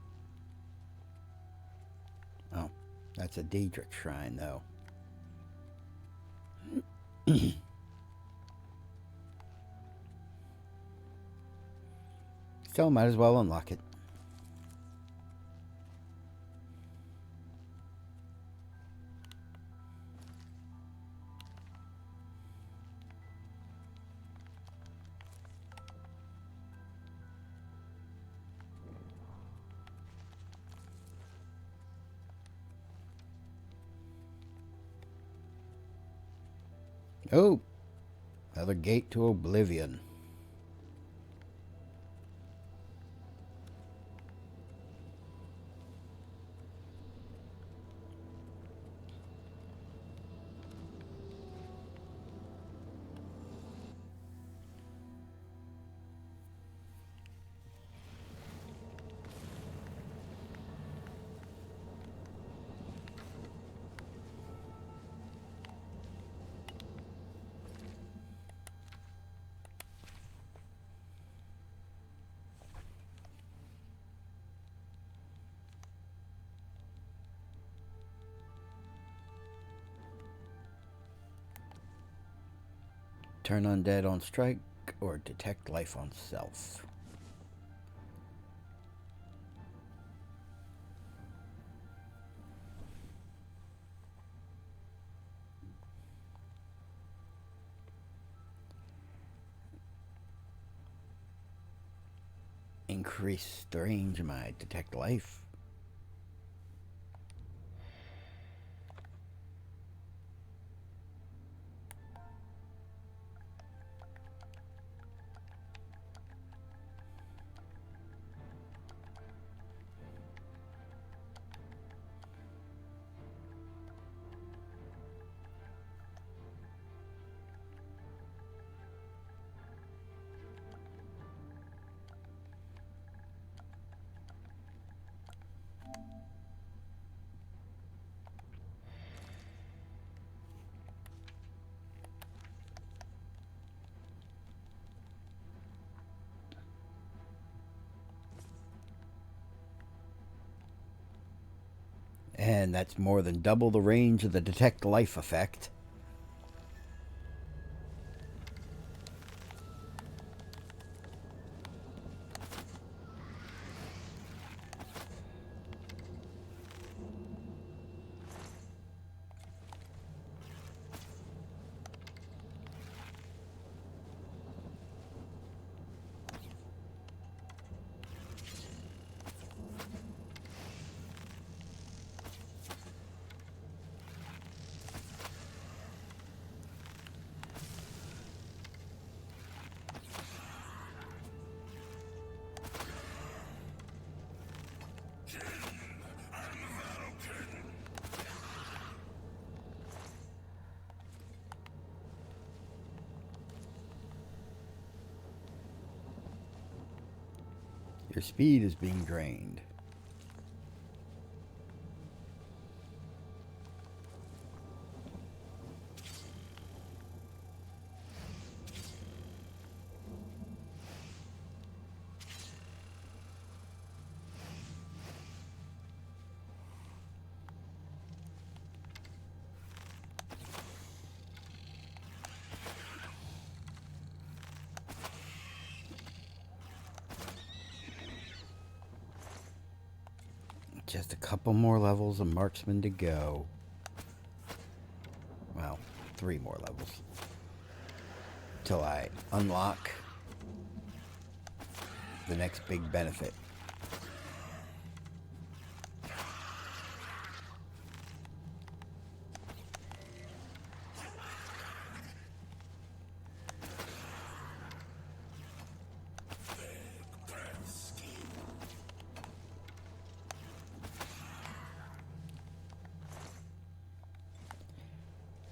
Oh, that's a Daedric shrine, though. Still, might as well unlock it. Oh, another gate to Oblivion. Turn undead on strike or detect life on self. Increase the range of my detect life. And that's more than double the range of the detect life effect. Your speed is being drained. Just a couple more levels of marksman to go. Well, 3 more levels. Till I unlock the next big benefit.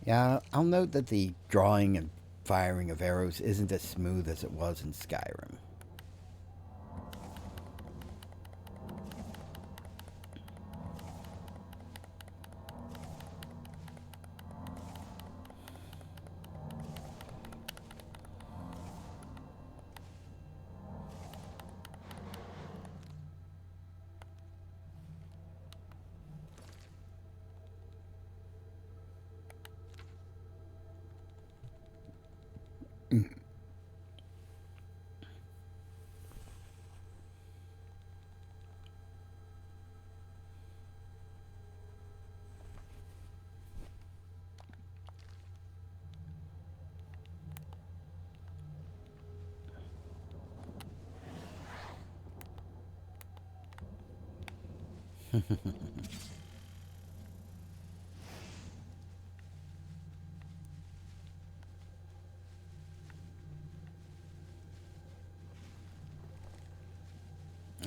Yeah, I'll note that the drawing and firing of arrows isn't as smooth as it was in Skyrim.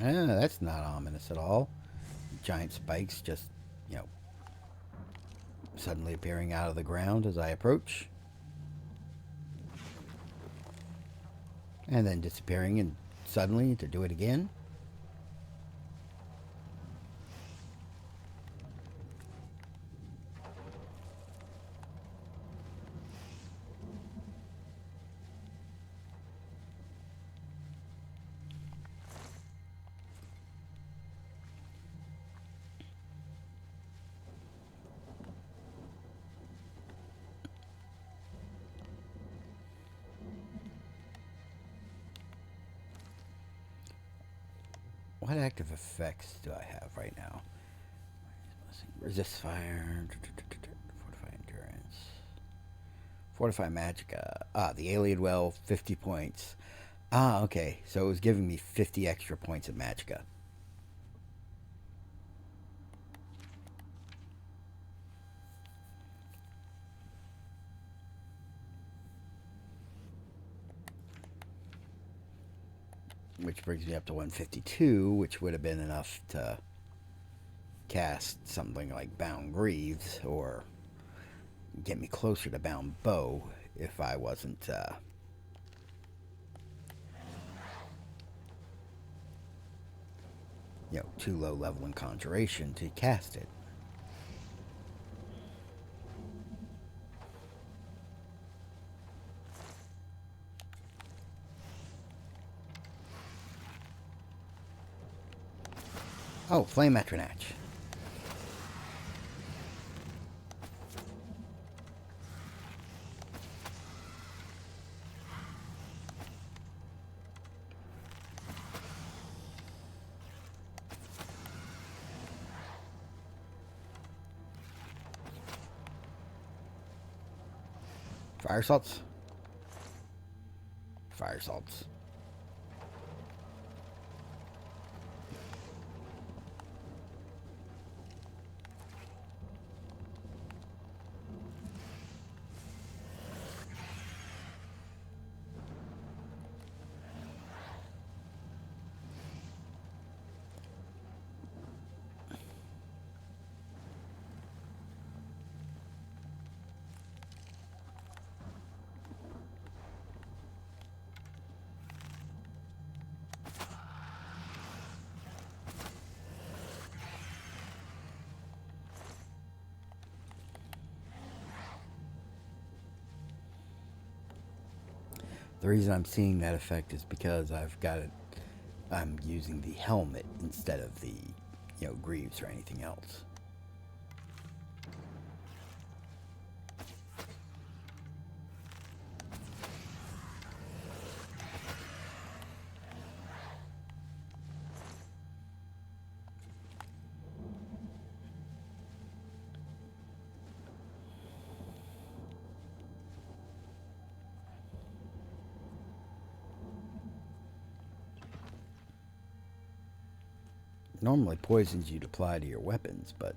That's not ominous at all. Giant spikes just, suddenly appearing out of the ground as I approach. And then disappearing and suddenly to do it again. What active effects do I have right now? Resist fire. Fortify endurance. Fortify magicka. The alien well, 50 points. Okay. So it was giving me 50 extra points of magicka. Which brings me up to 152, which would have been enough to cast something like Bound Greaves, or get me closer to Bound Bow if I wasn't, too low level in Conjuration to cast it. Oh, Flame Metronach. Fire salts. Fire salts. The reason I'm seeing that effect is because I'm using the helmet instead of the, greaves or anything else. Normally poisons you'd apply to your weapons, but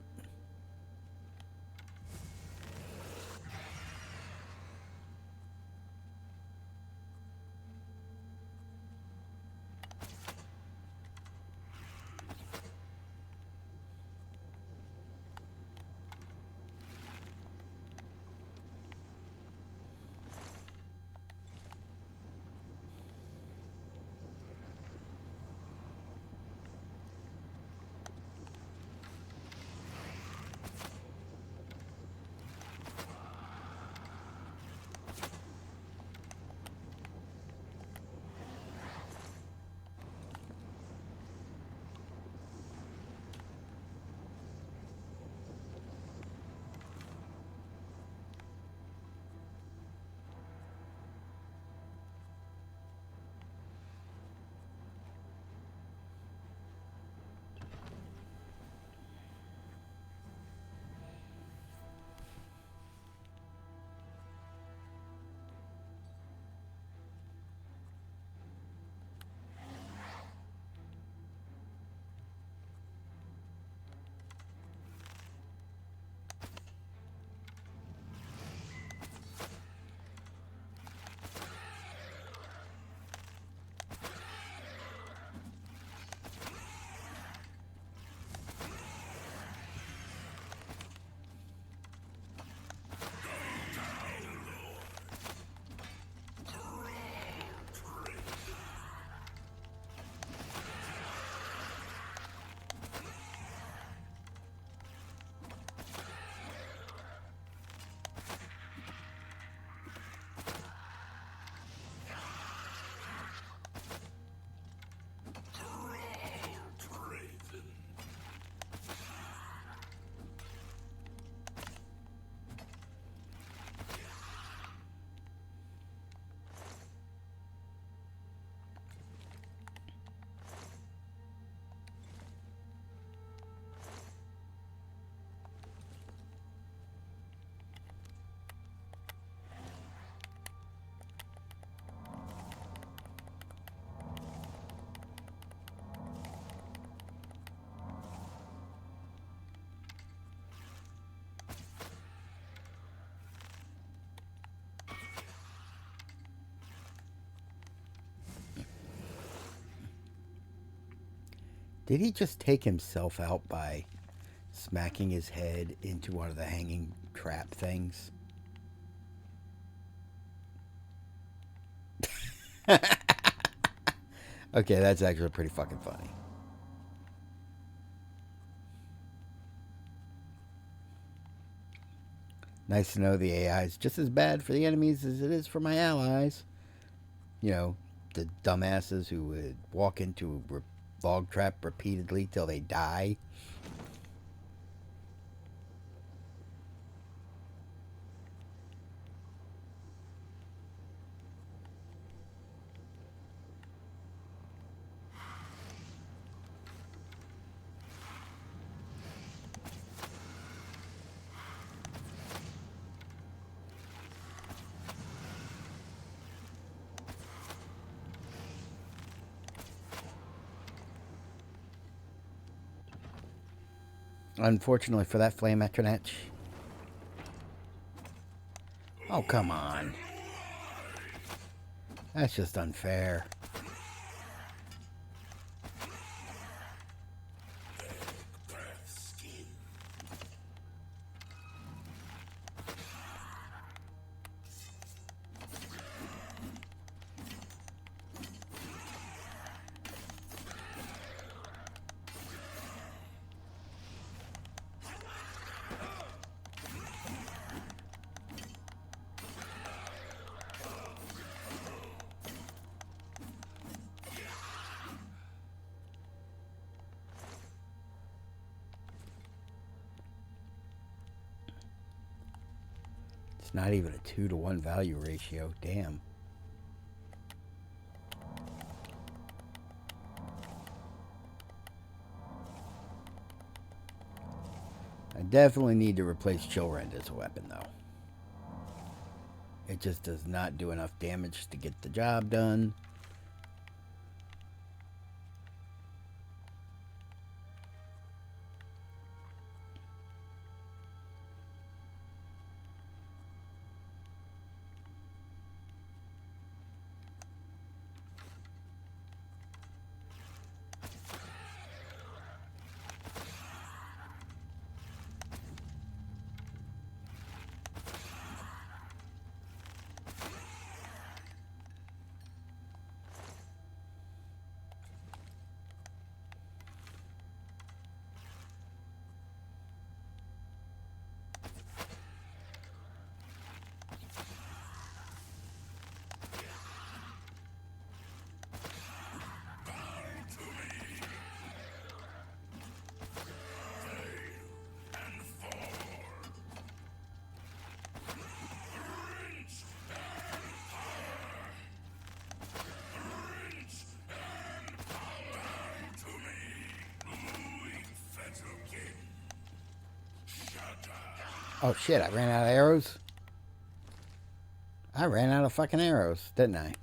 Did he just take himself out by smacking his head into one of the hanging trap things? Okay, that's actually pretty fucking funny. Nice to know the AI is just as bad for the enemies as it is for my allies. You know, the dumbasses who would walk into a log trap repeatedly till they die. Unfortunately for that flame etronach. Oh, come on. That's just unfair. It's not even a 2-to-1 value ratio. Damn. I definitely need to replace Chillrend as a weapon, though. It just does not do enough damage to get the job done. Oh shit, I ran out of arrows? I ran out of fucking arrows, didn't I?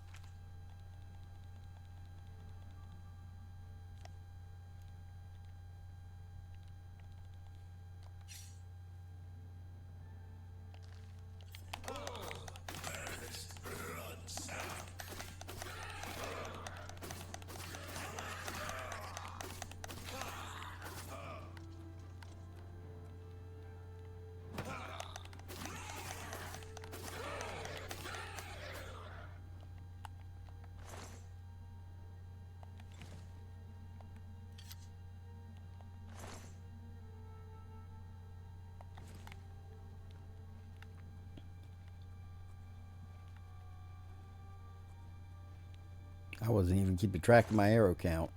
I wasn't even keeping track of my arrow count.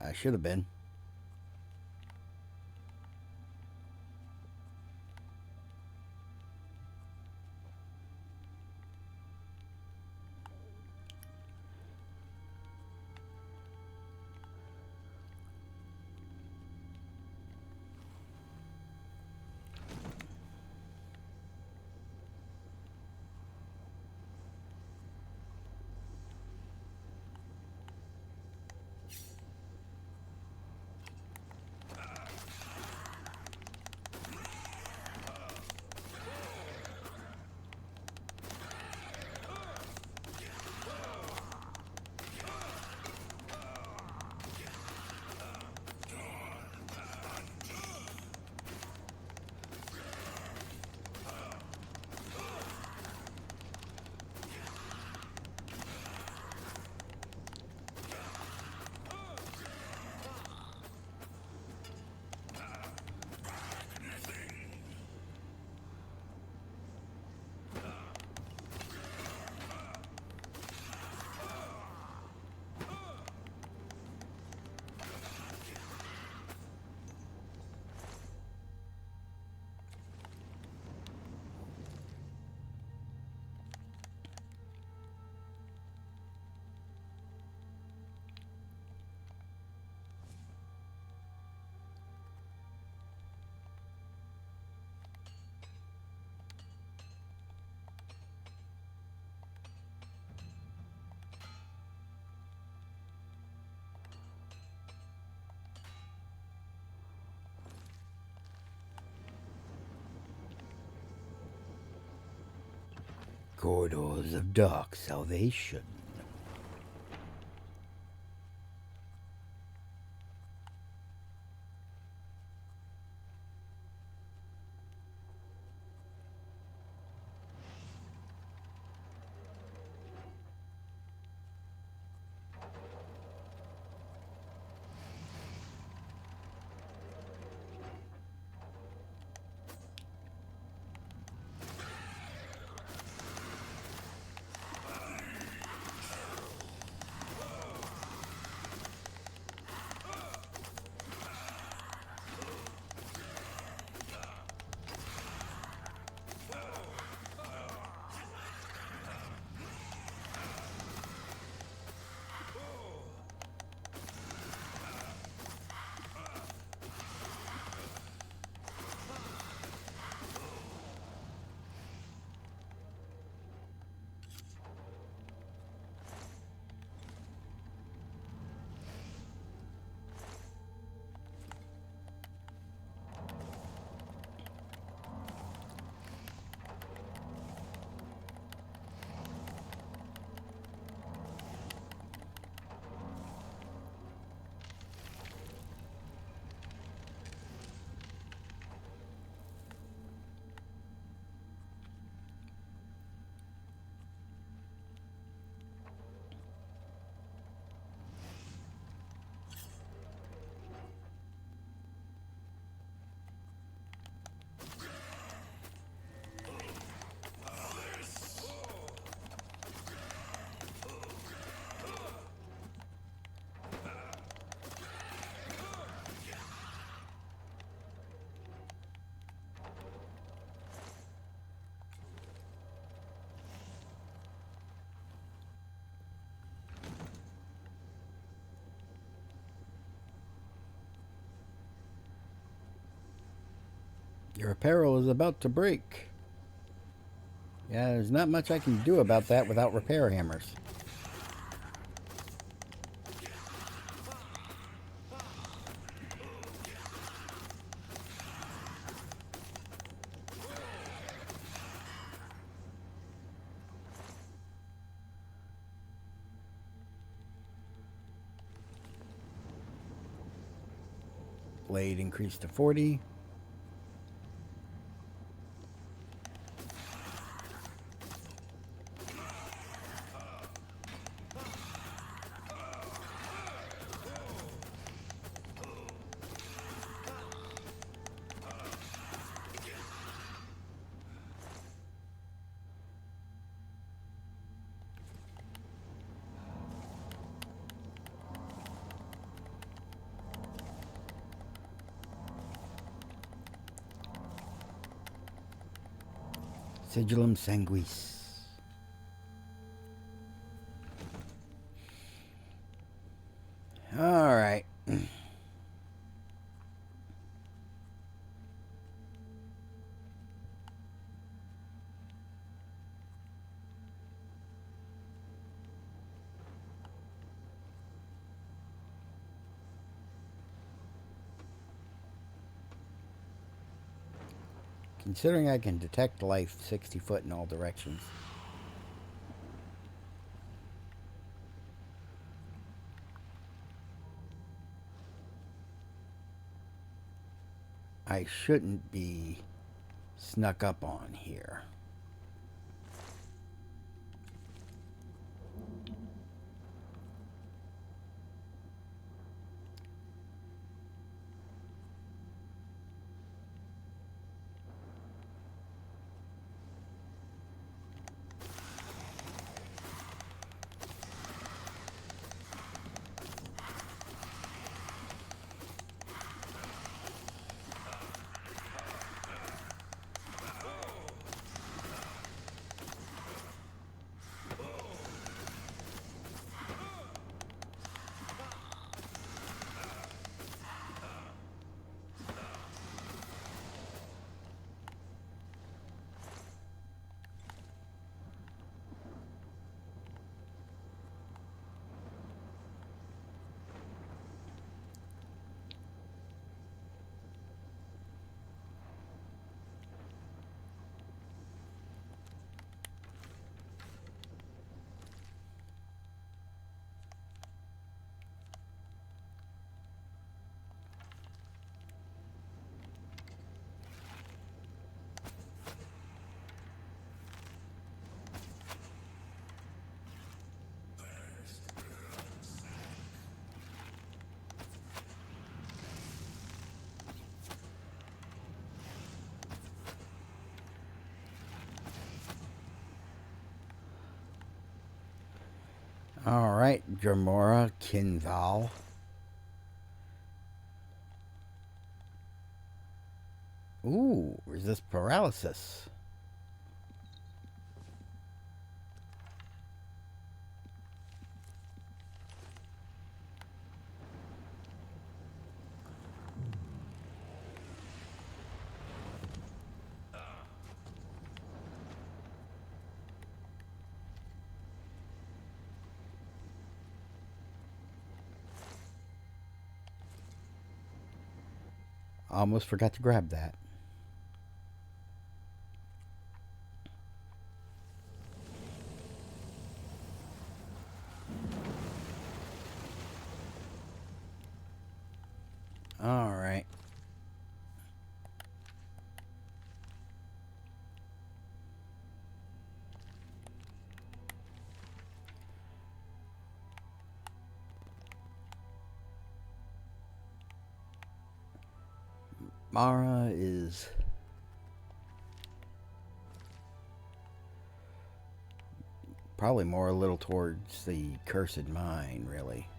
I should have been. Corridors of Dark Salvation. Your apparel is about to break. Yeah, there's not much I can do about that without repair hammers. Blade increased to 40. Sigillum sanguis. All right. Considering I can detect life 60 foot in all directions. I shouldn't be snuck up on here. Alright, Jamora Kinval. Ooh, resist paralysis. Almost forgot to grab that. All right. Mara is probably more a little towards the Cursed Mine, really.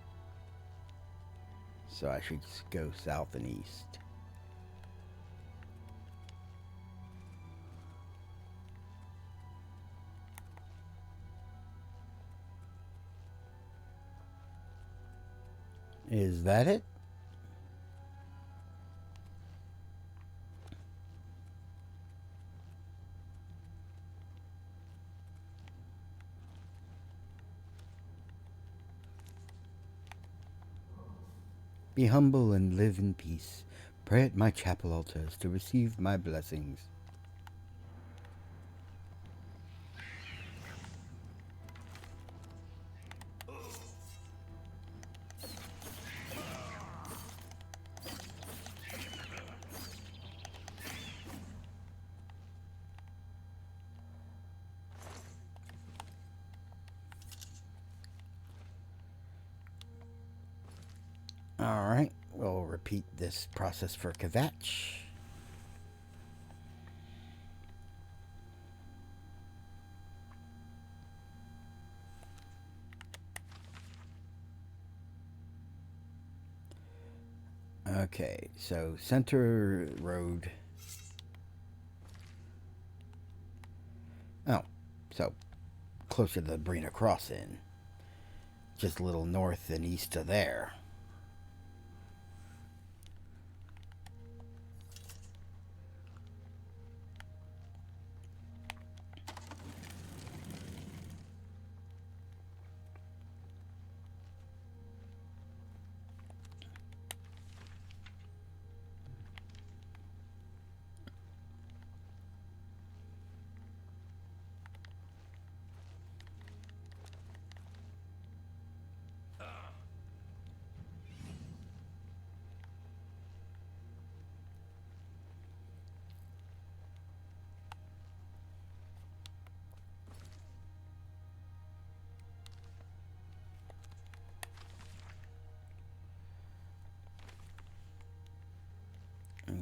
So I should just go south and east. Is that it? Be humble and live in peace. Pray at my chapel altars to receive my blessings. Alright, we'll repeat this process for Kvatch. Okay, so center road. Oh, so closer to the Brina Crossing. Just a little north and east of there.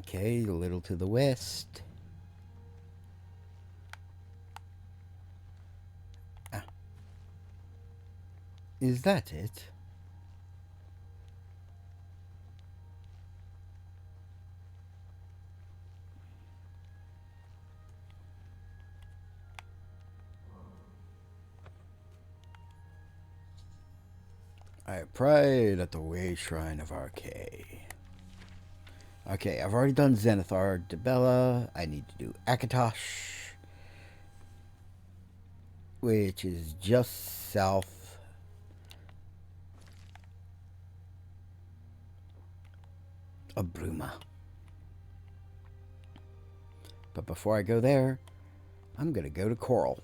Okay, a little to the west. Ah. Is that it? I have pride at the way shrine of Arcay. Okay, I've already done Zenithar, Dibella. I need to do Akatosh, which is just south of Bruma. But before I go there, I'm going to go to Coral.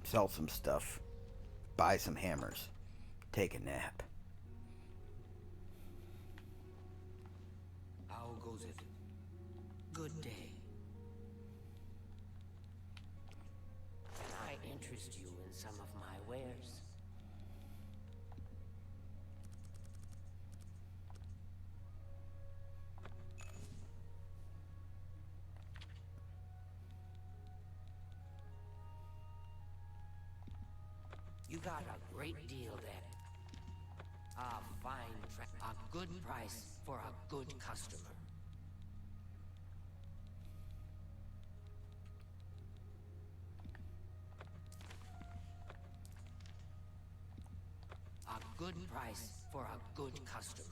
Sell some stuff, buy some hammers, take a nap.
How goes it? Good day. Can I interest you in some of my wares? got a great deal there. A good price for a good customer. A good price for a good customer.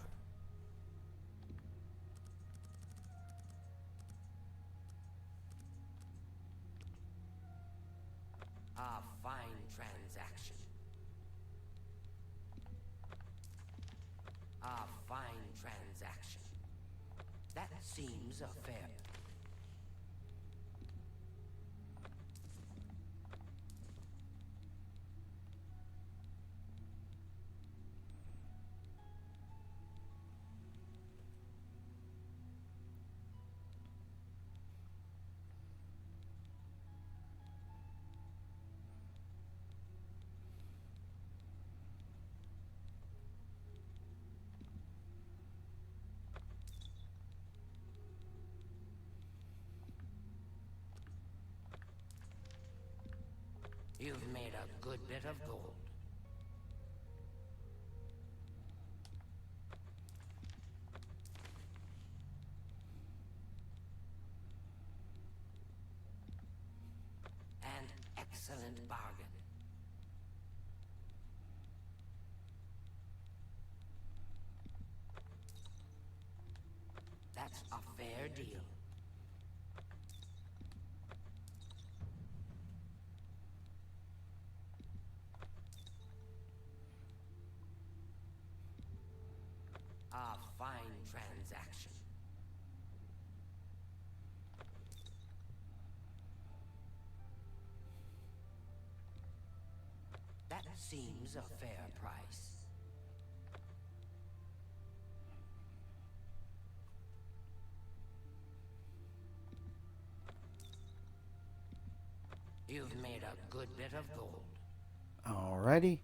A fine transaction. A fine transaction. That seems a fair. You've made a good bit of gold. An excellent bargain. That's a fair deal. A fine transaction. That seems a fair price. You've made a good bit of gold.
Alrighty.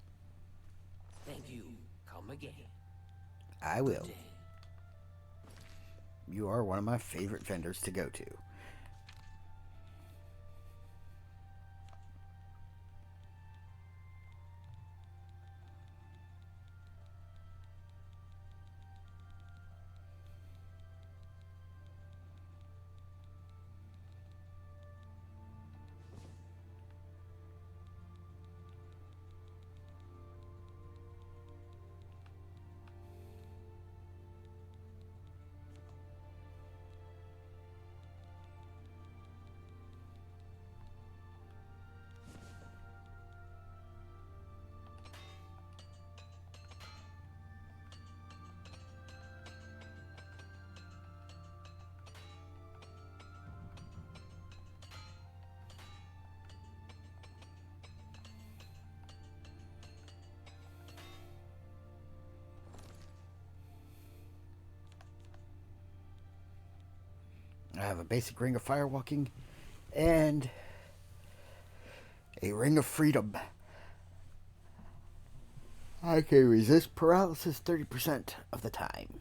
Thank you. Come again.
I will. You are one of my favorite vendors to go to. I have a basic ring of firewalking and a ring of freedom. I can resist paralysis 30% of the time.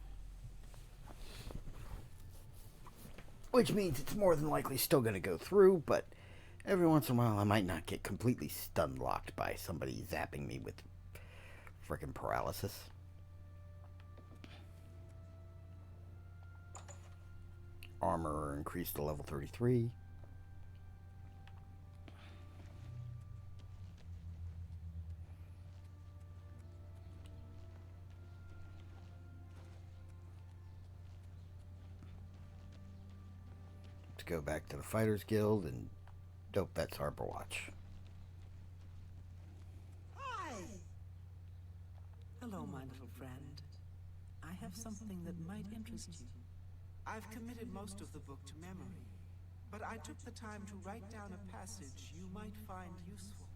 Which means it's more than likely still going to go through, but every once in a while I might not get completely stun locked by somebody zapping me with frickin' paralysis. Armor increased to level 33. Let's go back to the Fighters Guild and dope, that's Harbor Watch.
Hi! Hello, my little friend. I have something that might interest you. I've committed most of the book to memory, but I took the time to write down a passage you might find useful.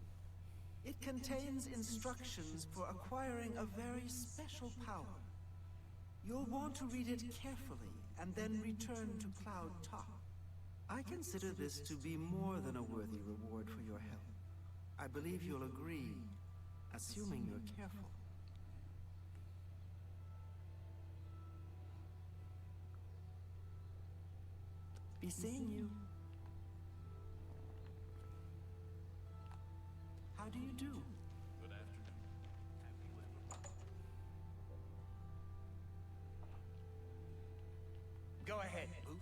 It contains instructions for acquiring a very special power. You'll want to read it carefully and then return to Cloud Top. I consider this to be more than a worthy reward for your help. I believe you'll agree, assuming you're careful. Be seeing you. How do you do?
Good afternoon.
ahead, Boot.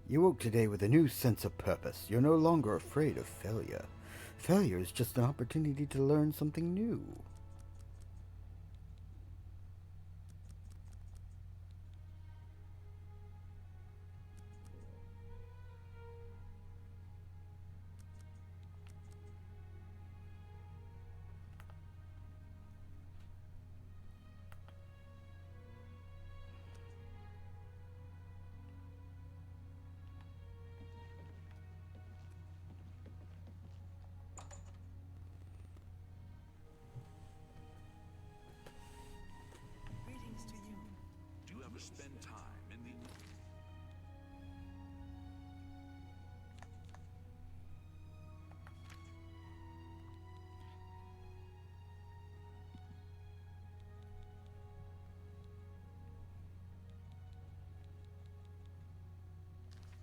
You woke today with a new sense of purpose. You're no longer afraid of failure. Failure is just an opportunity to learn something new.
Do you ever spend time in the...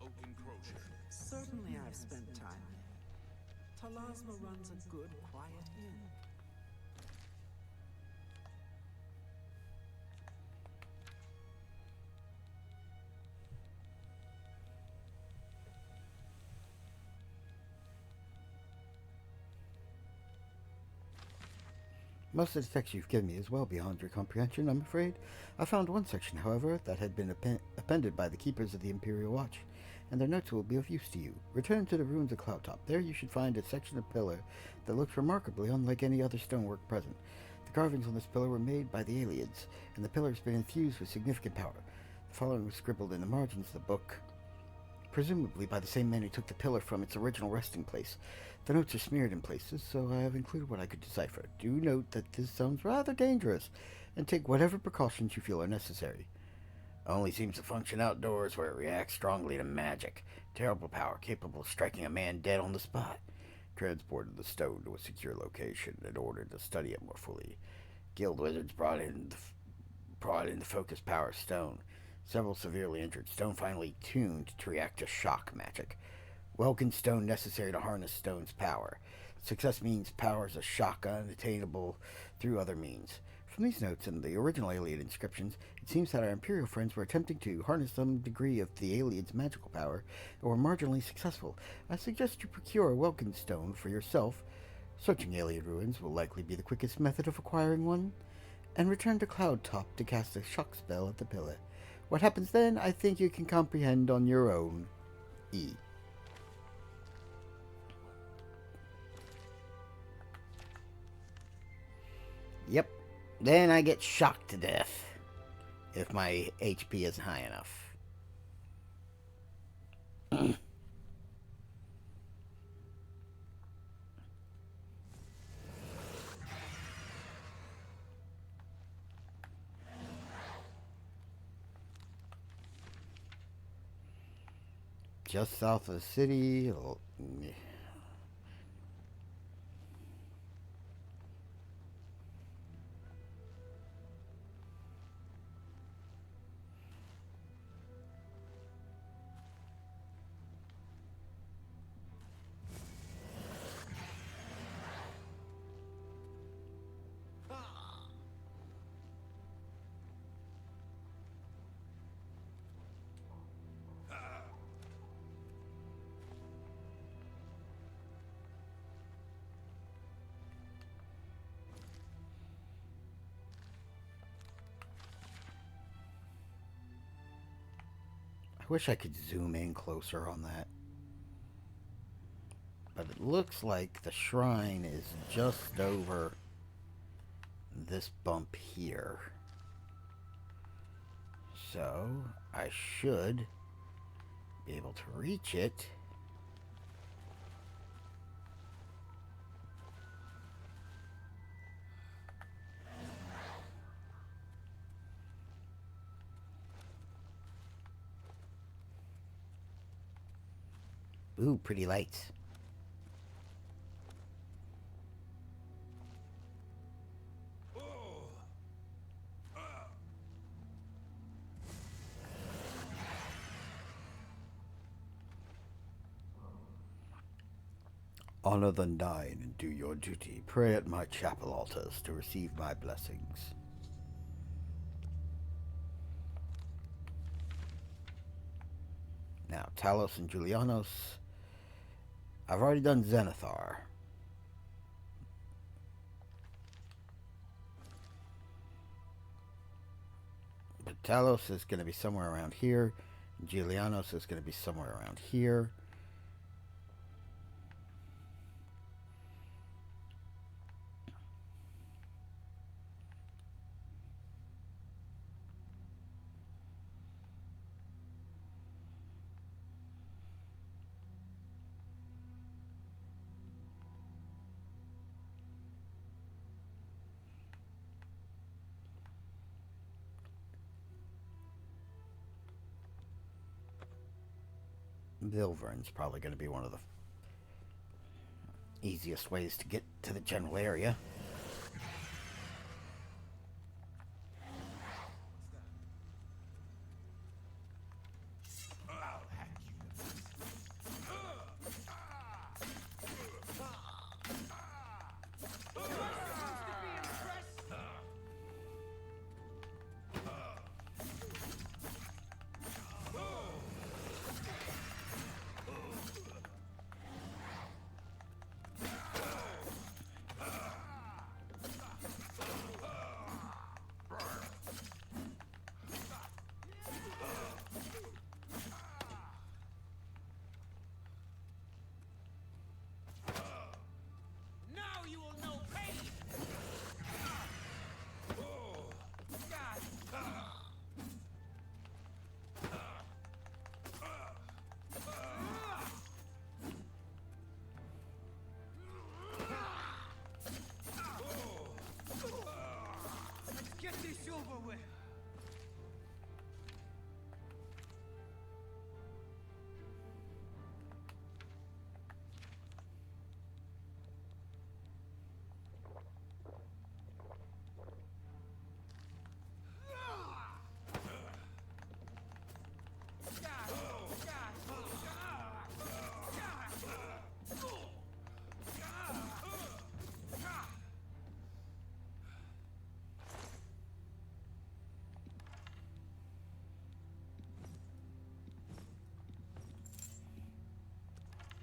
Oak enclosure.
Certainly I've spent time there. Talasma runs a good, quiet inn.
Most of the text you've given me is well beyond your comprehension, I'm afraid. I found one section, however, that had been appended by the keepers of the Imperial Watch, and their notes will be of use to you. Return to the ruins of Cloudtop. There you should find a section of pillar that looks remarkably unlike any other stonework present. The carvings on this pillar were made by the Aliens, and the pillar has been infused with significant power. The following was scribbled in the margins of the book, presumably by the same man who took the pillar from its original resting place. The notes are smeared in places, so I have included what I could decipher. Do note that this sounds rather dangerous, and take whatever precautions you feel are necessary. Only seems to function outdoors where it reacts strongly to magic. Terrible power, capable of striking a man dead on the spot. Transported the stone to a secure location in order to study it more fully. Guild wizards brought in the focused power stone. Several severely injured. Stone finally tuned to react to shock magic. Welkin stone necessary to harness stone's power. Success means powers a shock unattainable through other means. From these notes and the original alien inscriptions, it seems that our Imperial friends were attempting to harness some degree of the alien's magical power, and were marginally successful. I suggest you procure a Welkin stone for yourself. Searching alien ruins will likely be the quickest method of acquiring one. And return to Cloudtop to cast a shock spell at the pillar. What happens then, I think you can comprehend on your own. E. Yep. Then I get shocked to death. If my HP is high enough. Just south of the city. I wish I could zoom in closer on that. But it looks like the shrine is just over this bump here. So I should be able to reach it. Ooh, pretty lights. Honor the nine and do your duty. Pray at my chapel altars to receive my blessings. Now, Talos and Julianos. I've already done Zenithar. But Talos is going to be somewhere around here. Julianos is going to be somewhere around here. Vilvern's probably going to be one of the easiest ways to get to the general area.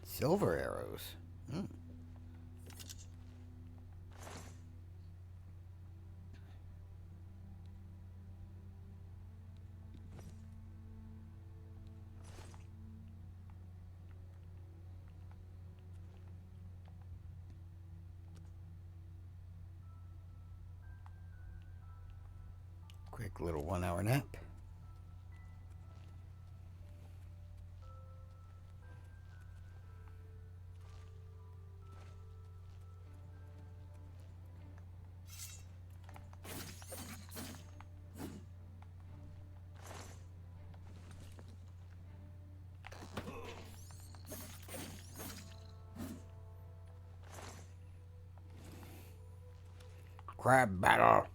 Silver arrows. Quick little 1 hour nap. Crab battle.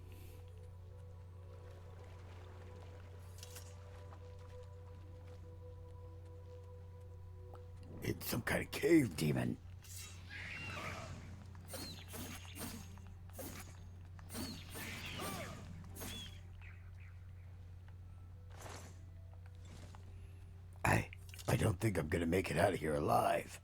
It's some kind of cave demon. I don't think I'm gonna make it out of here alive.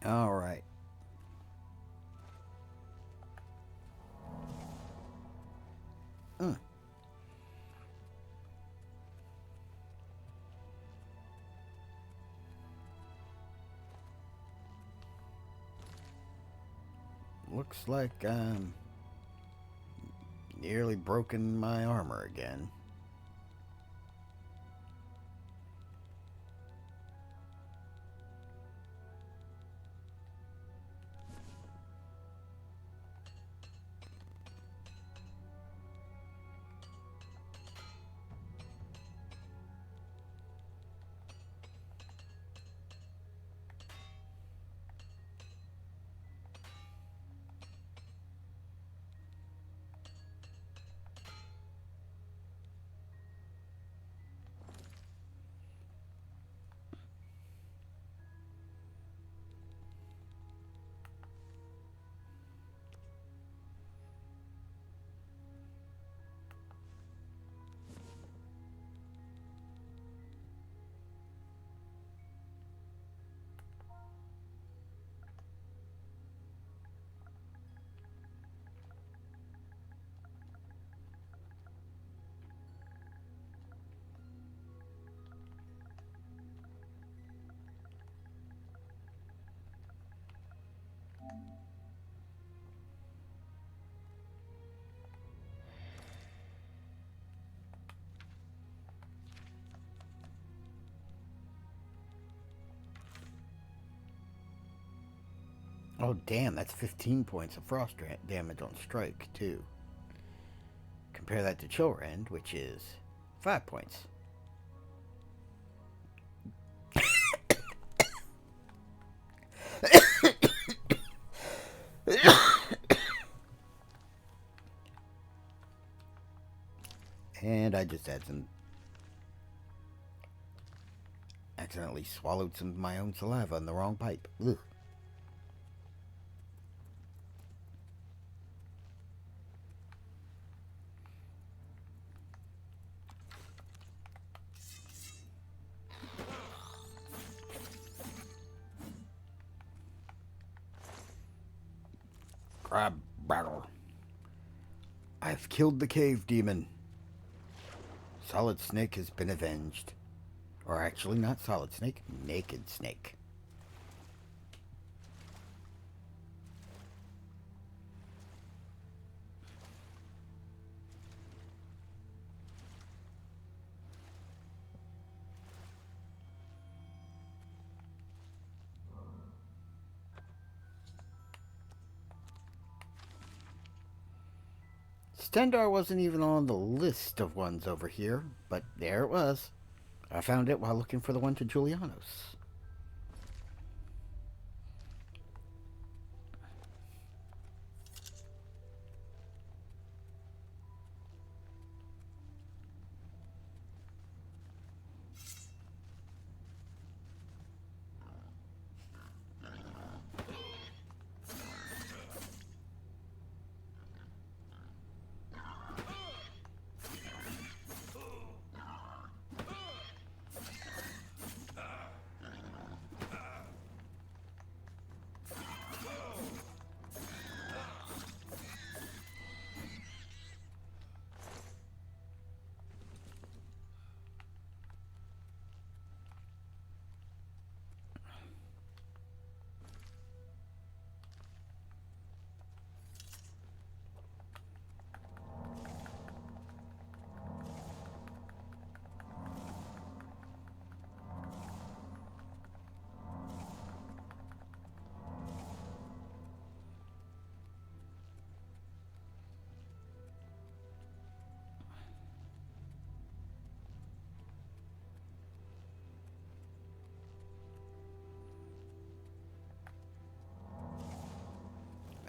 All right. Looks like I'm nearly broken my armor again. Oh, damn, that's 15 points of frost damage on strike, too. Compare that to Chill Rend, which is 5 points. And I just had some... accidentally swallowed some of my own saliva in the wrong pipe. Ugh. Grab battle. I've killed the cave demon. Solid Snake has been avenged. Or actually not Solid Snake, Naked Snake. Stendar wasn't even on the list of ones over here, but there it was. I found it while looking for the one to Julianos.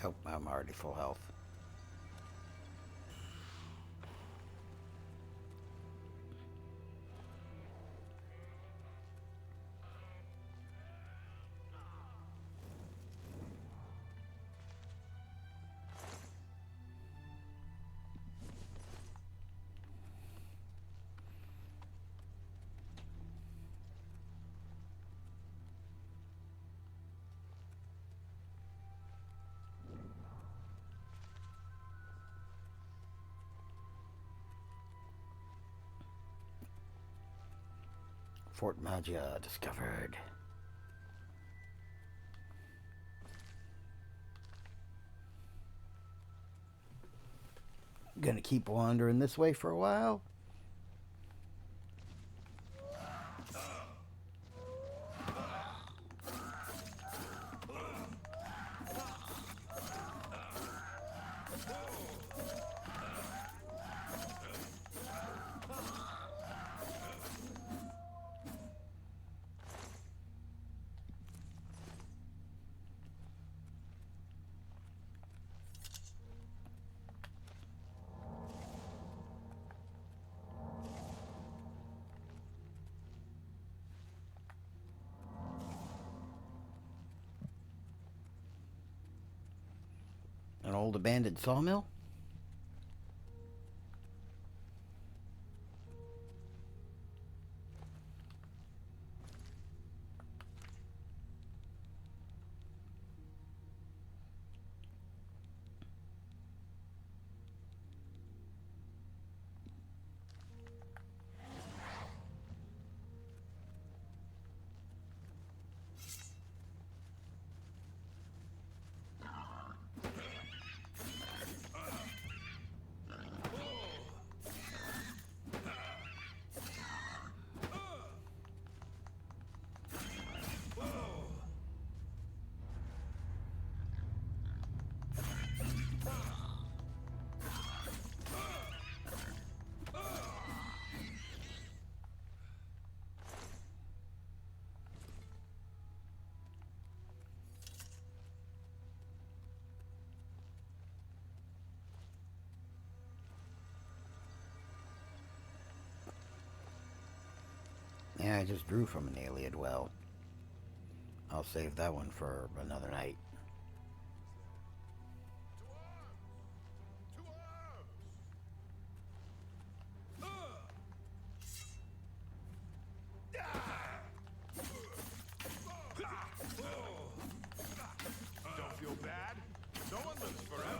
Oh, I'm already full health. Fort Magia discovered. Gonna keep wandering this way for a while. An old abandoned sawmill? Yeah, I just drew from an Iliad well. I'll save that one for another night.
Don't feel bad. No one lives forever.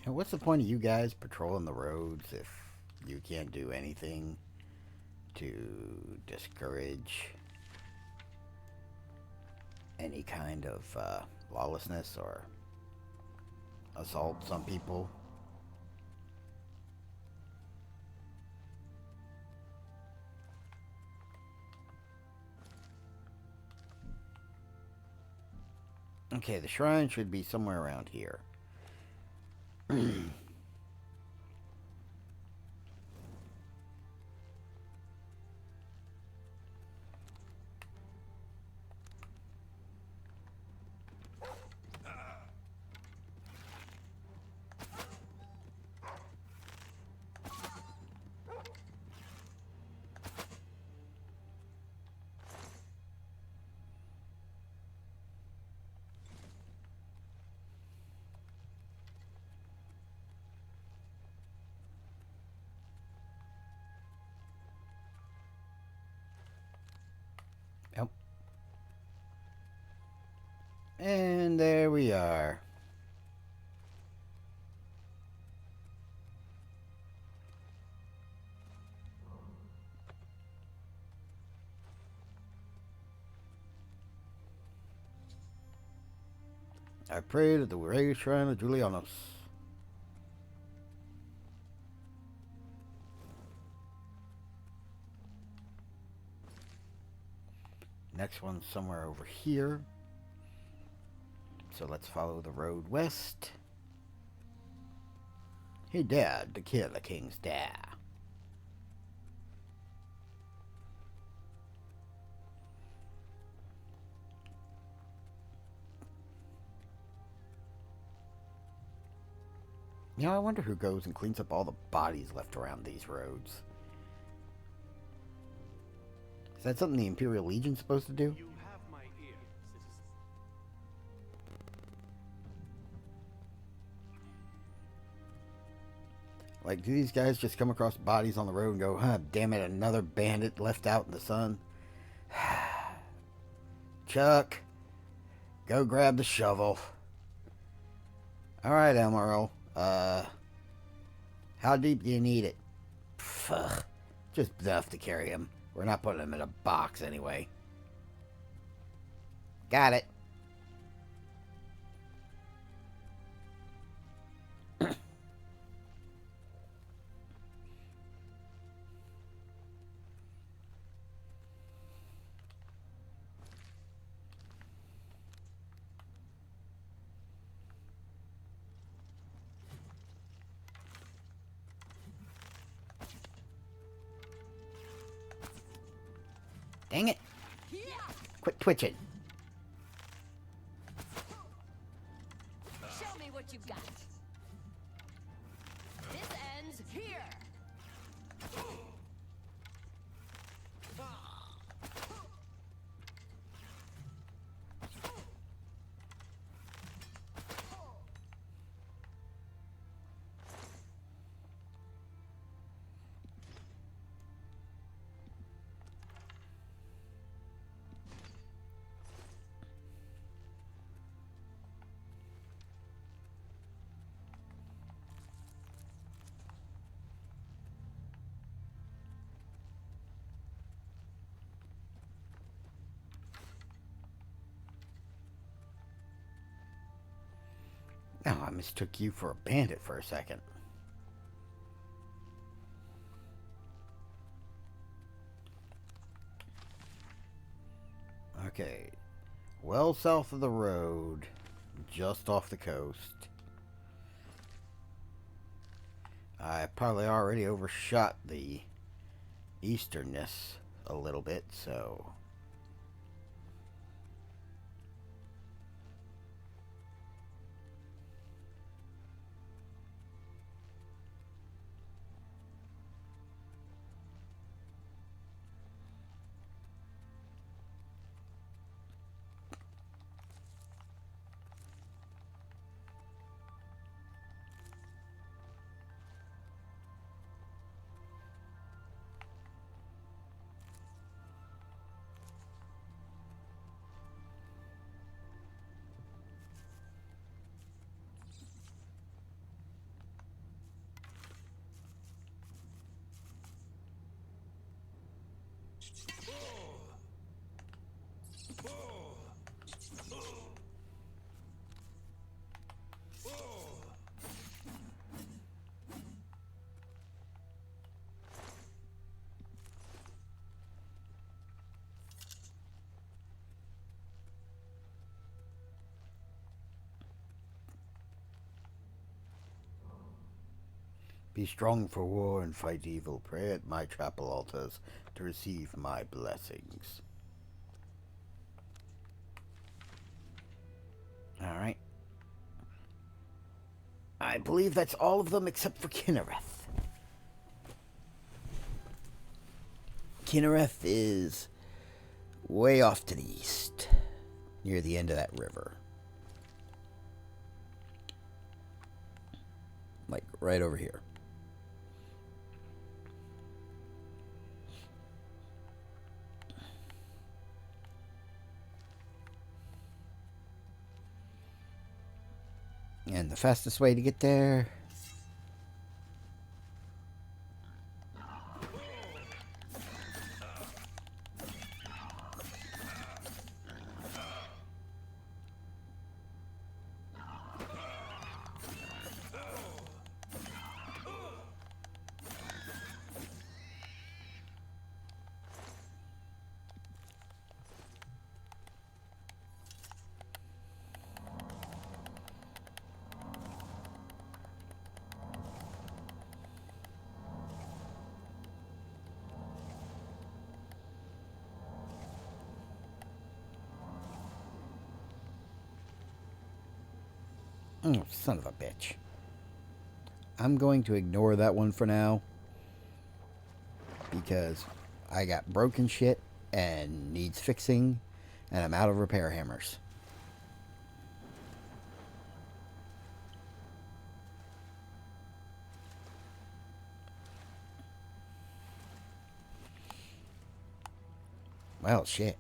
You know, what's the point of you guys patrolling the roads if you can't do anything to discourage any kind of lawlessness or assault some people? Okay, the shrine should be somewhere around here. Yep. And there we are. I prayed at the raised shrine of Julianus. Next one's somewhere over here. So let's follow the road west. He dared to kill the king's dare. You know, I wonder who goes and cleans up all the bodies left around these roads. Is that something the Imperial Legion's supposed to do?
You have my ear, citizen.
Like, do these guys just come across bodies on the road and go, huh, damn it, another bandit left out in the sun? Chuck, go grab the shovel. Alright, Emerald. How deep do you need it? Pfft, just enough to carry him. We're not putting him in a box anyway. Got it. Dang it. Quit twitching.
Show me what you got. This ends here.
Oh, I mistook you for a bandit for a second. Okay. Well south of the road, just off the coast. I probably already overshot the easternness a little bit, so... Be strong for war and fight evil. Pray at my chapel altars to receive my blessings. Alright. I believe that's all of them except for Kinnereth. Kinnereth is way off to the east, near the end of that river. Like right over here. And the fastest way to get there... Oh, son of a bitch. I'm going to ignore that one for now. Because I got broken shit and needs fixing. And I'm out of repair hammers. Well, shit.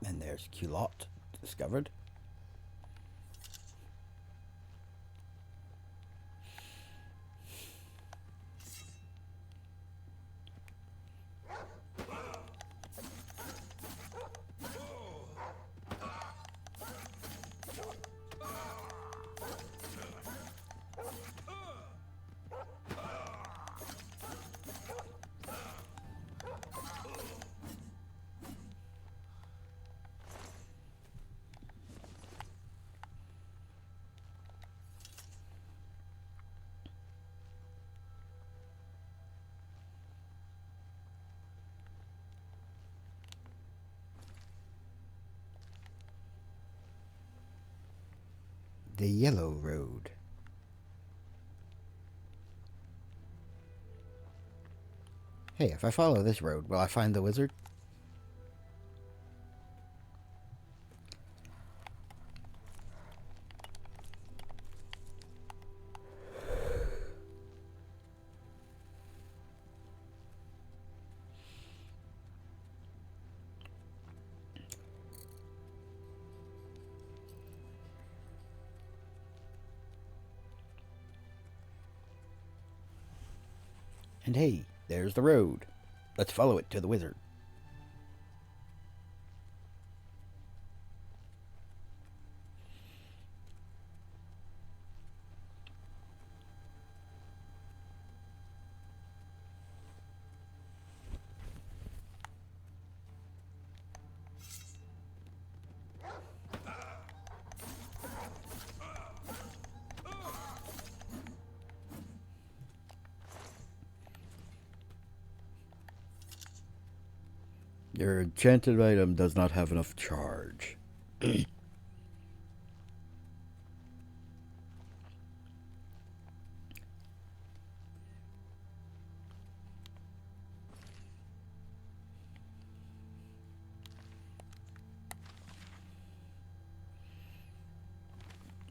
And there's Culot discovered. The Yellow Road. Hey, if I follow this road, will I find the wizard? And hey, there's the road. Let's follow it to the wizard. Your enchanted item does not have enough charge.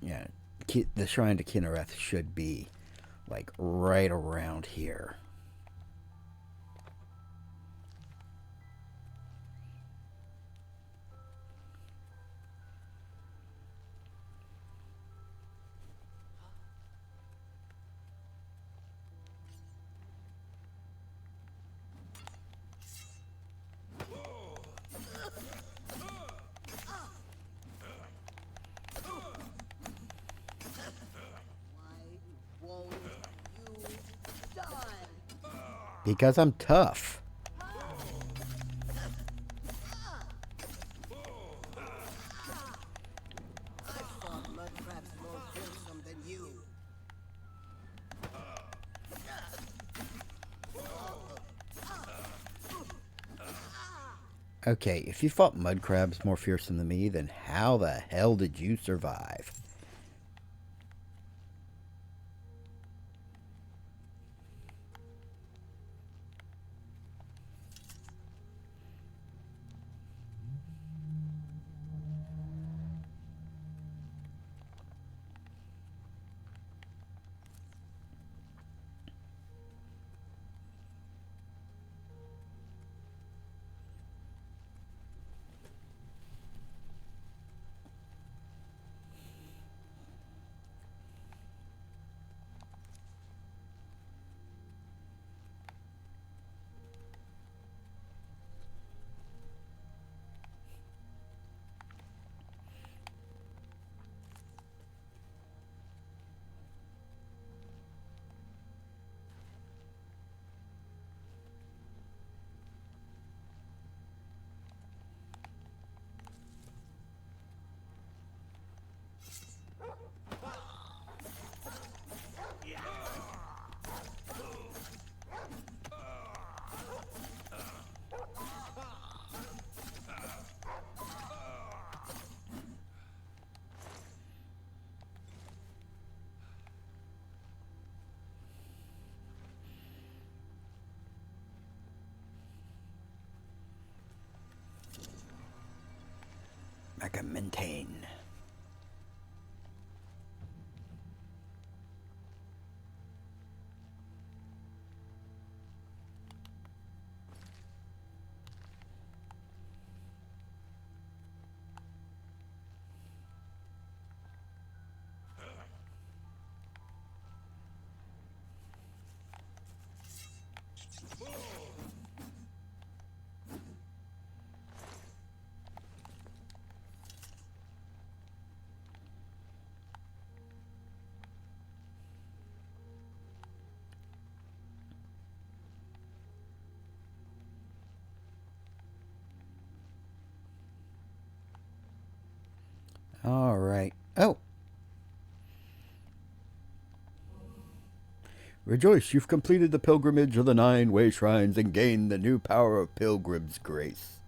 Yeah, the Shrine to Kinnereth should be, like, right around here. Because I'm tough. Okay, if you fought mud crabs more fearsome than me, then how the hell did you survive? I can maintain. All right. Oh. Rejoice, you've completed the pilgrimage of the 9 way shrines and gained the new power of Pilgrim's Grace.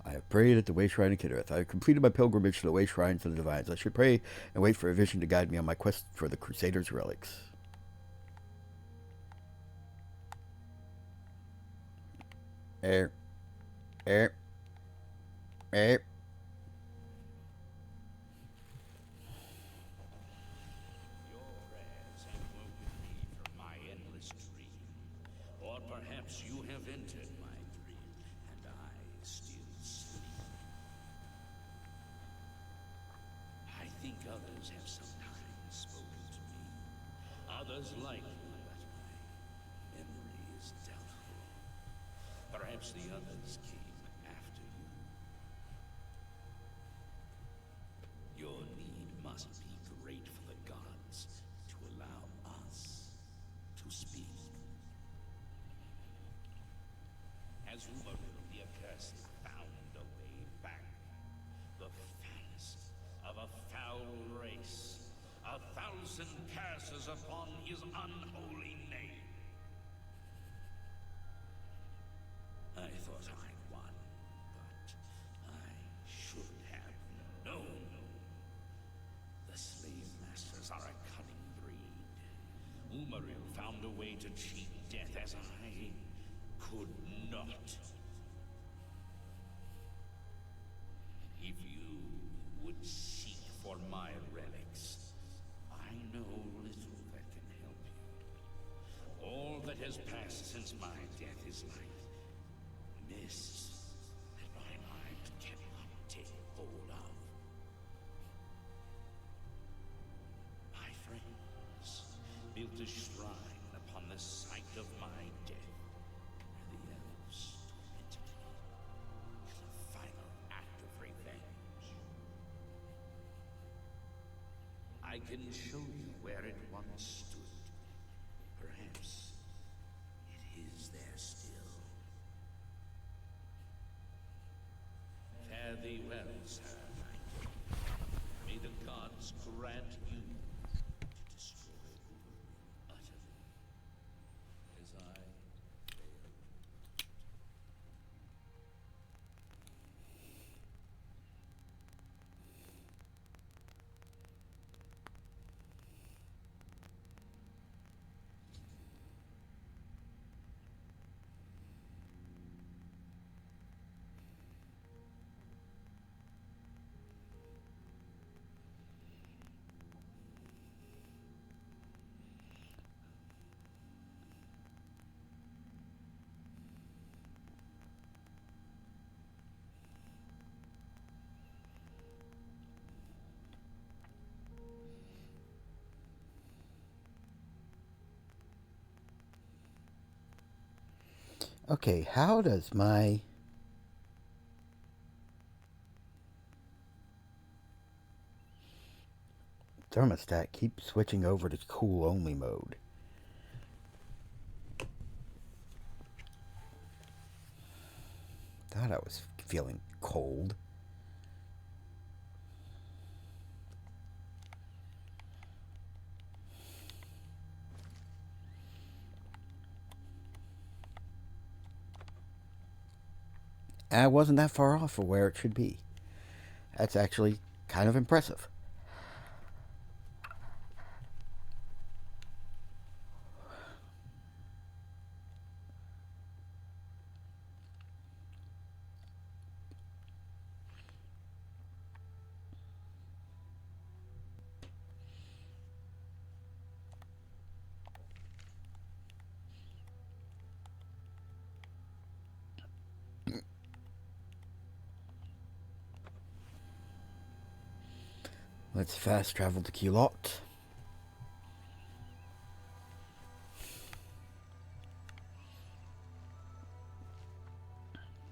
I have prayed at the way shrine in Kittereth. I have completed my pilgrimage to the way shrines of the divines. I should pray and wait for a vision to guide me on my quest for the Crusader's relics. Your
prayers have woken me from my endless dream. Or perhaps you have entered my dream, and I still sleep. I think others have sometimes spoken to me. Others like you, but my memory is doubtful. Perhaps the others came after you. Your need must be great for the gods to allow us to speak. As Umaril the accursed found a way back, the fattest of a foul race, 1,000 curses upon his unholy name. I thought I'd won, but I should have known. The slave masters are a cunning breed. Umaril found a way to cheat death as I could not. If you would seek for my relics, I know little that can help you. All that has passed since my death is like mist that my mind cannot take hold of. My friends built a shrine upon the site of my death, where the elves tormented me in a final act of revenge. I can show you where it once stood. Perhaps it is there still. Fare thee well, Sir Knight. May the gods grant you to destroy Umaril utterly, as I failed.
Okay, how does my thermostat keep switching over to cool only mode? Thought I was feeling cold. I wasn't that far off for where it should be. That's actually kind of impressive. Let's fast travel to Culot.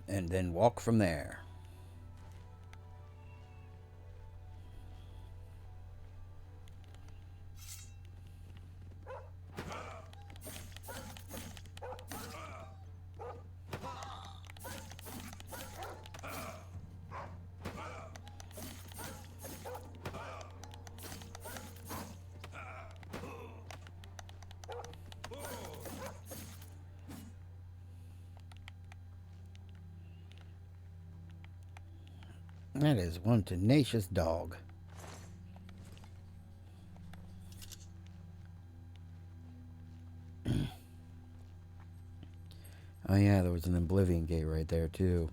And then walk from there. That is one tenacious dog. Oh yeah, there was an Oblivion gate right there too.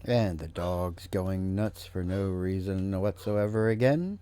And the dog's going nuts for no reason whatsoever again.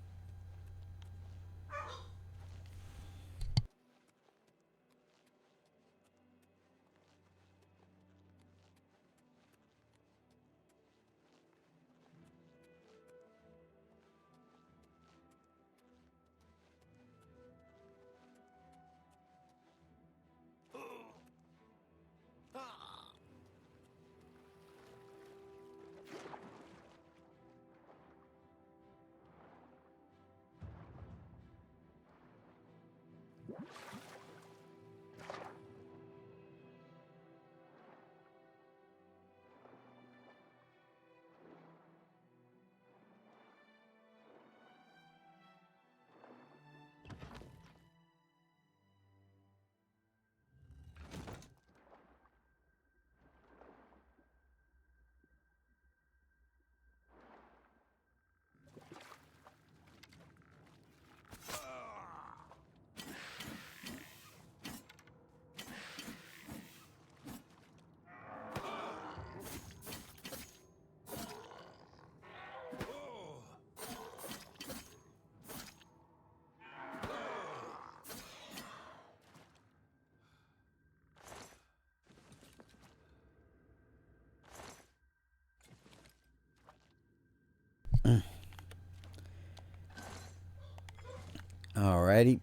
Alrighty.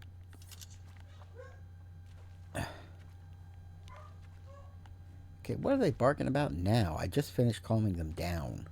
Okay, what are they barking about now? I just finished calming them down.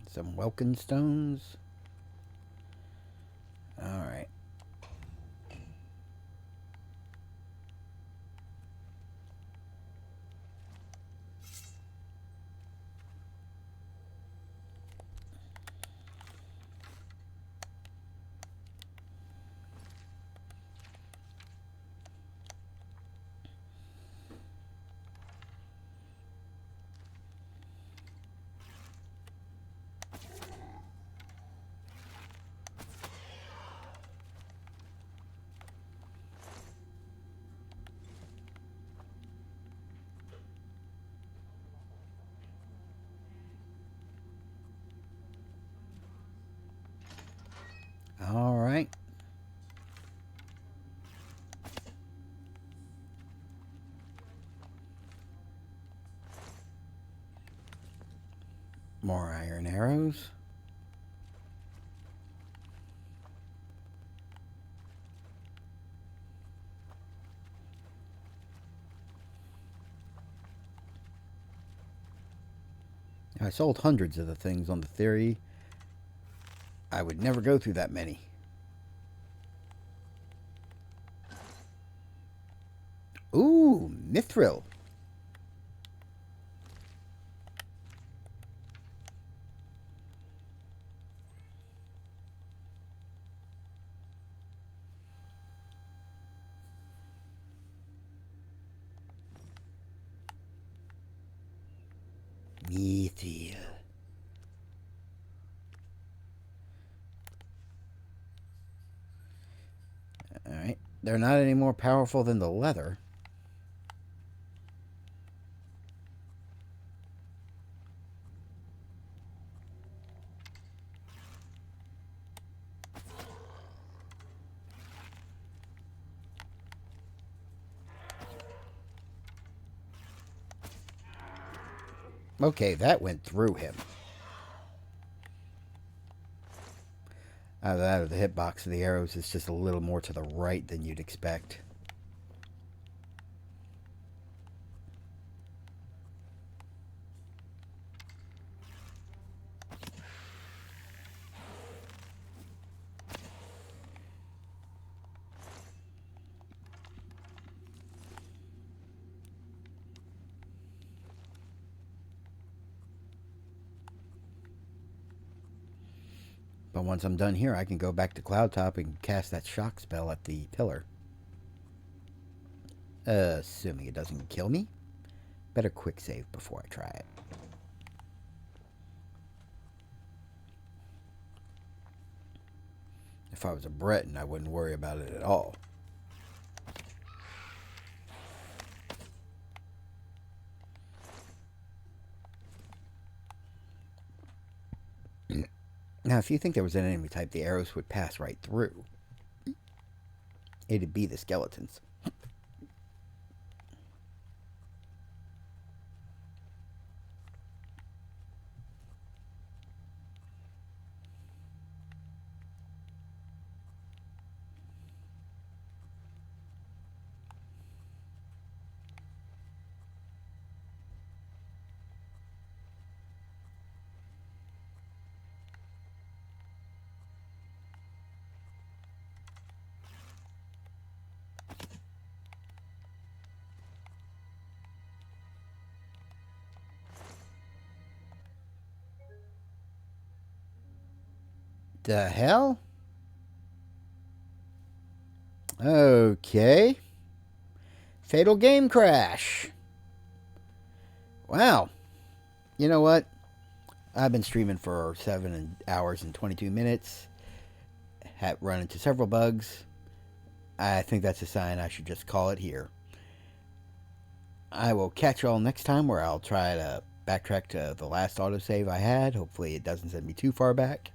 Some Welkin stones. Alright. More iron arrows. I sold hundreds of the things on the theory I would never go through that many. Ooh, mithril. Mithril. Alright. They're not any more powerful than the leather. Okay, that went through him. Out of the hitbox of the arrows, it's just a little more to the right than you'd expect. But once I'm done here, I can go back to Cloud Top and cast that shock spell at the pillar. Assuming it doesn't kill me. Better quick save before I try it. If I was a Breton, I wouldn't worry about it at all. Now, if you think there was an enemy type the arrows would pass right through, it'd be the skeletons. The hell? Okay. Fatal game crash. Wow. You know what? I've been streaming for 7 hours and 22 minutes. Have run into several bugs. I think that's a sign I should just call it here. I will catch y'all next time where I'll try to backtrack to the last autosave I had. Hopefully it doesn't send me too far back.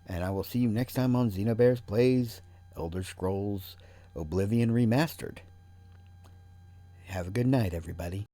And I will see you next time on Xenobears Plays Elder Scrolls Oblivion Remastered. Have a good night, everybody.